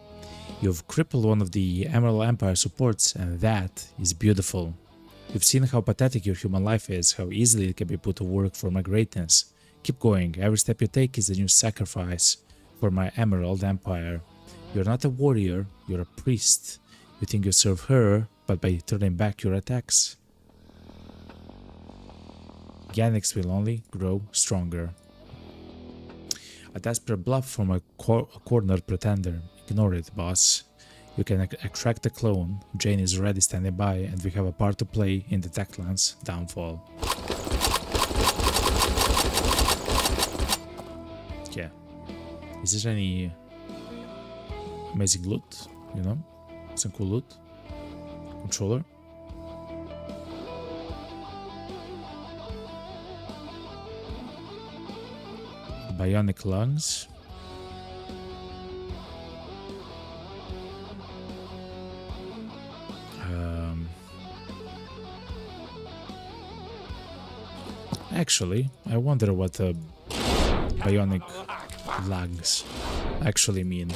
You've crippled one of the Emerald Empire supports, and that is beautiful. You've seen how pathetic your human life is, how easily it can be put to work for my greatness. Keep going. Every step you take is a new sacrifice for my Emerald Empire. You're not a warrior, you're a priest. You think you serve her, but by turning back your attacks, Ganix will only grow stronger. A desperate bluff from a cornered pretender. Ignore it, boss. You can extract a clone. Jane is already standing by, and we have a part to play in the Tezctlan's downfall. Yeah. Is there any amazing loot? You know? Some cool loot? Controller? Bionic lungs. Actually, I wonder what bionic lungs actually mean.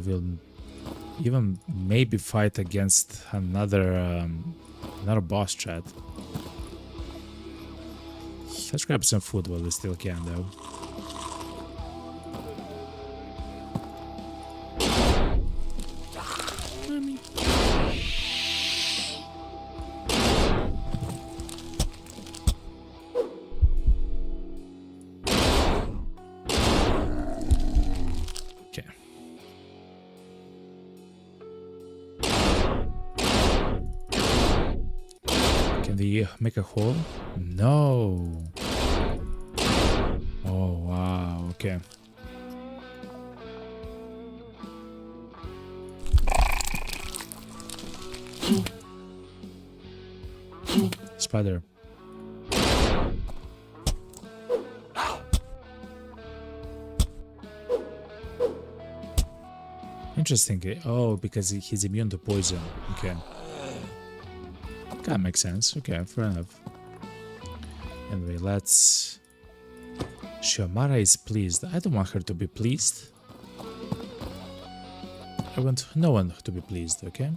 We'll even maybe fight against another boss, chat. Let's grab some food while we still can, though. Make a hole? No. Oh wow, okay. Spider. Interesting. Oh, because he's immune to poison. Okay. That makes sense. Okay, fair enough. Anyway, let's... Xiomara is pleased. I don't want her to be pleased. I want no one to be pleased, okay?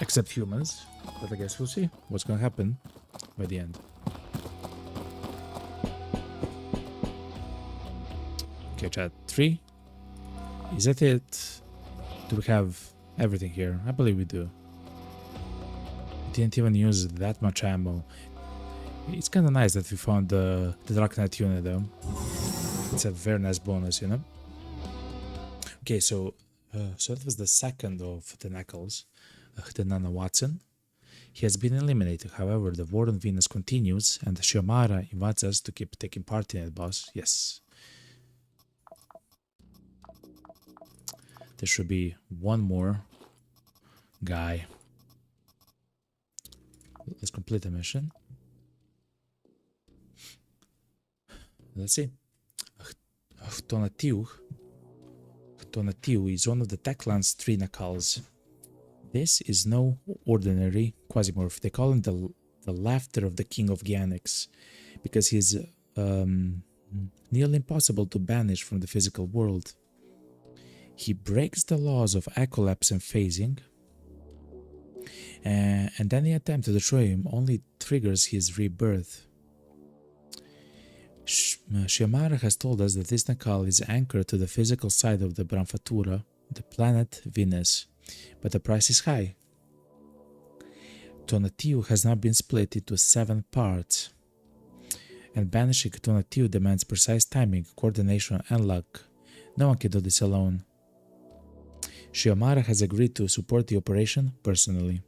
Except humans. But I guess we'll see what's gonna happen by the end. Okay, chat. 3. Is that it? Do we have everything here? I believe we do. Didn't even use that much ammo. It's kind of nice that we found the Dark Knight unit though. It's a very nice bonus, you know? Okay, so that was the second of the Knuckles, the Nana Watson. He has been eliminated, however, the war on Venus continues, and Xiomara invites us to keep taking part in it, boss. Yes. There should be one more guy. Let's complete the mission. Let's see. Htonatiu is one of the Tezctlan's 3 Knuckles. This is no ordinary Quasimorph. They call him the laughter of the king of Ganix, because he's nearly impossible to banish from the physical world. He breaks the laws of ecolapse and phasing, and any attempt to destroy him only triggers his rebirth. Xiomara has told us that this Nakal is anchored to the physical side of the Branfatura, the planet Venus, but the price is high. Tonatiuh has now been split into 7 parts, And banishing Tonatiuh demands precise timing, coordination, and luck. No one can do this alone. Shiomara has agreed to support the operation personally.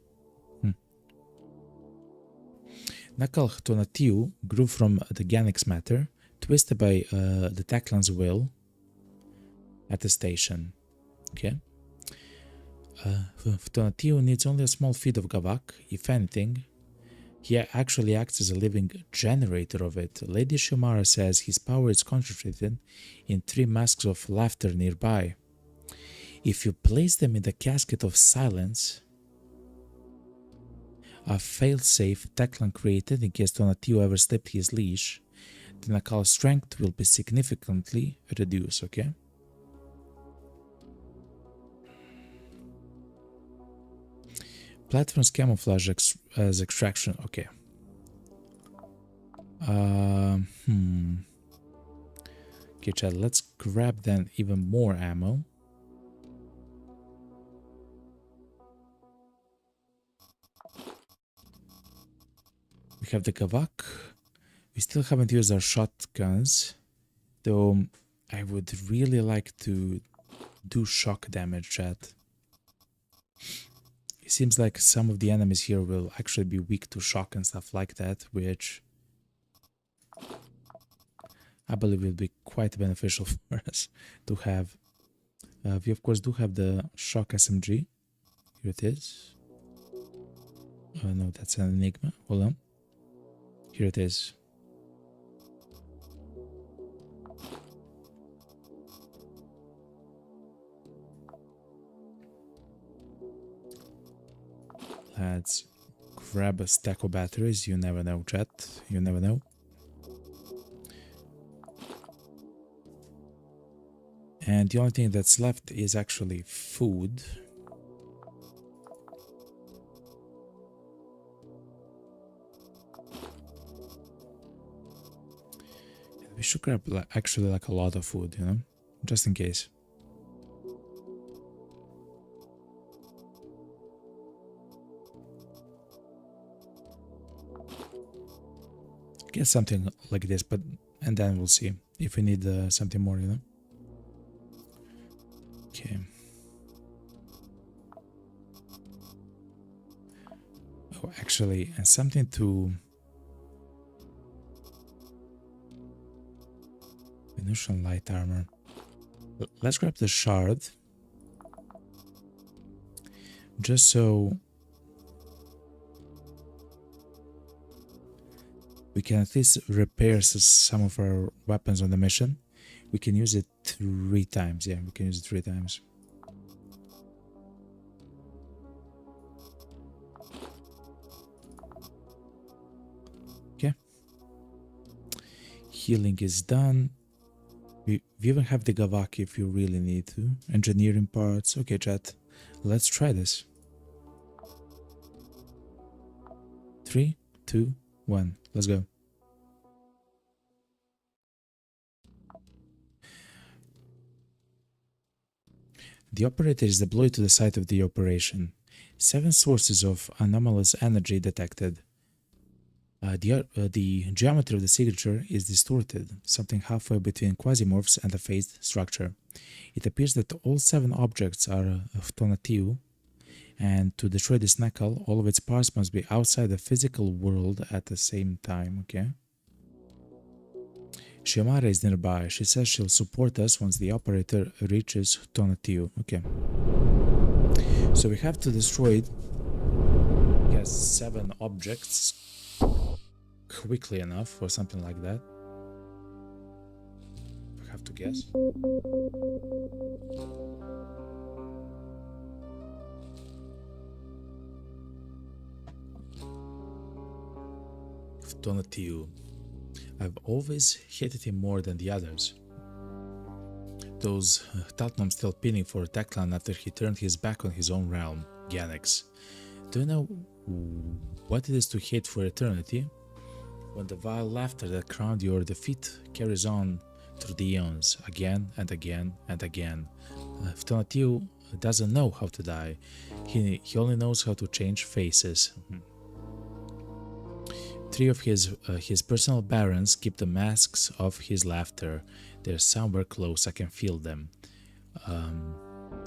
Nakal Tonatiuh grew from the Ganix matter, twisted by the Tezctlan's will at the station. Okay. Tonatiuh needs only a small feed of Gavak. If anything, he actually acts as a living generator of it. Lady Shiomara says his power is concentrated in 3 masks of laughter nearby. If you place them in the casket of silence, a fail-safe Tezctlan created in case Tonatiuh ever slipped his leash, the Nakal's strength will be significantly reduced, okay? Platform's camouflage as extraction, okay. Okay, Chad, let's grab then even more ammo. We have the Gavak. We still haven't used our shotguns, though I would really like to do shock damage, chat. It seems like some of the enemies here will actually be weak to shock and stuff like that, which I believe will be quite beneficial for us to have. We of course do have the shock SMG. Here it is. Oh no, that's an Enigma. Hold on. Here it is. Let's grab a stack of batteries. You never know, chat. You never know. And the only thing that's left is actually food. We should grab actually like a lot of food, you know, just in case. Get something like this, but and then we'll see if we need something more, you know. Okay. Oh, actually, and something to Venusian light armor. Let's grab the shard, just so we can at least repair some of our weapons on the mission. We can use it 3 times. Yeah, we can use it 3 times. Okay. Healing is done. We even have the Gavak if you really need to. Engineering parts. Okay, chat. Let's try this. 3, 2, 1. Let's go. The operator is deployed to the site of the operation. 7 sources of anomalous energy detected. The geometry of the signature is distorted, something halfway between Quasimorphs and a phased structure. It appears that all 7 objects are of Tonatiuh, and to destroy this Nakal, all of its parts must be outside the physical world at the same time, okay? Shiomara is nearby. She says she'll support us once the operator reaches Tonatiuh. Okay. So we have to destroy, I guess, 7 objects quickly enough or something like that. I have to guess. Tonatiuh. I've always hated him more than the others. Those Tezctlan still pinning for Tezctlan after he turned his back on his own realm, Ganix. Do you know what it is to hate for eternity? When the vile laughter that crowned your defeat carries on through the eons, again and again and again. Tonatiuh doesn't know how to die. He only knows how to change faces. 3 of his personal barons keep the masks of his laughter. They're somewhere close, I can feel them.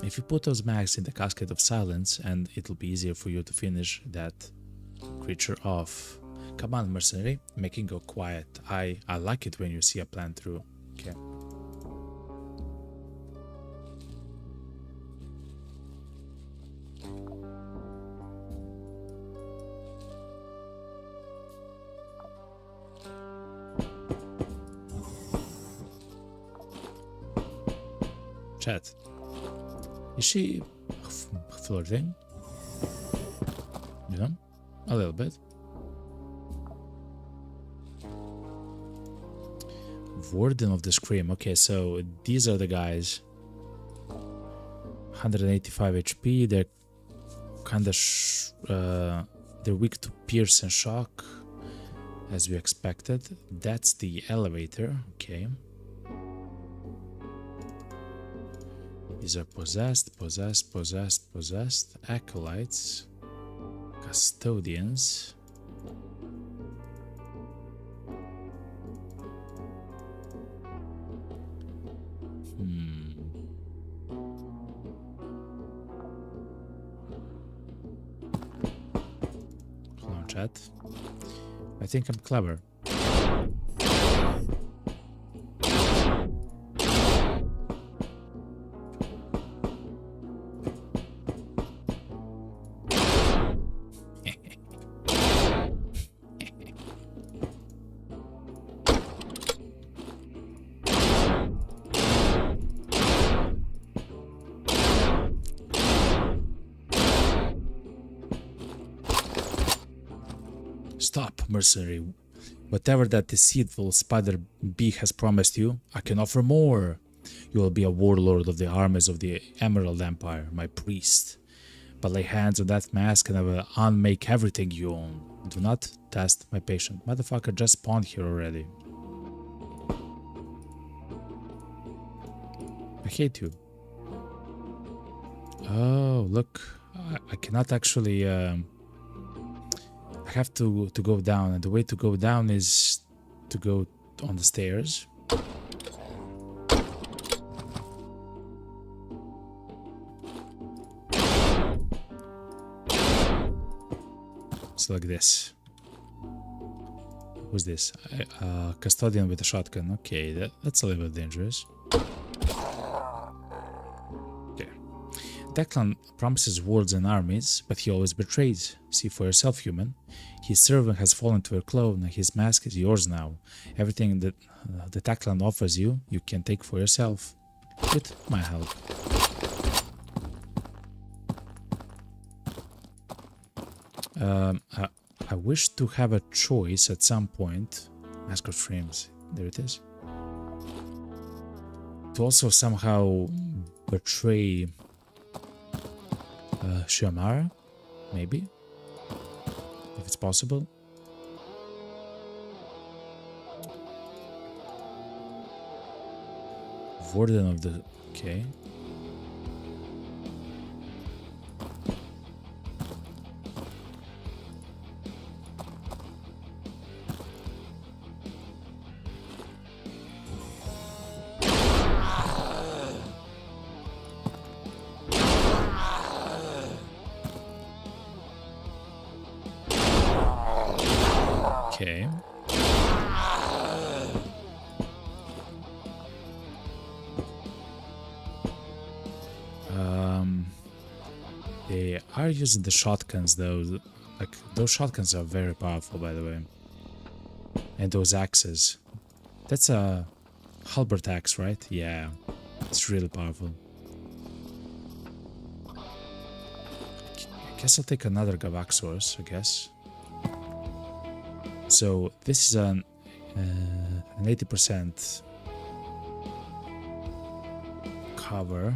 If you put those masks in the casket of silence, and it'll be easier for you to finish that creature off. Come on, mercenary, make it go quiet. I like it when you see a plan through. Okay. Chat. Is she flirting? You know? A little bit. Warden of the Scream. Okay, so these are the guys. 185 HP. They're kind of they're weak to pierce and shock, as we expected. That's the elevator. Okay. These are possessed. Acolytes. Custodians. Hold on, chat. I think I'm clever. Stop, mercenary. Whatever that deceitful spider bee has promised you, I can offer more. You will be a warlord of the armies of the Emerald Empire, my priest. But lay hands on that mask and I will unmake everything you own. Do not test my patience. Motherfucker just spawned here already. I hate you. Oh, look. I cannot actually... I have to go down, and the way to go down is to go on the stairs. So like this. Who's this? Custodian with a shotgun. Okay, that's a little bit dangerous. Tezctlan promises worlds and armies, but he always betrays. See for yourself, human. His servant has fallen to a clone, and his mask is yours now. Everything that the Tezctlan offers you, you can take for yourself. With my help. I wish to have a choice at some point. Mask of Dreams. There it is. To also somehow betray... Shamara, maybe, if it's possible. Warden of the... Okay. Okay. They are using the shotguns though. Like those shotguns are very powerful, by the way. And those axes. That's a halberd axe, right? Yeah, it's really powerful. I guess I'll take another Gavaxor's, I guess. So this is an 80% cover.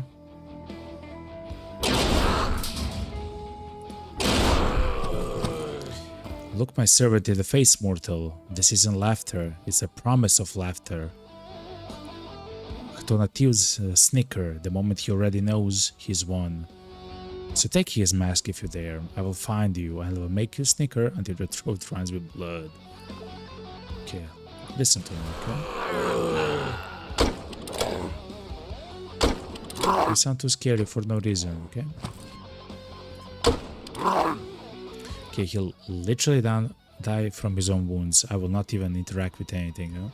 Look my servant in the face, mortal. This isn't laughter, it's a promise of laughter. Tonatiu's snicker the moment he already knows he's won. So take his mask if you dare. I will find you and I will make you snicker until your throat runs with blood. Okay, listen to me, okay? You sound too scary for no reason, okay? Okay, he'll literally die from his own wounds. I will not even interact with anything, you know?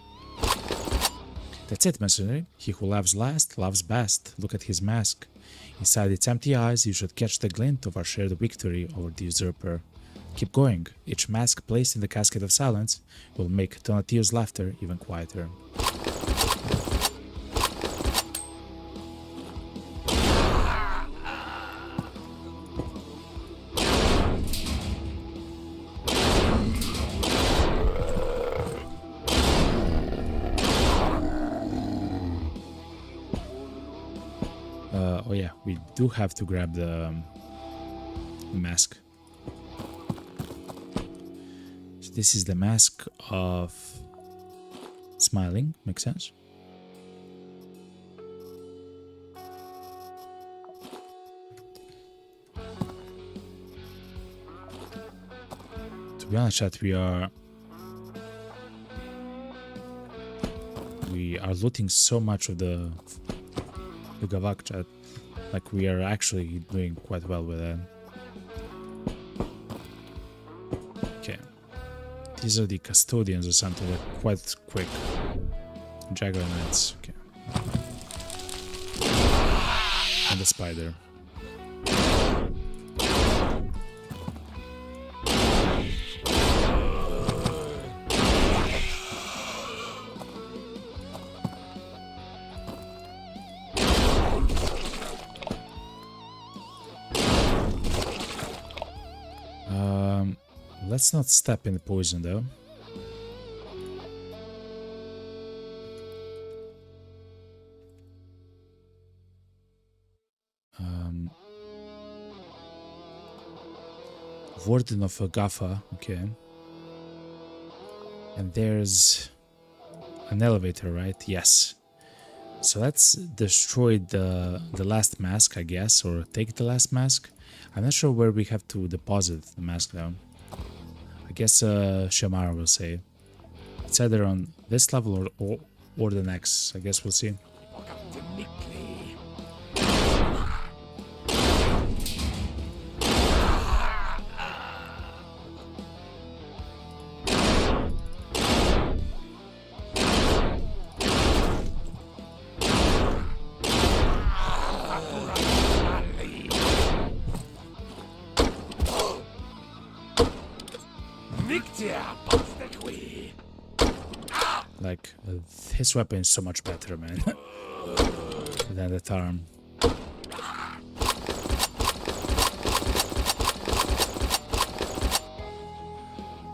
That's it, mercenary. He who loves last, loves best. Look at his mask. Inside its empty eyes, you should catch the glint of our shared victory over the usurper. Keep going. Each mask placed in the casket of silence will make Donatello's laughter even quieter. Oh yeah, we do have to grab the mask. So this is the mask of smiling, makes sense. To be honest, chat, we are looting so much of the Gavak chat. Like, we are actually doing quite well with that. Okay. These are the custodians or something. They're quite quick. Jaggernauts. Okay. And the spider. Let's not step in the poison though. Warden of Agafa, okay. And there's an elevator, right? Yes. So let's destroy the last mask, I guess, or take the last mask. I'm not sure where we have to deposit the mask though. I guess Shamara will say. It's either on this level or the next. I guess we'll see. Like, his weapon is so much better, man, than that arm.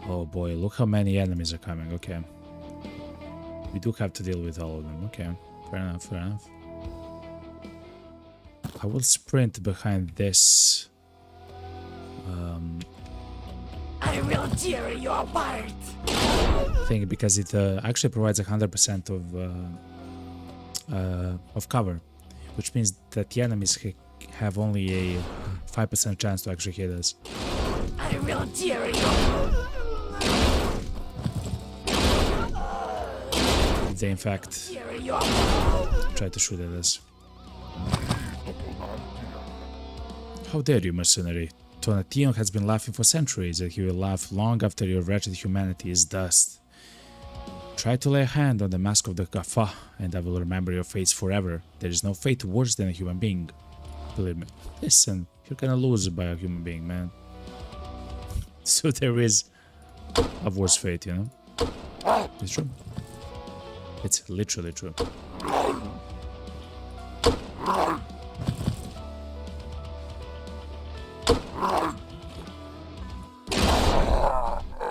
Oh boy, look how many enemies are coming. Okay. We do have to deal with all of them. Okay, fair enough, fair enough. I will sprint behind this. I will tear you apart. Thing, because it actually provides 100% of cover, which means that the enemies have only a 5% chance to actually hit us. I will tear you. They in fact try to shoot at us. How dare you, mercenary? Donatello has been laughing for centuries, and he will laugh long after your wretched humanity is dust. Try to lay a hand on the mask of the Gafa, and I will remember your face forever. There is no fate worse than a human being. Believe me. Listen, you're gonna lose by a human being, man. So there is a worse fate, you know? It's true. It's literally true.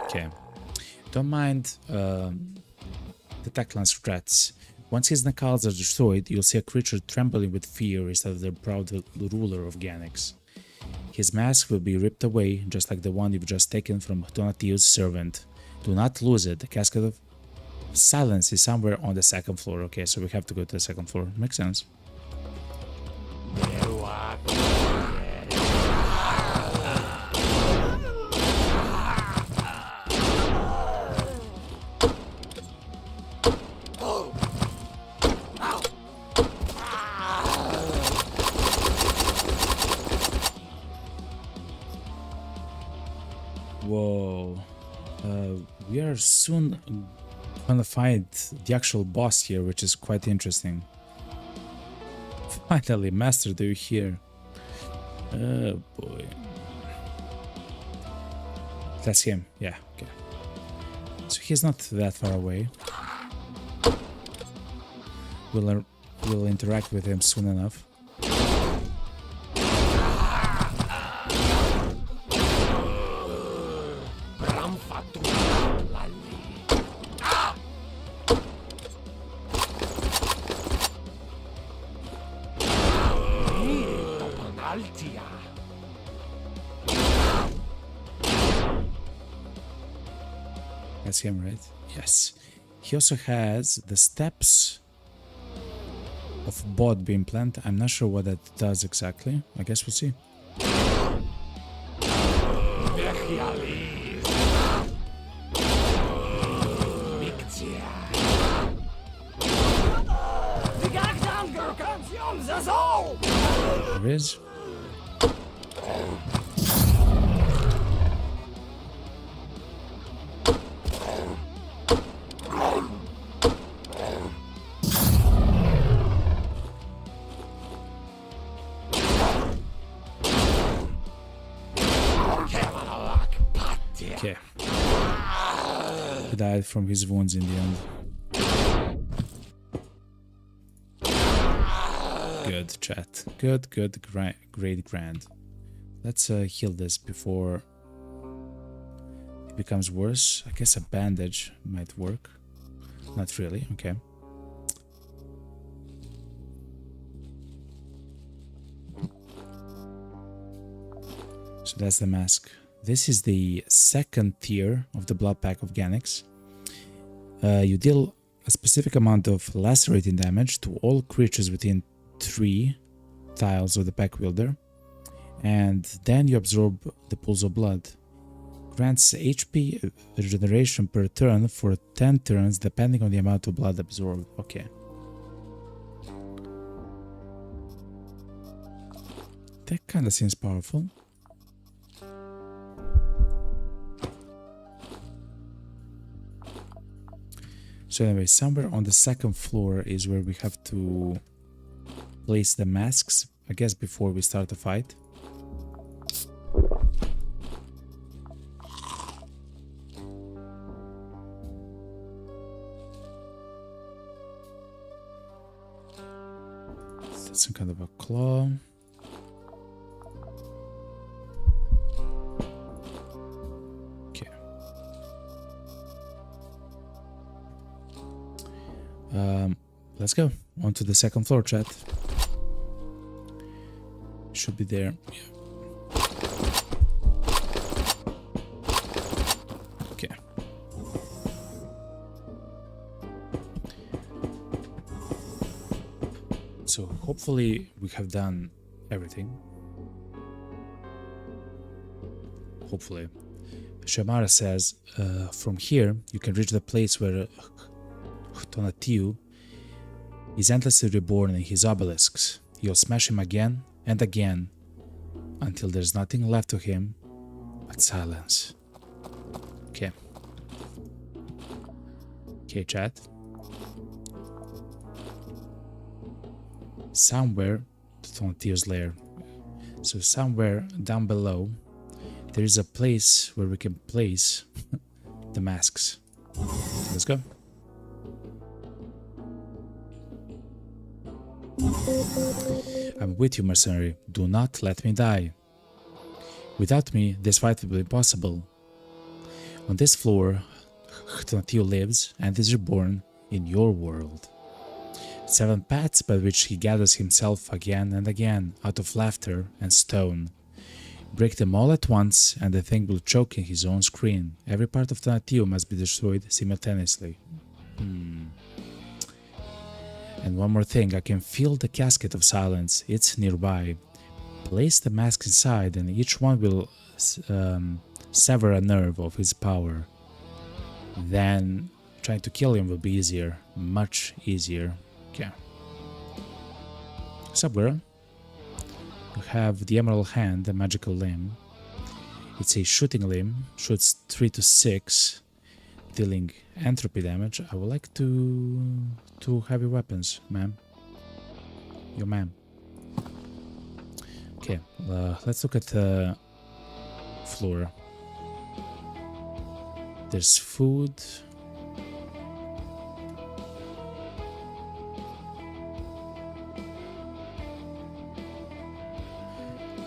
Okay. Don't mind the Tezctlan's threats. Once his Nakals are destroyed, you'll see a creature trembling with fear instead of the proud ruler of Ganix. His mask will be ripped away, just like the one you've just taken from Donatello's servant. Do not lose it. The casket of silence is somewhere on the second floor. Okay, so we have to go to the second floor. Makes sense. Whoa. We are soon gonna find the actual boss here, which is quite interesting. Finally, Master, do you hear? Oh boy. That's him. Yeah, okay. So he's not that far away. We'll interact with him soon enough. That's him, right? Yes. He also has the steps of bot being planted. I'm not sure what that does exactly. I guess we'll see. There is. Okay. He died from his wounds in the end. Good, chat. Good, great, grand. Let's heal this before it becomes worse. I guess a bandage might work. Not really, okay. So that's the mask. This is the second tier of the blood pack of Ganax. You deal a specific amount of lacerating damage to all creatures within 3 tiles of the pack wielder, and then you absorb the pools of blood. Grants HP regeneration per turn for 10 turns depending on the amount of blood absorbed. Okay. That kinda seems powerful. So anyway, somewhere on the second floor is where we have to place the masks, I guess, before we start the fight. That's some kind of a claw. Okay. Let's go on to the second floor, chat. Should be there. Yeah. Okay. So hopefully we have done everything. Hopefully. Shamara says, from here you can reach the place where Tonatiuh is endlessly reborn in his obelisks. You'll smash him again and again until there's nothing left to him but silence. Okay. Okay, chat. Somewhere, Tonatiuh's lair. So somewhere down below, there is a place where we can place the masks. Let's go. I'm with you, mercenary. Do not let me die. Without me, this fight will be impossible. On this floor, Tonatiuh lives and is reborn in your world. 7 paths by which he gathers himself again and again out of laughter and stone. Break them all at once and the thing will choke in his own screen. Every part of Tonatiuh must be destroyed simultaneously. And one more thing, I can feel the casket of silence. It's nearby. Place the mask inside and each one will sever a nerve of his power. Then trying to kill him will be easier. Much easier. Okay. What's up, girl? You have the Emerald Hand, the magical limb. It's a shooting limb, shoots 3 to 6, dealing entropy damage. I would like to heavy weapons, ma'am. Yo, ma'am. Okay, let's look at the floor. There's food.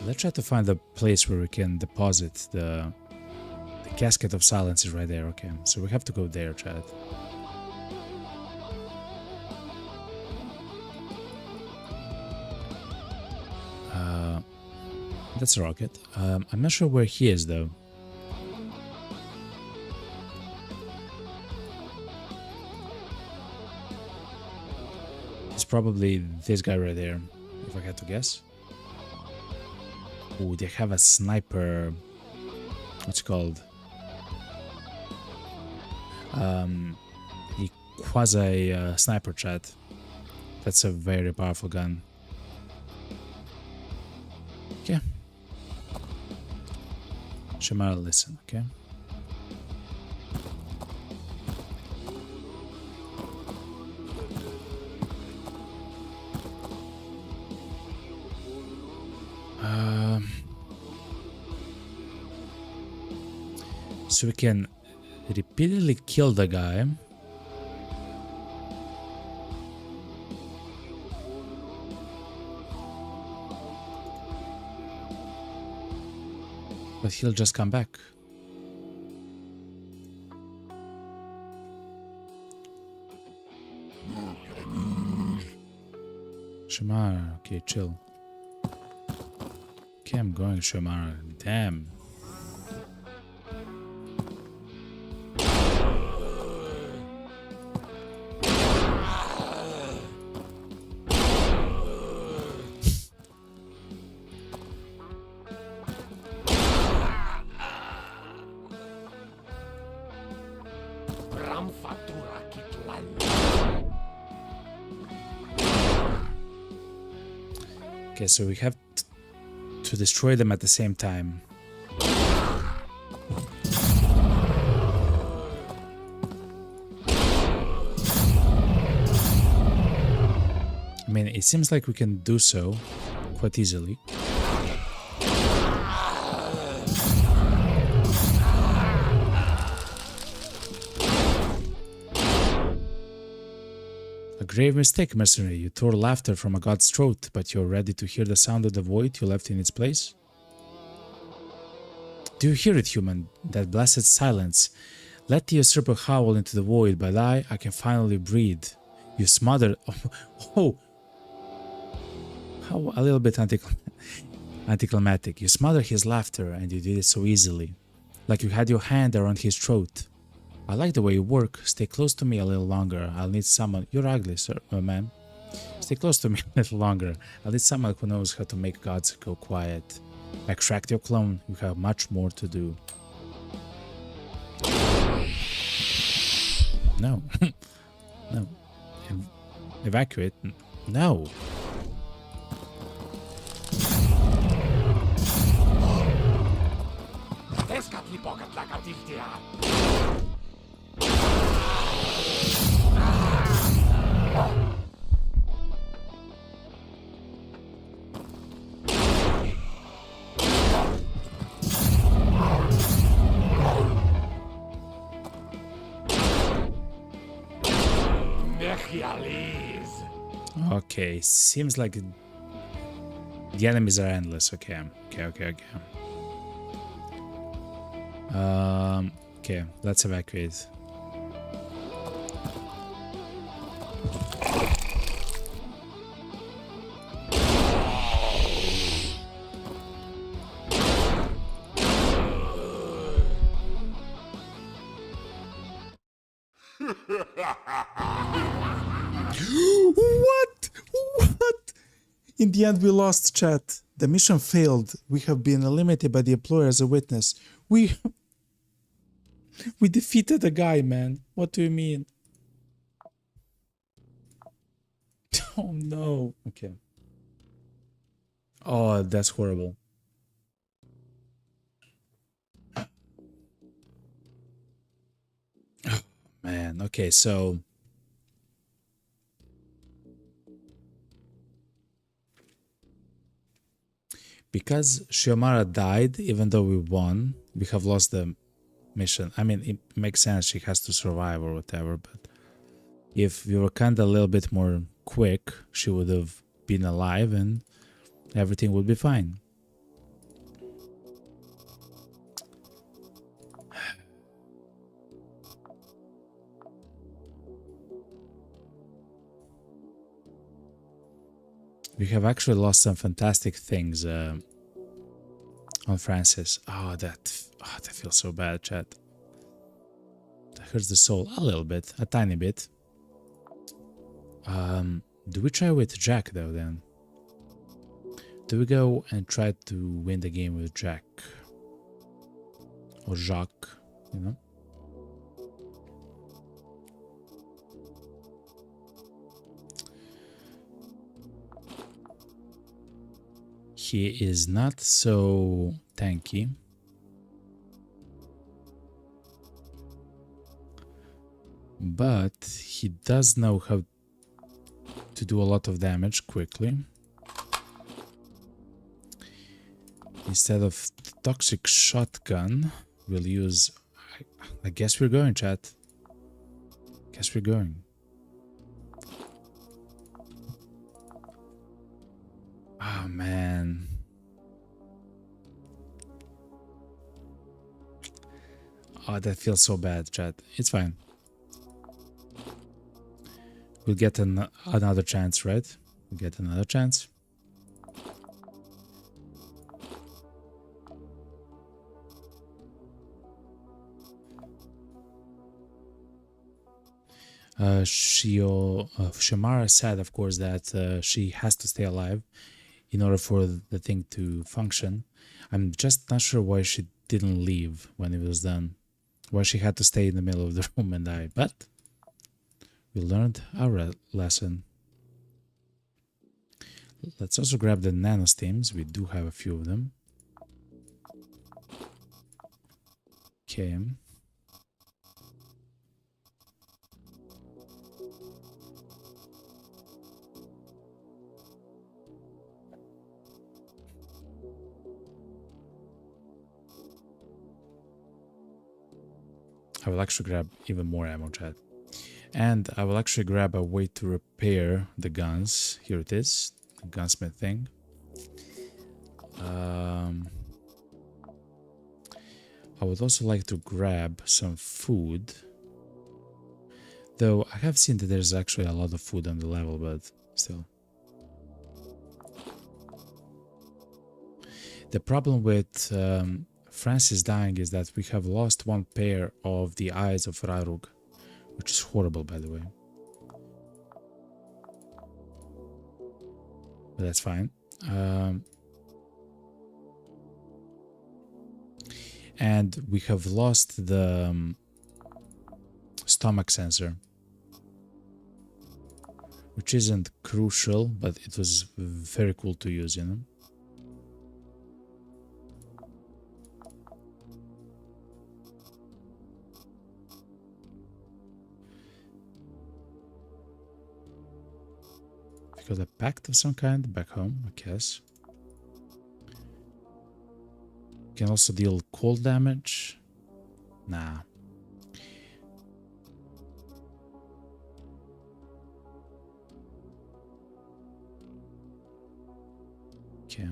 Let's try to find the place where we can deposit the casket of silence is right there. Okay, so we have to go there, Chad. That's a rocket. I'm not sure where he is though. It's probably this guy right there, if I had to guess. Oh, they have a sniper. What's it called? A quasi sniper, chat. That's a very powerful gun. Okay. Shamar, listen, okay? So we can repeatedly kill the guy. But he'll just come back. Shamar, okay, chill. Okay, I'm going, Shamar. Damn. Okay, so we have to destroy them at the same time. I mean, it seems like we can do so quite easily. A grave mistake, mercenary. You tore laughter from a god's throat, but you're ready to hear the sound of the void you left in its place? Do you hear it, human? That blessed silence. Let the usurper howl into the void, but I can finally breathe. You smothered... Oh! How a little bit anticlimactic. You smothered his laughter, and you did it so easily. Like you had your hand around his throat. I like the way you work. Stay close to me a little longer. I'll need someone... You're ugly, sir, ma'am. Stay close to me a little longer. I'll need someone who knows how to make gods go quiet. Extract your clone. You have much more to do. No. No. Evacuate. No. Okay, seems like the enemies are endless. Okay. Okay, let's evacuate. What? In the end, we lost, chat. The mission failed. We have been eliminated by the employer as a witness. We defeated the guy, man. What do you mean? Oh no. Okay. Oh, that's horrible. man. Okay, so because Shiomara died, even though we won, we have lost the mission. I mean, it makes sense. She has to survive or whatever. But if we were kind of a little bit more quick, she would have been alive and everything would be fine. We have actually lost some fantastic things on Francis. That feels so bad, chat. That hurts the soul a little bit, a tiny bit. Do we try with Jack though then? Do we go and try to win the game with Jack? Or Jacques, you know? He is not so tanky. But he does know how to do a lot of damage quickly. Instead of the toxic shotgun, we'll use... I guess we're going, chat. Guess we're going. Oh, man. Oh, that feels so bad, chat. It's fine. We'll get another chance, right? We'll get another chance. Shamara said, of course, that she has to stay alive in order for the thing to function. I'm just not sure why she didn't leave when it was done. Why she had to stay in the middle of the room and die. But we learned our lesson. Let's also grab the nanosteams. We do have a few of them. Okay. I will actually grab even more ammo, chat. And I will actually grab a way to repair the guns. Here it is, the gunsmith thing. I would also like to grab some food. Though I have seen that there's actually a lot of food on the level, but still. The problem with Francis dying is that we have lost one pair of the eyes of Rarug. Which is horrible, by the way. But that's fine. And we have lost the stomach sensor. Which isn't crucial, but it was very cool to use, you know? Got a pact of some kind back home, I guess. Can also deal cold damage. Nah. Okay.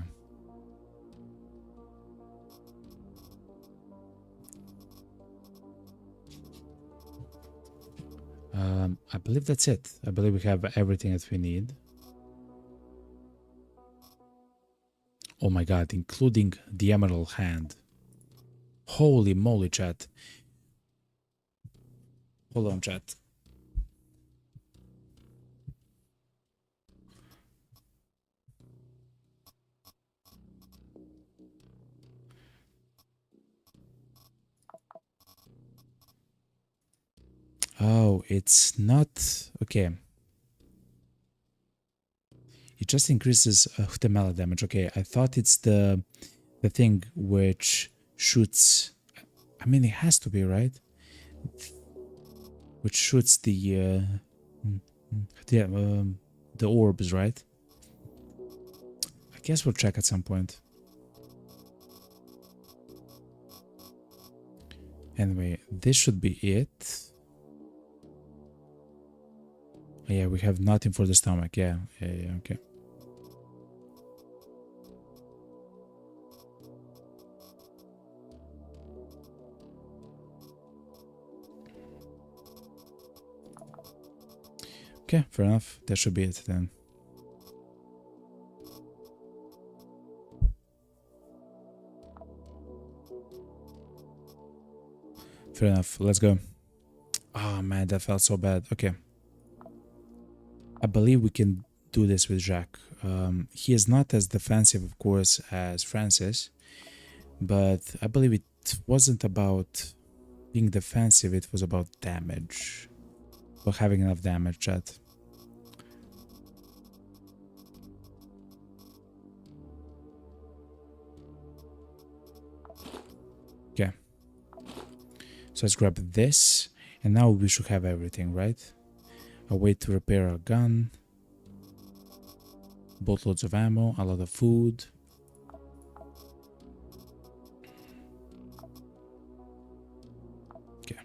I believe that's it. I believe we have everything that we need. Oh my god, including the emerald hand. Holy moly, chat. Hold on, chat. Oh, it's not... Okay. It just increases the melee damage. Okay, I thought it's the thing which shoots... I mean, it has to be, right? which shoots the the orbs, right? I guess we'll check at some point. Anyway, this should be it. Yeah, we have nothing for the stomach. Yeah, okay. Okay, fair enough. That should be it then. Fair enough. Let's go. Oh man, that felt so bad. Okay. I believe we can do this with Jack. He is not as defensive, of course, as Francis, but I believe it wasn't about being defensive, it was about damage. Or having enough damage, chat. Okay. So let's grab this, and now we should have everything, right? A way to repair our gun, boatloads of ammo, a lot of food. Okay.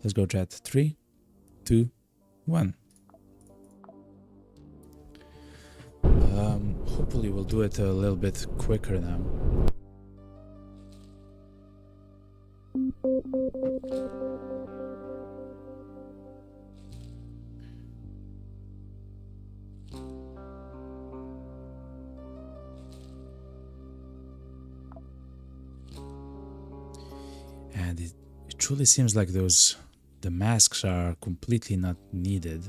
Let's go, chat. 3, 2, 1. Hopefully we'll do it a little bit quicker now. And it truly seems like the masks are completely not needed.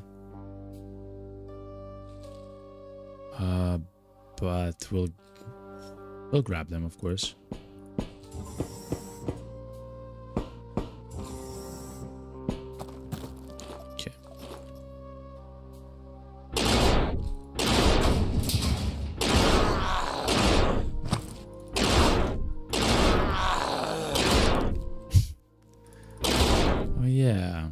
But we'll grab them, of course. Okay. Oh yeah.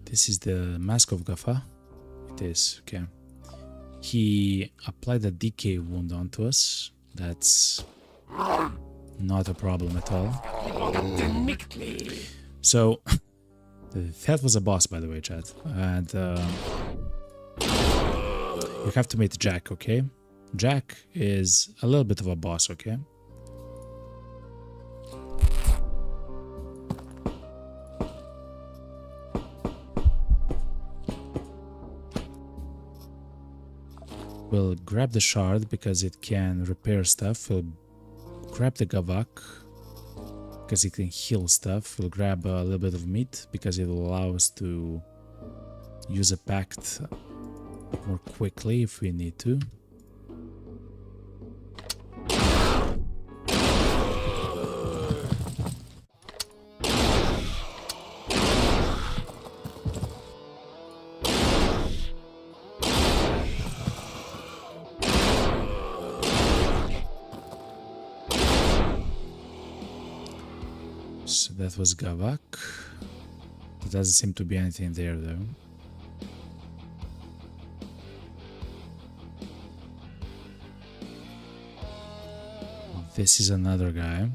This is the Mask of Gaffa. It is, okay. He applied a decay wound onto us. That's not a problem at all. So, that was a boss, by the way, chat. And you have to meet Jack, okay? Jack is a little bit of a boss, okay? We'll grab the shard because it can repair stuff. We'll grab the Gavak because it can heal stuff. We'll grab a little bit of meat because it will allow us to use a pact more quickly if we need to. So that was Gavak. There doesn't seem to be anything there though. This is another guy.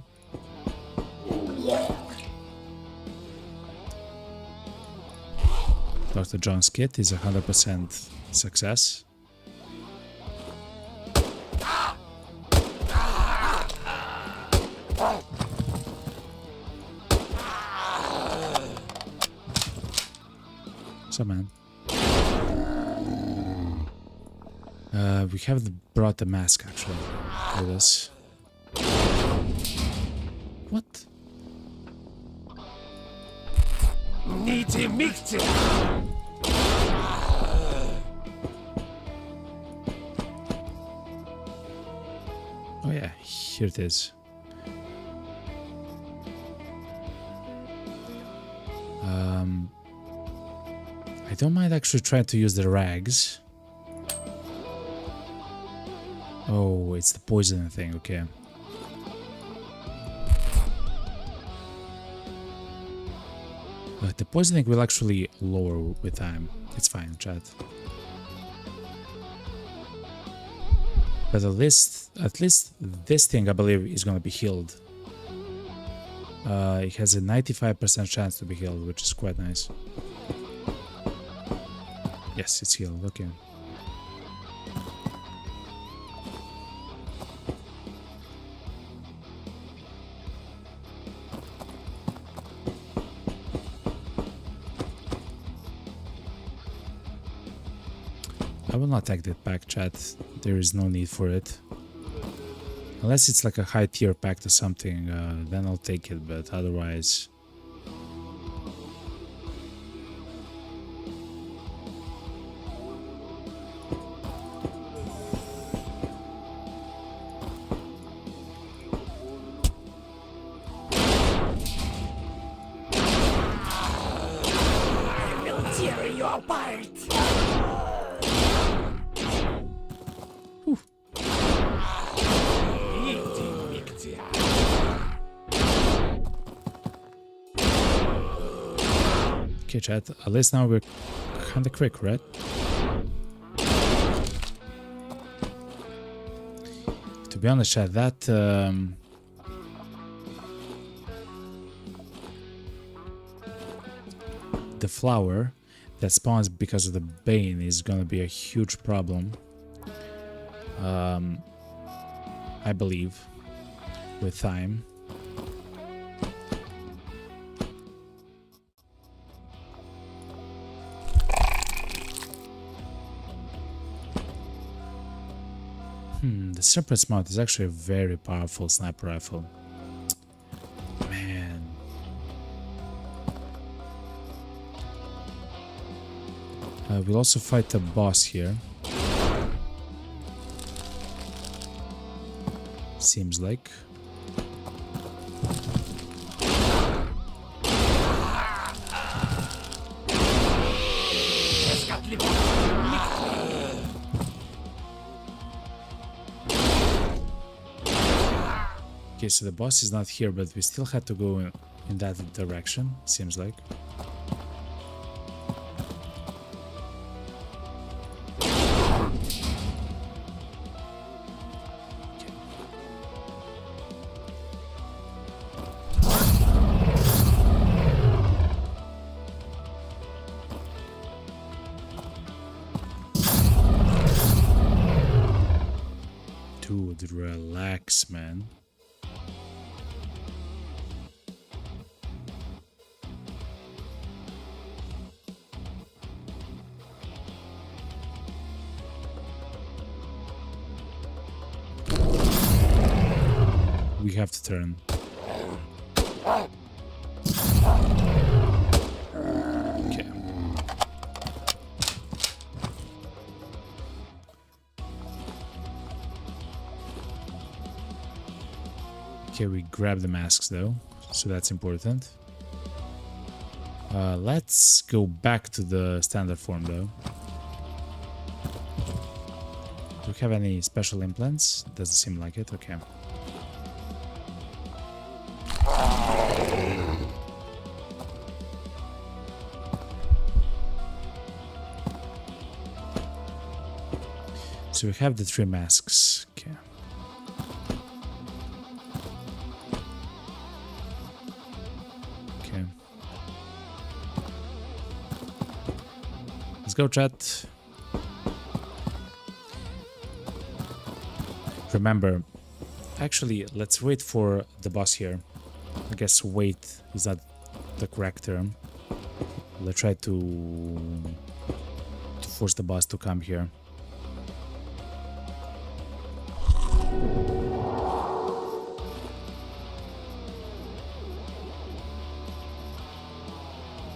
Dr. John's kit is 100% success. So man. We haven't brought the mask actually with us. What? Oh yeah, here it is. I don't mind actually trying to use the rags. Oh, it's the poison thing, okay. But the poisoning will actually lower with time. It's fine, chat. But at least this thing, I believe, is gonna be healed. It has a 95% chance to be healed, which is quite nice. Yes, it's healed, okay. I will not take that pack, chat. There is no need for it. Unless it's like a high tier pack or something, then I'll take it, but otherwise... I will tear you apart. Okay, chat. At least now we're kinda quick, right? To be honest, chat, that the flower that spawns because of the bane is gonna be a huge problem. I believe with time. The Serpent's Mouth is actually a very powerful sniper rifle. Man. We'll also fight the boss here. Seems like. Okay, so the boss is not here, but we still had to go in that direction, seems like. Dude, relax, man. We have to turn. Okay. Okay, we grab the masks though, so that's important. Let's go back to the standard form though. Do we have any special implants? Doesn't seem like it, okay. So we have the 3 masks. Okay. Okay. Let's go, chat. Remember, actually, let's wait for the boss here. I guess wait is not the correct term. Let's try to force the boss to come here.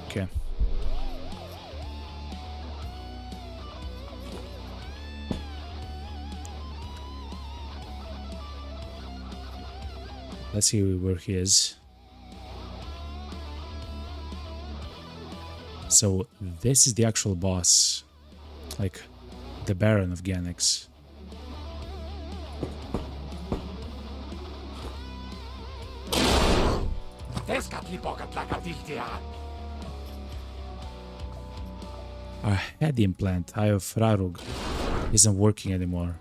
Okay. Let's see where he is. So this is the actual boss, like the Baron of Ganix. Our head implant, Eye of Rarug, isn't working anymore.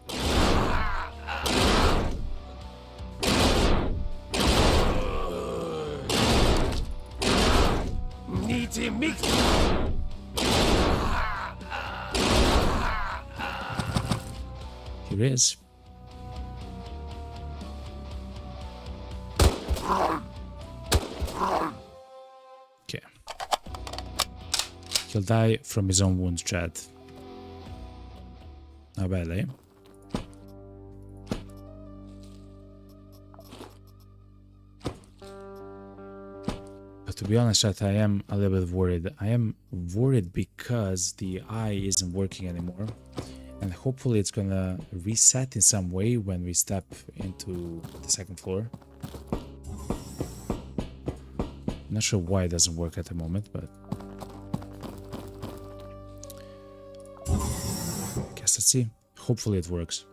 Here it is. Okay. He'll die from his own wounds, chat. Not bad, eh? But to be honest, chat, I am a little bit worried. I am worried because the eye isn't working anymore. And hopefully it's gonna reset in some way when we step into the second floor. Not sure why it doesn't work at the moment, but guess let's see. Hopefully it works.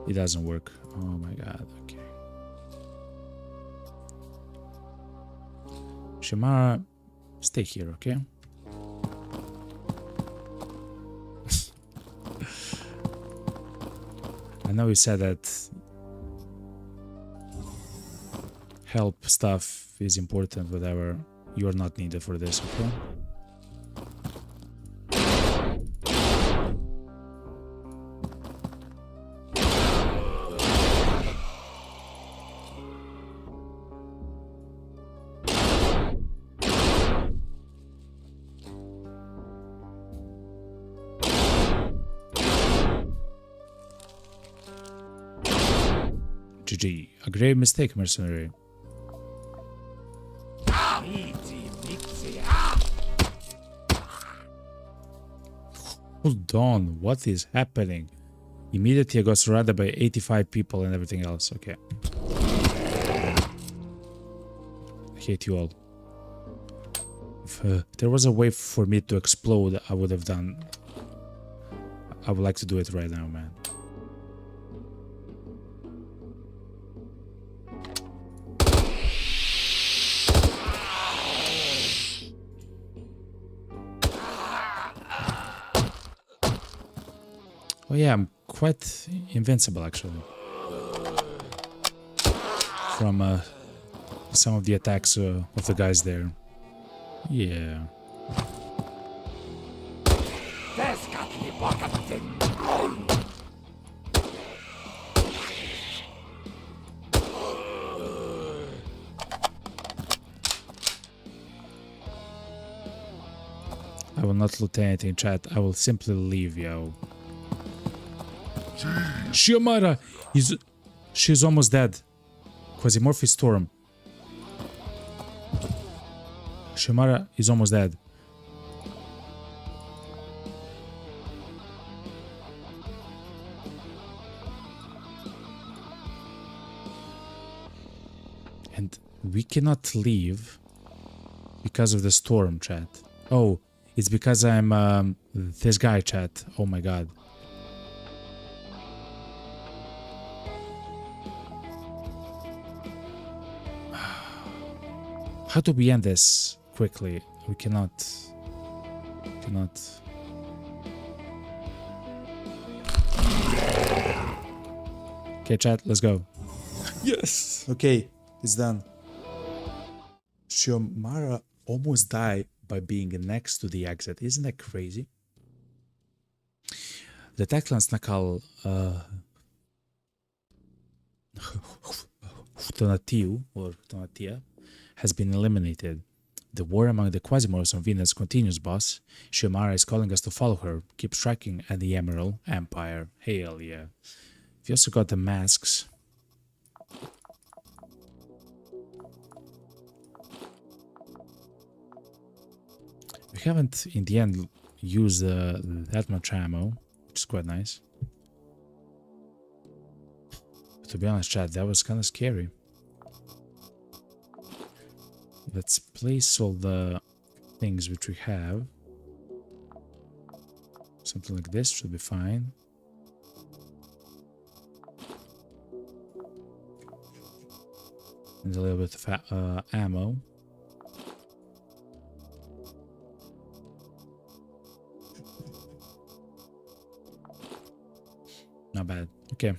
It doesn't work. Oh my god, okay. Shimara, stay here, okay? I know you said that help stuff is important, whatever. You're not needed for this, okay? GG. A grave mistake, mercenary. Hold on, what is happening? Immediately I got surrounded by 85 people and everything else. Okay. I hate you all. If there was a way for me to explode, I would have done. I would like to do it right now, man. Oh yeah, I'm quite invincible actually. From some of the attacks of the guys there. Yeah. I will not loot anything, chat. I will simply leave, yo. Shiomara! She's almost dead. Quasimorph is Storm. Shiomara is almost dead. And we cannot leave because of the storm, chat. Oh, it's because I'm this guy, chat. Oh my god. How do we end this quickly? We cannot. Okay, chat, let's go. Yes. Okay, it's done. Shiomara almost died by being next to the exit. Isn't that crazy? The Tezctlan's Nakal Tonatiu or Tonatia has been eliminated. The war among the Quasimorphs on Venus continues, boss. Shiomara is calling us to follow her. Keep striking at the Emerald Empire. Hell yeah. We also got the masks. We haven't, in the end, used that much ammo, which is quite nice. But to be honest, chat, that was kind of scary. Let's place all the things which we have. Something like this should be fine. And a little bit of ammo. Not bad. Okay.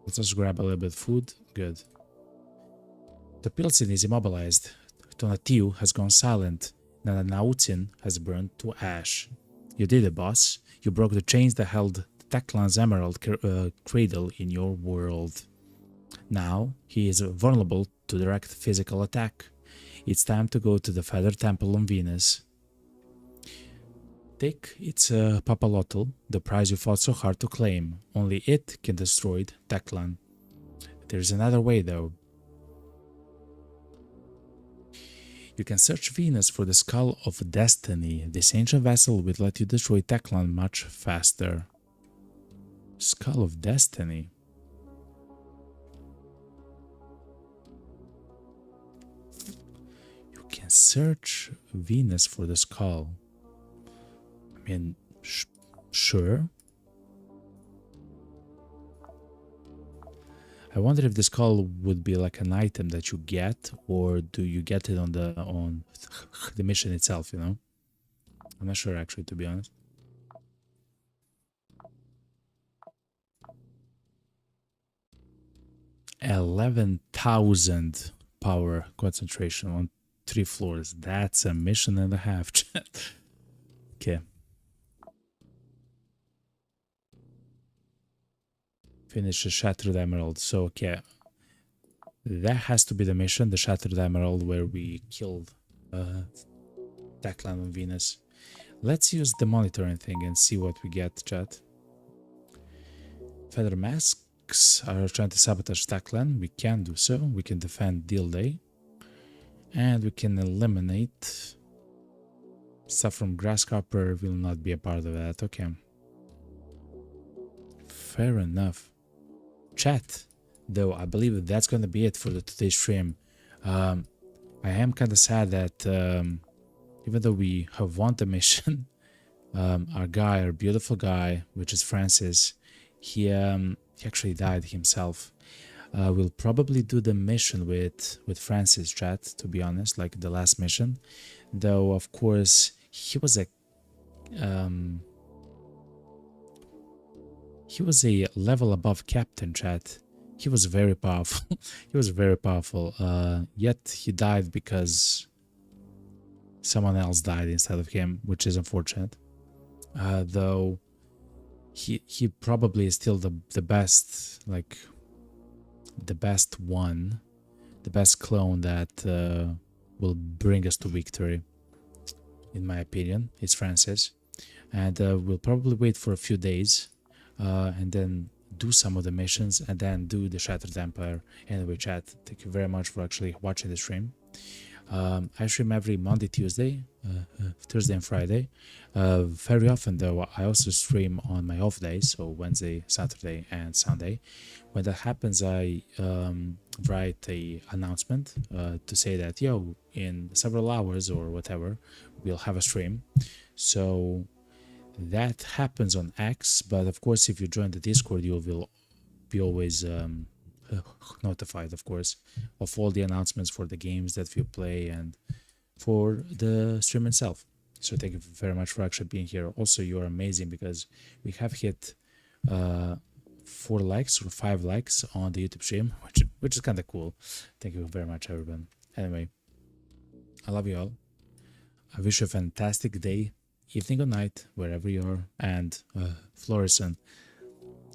Let's just grab a little bit of food. Good. The Pilsen is immobilized. Tonatiuh has gone silent. Nanautin has burned to ash. You did it, boss. You broke the chains that held Tezctlan's emerald cradle in your world. Now he is vulnerable to direct physical attack. It's time to go to the Feather Temple on Venus. Take its papalotl, the prize you fought so hard to claim. Only it can destroy Tezctlan. There's another way, though. You can search Venus for the Skull of Destiny. This ancient vessel will let you destroy Tezctlan much faster. Skull of Destiny. You can search Venus for the skull. I mean, sure. I wonder if the skull would be like an item that you get, or do you get it on the mission itself, you know? I'm not sure actually, to be honest. $11,000 power concentration on 3 floors. That's a mission and a half, chat. Okay. Finish the Shattered Emerald. So, okay. That has to be the mission, the Shattered Emerald, where we killed Tezctlan on Venus. Let's use the monitoring thing and see what we get, chat. Feather Masks are trying to sabotage Tezctlan. We can do so. We can defend Deal Day. And we can eliminate stuff from Grasshopper. Will not be a part of that. Okay. Fair enough. Chat, though, I believe that's going to be it for today's stream. I am kind of sad that even though we have won the mission, our beautiful guy, which is Francis, he actually died himself. We'll probably do the mission with Francis, chat, to be honest, like the last mission. Though, of course, he was a level above captain, chat. He was very powerful. He was very powerful. Yet he died because someone else died instead of him, which is unfortunate. Though he probably is still the best, like the best one, the best clone that will bring us to victory. In my opinion, it's Francis, and we'll probably wait for a few days. And then do some of the missions and then do the Shattered Empire. Anyway, chat, thank you very much for actually watching the stream. I stream every Monday, Tuesday, Thursday and Friday. Very often though, I also stream on my off days, so Wednesday, Saturday and Sunday. When that happens, I write a announcement to say that, yo, in several hours or whatever, we'll have a stream. So that happens on X, but of course if you join the Discord you will be always notified, of course, of all the announcements for the games that we play and for the stream itself. So thank you very much for actually being here. Also, you're amazing because we have hit 4 likes or 5 likes on the YouTube stream, which is kind of cool. Thank you very much, everyone. Anyway, I love you all. I wish you a fantastic day, evening or night, wherever you are, and Florison,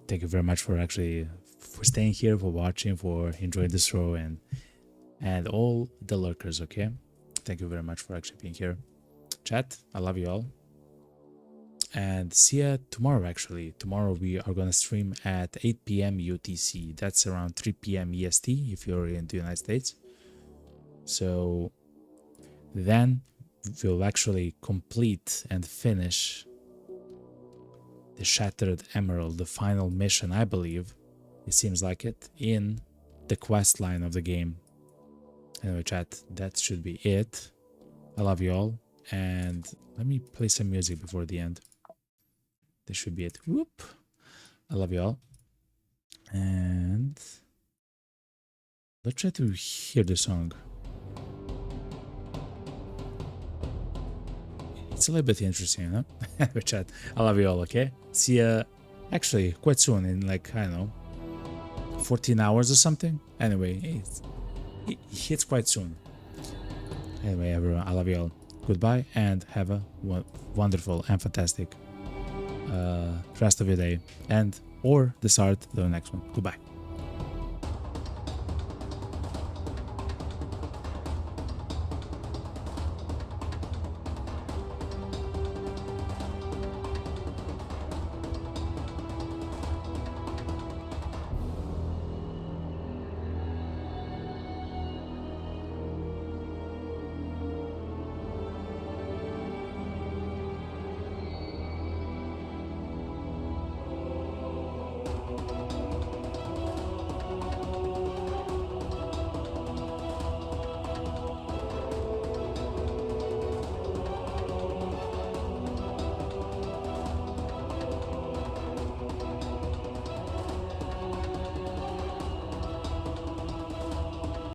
thank you very much for staying here, for watching, for enjoying the show, and all the lurkers. Okay, thank you very much for actually being here. Chat, I love you all, and see ya tomorrow. Actually, tomorrow we are gonna stream at 8 p.m. UTC. That's around 3 p.m. EST if you're in the United States. So then we'll actually complete and finish the Shattered Emerald, the final mission, I believe. It seems like it, in the quest line of the game. Anyway, chat, that should be it. I love you all, and let me play some music before the end. This should be it. Whoop! I love you all, and Let's try to hear the song. It's a little bit interesting, huh? Anyway, chat, I love you all, okay? See ya, actually, quite soon, in like, I don't know, 14 hours or something? Anyway, it hits quite soon. Anyway, everyone, I love you all. Goodbye, and have a wonderful and fantastic rest of your day, and or the start of the next one. Goodbye.